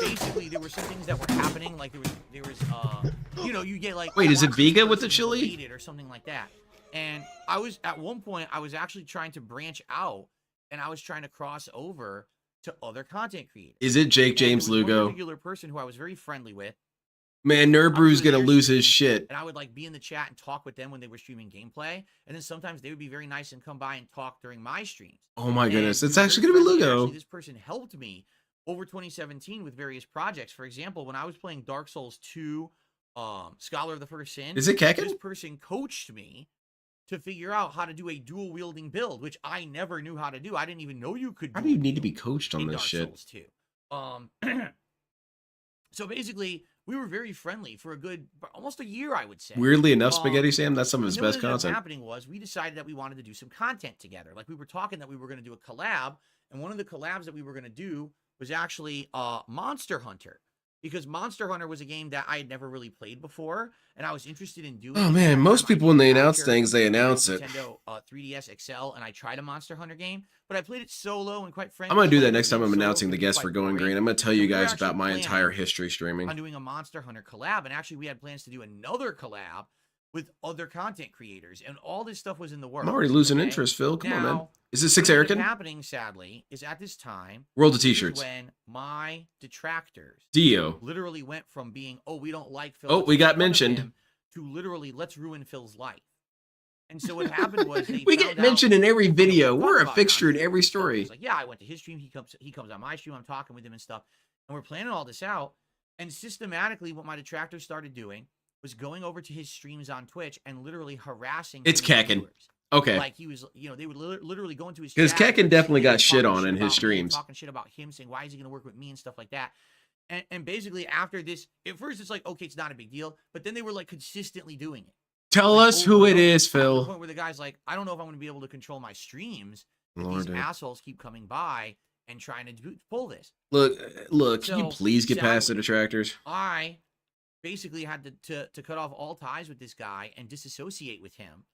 basically there were some things that were happening, like there was you get like, Wait, is it watch this Vega with the person chili? deleted or something like that. And I was at one point I was actually trying to branch out, and I was trying to cross over to other content creators. Is it Jake And James there was one Lugo? particular person who I was very friendly with. Man, I was Nerbrew's doing gonna their lose his stream, shit. And I would like be in the chat and talk with them when they were streaming gameplay, and then sometimes they would be very nice and come by and talk during my streams. Oh my goodness, And it's we were actually very gonna be friendly, and Lugo. actually, this person helped me over 2017 with various projects. For example, when I was playing Dark Souls 2, Scholar of the First Sin, Is it Kekken? this person coached me to figure out how to do a dual wielding build, which I never knew how to do. I didn't even know you could. How do you need to be coached on in this Dark shit? Souls 2. So basically, we were very friendly for a good almost a year, I would say. Weirdly enough, Spaghetti Sam, that's some of his and then best what ended up content. happening was we decided that we wanted to do some content together. Like we were talking that we were going to do a collab, and one of the collabs that we were going to do was actually Monster Hunter, because Monster Hunter was a game that I had never really played before, and I was interested in doing. Oh it. man, At most that time, I people when they did announce capture things, they announce the it. Nintendo 3DS XL, and I tried a Monster Hunter game, but I played it solo, and quite frankly, I'm gonna do that playing next the time game I'm solo announcing the can be guest quite for Going boring. Green. I'm gonna tell So you we were guys actually about my planning entire history streaming. on doing a Monster Hunter collab, and actually we had plans to do another collab with other content creators, and all this stuff was in the works. I'm already losing okay? interest, Phil. Come on, man. Now, Is it Six what ended up Erican? happening, sadly, is at this time, World of this is T-shirts. when my detractors Dio. literally went from being, oh, we don't like Phil, Oh, let's we make got fun of mentioned. him, to literally, let's ruin Phil's life. And so what happened was they We found get mentioned out, in every video. talk We're a about fixture in content every and stuff. story. It's like, yeah, I went to his stream. He comes on my stream. I'm talking with him and stuff. And we're planning all this out. And systematically, what my detractors started doing was going over to his streams on Twitch and literally harassing It's him and his Kekken. viewers. Okay. Like he was, they would literally go into his Because chat, Kekken definitely got talking shit on in his about me, streams. talking shit about him, saying why is he going to work with me and stuff like that. And basically after this, at first it's like, okay, it's not a big deal, but then they were like consistently doing it. Tell Like, us over who and it over, is, to the Phil. point where the guy's like, I don't know if I'm going to be able to control my streams if Lord, these dude. assholes keep coming by and trying to pull this. Look, can you So, please get past the sadly, detractors? I basically had to cut off all ties with this guy and disassociate with him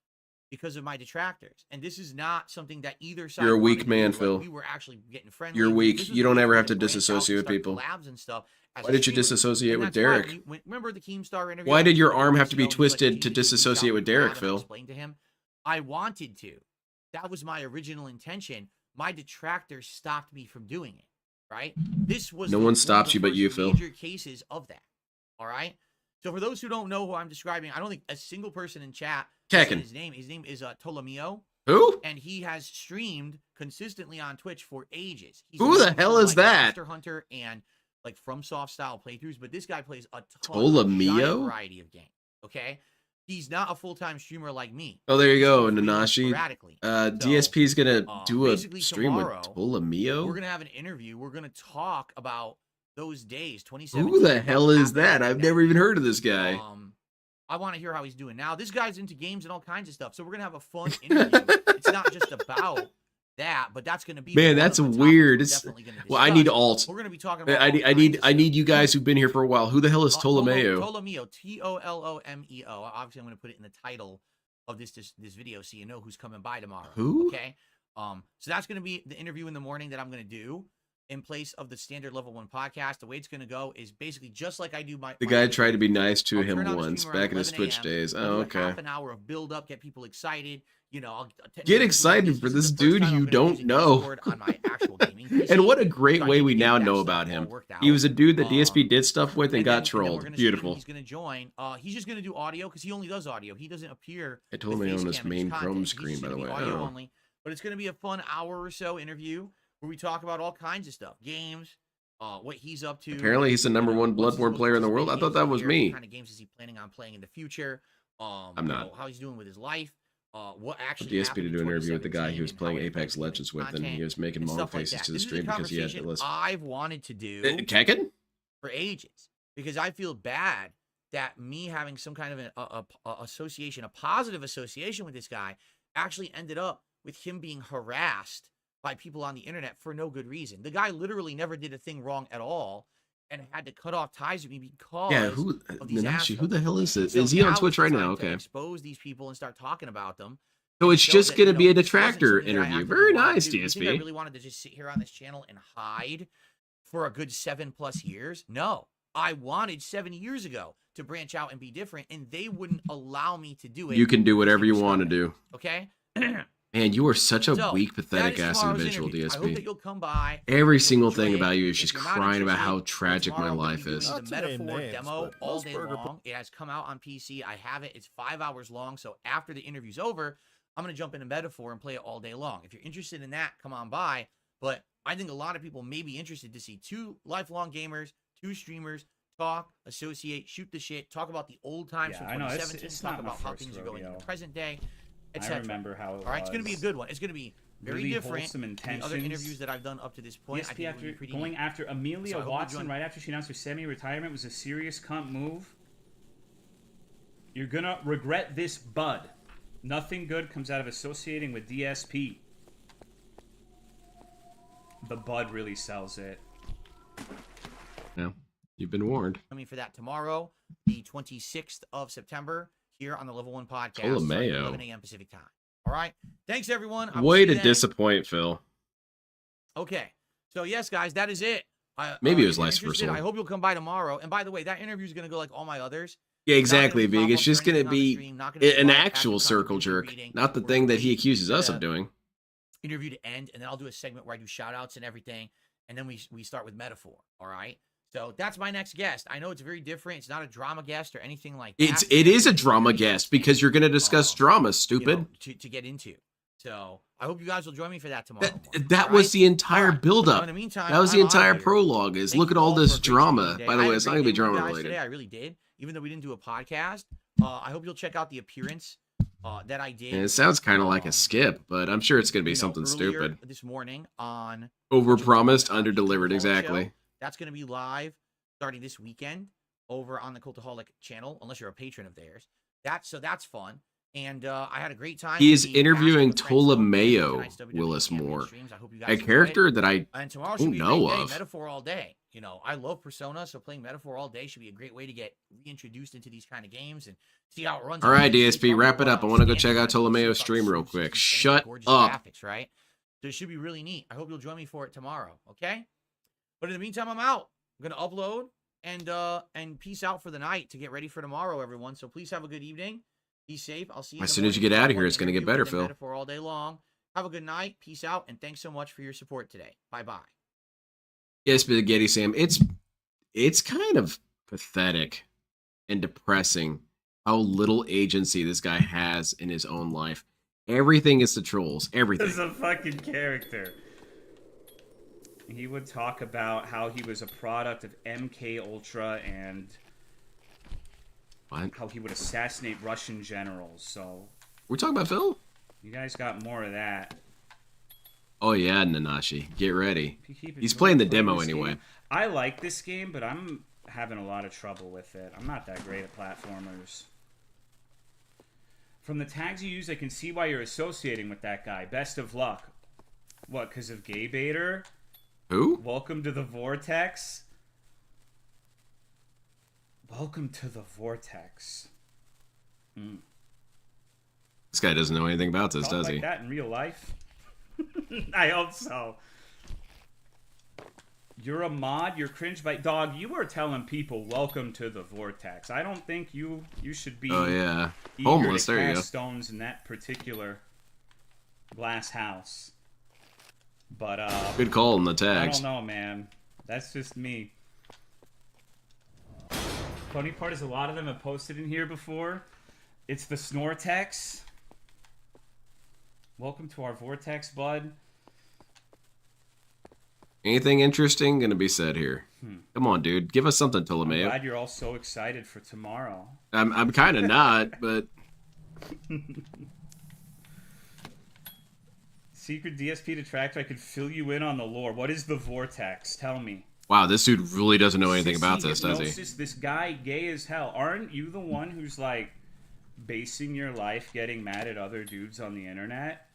because of my detractors. And this is not something that either side. You're a wanted weak to man, do. Like, Phil. we were actually getting friendly. You're weak. This was You don't when we ever were have to trying branch out disassociate and with start people. collabs and stuff as Why a did you streamer. disassociate And with that's why Derek? remember the Keemstar interview? Why I did your did arm with have to be Snow? He was like, twisted "You to just reach out disassociate and with Derek, collab," and I Phil? explained to him, I wanted to. That was my original intention. My detractors stopped me from doing it. Right? This was No the- one of stops the you but first you, Phil. Major cases of that. All right. So for those who don't know who I'm describing, I don't think a single person in chat has said Kekken. his name. His name is Ptolomeo, Who? and he has streamed consistently on Twitch for ages. He's Who the known hell for, is like, that? Monster Hunter and like FromSoft style playthroughs, but this guy plays a ton, Ptolomeo? giant variety of games. Okay, he's not a full-time streamer like me. Oh, there you He's go, freelance Nanashi. sporadically. DSP's gonna do a basically stream with tomorrow, Ptolomeo. We're gonna have an interview. We're gonna talk about those days, 2017. Who the hell is happened that? like I've never even heard of this guy. I want to hear how he's doing now. This guy's into games and all kinds of stuff, so we're gonna have a fun interview. It's not just about that, but that's gonna be Man, one that's of the topics weird. we're It's definitely gonna well, I need discuss. alt. We're gonna be talking about. I all need, kinds of I need stuff. you guys who've been here for a while. Who the hell is Ptolomeo? Ptolomeo, Tolomeo. Obviously, I'm gonna put it in the title of this video, so you know who's coming by tomorrow. Who? Okay. So that's gonna be the interview in the morning that I'm gonna do in place of the standard level 1 podcast. The way it's gonna go is basically just like I do my. The my guy other tried to be videos. nice to I'll him turn on the once stream around back in his 11 Twitch a.m. days. I'll Oh, do a okay. half an hour of build up, get people excited. You know, Get excited for this dude you don't know. On my actual gaming PC, And what a great so I way can we get now that know stuff about all him. worked He out. was a dude that DSP did stuff with and And got then we're trolled. gonna Beautiful. He's gonna join. He's just gonna do audio because he only does audio. He doesn't appear. I told him with on face this cam in his main content. Chrome He's screen, just by the gonna be way. audio Oh. only. But it's gonna be a fun hour or so interview where we talk about all kinds of stuff, games, what he's up to. Apparently, he's the number one what's his Bloodborne most player in the world. I anticipated thought that games was of the year, me. What kind of games is he planning on playing in the future? I'm not. How he's doing with his life. what actually DSP happened to in do an interview with the guy he was 2017 playing and how it Apex affected Legends with, and content he was making and mom stuff like faces that. to the This is stream because he had to conversation listen. I've wanted to do Tekken? for ages because I feel bad that me having some kind of a association, a positive association with this guy, actually ended up with him being harassed by people on the internet for no good reason. The guy literally never did a thing wrong at all and had to cut off ties with me because of these Nanashi, who the hell is it? So Is he on now Twitch it's the right now? time to Okay. expose these people and start talking about them. So it's show just that, going to be a this wasn't detractor something that I interview. actively Very wanted to nice, do. You think I DSP. really wanted to just sit here on this channel and hide for a good 7+ years? No. I wanted 7 years ago to branch out and be different, and they wouldn't allow me to do it. You can do whatever because you they were want to scumbags. do. Okay? Man, you are such a So, weak, that pathetic is ass tomorrow's individual, interview. I hope that DSP. you'll come by. Every and single enjoy thing it. about you is If just you're not crying about interested, how well, tragic my tomorrow I'm gonna life be doing is. the Not to name Metaphor names, demo but all most day burger long. It has come out on PC. I have it. It's 5 hours long. So after the interview's over, I'm going to jump into Metaphor and play it all day long. If you're interested in that, come on by. But I think a lot of people may be interested to see 2 lifelong gamers, 2 streamers, talk, associate, shoot the shit, talk about the old times from I know, 2017, it's talk not my about how first things are going in rodeo. the present day, I etc. remember how it All right, it's going to be a was. good one. It's going to be very Really different wholesome than the other intentions. interviews that I've done up to this point. I DSP think it would after be pretty going neat. after Amelia So I hope you Watson join- right after she announced her semi-retirement was a serious cunt move. You're gonna regret this, bud. Nothing good comes out of associating with DSP. The bud really sells it. Yeah, you've been warned. Coming for that tomorrow, the 26th of September, here on the Level 1 podcast, starting at Tolomeo. 11 a.m. Pacific time. All right. Thanks, everyone. I will Way see to you then. disappoint, Phil. Okay. So, yes, guys, that is it. Maybe it if was you're less interested, personal. I hope you'll come by tomorrow. And by the way, that interview is going to go like all my others. Yeah, Not exactly, gonna be Big. It's pop-ups or just going to anything on the be stream, not gonna be an live actual active circle contribution jerk, reading. not the We're thing gonna that he wait accuses for us the of doing. interview to end, and then I'll do a segment where I do shout outs and everything. And then we start with Metaphor. All right. So that's my next guest. I know it's very different. It's not a drama guest or anything like that. It is a drama guest because you're going to discuss drama, you stupid. know, to get into. So I hope you guys will join me for that tomorrow. morning, That all was right? the entire All right. build-up. So in the meantime, That was the I'm outta entire here. prologue. Is Thank look at you all all this for a great drama. stream today. By I the had way, a it's not great going to be day with you drama guys related. Today, I really did. Even though we didn't do a podcast, I hope you'll check out the appearance that I did. And it sounds kind of like a skip, but I'm sure it's going to be you know, something earlier stupid. this morning on Overpromised, Cultaholic underdelivered. Exactly. Show. That's going to be live starting this weekend over on the Cultaholic channel, unless you're a patron of theirs. That's fun. And I had a great time. He is with the interviewing casting of Friends Zone and Tolomeo tonight's WWE Willis Champions Moore, streams. I hope you guys a enjoy it. character that I And tomorrow don't should be a know great day. of. Metaphor all day. You know, I love Persona, so playing Metaphor all day should be a great way to get reintroduced into these kind of games and see how it runs. All right, on PC. DSP, wrap it up. I want to go check out Standard Tolomeo's super stream real smooth, quick. smooth, Shut gorgeous up. graphics, right? So it should be really neat. I hope you'll join me for it tomorrow. Okay. But in the meantime, I'm out. I'm gonna upload and peace out for the night to get ready for tomorrow, everyone. So please have a good evening. Be safe. I'll see you. As in the soon as you morning get for out of one here, it's gonna get interview better, with Phil. Metaphor all day long. Have a good night. Peace out, and thanks so much for your support today. Bye bye. Yes, but Getty Sam, it's kind of pathetic and depressing how little agency this guy has in his own life. Everything is the trolls. Everything. This is a fucking character. He would talk about how he was a product of MK Ultra and What? how he would assassinate Russian generals. So We're talking about Phil? you guys got more of that. Oh yeah, Nanashi. Get ready. Keep it He's moving playing the for demo this anyway. game. I like this game, but I'm having a lot of trouble with it. I'm not that great at platformers. From the tags you use, I can see why you're associating with that guy. Best of luck. What, because of Gay Baiter? Who? Welcome to the Vortex. Welcome to the Vortex. This guy doesn't know anything about this, Talk does like he? that in real life? I hope so. You're a mod. You're cringe by dog. You are telling people welcome to the Vortex. I don't think you should be. Oh yeah, eager homeless. to There you cast go. stones in that particular glass house. But Good call on the I tags. don't know, man. That's just me. Funny part is a lot of them have posted in here before. It's the Snortex. Welcome to our Vortex, bud. Anything interesting gonna be said here? Come on, dude. Give us something, I'm Ptolemy. glad you're all so excited for tomorrow. I'm kind of not, but Secret DSP detractor, I could fill you in on the lore. What is the vortex? Tell me. Wow, this dude really doesn't know anything about this, does he? Hypnosis, this guy, gay as hell. Aren't you the one who's like basing your life getting mad at other dudes on the internet?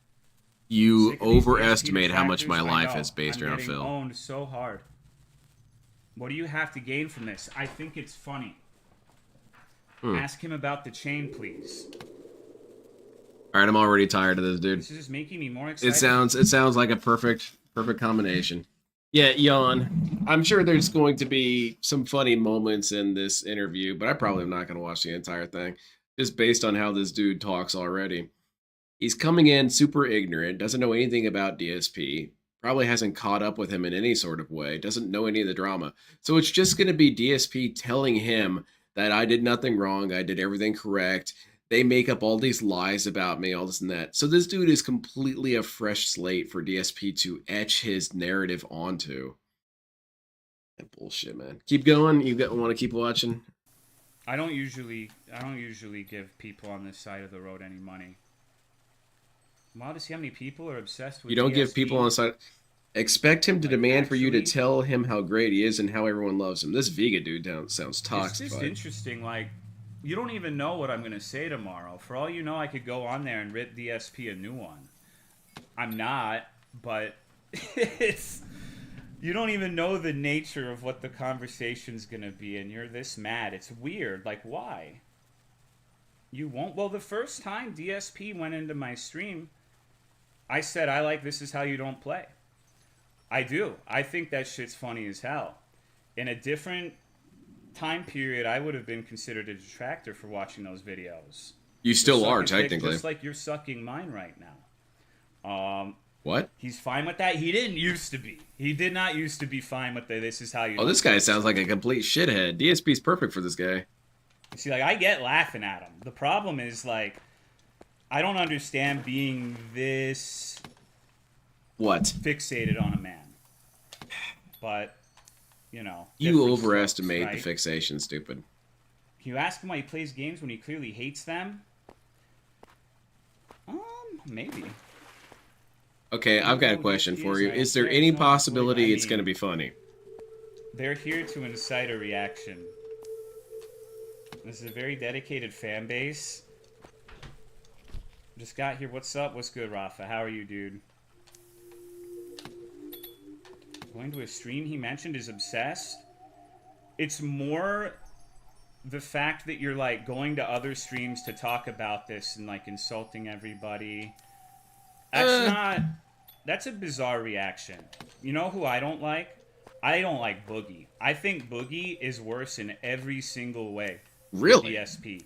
You Sick of these overestimate DSP how much my detractors? life I know. is based I'm around getting Phil. Owned so hard. What do you have to gain from this? I think it's funny. Ask him about the chain, please. All right, I'm already tired of this, dude. This is just making me more excited. It sounds like a perfect combination. Yeah, yawn. I'm sure there's going to be some funny moments in this interview, but I probably am not going to watch the entire thing, just based on how this dude talks already. He's coming in super ignorant, doesn't know anything about DSP, probably hasn't caught up with him in any sort of way, doesn't know any of the drama. So it's just going to be DSP telling him that I did nothing wrong, I did everything correct. They make up all these lies about me, all this and that. So this dude is completely a fresh slate for DSP to etch his narrative onto. That bullshit, man. Keep going. You want to keep watching? I don't usually give people on this side of the road any money. Wow, to see how many people are obsessed with You don't give DSP. people on the side. Expect him to demand for you to actually- tell him how great he is and how everyone loves him. This Vega dude sounds It's toxic. just interesting, like, you don't even know what I'm going to say tomorrow. For all you know, I could go on there and rip DSP a new one. I'm not, but it's... You don't even know the nature of what the conversation's going to be, and you're this mad. It's weird. Like, why? You won't? Well, the first time DSP went into my stream, I said, I like This Is How You Don't Play. I do. I think that shit's funny as hell. In a different time period, I would have been considered a detractor for watching those videos. You still You're are, sucking dick technically. just like you're sucking mine right now. What? He's fine with that. He didn't used to be. He did not used to be fine with the This Is How You Oh, Don't this Play. guy sounds like a complete shithead. DSP's perfect for this guy. See, like, I get laughing at him. The problem is, like, I don't understand being this... What? Fixated on a man. But, you know. You different overestimate strokes, right? the fixation, stupid. Can you ask him why he plays games when he clearly hates them? Maybe. Okay, I've got a question for you. Is there any possibility it's going to be funny? They're here to incite a reaction. This is a very dedicated fan base. Just got here. What's up? What's good, Rafa? How are you, dude? Going to a stream he mentioned is obsessed. It's more the fact that you're like going to other streams to talk about this and like insulting everybody. That's not... That's a bizarre reaction. You know who I don't like? I don't like Boogie. I think Boogie is worse in every single way. Really? DSP.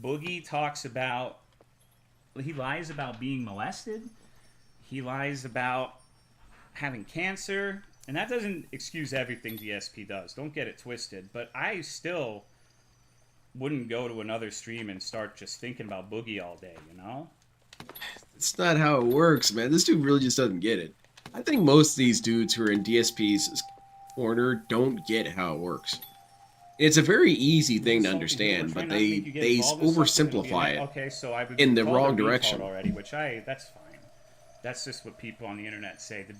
Boogie talks about... He lies about being molested. He lies about having cancer. And that doesn't excuse everything DSP does. Don't get it twisted. But I still wouldn't go to another stream and start just thinking about Boogie all day, you know? It's not how it works, man. This dude really just doesn't get it. I think most of these dudes who are in DSP's corner don't get how it works. It's a very easy thing to understand, but they oversimplify it okay, so I've in the called wrong a retard direction. already, which that's fine. That's just what people on the internet say. The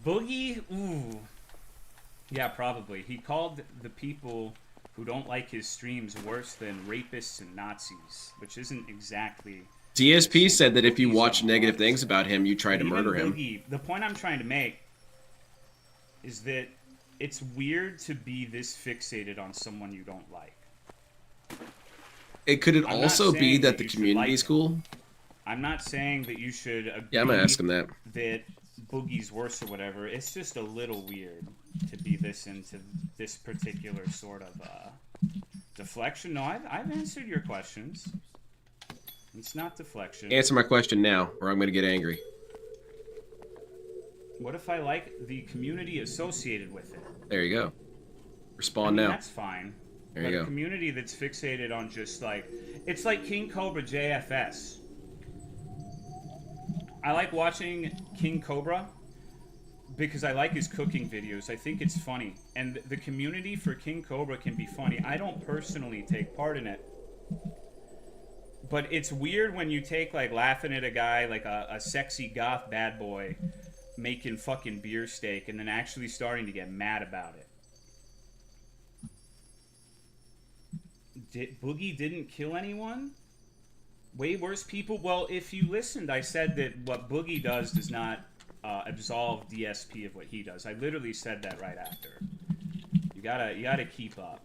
Boogie, ooh. Yeah, probably. He called the people who don't like his streams worse than rapists and Nazis, which isn't exactly... DSP said that if you watch negative things about him, you try to murder him. Boogie, the point I'm trying to make is that it's weird to be this fixated on someone you don't like. Could it I'm not also be saying that the you should community's like cool? I'm not saying that you should agree Yeah, I'm gonna ask him that. that Boogie's worse or whatever. It's just a little weird to be this into this particular sort of deflection. No, I've answered your questions. It's not deflection. Answer my question now, or I'm gonna get angry. What if I like the community associated with it? There you go. Respond I mean, now. That's fine. There But you a go. community that's fixated on just like... It's like King Cobra JFS. I like watching King Cobra because I like his cooking videos. I think it's funny. And the community for King Cobra can be funny. I don't personally take part in it. But it's weird when you take like laughing at a guy like a sexy goth bad boy making fucking beer steak and then actually starting to get mad about it. Boogie didn't kill anyone? Way worse people? Well, if you listened, I said that what Boogie does not absolve DSP of what he does. I literally said that right after. You gotta keep up.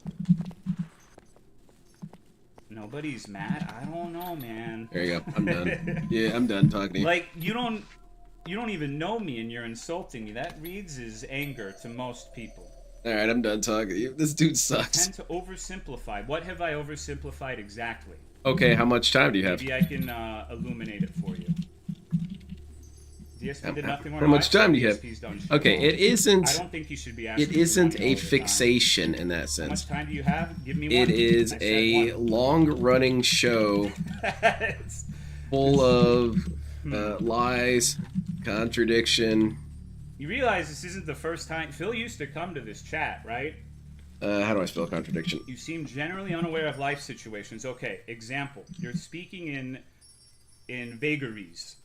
Nobody's mad? I don't know, man. There you go. I'm done. Yeah, I'm done talking to you. Like, you don't even know me and you're insulting me. That reads as anger to most people. Alright, I'm done talking to you. This dude I sucks. tend to oversimplify. What have I oversimplified exactly? Okay, how much time do you have? Maybe I can illuminate it for you. DSP did nothing more. How much time do you have? DSP's done shit Okay, wrong. it isn't. I don't think you should be asking. It isn't for money a all the time. fixation in that How sense. much time do you have? Give me one. It is I said a one. long-running show full of lies, contradiction. You realize this isn't the first time Phil used to come to this chat, right? How do I spell contradiction? You seem generally unaware of life situations. Okay, example. You're speaking in vagaries.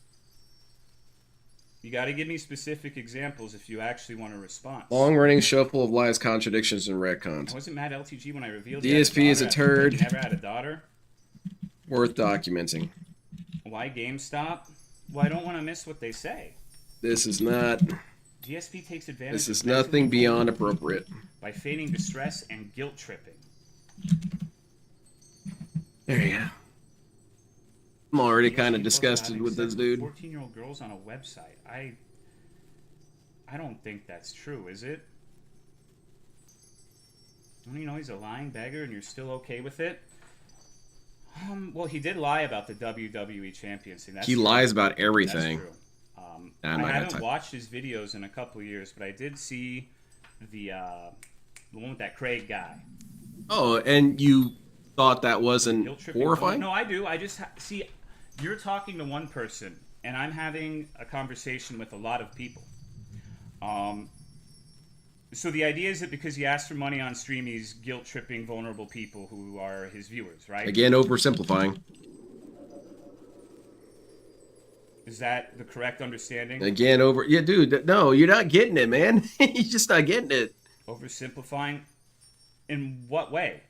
You got to give me specific examples if you actually want a response. Long-running show full of lies, contradictions, and I retcons. wasn't mad at LTG when I revealed DSP is a turd. You never had a daughter? Worth documenting. Why GameStop? Well, I don't want to miss what they say. This is not. DSP takes advantage This of is mentally nothing beyond vulnerable appropriate. by feigning distress and guilt tripping. There you go. I'm already kind of DSP disgusted with this dude. 14-year-old girls on a website. I don't think that's true, is it? Don't you know he's a lying beggar and you're still okay with it? Well, he did lie about the WWE Champions thing. That's He true. lies about That's everything. true. I I might have haven't time. watched his videos in a couple of years, but I did see the one with that Craig guy. Oh, and you thought that wasn't Guilt tripping. horrifying? No, I do. I just see you're talking to one person, and I'm having a conversation with a lot of people. So the idea is that because he asked for money on stream, he's guilt tripping vulnerable people who are his viewers, right? Again, oversimplifying. Is that the correct understanding? Again, yeah, dude. No, you're not getting it, man. You're just not getting it. Oversimplifying? In what way?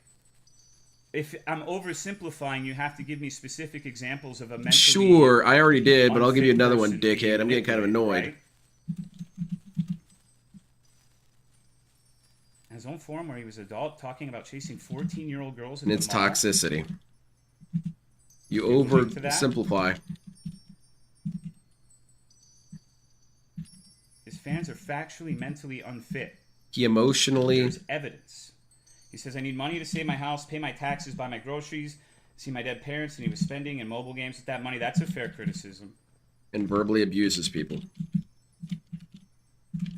If I'm oversimplifying, you have to give me specific examples of a mentally Sure, I already did, but I'll give you unfit another one, person being dickhead. I'm getting kind of manipulated, annoyed. right? His own forum where he was adult talking about chasing 14-year-old girls. And it's the mall. toxicity. You Can you link to that? oversimplify. His fans are factually mentally unfit. He emotionally. There's evidence. He says, I need money to save my house, pay my taxes, buy my groceries, see my dead parents, and he was spending in mobile games with that money. That's a fair criticism. And verbally abuses people.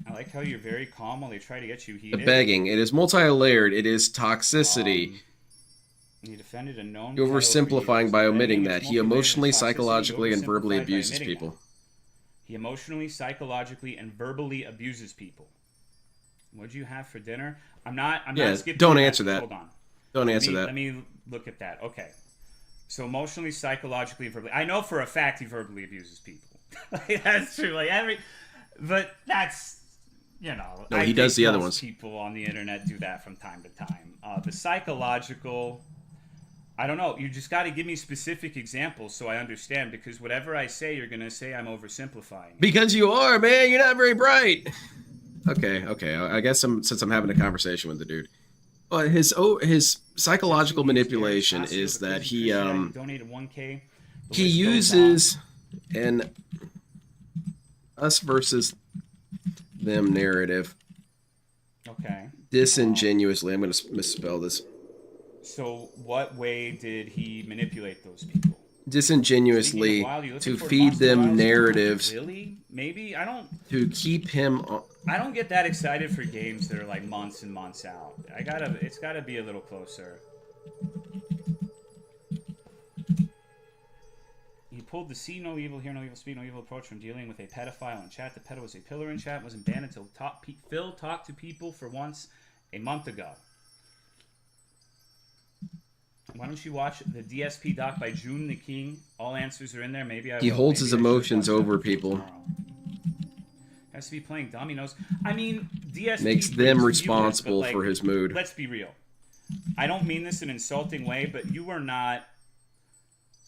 I like how you're very calm while they try to get you The heated. begging. It is multi-layered. It is toxicity. He defended a known You're title for oversimplifying years. by Begging omitting is that. He multi-layered emotionally, toxicity. psychologically, and verbally Oversimplified by abuses omitting people. that. He emotionally, psychologically, and verbally abuses people. What'd you have for dinner? I'm not skipping. Don't your answer message. that. Hold on. Don't answer that. Let me look at that. Okay. So emotionally, psychologically, and verbally. I know for a fact he verbally abuses people. Like, that's true. But that's, No, I he does think the other most ones. People on the internet do that from time to time. The psychological, I don't know. You just got to give me specific examples so I understand, because whatever I say, you're going to say I'm oversimplifying. Because you are, man. You're not very bright. Okay. I guess since I'm having a conversation with the dude. But his psychological manipulation is that he donated 1K. he uses an us versus them narrative Okay. disingenuously. I'm going to misspell this. So what way did he manipulate those people? Disingenuously Speaking of wild, you to looking for feed Monster them Wild? narratives Really? Maybe I don't. to keep him. I don't get that excited for games that are like months and months out. It's gotta be a little closer. He pulled the see no evil, hear no evil, speak no evil approach from dealing with a pedophile in chat. The pedo was a pillar in chat, wasn't banned until Phil talked to people for once a month ago. Why don't you watch the DSP doc by June the King? All answers are in there. Maybe I He will. holds Maybe his I should emotions watch that over before people. tomorrow. Has to be playing dominoes. I mean, DSP Makes them brings responsible viewers, but, for like, his mood. Let's be real. I don't mean this in an insulting way, but you are not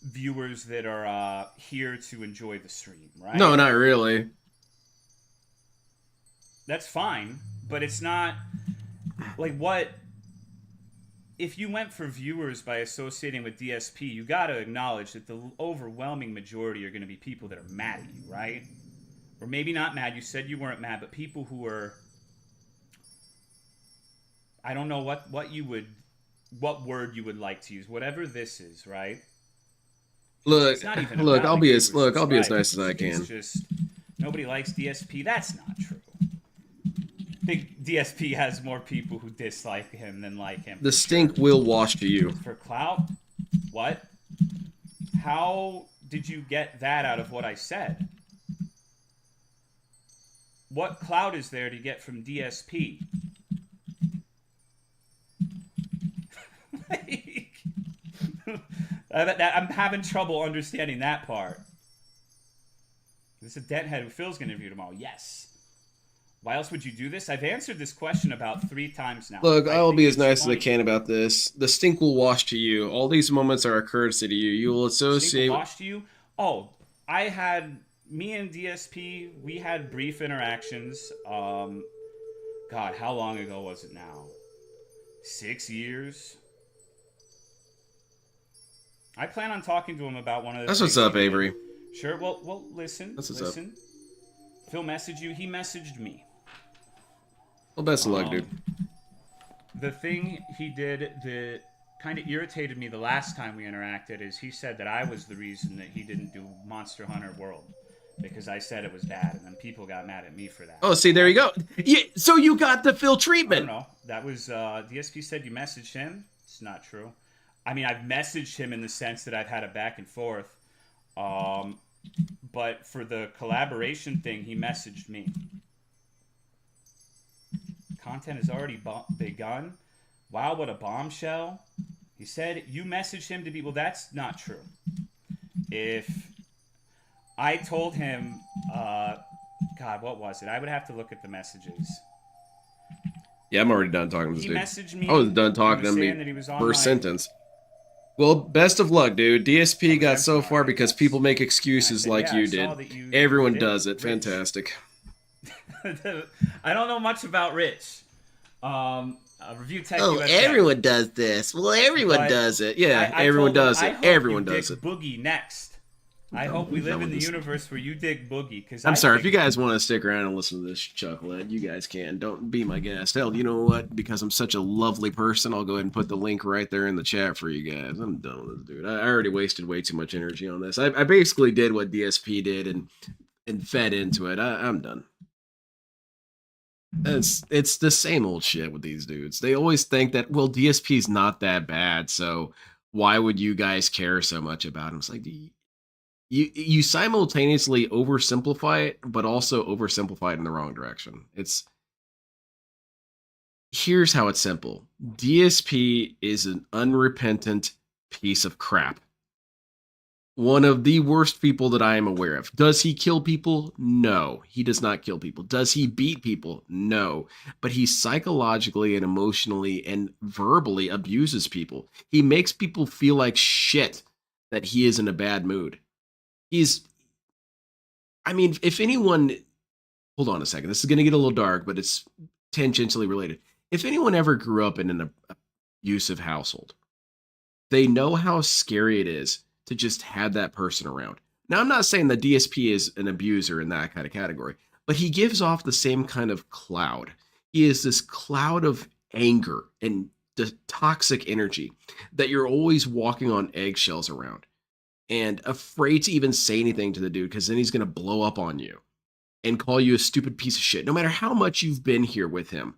viewers that are here to enjoy the stream, right? No, not really. That's fine, but it's not like what if you went for viewers by associating with DSP, you got to acknowledge that the overwhelming majority are going to be people that are mad at you, right? Or maybe not mad. You said you weren't mad, but people who are, I don't know what word you would like to use. Whatever this is, right? Look, It's not even look, about I'll the be as viewers, nice as I It's can. just nobody likes DSP. That's not true. I think DSP has more people who dislike him than like him. The stink will wash to you. For clout? What? How did you get that out of what I said? What clout is there to get from DSP? I'm having trouble understanding that part. This is a Denthead who Phil's going to interview tomorrow. Yes. Why else would you do this? I've answered this question about 3 times now. Look, I will think be as it's nice as I funny. can about this. The stink will wash to you. All these moments are a courtesy to you. You will associate. Wash to you? Oh, me and DSP, we had brief interactions. God, how long ago was it now? 6 years? I plan on talking to him about one of the That's what's things up, he did. Avery. Sure, well, listen. That's what's up. listen. Phil messaged you, he messaged me. Well, best of luck, dude. The thing he did that kind of irritated me the last time we interacted is he said that I was the reason that he didn't do Monster Hunter World because I said it was bad, and then people got mad at me for that. Oh, see, there you go. So you got the Phil I don't treatment. know. That was DSP said you messaged him. It's not true. I mean, I've messaged him in the sense that I've had a back and forth. But for the collaboration thing, he messaged me. Content has already begun. Wow, what a bombshell. He said you messaged him to be... Well, that's not true. If I told him... God, what was it? I would have to look at the messages. Yeah, I'm already done talking to this He dude. messaged me. I was done talking He to was him. saying that he was on First my- sentence. Well, best of luck, dude. DSP got so far because people make excuses said, like yeah, I you saw did. that you Everyone did does it. Rich. Fantastic. I don't know much about Rich. Review Tech Oh, USA. everyone does this. Well, everyone But does it. Yeah, I everyone told him, does I it. hope Everyone you does dig it. Boogie next. I hope we live in the this- universe where you dig Boogie. Because I'm sorry, if you guys want to stick around and listen to this chucklehead, you guys can. Don't be my guest. Hell, you know what? Because I'm such a lovely person, I'll go ahead and put the link right there in the chat for you guys. I'm done with this, dude. I already wasted way too much energy on this. I basically did what DSP did and fed into it. I'm done. It's the same old shit with these dudes. They always think that, well, DSP's not that bad, so why would you guys care so much about him? It's like, you simultaneously oversimplify it, but also oversimplify it in the wrong direction. Here's how it's simple. DSP is an unrepentant piece of crap. One of the worst people that I am aware of. Does he kill people? No, he does not kill people. Does he beat people? No, but he psychologically and emotionally and verbally abuses people. He makes people feel like shit that he is in a bad mood. If anyone, hold on a second, this is going to get a little dark, but it's tangentially related. If anyone ever grew up in an abusive household, they know how scary it is to just have that person around. Now, I'm not saying that DSP is an abuser in that kind of category, but he gives off the same kind of cloud. He is this cloud of anger and the toxic energy that you're always walking on eggshells around. And afraid to even say anything to the dude because then he's going to blow up on you and call you a stupid piece of shit. No matter how much you've been here with him,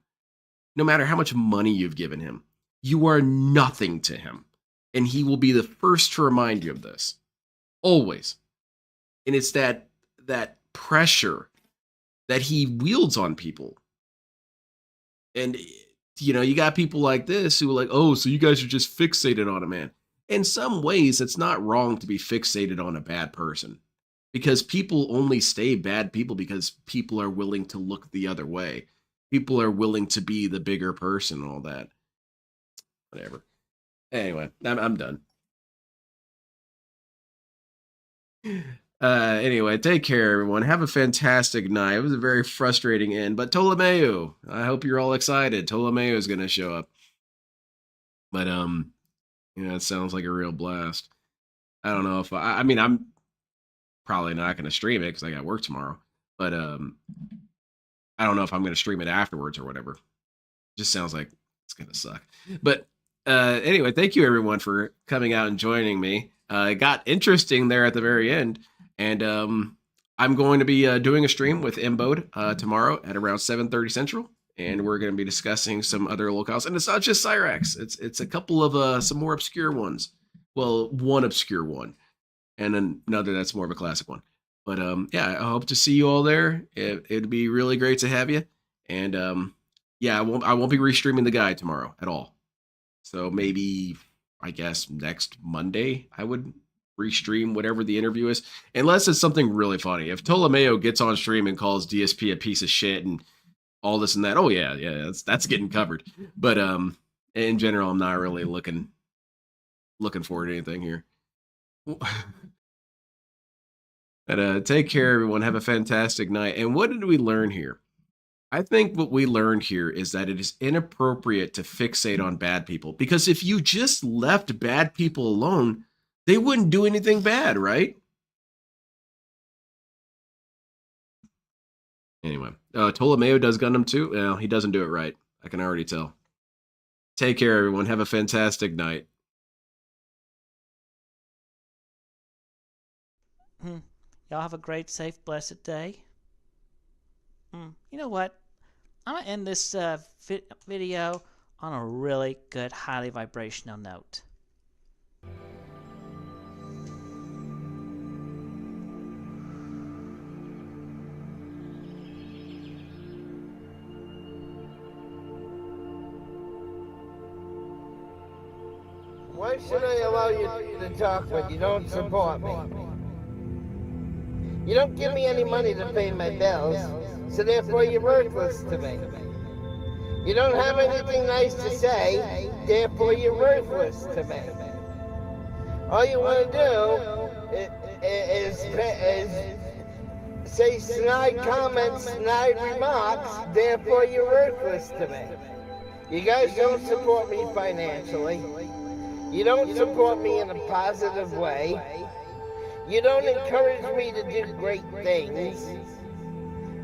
no matter how much money you've given him, you are nothing to him. And he will be the first to remind you of this. Always. And it's that pressure that he wields on people. And, you got people like this who are like, oh, so you guys are just fixated on a man. in some ways, it's not wrong to be fixated on a bad person because people only stay bad people because people are willing to look the other way. People are willing to be the bigger person and all that. Whatever. Anyway, I'm done. Anyway, take care, everyone. Have a fantastic night. It was a very frustrating end, but Ptolemy, I hope you're all excited. Ptolemy is going to show up. But, it sounds like a real blast. I don't know if I mean, I'm probably not going to stream it because I got work tomorrow, but, I don't know if I'm going to stream it afterwards or whatever. Just sounds like it's going to suck. But, anyway, thank you everyone for coming out and joining me. It got interesting there at the very end. And I'm going to be doing a stream with Mbode tomorrow at around 7:30 Central. And we're going to be discussing some other locales. And it's not just Cyrax. It's a couple of some more obscure ones. Well, one obscure one. And then another that's more of a classic one. But yeah, I hope to see you all there. It'd be really great to have you. And yeah, I won't be restreaming the guide tomorrow at all. So maybe, I guess, next Monday I would restream whatever the interview is. Unless it's something really funny. If Ptolemy gets on stream and calls DSP a piece of shit and all this and that, oh yeah, that's getting covered. But in general, I'm not really looking forward to anything here. But take care, everyone. Have a fantastic night. And what did we learn here? I think what we learned here is that it is inappropriate to fixate on bad people. Because if you just left bad people alone, they wouldn't do anything bad, right? Anyway, Ptolemy does Gundam too. Well, he doesn't do it right. I can already tell. Take care, everyone. Have a fantastic night. Y'all have a great, safe, blessed day. You know what? I'm going to end this video on a really good, highly vibrational note. Why should I allow you to talk when you don't support me? You don't give me any money to pay my bills, so therefore you're worthless to me. You don't have anything nice to say, therefore you're worthless to me. All you want to do is say snide comments, snide remarks, therefore you're worthless to me. You guys don't support me financially. You don't support me in a positive way. You don't encourage me to do great things.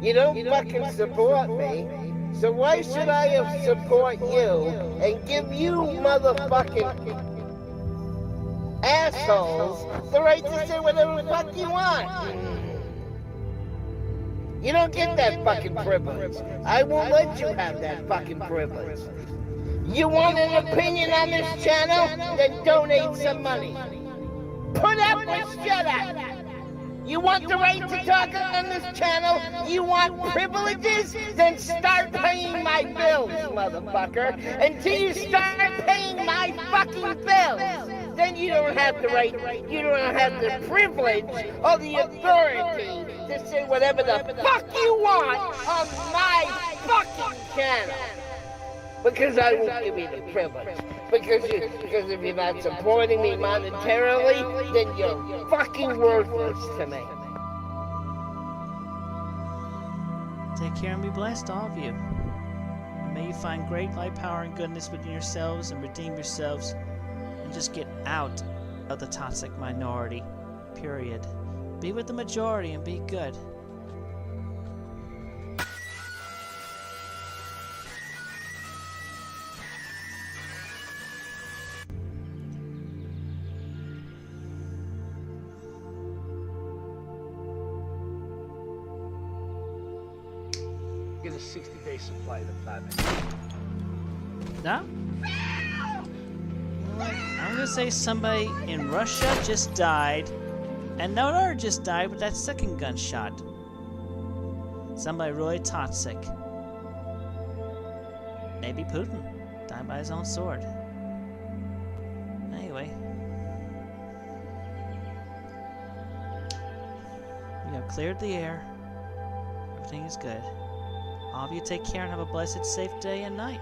You don't fucking support me. So why should I support you and give you motherfucking assholes the right to say whatever the fuck you want? You don't get that fucking privilege. I won't let you have that fucking privilege. You want an opinion on this channel? Then donate some money. Put up or shut up. You want the right to talk on this channel? You want privileges? Then start paying my bills, motherfucker. Until you start paying my fucking bills, then you don't have the right, you don't have the privilege or the authority to say whatever the fuck you want on my fucking channel. Because I won't give you the privilege. Because if you're not supporting me monetarily, then you're fucking worthless to me. Take care and be blessed, all of you. And may you find great light, power, and goodness within yourselves and redeem yourselves and just get out of the toxic minority, period. Be with the majority and be good. Get a 60-day supply of the planet. No? I'm gonna say somebody in Russia just died, and no one just died with that second gunshot. Somebody really toxic. Maybe Putin died by his own sword. Anyway. I've cleared the air. Everything is good. All of you take care and have a blessed, safe day and night.